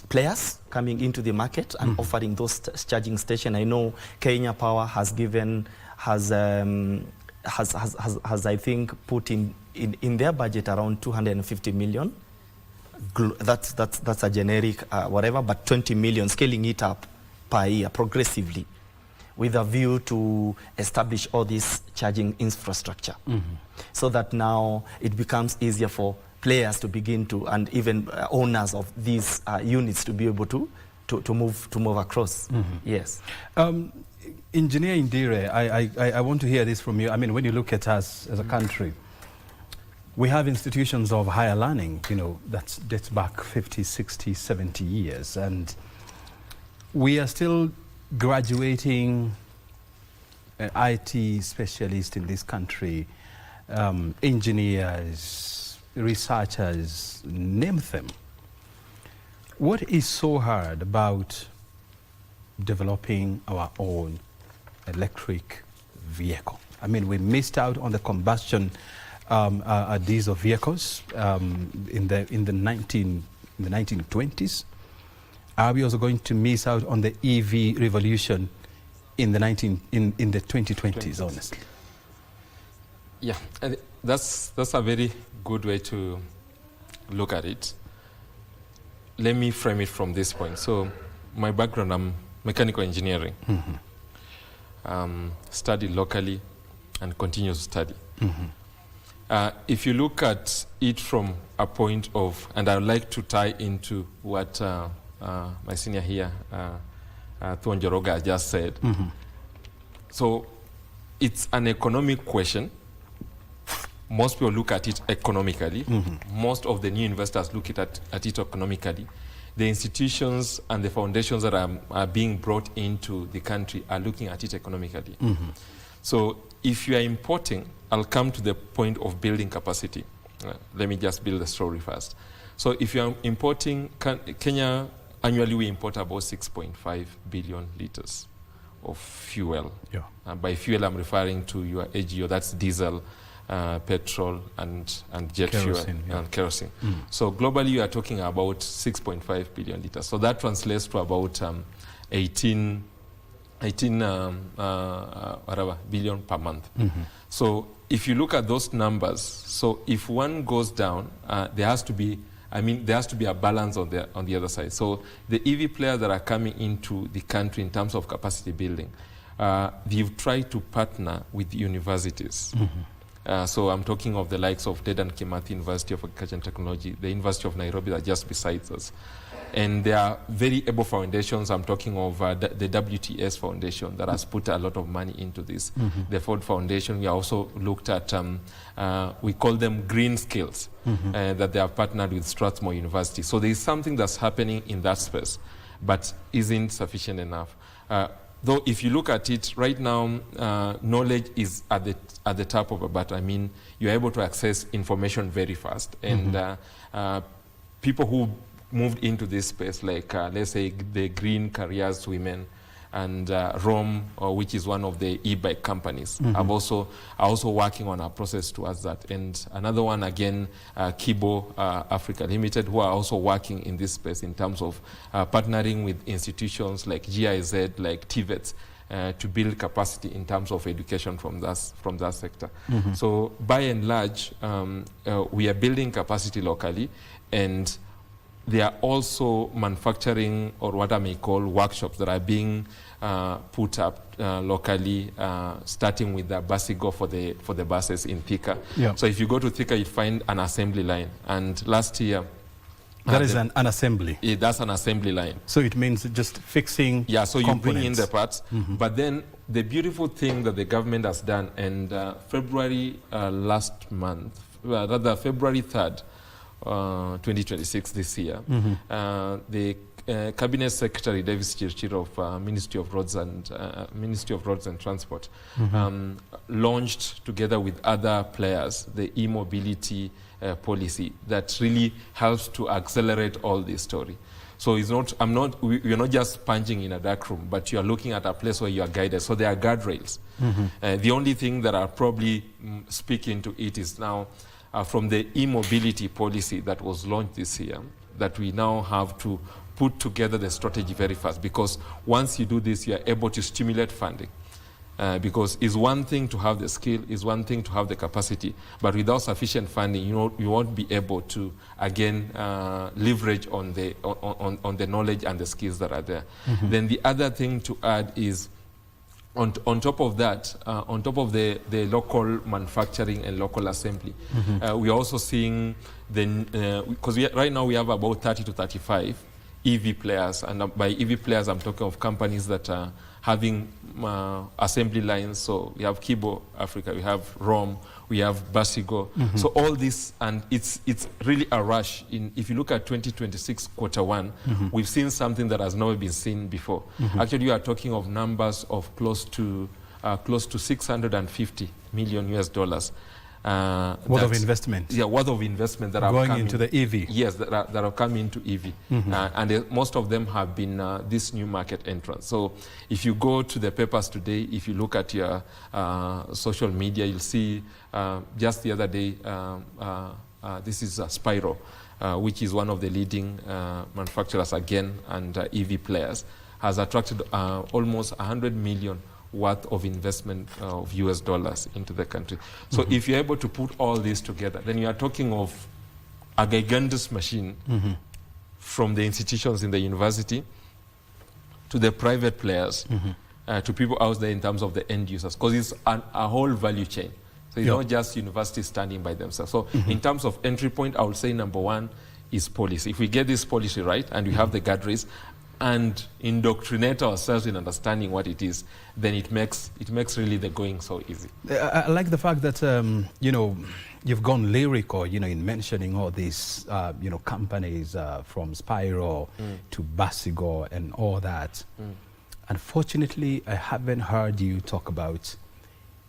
players coming into the market and offering those charging stations. I know Kenya Power has I think put in their budget around 250 million. That's a generic whatever, but 20 million, scaling it up per year progressively with a view to establish all this charging infrastructure so that now it becomes easier for players to begin to, and even owners of these units to be able to move across. Yes. Engineer Indire, I want to hear this from you. I mean, when you look at us as a country, we have institutions of higher learning, that dates back 50, 60, 70 years. And we are still graduating IT specialists in this country, engineers, researchers, name them. What is so hard about developing our own electric vehicle? I mean, we missed out on the combustion diesel vehicles in the 1920s. Are we also going to miss out on the EV revolution in the 2020s? Honestly, yeah, that's a very good way to look at it. Let me frame it from this point. So, my background, I'm mechanical engineering. Studied locally and continue to study. If you look at it from a point of, and I would like to tie into what my senior here, Tuonjoroga, just said. So it's an economic question. Most people look at it economically. Most of the new investors look at it economically. The institutions and the foundations that are being brought into the country are looking at it economically. So if you are importing, I'll come to the point of building capacity. Let me just build the story first. So if you are importing, Kenya, annually we import about 6.5 billion liters of fuel. By fuel, I'm referring to your AGO, that's diesel, petrol, and jet kerosene, fuel, and kerosene. So globally, you are talking about 6.5 billion liters. So that translates to about 18 billion per month. So if you look at those numbers, so if one goes down, there has to be a balance on the other side. So the EV players that are coming into the country in terms of capacity building, they've tried to partner with universities. So I'm talking of the likes of Dedan Kimathi University of Agriculture and Technology, the University of Nairobi that are just besides us. And there are very able foundations. I'm talking of the WTS Foundation that has put a lot of money into this. The Ford Foundation, we also looked at, we call them green skills, that they have partnered with Strathmore University. So there is something that's happening in that space, but isn't sufficient enough. Though if you look at it right now, knowledge is at the top of a bat. I mean, you're able to access information very fast. And people who moved into this space, like let's say the Green Careers Women and ROM, which is one of the e-bike companies, are also working on a process towards that. And another one again, Kibo Africa Limited, who are also working in this space in terms of partnering with institutions like GIZ, like TVETs, to build capacity in terms of education from that sector. So by and large, we are building capacity locally, and they are also manufacturing, or what I may call, workshops that are being put up locally, starting with the Baringo for the buses in Thika. Yeah. So if you go to Thika, you find an assembly line. And last year, that is an assembly. That's an assembly line. So it means just fixing so components. You bring in the parts. But then the beautiful thing that the government has done, and February last month, rather February 3rd, 2026 this year, the Cabinet Secretary Davis Chirchir of Ministry of Roads and Transport launched, together with other players, the e-mobility policy that really helps to accelerate all this story. So it's not, we're not just punching in a dark room, but you are looking at a place where you are guided. So there are guardrails. The only thing that I'll probably speak into it is now from the e-mobility policy that was launched this year, that we now have to put together the strategy very fast, because once you do this, you are able to stimulate funding. Because it's one thing to have the skill, it's one thing to have the capacity, but without sufficient funding, you won't be able to, again, leverage on the knowledge and the skills that are there. Then the other thing to add is, on top of that, on top of the local manufacturing and local assembly, we're also seeing, because right now we have about 30 to 35 EV players, and by EV players I'm talking of companies that are having assembly lines. So we have Kibo Africa, we have Rome, we have Baringo. So all this, and it's really a rush. If you look at 2026 Q1, we've seen something that has never been seen before. Actually, we are talking of numbers of close to $650 million US. Worth of investment. Yeah, worth of investment that going have come into the EV. Yes, that have come into EV. And most of them have been this new market entrance. So if you go to the papers today, if you look at your social media, you'll see just the other day, this is Spyro, which is one of the leading manufacturers again, and EV players, has attracted almost 100 million worth of investment of US dollars into the country. So if you're able to put all this together, then you are talking of a gigantic machine from the institutions in the university to the private players, to people out there in terms of the end users, because it's a whole value chain. So it's not just universities standing by themselves. So in terms of entry point, I would say number one is policy. If we get this policy right and we have the guardrails, and indoctrinate ourselves in understanding what it is, then it makes really the going so easy. I like the fact that you've gone lyrical, in mentioning all these companies from Spyro to Baringo and all that. Unfortunately, I haven't heard you talk about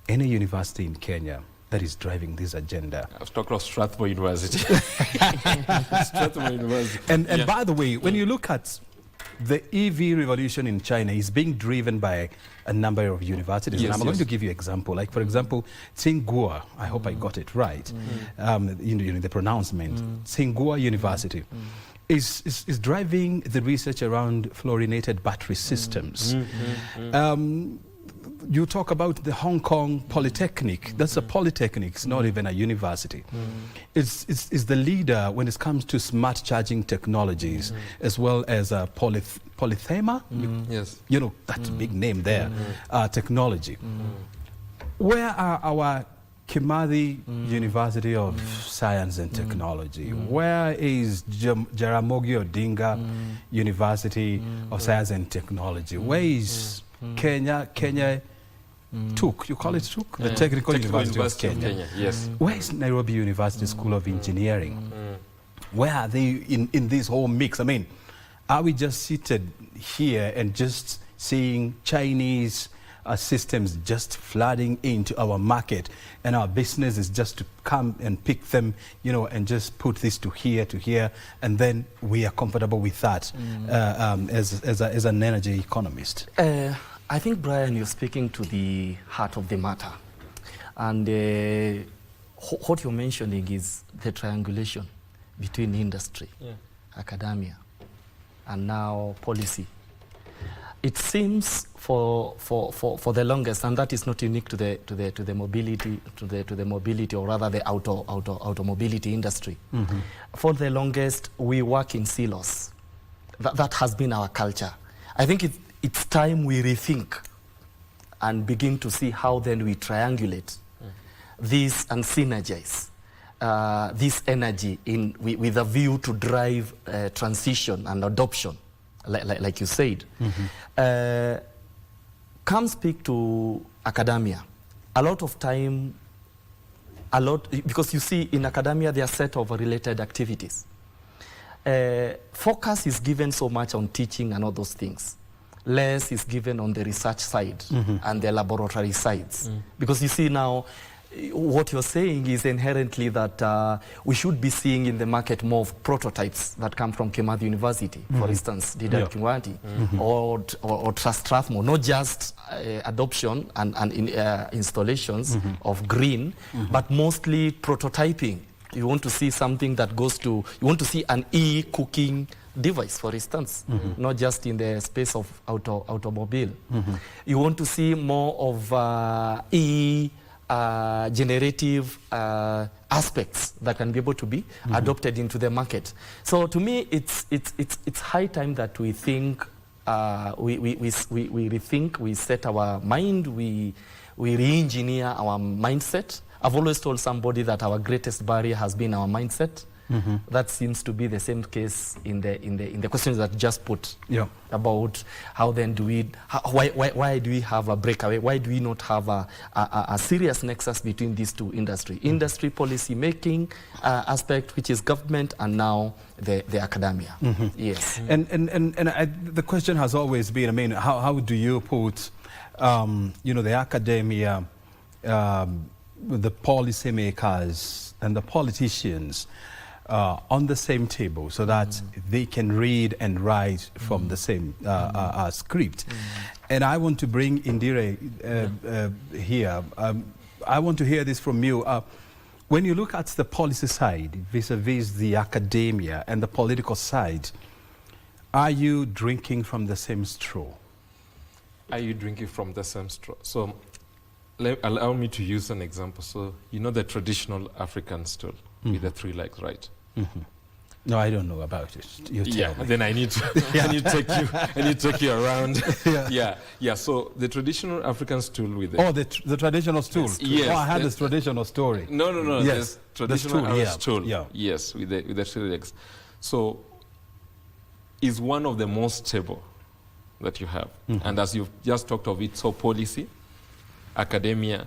any university in Kenya that is driving this agenda. I've talked of Strathmore University. Strathmore University. And by the way, when you look at the EV revolution in China, is being driven by a number of universities. And I'm going to give you an example. Like, for example, Tsinghua, I hope I got it right, in the pronouncement. Tsinghua University is driving the research around fluorinated battery systems. You talk about the Hong Kong Polytechnic. That's a polytechnic, it's not even a university. It's the leader when it comes to smart charging technologies, as well as Polythema. Yes. That's a big name there, technology. Where are our Kimathi University of Science and Technology? Where is Jaramogi Odinga University of Science and Technology? Where is Kenya TUK, you call it TUK? The Technical University of Kenya. Yes. Where is Nairobi University School of Engineering? Where are they in this whole mix? I mean, are we just seated here and just seeing Chinese systems just flooding into our market, and our business is just to come and pick them, and just put this to here, and then we are comfortable with that as an energy economist? I think, Brian, you're speaking to the heart of the matter. And what you're mentioning is the triangulation between industry, academia, and now policy. It seems for the longest, and that is not unique to the mobility, or rather the automobility industry. For the longest, we work in silos. That has been our culture. I think it's time we rethink and begin to see how then we triangulate this and synergize this energy with a view to drive transition and adoption, like you said. Come speak to academia. A lot of time, because you see in academia there are a set of related activities. Focus is given so much on teaching and all those things. Less is given on the research side and the laboratory sides. Because you see now, what you're saying is inherently that we should be seeing in the market more of prototypes that come from Kimathi University, for instance, Didan Kimathi, or Strathmore, not just adoption and installations of green, but mostly prototyping. You want to see something that goes to, you want to see an e-cooking device, for instance, not just in the space of automobile. You want to see more of generative aspects that can be able to be adopted into the market. So to me, it's high time that we think, we rethink, we set our mind, we re-engineer our mindset. I've always told somebody that our greatest barrier has been our mindset. That seems to be the same case in the questions that just put about how then do we, why do we have a breakaway? Why do we not have a serious nexus between these two industry policy making aspect, which is government, and now the academia. Yes. And the question has always been, I mean, how do you put, you know, the academia, the policymakers and the politicians on the same table so that they can read and write from the same script. And I want to bring Indire here. I want to hear this from you. When you look at the policy side vis-a-vis the academia and the political side, are you drinking from the same straw? Are you drinking from the same straw? So allow me to use an example. So you know the traditional African stool with the three legs, right? No, I don't know about it. You tell me. Then I need to I need to take you around. So the traditional African stool with the traditional stool. Yes. Oh, I had this traditional story. No. Yes, traditional stool. Yes, with the three legs. So is one of the most stable that you have. And as you've just talked of it, so policy, academia,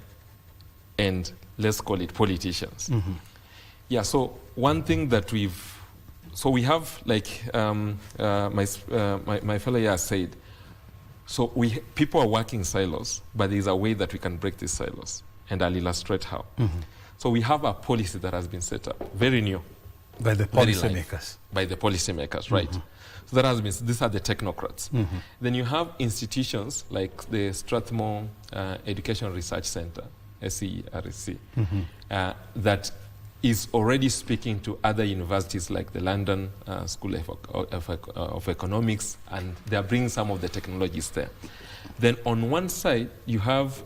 and let's call it politicians. So one thing that we have, like my fellow here said, so people are working silos, but there's a way that we can break these silos, and I'll illustrate how. So we have a policy that has been set up, very new. By the policymakers. By the policymakers, right. So that has been, these are the technocrats. Then you have institutions like the Strathmore Education Research Center, SERC, that is already speaking to other universities like the London School of Economics, and they are bringing some of the technologies there. Then on one side, you have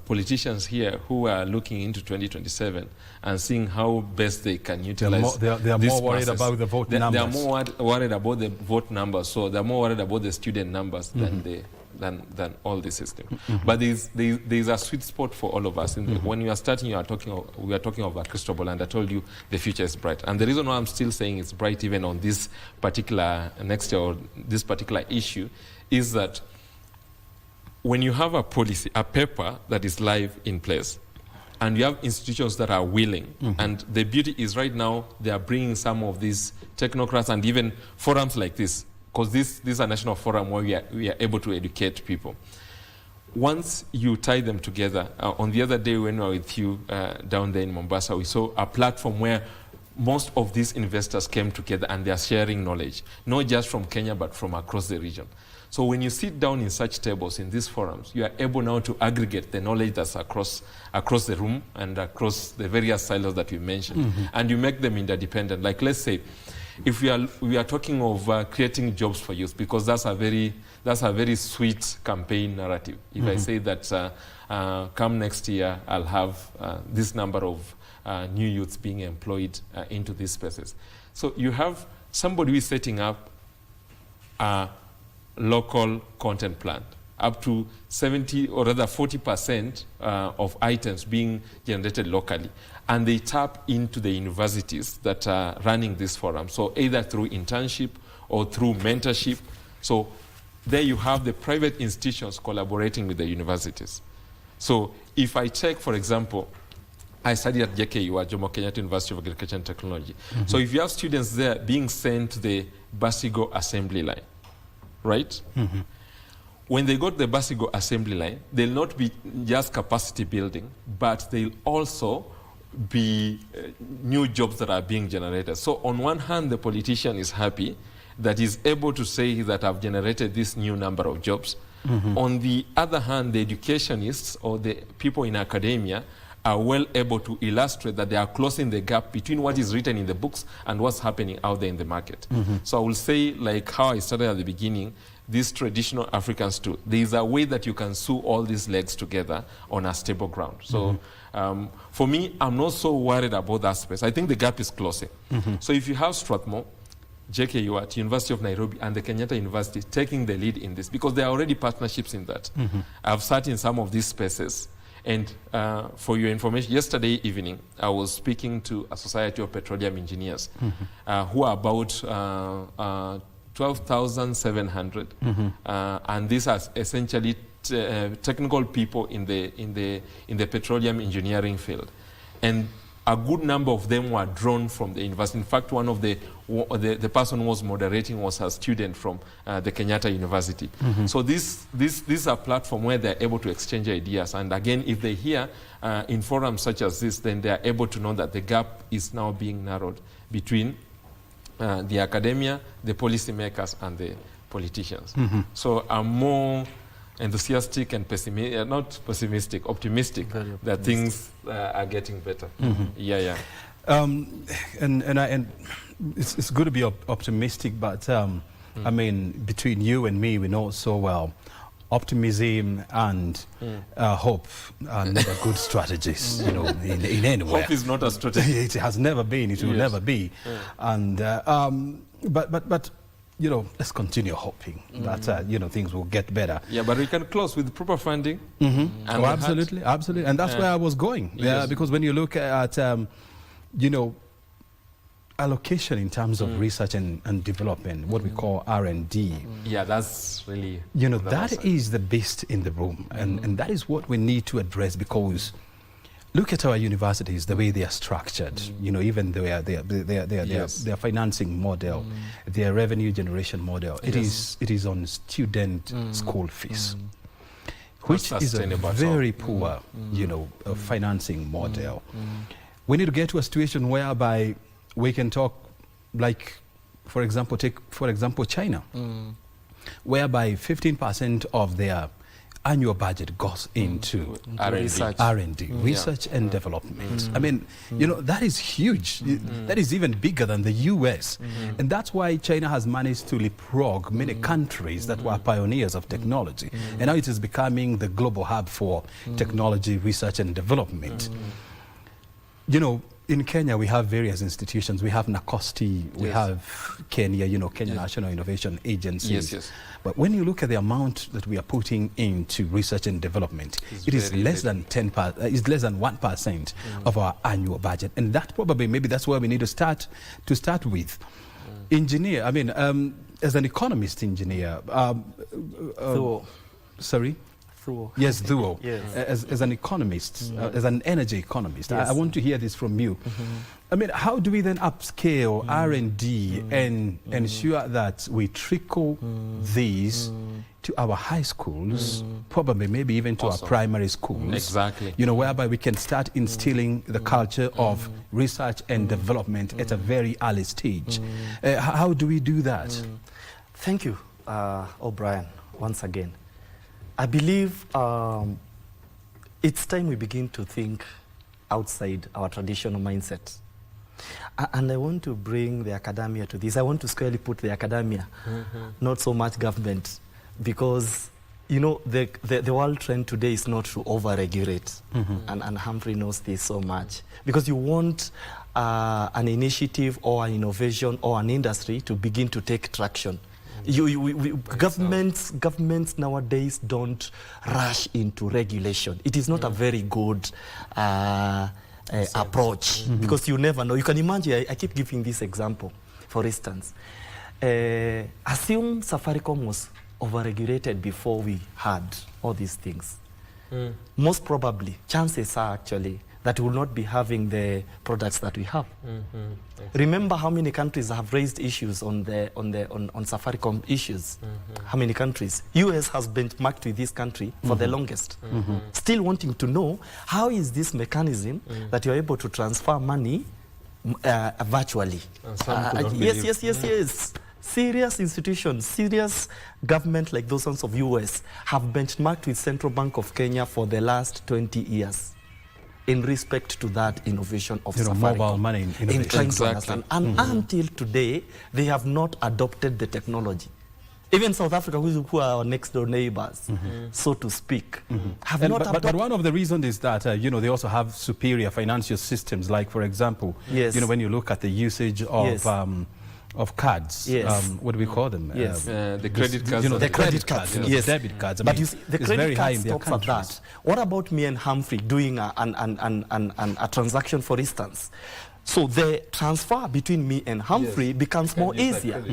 politicians here who are looking into 2027 and seeing how best they can utilize They are more worried about the vote numbers. They are more worried about the vote numbers, so they are more worried about the student numbers than all the system. But there's a sweet spot for all of us. When you are starting, we are talking of a crystal ball, and I told you the future is bright. And the reason why I'm still saying it's bright even on this particular next year or this particular issue is that when you have a policy, a paper that is live in place, and you have institutions that are willing, and the beauty is right now they are bringing some of these technocrats and even forums like this, because this is a national forum where we are able to educate people. Once you tie them together, on the other day when we were with you down there in Mombasa, we saw a platform where most of these investors came together and they are sharing knowledge, not just from Kenya, but from across the region. So when you sit down in such tables, in these forums, you are able now to aggregate the knowledge that's across the room and across the various silos that we mentioned, and you make them interdependent. Like, let's say, if we are talking of creating jobs for youth, because that's a very sweet campaign narrative. If I say that come next year, I'll have this number of new youths being employed into these spaces. So you have somebody who is setting up local content plant, up to 70 or rather 40% of items being generated locally. And they tap into the universities that are running this forum. So either through internship or through mentorship. So there you have the private institutions collaborating with the universities. So if I take, for example, I studied at JKU, at Jomo Kenyatta University of Agriculture and Technology. So if you have students there being sent to the Basigo assembly line, right? When they go to the Basigo assembly line, they'll not be just capacity building, but they'll also be new jobs that are being generated. So on one hand, the politician is happy that he's able to say that I've generated this new number of jobs. On the other hand, the educationists or the people in academia are well able to illustrate that they are closing the gap between what is written in the books and what's happening out there in the market. So I will say, like how I started at the beginning, these traditional Africans too, there is a way that you can sew all these legs together on a stable ground. So for me, I'm not so worried about that space. I think the gap is closing. So if you have Strathmore, JKU at University of Nairobi and the Kenyatta University taking the lead in this, because there are already partnerships in that. I've sat in some of these spaces. And for your information, yesterday evening, I was speaking to a Society of Petroleum Engineers who are about 12,700. And these are essentially technical people in the petroleum engineering field. And a good number of them were drawn from the university. In fact, one of the person who was moderating was a student from the Kenyatta University. So this is a platform where they're able to exchange ideas. And again, if they hear in forums such as this, then they're able to know that the gap is now being narrowed between the academia, the policymakers, and the politicians. So I'm more enthusiastic and optimistic that things are getting better. And it's good to be optimistic, but I mean, between you and me, we know so well, optimism and hope are never good strategies, you know, in anywhere. Hope is not a strategy. It has never been, it will never be. And but you know, let's continue hoping that you know, things will get better. Yeah, but we can close with proper funding. And absolutely, and that's where I was going. Because when you look at you know, allocation in terms of research and development, what we call R&D. Yeah, that's really, you know, that is the beast in the room, and that is what we need to address, because look at our universities, the way they are structured, you know, even their financing model, their revenue generation model, it is on student school fees, which is a very poor, you know, financing model. We need to get to a situation whereby we can talk, like, for example, take, for example, China, whereby 15% of their annual budget goes into R&D, research and development. I mean, you know, that is huge. That is even bigger than the US. And that's why China has managed to leapfrog many countries that were pioneers of technology. And now it is becoming the global hub for technology, research and development. You know, in Kenya, we have various institutions. We have NACOSTI, we have Kenya, you know, Kenya National Innovation Agency. But when you look at the amount that we are putting into research and development, it is less than 1% of our annual budget. And that probably, maybe that's where we need to start with. Engineer, I mean, as an economist engineer, sorry? Yes, Duo. As an economist, as an energy economist, I want to hear this from you. I mean, how do we then upscale R&D and ensure that we trickle these to our high schools, probably maybe even to our primary schools? Exactly. You know, whereby we can start instilling the culture of research and development at a very early stage. How do we do that? Thank you, O'Brien, once again. I believe it's time we begin to think outside our traditional mindset. And I want to bring the academia to this. I want to squarely put the academia, not so much government, because, you know, the world trend today is not to over-regulate. And Humphrey knows this so much. Because you want an initiative or an innovation or an industry to begin to take traction. Governments nowadays don't rush into regulation. It is not a very good approach, because you never know. You can imagine, I keep giving this example. For instance, assume Safaricom was overregulated before we had all these things. Most probably, chances are actually that we will not be having the products that we have. Remember how many countries have raised issues on Safaricom issues? How many countries? US has benchmarked with this country for the longest. Still wanting to know, how is this mechanism that you're able to transfer money virtually? Yes. Serious institutions, serious government like those ones of US have benchmarked with Central Bank of Kenya for the last 20 years in respect to that innovation of Safaricom. Mobile money innovation. In trying to understand. And until today, they have not adopted the technology. Even South Africa, who are our next door neighbors, so to speak, have not adopted. But one of the reasons is that, they also have superior financial systems. Like, for example, when you look at the usage of cards, what do we call them? The credit cards. The credit cards, debit cards. But you see, the credit card stops at that. What about me and Humphrey doing a transaction, for instance? So the transfer between me and Humphrey becomes more easier.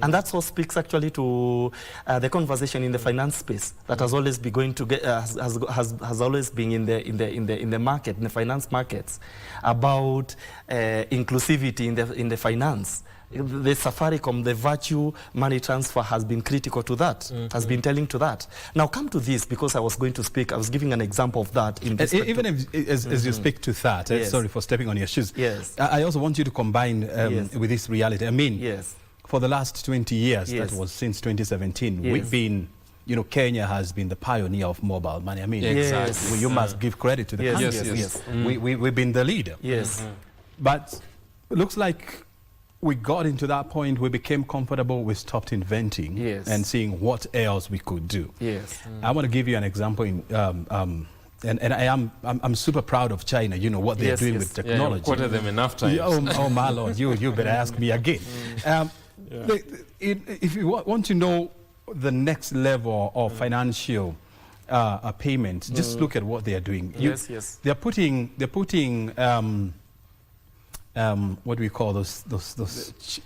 And that's what speaks actually to the conversation in the finance space that has always been going to get, has always been in the market, in the finance markets, about inclusivity in the finance. The Safaricom, the virtual money transfer has been critical to that, has been telling to that. Now come to this, because I was going to speak, I was giving an example of that. In even as you speak to that, sorry for stepping on your shoes, I also want you to combine with this reality. I mean, for the last 20 years, that was since 2017, we've been, Kenya has been the pioneer of mobile money. I mean, you must give credit to the country. We've been the leader. But it looks like we got into that point, we became comfortable, we stopped inventing and seeing what else we could do. I want to give you an example and I'm super proud of China, what they're doing with technology. You've quoted them enough times. Oh my Lord, you better ask me again. If you want to know the next level of financial payment, just look at what they are doing. They're putting what do we call those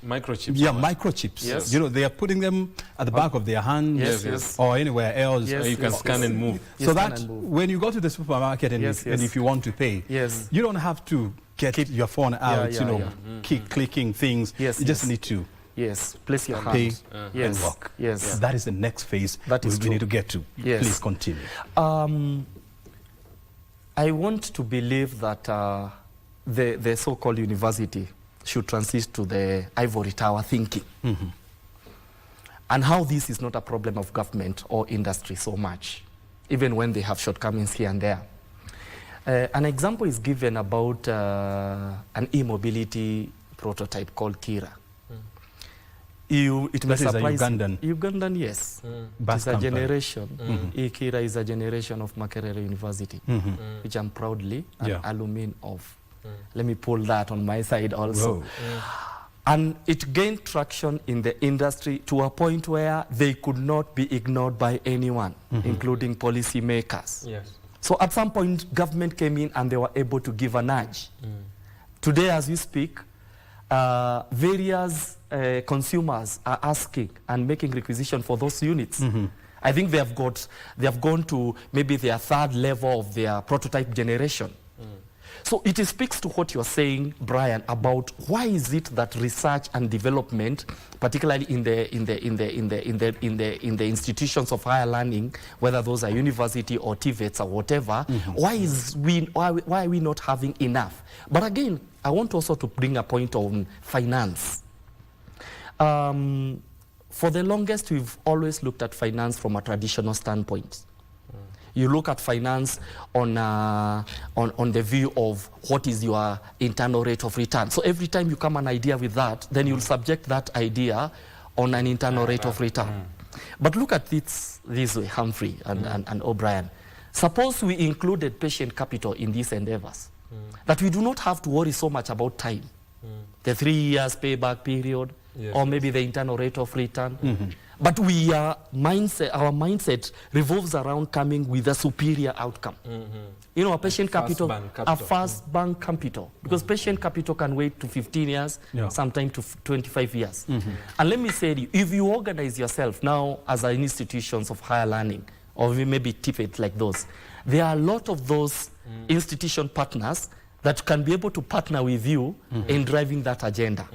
microchips? Yeah, microchips. They are putting them at the back of their hands or anywhere else. You can scan and move. So that when you go to the supermarket and if you want to pay, you don't have to get your phone out, keep clicking things. You just need to place your pay hand and walk. That is the next phase that we need to get to. Please continue. I want to believe that the so-called university should transit to the ivory tower thinking. And how this is not a problem of government or industry so much, even when they have shortcomings here and there. An example is given about an e-mobility prototype called Kira. It may surprise Ugandan, yes. It's a generation. Kira is a generation of Makerere University, which I'm proudly an alumni of. Let me pull that on my side also. And it gained traction in the industry to a point where they could not be ignored by anyone, including policy makers. So at some point, government came in and they were able to give a nudge. Today, as we speak, various consumers are asking and making requisition for those units. I think they have gone to maybe their third level of their prototype generation. So it speaks to what you're saying, Brian, about why is it that research and development, particularly in the institutions of higher learning, whether those are university or TVETs or whatever, why are we not having enough? But again, I want also to bring a point on finance. For the longest, we've always looked at finance from a traditional standpoint. You look at finance on the view of what is your internal rate of return. So every time you come an idea with that, then you'll subject that idea on an internal rate of return. But look at this way, Humphrey and O'Brien. Suppose we included patient capital in these endeavors, that we do not have to worry so much about time. The 3 years payback period, or maybe the internal rate of return. But our mindset revolves around coming with a superior outcome. You know, a patient capital, a fast bank capital, because patient capital can wait to 15 years, sometimes to 25 years. And let me say to you, if you organize yourself now as an institutions of higher learning, or maybe TVETs like those, there are a lot of those institution partners that can be able to partner with you in driving that agenda.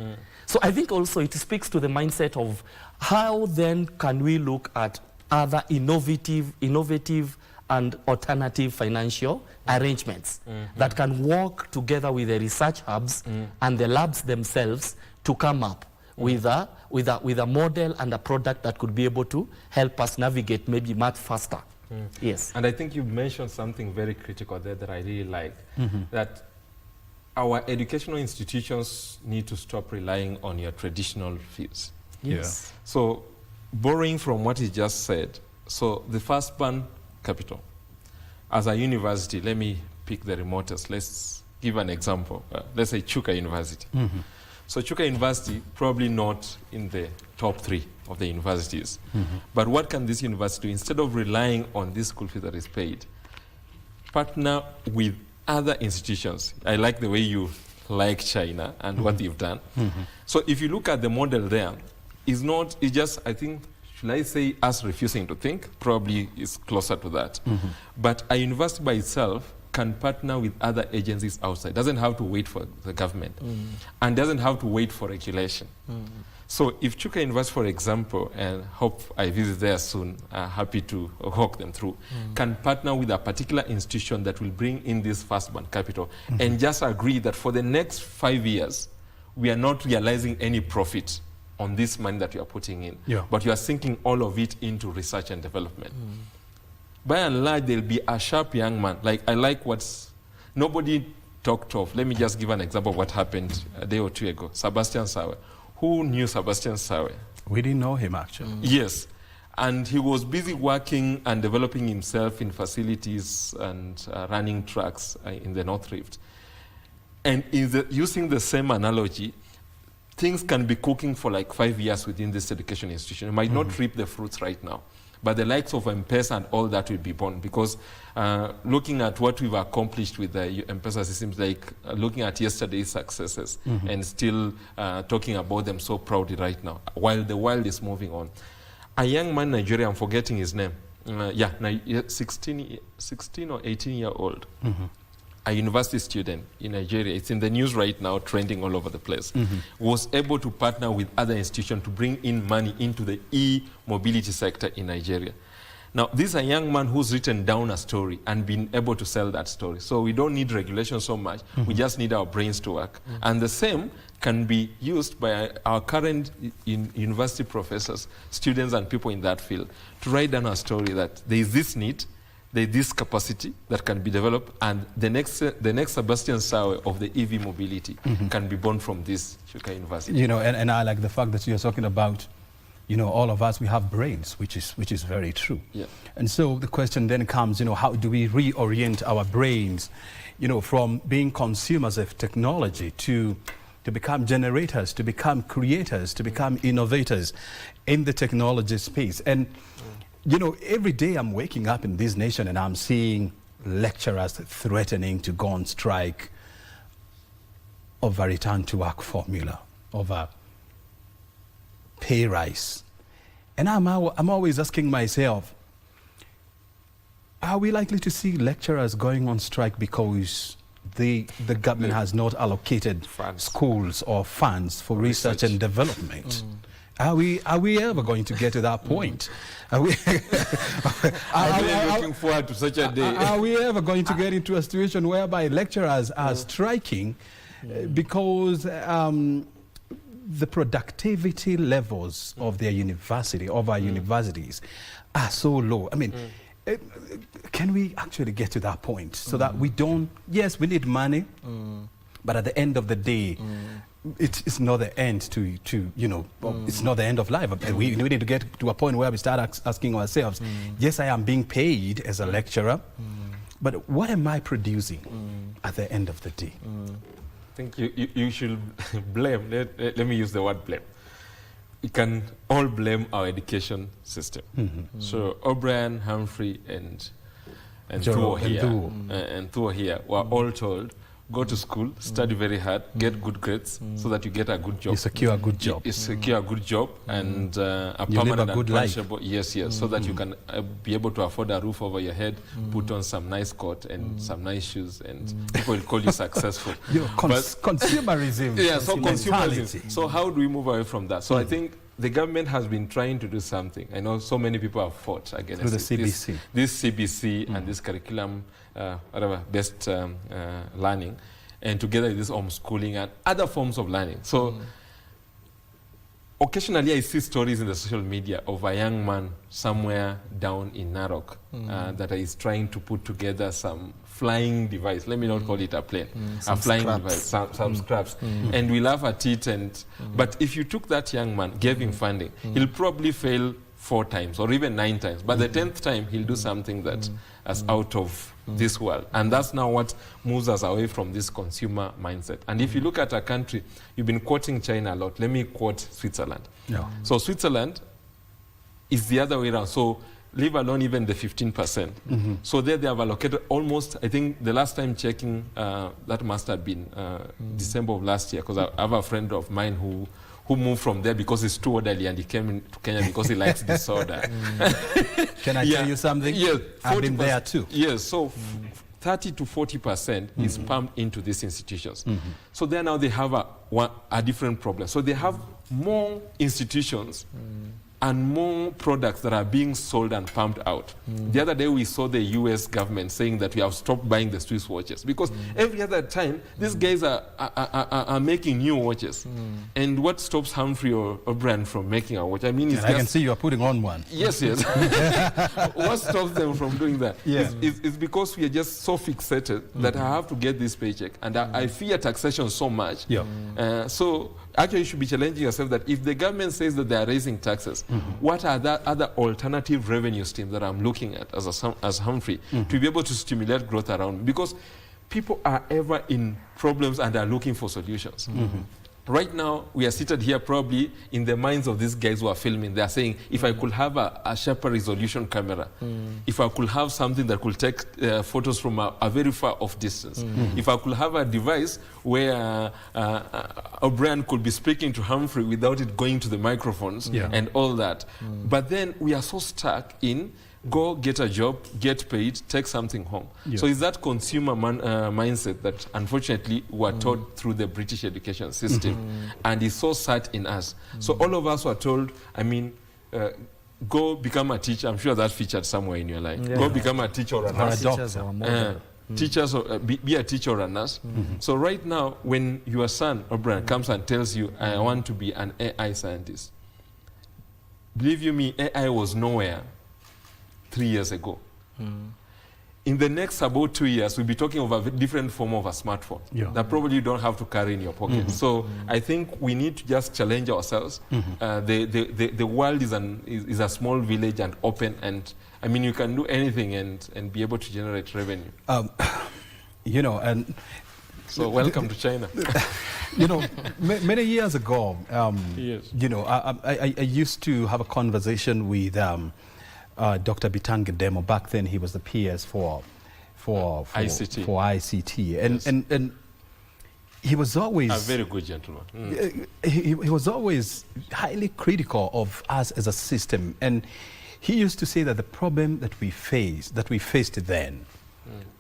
So I think also it speaks to the mindset of how then can we look at other innovative and alternative financial arrangements that can work together with the research hubs and the labs themselves to come up with a model and a product that could be able to help us navigate maybe much faster. Yes. And I think you mentioned something very critical there that I really like, that our educational institutions need to stop relying on your traditional fields. Yes. So borrowing from what he just said, so the first band capital, as a university, let me pick the remotest. Let's give an example. Let's say Chuka University. So Chuka University, probably not in the top 3 of the universities. But what can this university do? Instead of relying on this school fee that is paid, partner with other institutions. I like the way you like China and what they've done. So if you look at the model there, it's just, I think, should I say us refusing to think? Probably is closer to that. But a university by itself can partner with other agencies outside. Doesn't have to wait for the government and doesn't have to wait for regulation. So if Chuka University, for example, and hope I visit there soon, happy to walk them through, can partner with a particular institution that will bring in this first band capital and just agree that for the next 5 years, we are not realizing any profit on this money that you are putting in, but you are sinking all of it into research and development. By and large, there'll be a sharp young man. Like, I like what's nobody talked of. Let me just give an example of what happened a day or 2 ago. Sebastian Sawe. Who knew Sebastian Sawe? We didn't know him, actually. Yes. And he was busy working and developing himself in facilities and running trucks in the North Rift. And using the same analogy, things can be cooking for like 5 years within this education institution. You might not reap the fruits right now, but the likes of M-Pesa and all that will be born, because looking at what we've accomplished with the M-Pesa systems, like looking at yesterday's successes and still talking about them so proudly right now, while the world is moving on. A young man in Nigeria, I'm forgetting his name, 16 or 18-year-old, a university student in Nigeria, it's in the news right now, trending all over the place, was able to partner with other institutions to bring in money into the e-mobility sector in Nigeria. Now, this is a young man who's written down a story and been able to sell that story. So we don't need regulation so much. We just need our brains to work. And the same can be used by our current university professors, students and people in that field to write down a story that there is this need, there is this capacity that can be developed, and the next Sebastian Sawe of the EV mobility can be born from this Chuka University. You know, and I like the fact that you're talking about, you know, all of us, we have brains, which is very true. Yeah. And so the question then comes, you know, how do we reorient our brains, you know, from being consumers of technology to become generators, to become creators, to become innovators in the technology space. And you know, every day I'm waking up in this nation and I'm seeing lecturers threatening to go on strike over return to work formula, over pay rise. And I'm always asking myself, are we likely to see lecturers going on strike because the government has not allocated schools or funds for research and development? Are we ever going to get to that point? Are we looking forward to such a day? Are we ever going to get into a situation whereby lecturers are striking because the productivity levels of their university, of our universities, are so low? I mean, can we actually get to that point so that we don't? Yes, we need money, but at the end of the day, it's not the end to you know, it's not the end of life. We need to get to a point where we start asking ourselves, yes, I am being paid as a lecturer, but what am I producing at the end of the day? I think you should blame, let me use the word blame. we can all blame our education system. So O'Brien, Humphrey, and Thuo here were all told, go to school, study very hard, get good grades, so that you get a good job. You secure a good job. You secure a good job and a you live permanent a good and life. punishable. Yes, so that you can be able to afford a roof over your head, put on some nice coat and some nice shoes, and people will call you successful. Consumerism. Yeah, so mentality. consumerism. So how do we move away from that? So I think the government has been trying to do something. I know so many people have fought against through the CBC. This CBC and this curriculum, based learning, and together with this homeschooling and other forms of learning. So occasionally I see stories in the social media of a young man somewhere down in Narok that is trying to put together some flying device. Let me not call it a plane. A flying device, some scraps. And we laugh at it. But if you took that young man, gave him funding, he'll probably fail 4 times or even 9 times. But the 10th time, he'll do something that is out of this world. And that's now what moves us away from this consumer mindset. And if you look at a country, you've been quoting China a lot. Let me quote Switzerland. So Switzerland is the other way around. So leave alone even the 15%. So there they have allocated almost, I think the last time checking, that must have been December of last year, because I have a friend of mine who moved from there because he's too orderly, and he came to Kenya because he likes disorder. Can I tell you something? Yes, I've been there too. Yes, so 30 to 40% is pumped into these institutions. So there now they have a different problem. So they have more institutions and more products that are being sold and pumped out. The other day we saw the US government saying that we have stopped buying the Swiss watches because every other time these guys are making new watches. And what stops Humphrey or O'Brien from making a watch? I mean, I can see you are putting on one. Yes. What stops them from doing that? It's because we are just so fixated that I have to get this paycheck, and I fear taxation so much. So actually you should be challenging yourself that if the government says that they are raising taxes, what are the other alternative revenue streams that I'm looking at as Humphrey to be able to stimulate growth around me? Because people are ever in problems and are looking for solutions. Right now, we are seated here probably in the minds of these guys who are filming. They are saying, if I could have a sharper resolution camera, if I could have something that could take photos from a very far off distance, if I could have a device where O'Brien could be speaking to Humphrey without it going to the microphones and all that. But then we are so stuck in go get a job, get paid, take something home. So it's that consumer mindset that unfortunately we're taught through the British education system and is so set in us. So all of us were told, I mean, go become a teacher. I'm sure that featured somewhere in your life. Go become a teacher or a nurse. Teachers, be a teacher or a nurse. So right now, when your son, O'Brien, comes and tells you, I want to be an AI scientist, believe you me, AI was nowhere 3 years ago. In the next about 2 years, we'll be talking of a different form of a smartphone that probably you don't have to carry in your pocket. So I think we need to just challenge ourselves. The world is a small village and open, and I mean, you can do anything and be able to generate revenue. You know, and so welcome to China. You know, many years ago, you know, I used to have a conversation with Dr. Bitange Demo. Back then, he was the PS for ICT. For ICT, and he was always a very good gentleman. He was always highly critical of us as a system, and he used to say that the problem that we faced then,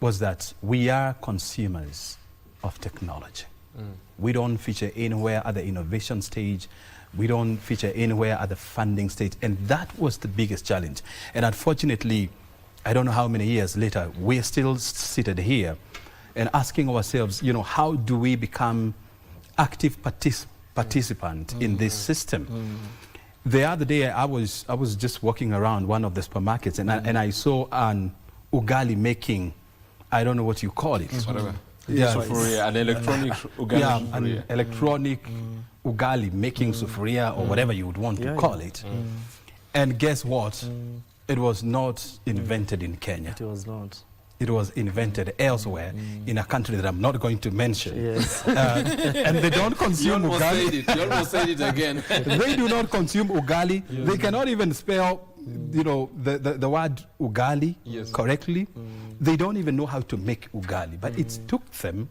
was that we are consumers of technology. We don't feature anywhere at the innovation stage. We don't feature anywhere at the funding stage. And that was the biggest challenge. And unfortunately, I don't know how many years later, we're still seated here and asking ourselves, you know, how do we become active participant in this system? The other day, I was just walking around one of the supermarkets, and I saw an ugali making, I don't know what you call it. Whatever. An electronic ugali. An electronic ugali making sufuria or whatever you would want to call it. And guess what? It was not invented in Kenya. It was not. It was invented elsewhere in a country that I'm not going to mention. Yes. And they don't consume You almost ugali. said it. You almost said it again. They do not consume ugali. They cannot even spell, you know, the word ugali correctly. They don't even know how to make ugali. But it took them.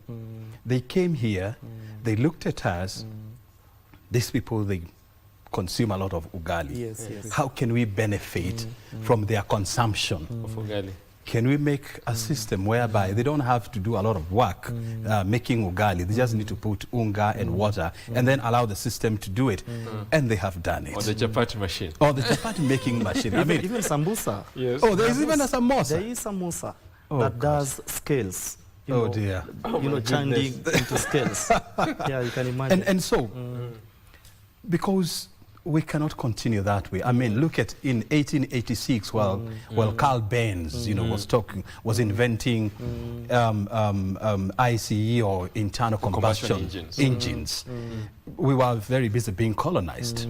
They came here. They looked at us. These people, they consume a lot of ugali. Yes, yes. How can we benefit from their consumption of ugali? Can we make a system whereby they don't have to do a lot of work making ugali? They just need to put unga and water and then allow the system to do it. And they have done it. Or the chapati machine. Or the chapati making machine. I mean, even sambusa. Yes. Oh, there is even a samosa. There is samosa that does scales. You know, dear. You know, changing into scales. Yeah, you can imagine. And so, because we cannot continue that way. I mean, look at in 1886, well, Carl Benz, you know, was inventing ICE or internal combustion engines. We were very busy being colonized.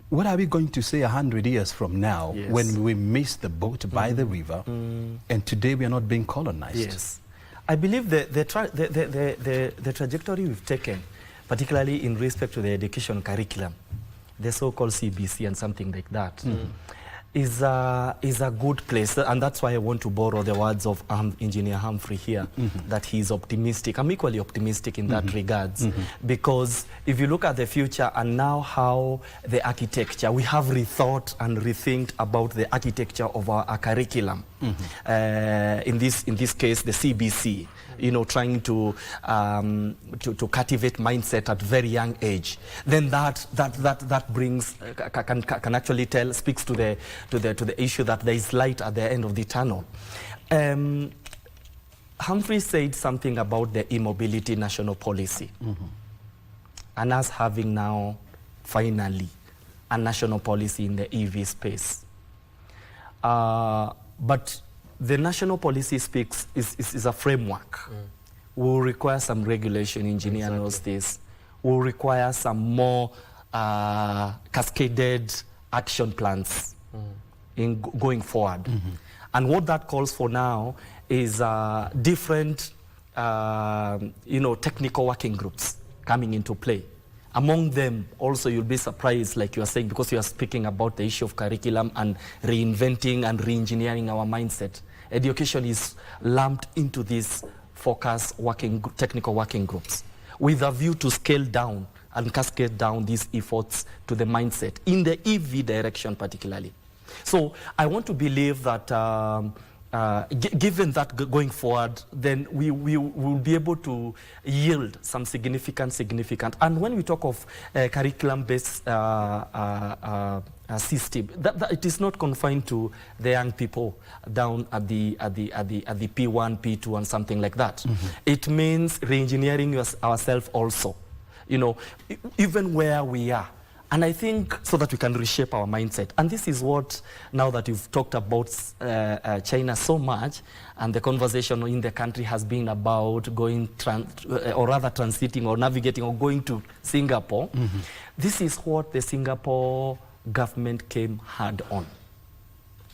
What are we going to say 100 years from now when we miss the boat by the river and today we are not being colonized? Yes. I believe the trajectory we've taken, particularly in respect to the education curriculum, the so-called CBC and something like that, is a good place. And that's why I want to borrow the words of Engineer Humphrey here, that he's optimistic. I'm equally optimistic in that regards, because if you look at the future and now how the architecture, we have rethought and rethinked about the architecture of our curriculum. In this case, the CBC. You know, trying to cultivate mindset at very young age, then that brings can actually speaks to the issue that there is light at the end of the tunnel. Humphrey said something about the e-mobility national policy, and us having now finally a national policy in the EV space, but the national policy is a framework. Will require some regulation, engineer knows this. Will require some more cascaded action plans in going forward. And what that calls for now is different, technical working groups coming into play. Among them, also, you'll be surprised, like you are saying, because you are speaking about the issue of curriculum and reinventing and re-engineering our mindset. Education is lumped into these focus technical working groups with a view to scale down and cascade down these efforts to the mindset in the EV direction particularly. So I want to believe that given that going forward, then we will be able to yield some significant. And when we talk of curriculum-based system, that it is not confined to the young people down at the P1, P2, and something like that. It means re-engineering ourselves also. You know, even where we are. And I think so that we can reshape our mindset. And this is what, now that you've talked about China so much, and the conversation in the country has been about going, or rather transiting or navigating or going to Singapore. This is what the Singapore government came hard on.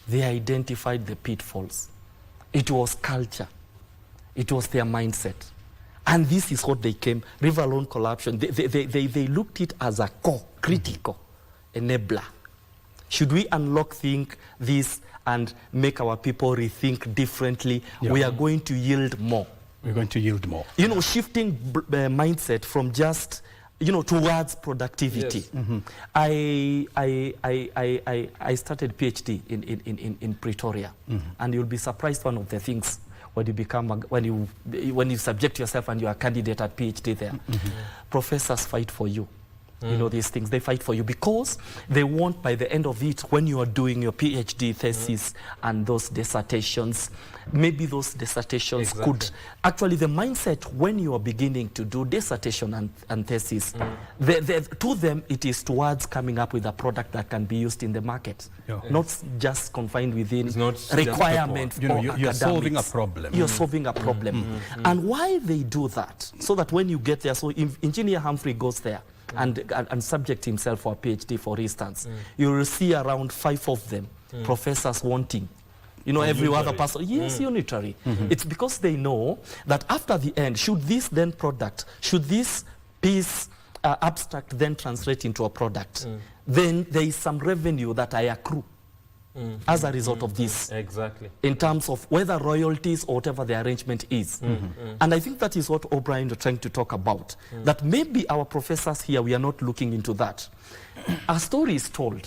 They identified the pitfalls. It was culture. It was their mindset. And this is what they came, river loan corruption. They looked it as a core, critical enabler. Should we unlock this and make our people rethink differently, we are going to yield more. We're going to yield more. You know, shifting mindset from just, towards productivity. I started PhD in Pretoria, and you'll be surprised one of the things when you become when you subject yourself and you are a candidate at PhD there, professors fight for you. You know, these things, they fight for you because they want, by the end of it, when you are doing your PhD thesis and those dissertations, maybe those dissertations could, actually the mindset when you are beginning to do dissertation and thesis, to them it is towards coming up with a product that can be used in the market, not just confined within requirement. You're solving a problem. You're solving a problem. And why they do that, so that when you get there, so if Engineer Humphrey goes there, and subject himself for a PhD, for instance, you will see around 5 of them, professors wanting you know, every unitary. other person. Yes, unitary. It's because they know that after the end, should this piece abstract then translate into a product, then there is some revenue that I accrue as a result of this. Exactly. In terms of whether royalties or whatever the arrangement is. And I think that is what O'Brien is trying to talk about. That maybe our professors here, we are not looking into that. A story is told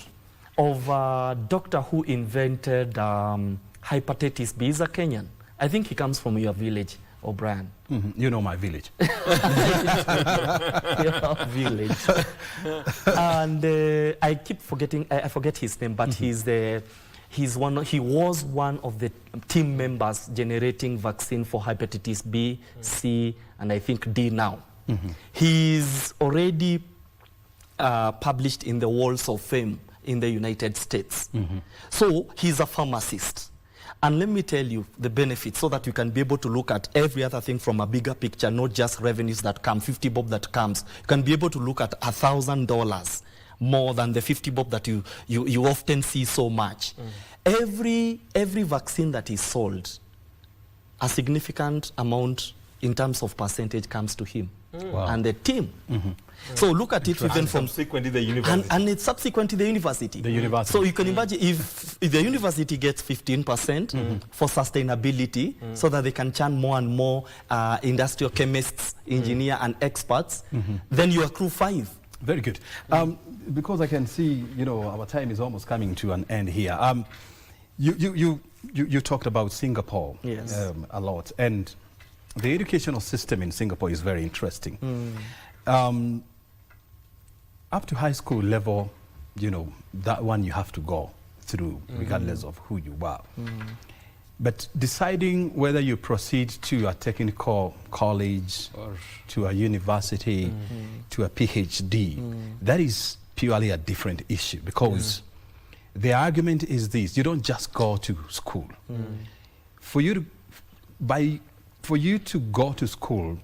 of a doctor who invented hepatitis B. He's a Kenyan. I think he comes from your village, O'Brien. You know my village. Your village. And I keep forgetting, I forget his name, but he was one of the team members generating vaccine for hepatitis B, C, and I think D now. He's already published in the Walls of Fame in the United States. So he's a pharmacist. And let me tell you the benefits so that you can be able to look at every other thing from a bigger picture, not just revenues that come, 50 bob that comes. You can be able to look at $1,000 more than the 50 bob that you often see so much. Every vaccine that is sold, a significant amount in terms of percentage comes to him and the team. So look at it even from subsequently the university. And it's subsequent to the university. So you can imagine if the university gets 15% for sustainability, so that they can churn more and more industrial chemists, engineer and experts, then you accrue 5. Very good. Because I can see, you know, our time is almost coming to an end here. You talked about Singapore a lot, and the educational system in Singapore is very interesting. Up to high school level, you know, that one you have to go through, regardless of who you are. But deciding whether you proceed to a technical college, or to a university, to a PhD, that is purely a different issue, because the argument is this: you don't just go to school. For you to go to school,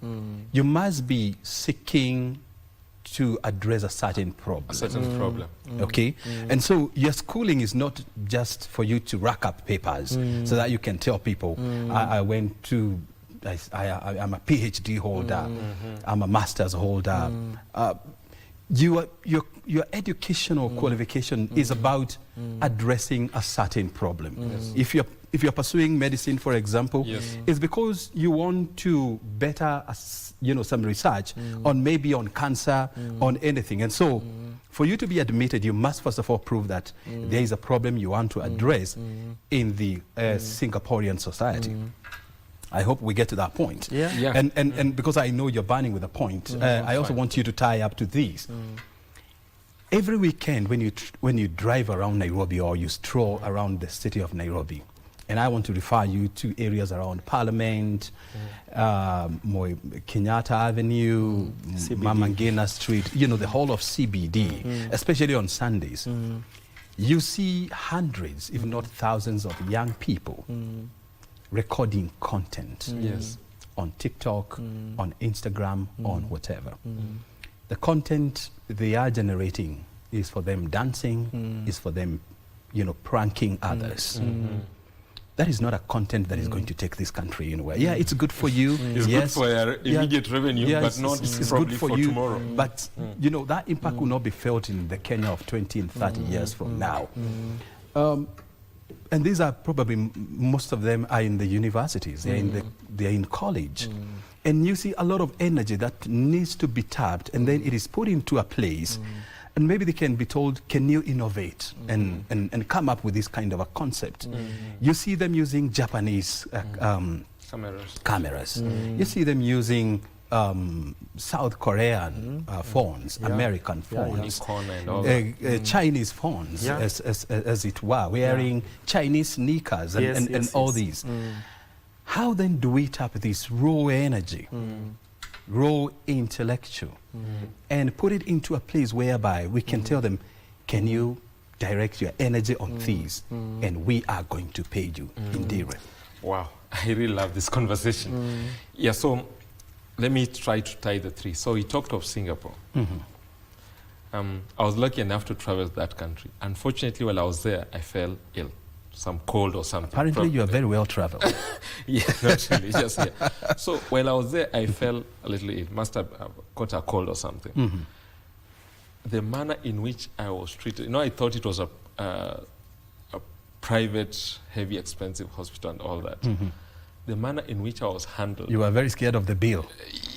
you must be seeking to address a certain problem. Okay? And so your schooling is not just for you to rack up papers so that you can tell people, I'm a PhD holder, I'm a master's holder. Your educational qualification is about addressing a certain problem. If you're pursuing medicine, for example, it's because you want to better, some research on maybe on cancer, on anything. And so, for you to be admitted, you must first of all prove that there is a problem you want to address in the Singaporean society. I hope we get to that point. And because I know you're burning with a point, I also want you to tie up to these. Every weekend when you drive around Nairobi or you stroll around the city of Nairobi, and I want to refer you to areas around Parliament, Kenyatta Avenue, Mama Ngina Street, you know, the whole of CBD, especially on Sundays, you see hundreds, if not thousands of young people recording content on TikTok, on Instagram, on whatever. The content they are generating is for them dancing, is for them, pranking others. That is not a content that is going to take this country anywhere. Yeah, it's good for you. It's good for your immediate revenue, but not it's probably good for you. Tomorrow. But, that impact will not be felt in the Kenya of 20 and 30 years from now. And these are probably, most of them are in the universities, they're in college. And you see a lot of energy that needs to be tapped, and then it is put into a place. And maybe they can be told, can you innovate and come up with this kind of a concept? You see them using Japanese cameras. You see them using South Korean phones, American phones, Chinese phones, as it were, wearing Chinese sneakers and all these. How then do we tap this raw energy, raw intellectual, and put it into a place whereby we can tell them, can you direct your energy on these, and we are going to pay you in dirham. Wow, I really love this conversation. Yeah, so let me try to tie the three. So we talked of Singapore. I was lucky enough to travel that country. Unfortunately, while I was there, I fell ill. some cold or something. Apparently you are very well traveled. Yeah, not really, just here. So while I was there, I felt a little ill. Must have caught a cold or something. Mm-hmm. The manner in which I was treated, I thought it was a private, heavy, expensive hospital and all that. Mm-hmm. The manner in which I was handled. You were very scared of the bill.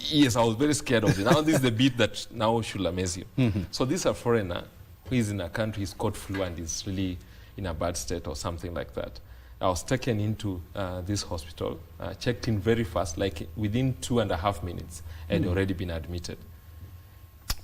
Yes, I was very scared of it. Now this is the bit that now should amaze you. Mm-hmm. So this is a foreigner who is in a country, he's caught flu and is really in a bad state or something like that. I was taken into this hospital, checked in very fast, like within 2.5 minutes, and already been admitted.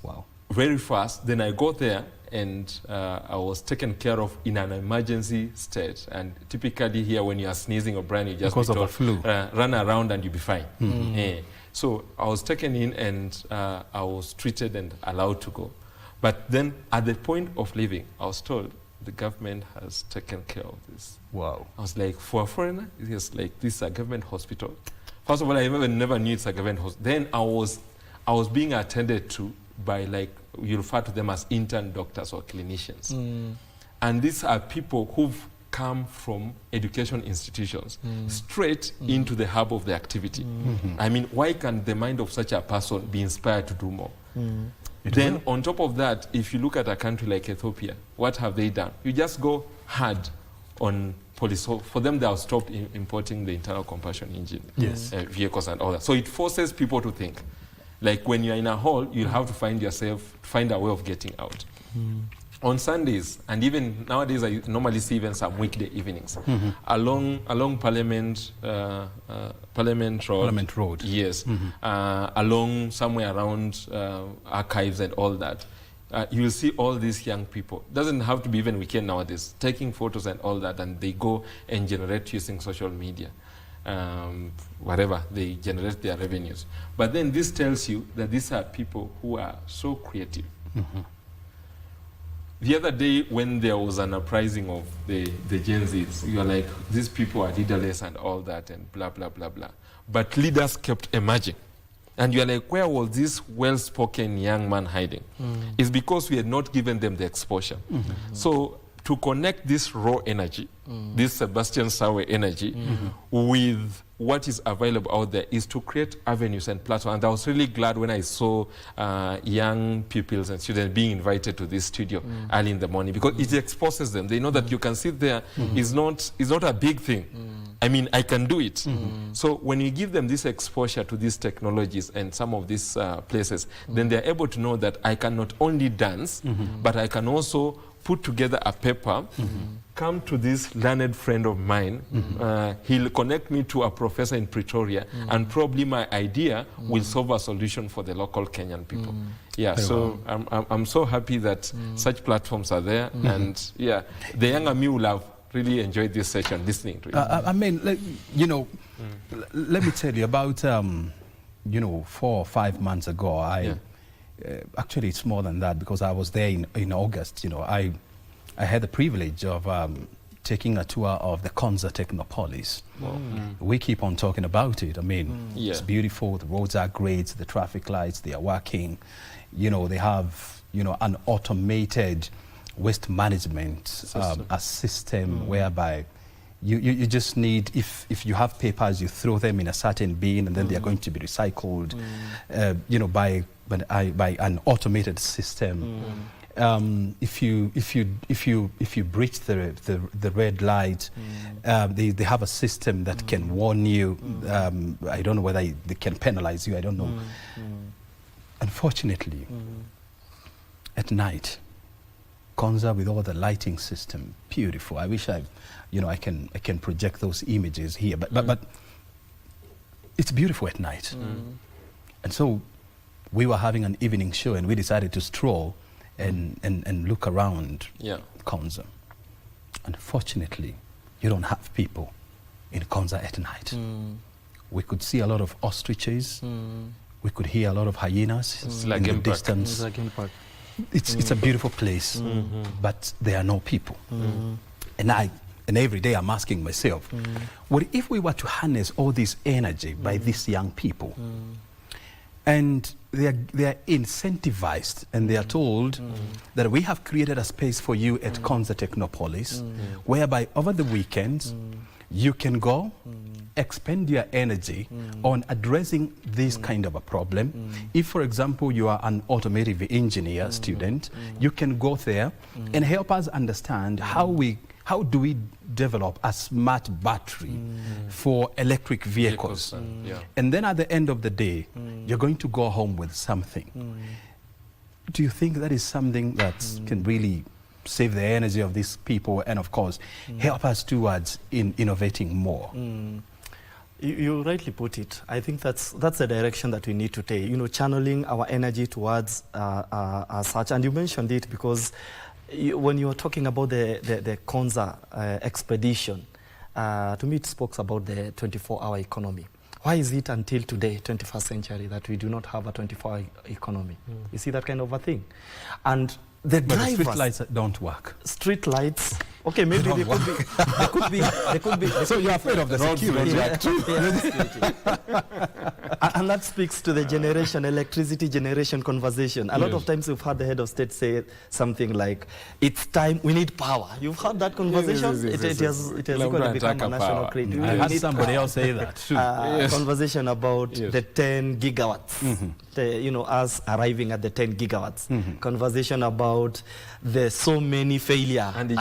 Wow. Very fast. Then I got there and I was taken care of in an emergency state. And typically here when you are sneezing or Brian, you just because of a flu. Run around and you'll be fine. Mm-hmm. So I was taken in and I was treated and allowed to go. But then at the point of leaving, I was told the government has taken care of this. Wow. I was like, for a foreigner, it's like, this is a government hospital. First of all, I never knew it's a government hospital. Then I was being attended to by, like, you refer to them as intern doctors or clinicians. And these are people who've come from education institutions straight into the hub of the activity. I mean, why can the mind of such a person be inspired to do more? Then on top of that, if you look at a country like Ethiopia, what have they done? You just go hard on police. So for them, they have stopped importing the internal combustion engine vehicles and all that. So it forces people to think. Like when you're in a hole, you'll have to find a way of getting out. On Sundays, and even nowadays, I normally see even some weekday evenings, along Parliament Road. Yes. Along somewhere around archives and all that. You'll see all these young people. Doesn't have to be even weekend nowadays, taking photos and all that, and they go and generate using social media. Whatever, they generate their revenues. But then this tells you that these are people who are so creative. The other day when there was an uprising of the Gen Zs, you are like, these people are leaderless and all that and blah, blah, blah, blah. But leaders kept emerging. And you are like, where was this well-spoken young man hiding? It's because we had not given them the exposure. So to connect this raw energy, this Sebastian Sawe energy, with what is available out there is to create avenues and platforms. And I was really glad when I saw young pupils and students being invited to this studio early in the morning, because it exposes them. They know that you can sit there. It's not a big thing. I mean, I can do it. So when you give them this exposure to these technologies and some of these places, then they're able to know that I can not only dance, but I can also put together a paper, come to this learned friend of mine, he'll connect me to a professor in Pretoria, and probably my idea will solve a solution for the local Kenyan people. Yeah, so I'm so happy that such platforms are there, and yeah, the younger me will have really enjoyed this session, listening to it. I mean, let me tell you about, 4 or 5 months ago, actually, it's more than that, because I was there in August. I had the privilege of taking a tour of the Konza Technopolis. We keep on talking about it. I mean, it's beautiful. The roads are great. The traffic lights, they are working. They have, an automated waste management system whereby you just need, if you have papers, you throw them in a certain bin, and then they are going to be recycled, by an automated system. If you breach the red light, they have a system that can warn you. I don't know whether they can penalize you. I don't know. Unfortunately, at night, Konza with all the lighting system, beautiful. I wish I can project those images here, but it's beautiful at night. And so we were having an evening show, and we decided to stroll and look around Konza. Unfortunately, you don't have people in Konza at night. We could see a lot of ostriches. We could hear a lot of hyenas in the distance. It's a beautiful place, but there are no people. And every day I'm asking myself, what if we were to harness all this energy by these young people And they are incentivized, and they are told that we have created a space for you at Konza Technopolis, whereby over the weekends you can go expend your energy on addressing this kind of a problem. If, for example, you are an automotive engineer student, you can go there and help us understand how do we develop a smart battery for electric vehicles. And then at the end of the day, you're going to go home with something. Do you think that is something that can really save the energy of these people and, of course, help us towards innovating more? You rightly put it. I think that's the direction that we need to take, you know, channeling our energy towards such. And you mentioned it because when you were talking about the Konza expedition, to me it spoke about the 24-hour economy. Why is it until today, 21st century, that we do not have a 24-hour economy? You see that kind of a thing? And the drivers... street lights don't work. Street lights... Okay, maybe they could be... So you're afraid of the security. And that speaks to the electricity generation conversation. A lot of times we've heard the head of state say something like, it's time, we need power. You've heard that conversation? It has equally become a national creed. I heard somebody else say that too. Conversation about the 10 gigawatts. You know, us arriving at the 10 gigawatts. Conversation about the so many failure and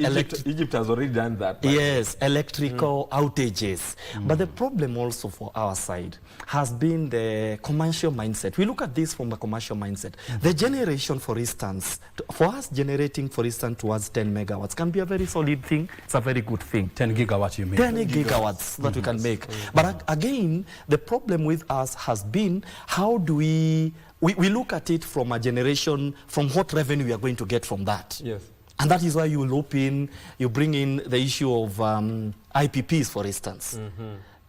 Egypt has already done that. Yes, electrical outages. But the problem also for our side has been the commercial mindset. We look at this from a commercial mindset. The generation, for instance, for us generating, for instance, towards 10 megawatts can be a very solid thing. It's a very good thing. 10 gigawatts you mean? 10 gigawatts that we can make. But again, the problem with us has been how do we look at it from a generation, from what revenue we are going to get from that. Yes. And that is why you bring in the issue of IPPs, for instance.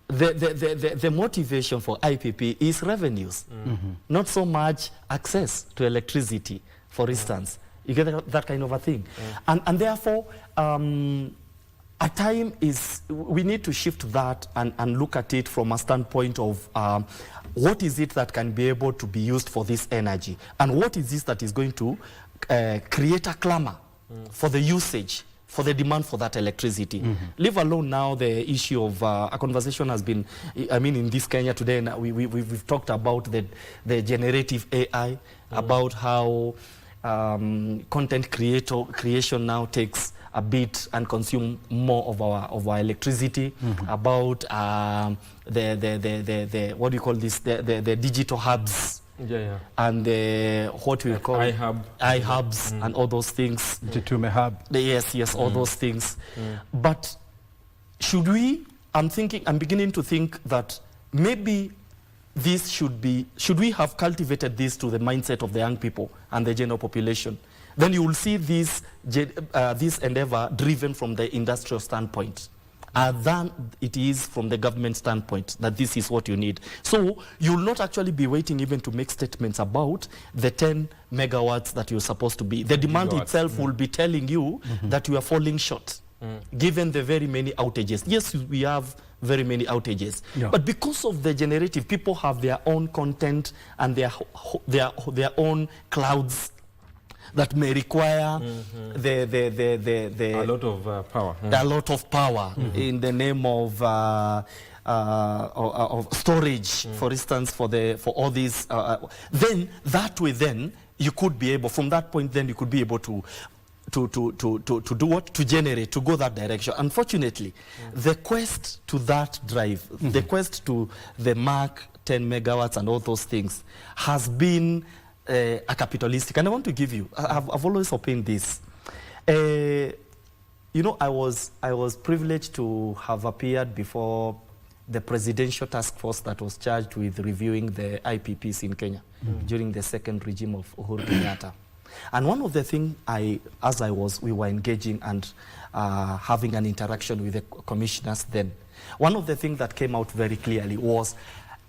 The motivation for IPP is revenues, not so much access to electricity, for instance. You get that kind of a thing. And therefore, a time is, we need to shift that and look at it from a standpoint of what is it that can be able to be used for this energy, and what is this that is going to create a clamor for the usage, for the demand for that electricity. Leave alone now the issue of a conversation has been, I mean, in this Kenya today, we've talked about the generative AI, about how content creation now takes a bit and consume more of our electricity, about the what do you call this, the digital hubs, and what we call iHubs and all those things. Jitume hub. Yes, all those things. But should we? I'm beginning to think that maybe this should we have cultivated this to the mindset of the young people and the general population? Then you will see this endeavor driven from the industrial standpoint, than it is from the government standpoint, that this is what you need. So you will not actually be waiting even to make statements about the 10 megawatts that you're supposed to be. The demand itself will be telling you that you are falling short, given the very many outages. Yes, we have very many outages. But because of the generative, people have their own content and their own clouds that may require a lot of power. A lot of power in the name of storage, for instance, for all these. Then that way, then you could be able, from that point, then you could be able to do what? To generate, to go that direction. Unfortunately, the quest to that drive, the quest to the mark 10 megawatts and all those things has been a capitalistic. And I want to give you, I've always opined this. You know, I was privileged to have appeared before the presidential task force that was charged with reviewing the IPPs in Kenya during the second regime of Uhuru Kenyatta. And one of the things we were engaging and having an interaction with the commissioners then, one of the things that came out very clearly was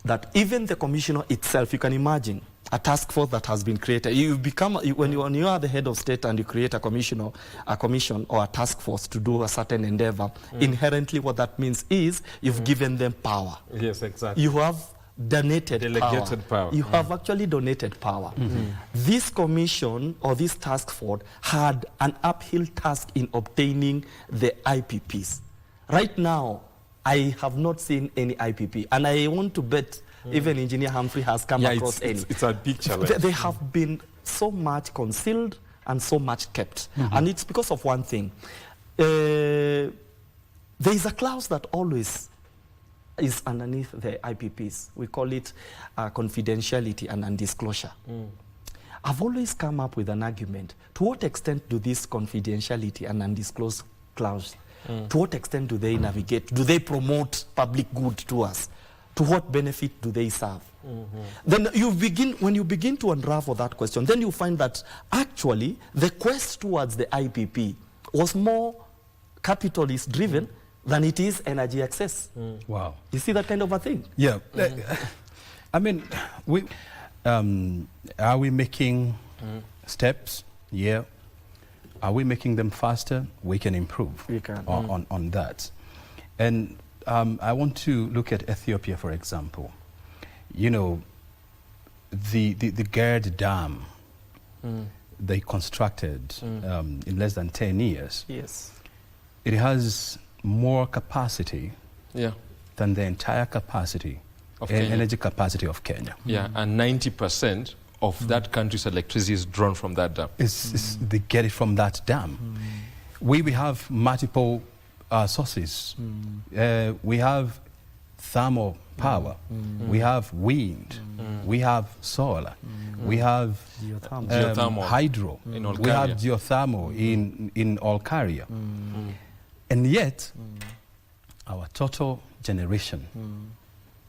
that even the commissioner itself, you can imagine, a task force that has been created. When you are the head of state and you create a commission or a task force to do a certain endeavor, inherently what that means is you've given them power. Yes, exactly. You have donated Delegated power. You have actually donated power. This commission or this task force had an uphill task in obtaining the IPPs. Right now, I have not seen any IPP, and I want to bet even Engineer Humphrey has come across any. It's a big challenge. They have been so much concealed and so much kept. And it's because of one thing. There is a clause that always is underneath the IPPs. We call it confidentiality and undisclosure. I've always come up with an argument. To what extent do this confidentiality and undisclosed clause, to what extent do they navigate? Do they promote public good to us? To what benefit do they serve? Then when you begin to unravel that question, then you find that actually the quest towards the IPP was more capitalist driven than it is energy access. Wow. You see that kind of a thing? Yeah. I mean, are we making steps? Yeah. Are we making them faster? We can improve on that. And I want to look at Ethiopia, for example. You know, the Gerd Dam they constructed in less than 10 years. Yes. It has more capacity than the entire capacity of energy capacity of Kenya. Yeah, and 90% of that country's electricity is drawn from that dam. They get it from that dam. We have multiple sources. We have thermal power. We have wind. We have solar. We have geothermal hydro. We have geothermal in Olkaria. And yet, our total generation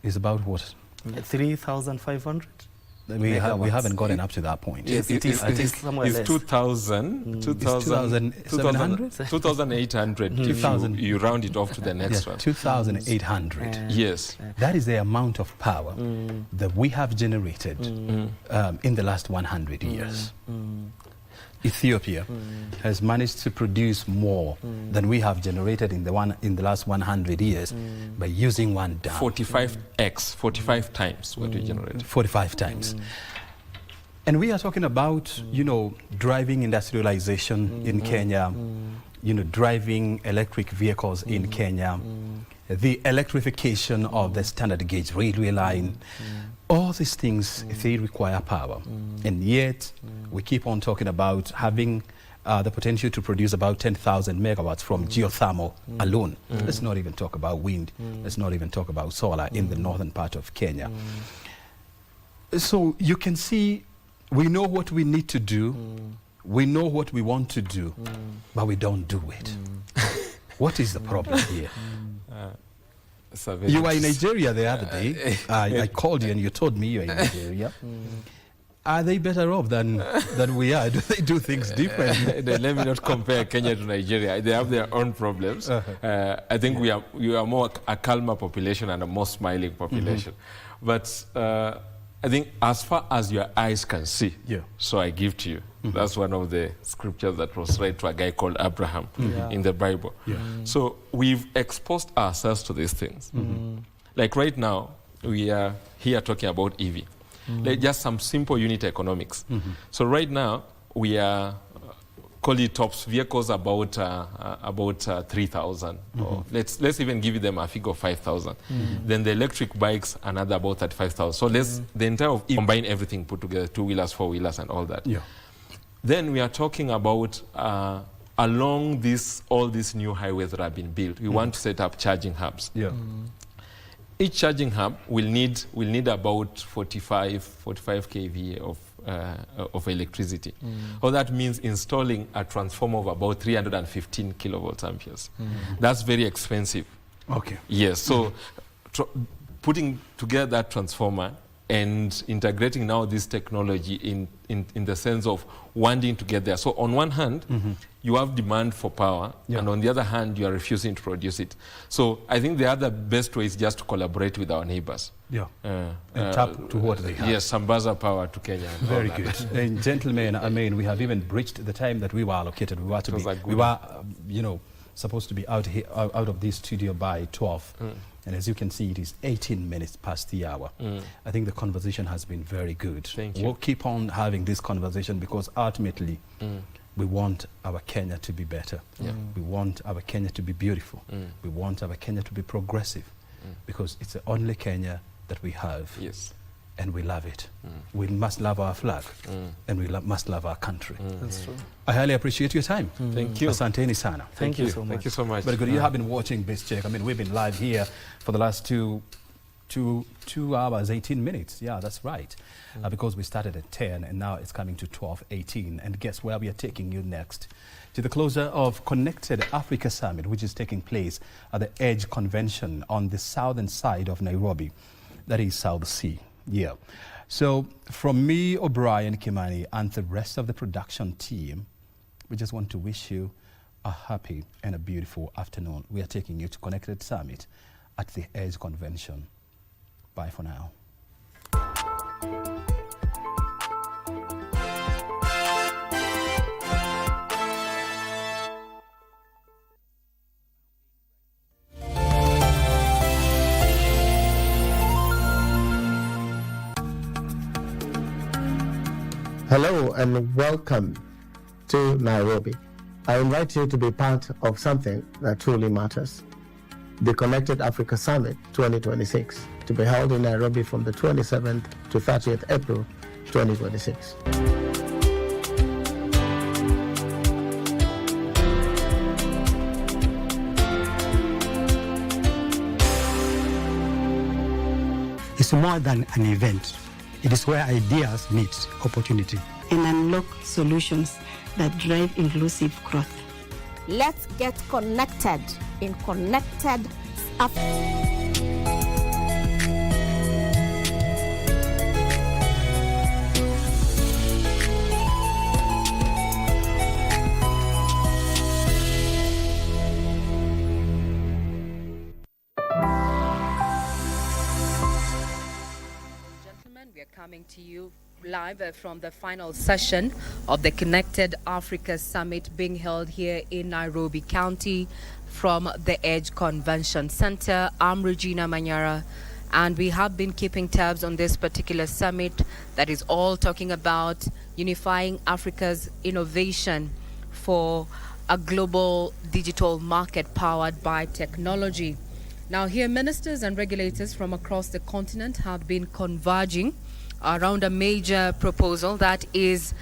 is about what? 3,500? We haven't gotten up to that point. Yes, it is somewhere less. It's 2,800 if you round it off to the next one. 2,800. Yes. That is the amount of power that we have generated in the last 100 years. Ethiopia has managed to produce more than we have generated in the last 100 years by using one dam. 45 times what we generated. 45 times. And we are talking about, you know, driving industrialization in Kenya, you know, driving electric vehicles in Kenya, the electrification of the standard gauge railway line. All these things, they require power. And yet, we keep on talking about having the potential to produce about 10,000 megawatts from geothermal alone. Let's not even talk about wind. Let's not even talk about solar in the northern part of Kenya. So you can see, we know what we need to do. We know what we want to do, but we don't do it. What is the problem here? You were in Nigeria the other day. I called you and you told me you were in Nigeria. Are they better off than we are? Do they do things differently? Let me not compare Kenya to Nigeria. They have their own problems. I think we are more a calmer population and a more smiling population. But I think as far as your eyes can see, so I give to you. That's one of the scriptures that was read to a guy called Abraham in the Bible. So we've exposed ourselves to these things. Like right now, we are here talking about EV. Like just some simple unit economics. So right now, we are call it tops vehicles about 3,000. Or let's even give them a figure of 5,000. Then the electric bikes another about 35,000. So the entire combine everything put together, 2-wheelers, 4-wheelers, and all that. Then we are talking about along all these new highways that have been built. We want to set up charging hubs. Each charging hub will need about 45 kVA of electricity. All that means installing a transformer of about 315 kilovolts amperes. That's very expensive. Okay. Yes. So putting together that transformer and integrating now this technology in the sense of wanting to get there. So on one hand, you have demand for power, and on the other hand, you are refusing to produce it. So I think the other best way is just to collaborate with our neighbors. And tap to what they have. Yes, Sambaza power to Kenya. And very good. And gentlemen, I mean, we have even breached the time that we were allocated. We were, you know, supposed to be out of this studio by 12. And as you can see, it is 18 minutes past the hour. I think the conversation has been very good. Thank you. We'll keep on having this conversation because ultimately we want our Kenya to be better. We want our Kenya to be beautiful. We want our Kenya to be progressive because it's the only Kenya that we have. Yes. And we love it. We must love our flag and we must love our country. That's true. I highly appreciate your time. Thank you. Asanteni sana. Thank you so much. Thank you so much. Very good. You have been watching Biz Check. I mean, we've been live here for the last two hours, 18 minutes. Yeah, that's right. Because we started at 10 and now it's coming to 12:18. And guess where we are taking you next? To the closure of Connected Africa Summit, which is taking place at the EDGE Convention on the southern side of Nairobi. That is South Sea. Yeah. So from me, O'Brien, Kimani, and the rest of the production team, we just want to wish you a happy and a beautiful afternoon. We are taking you to Connected Summit at the EDGE Convention. Bye for now. Hello and welcome to Nairobi. I invite you to be part of something that truly matters. The Connected Africa Summit 2026, to be held in Nairobi from the 27th to 30th April 2026. It's more than an event. It is where ideas meet opportunity. And unlock solutions that drive inclusive growth. Let's get connected in Connected Africa. We are coming to you live from the final session of the Connected Africa Summit being held here in Nairobi County from the EDGE Convention Center. I'm Regina Manyara, and we have been keeping tabs on this particular summit that is all talking about unifying Africa's innovation for a global digital market powered by technology. Now here, ministers and regulators from across the continent have been converging around a major proposal that is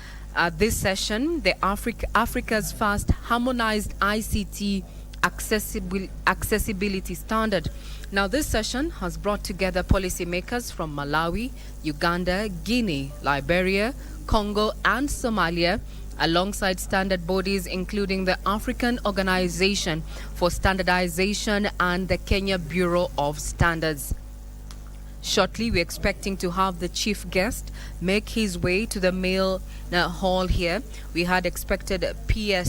this session, the Africa's first harmonized ICT accessibility standard. Now this session has brought together policymakers from Malawi, Uganda, Guinea, Liberia, Congo and Somalia, alongside standard bodies including the African Organization for Standardization and the Kenya Bureau of Standards. Shortly, we're expecting to have the chief guest make his way to the main hall here. We had expected PS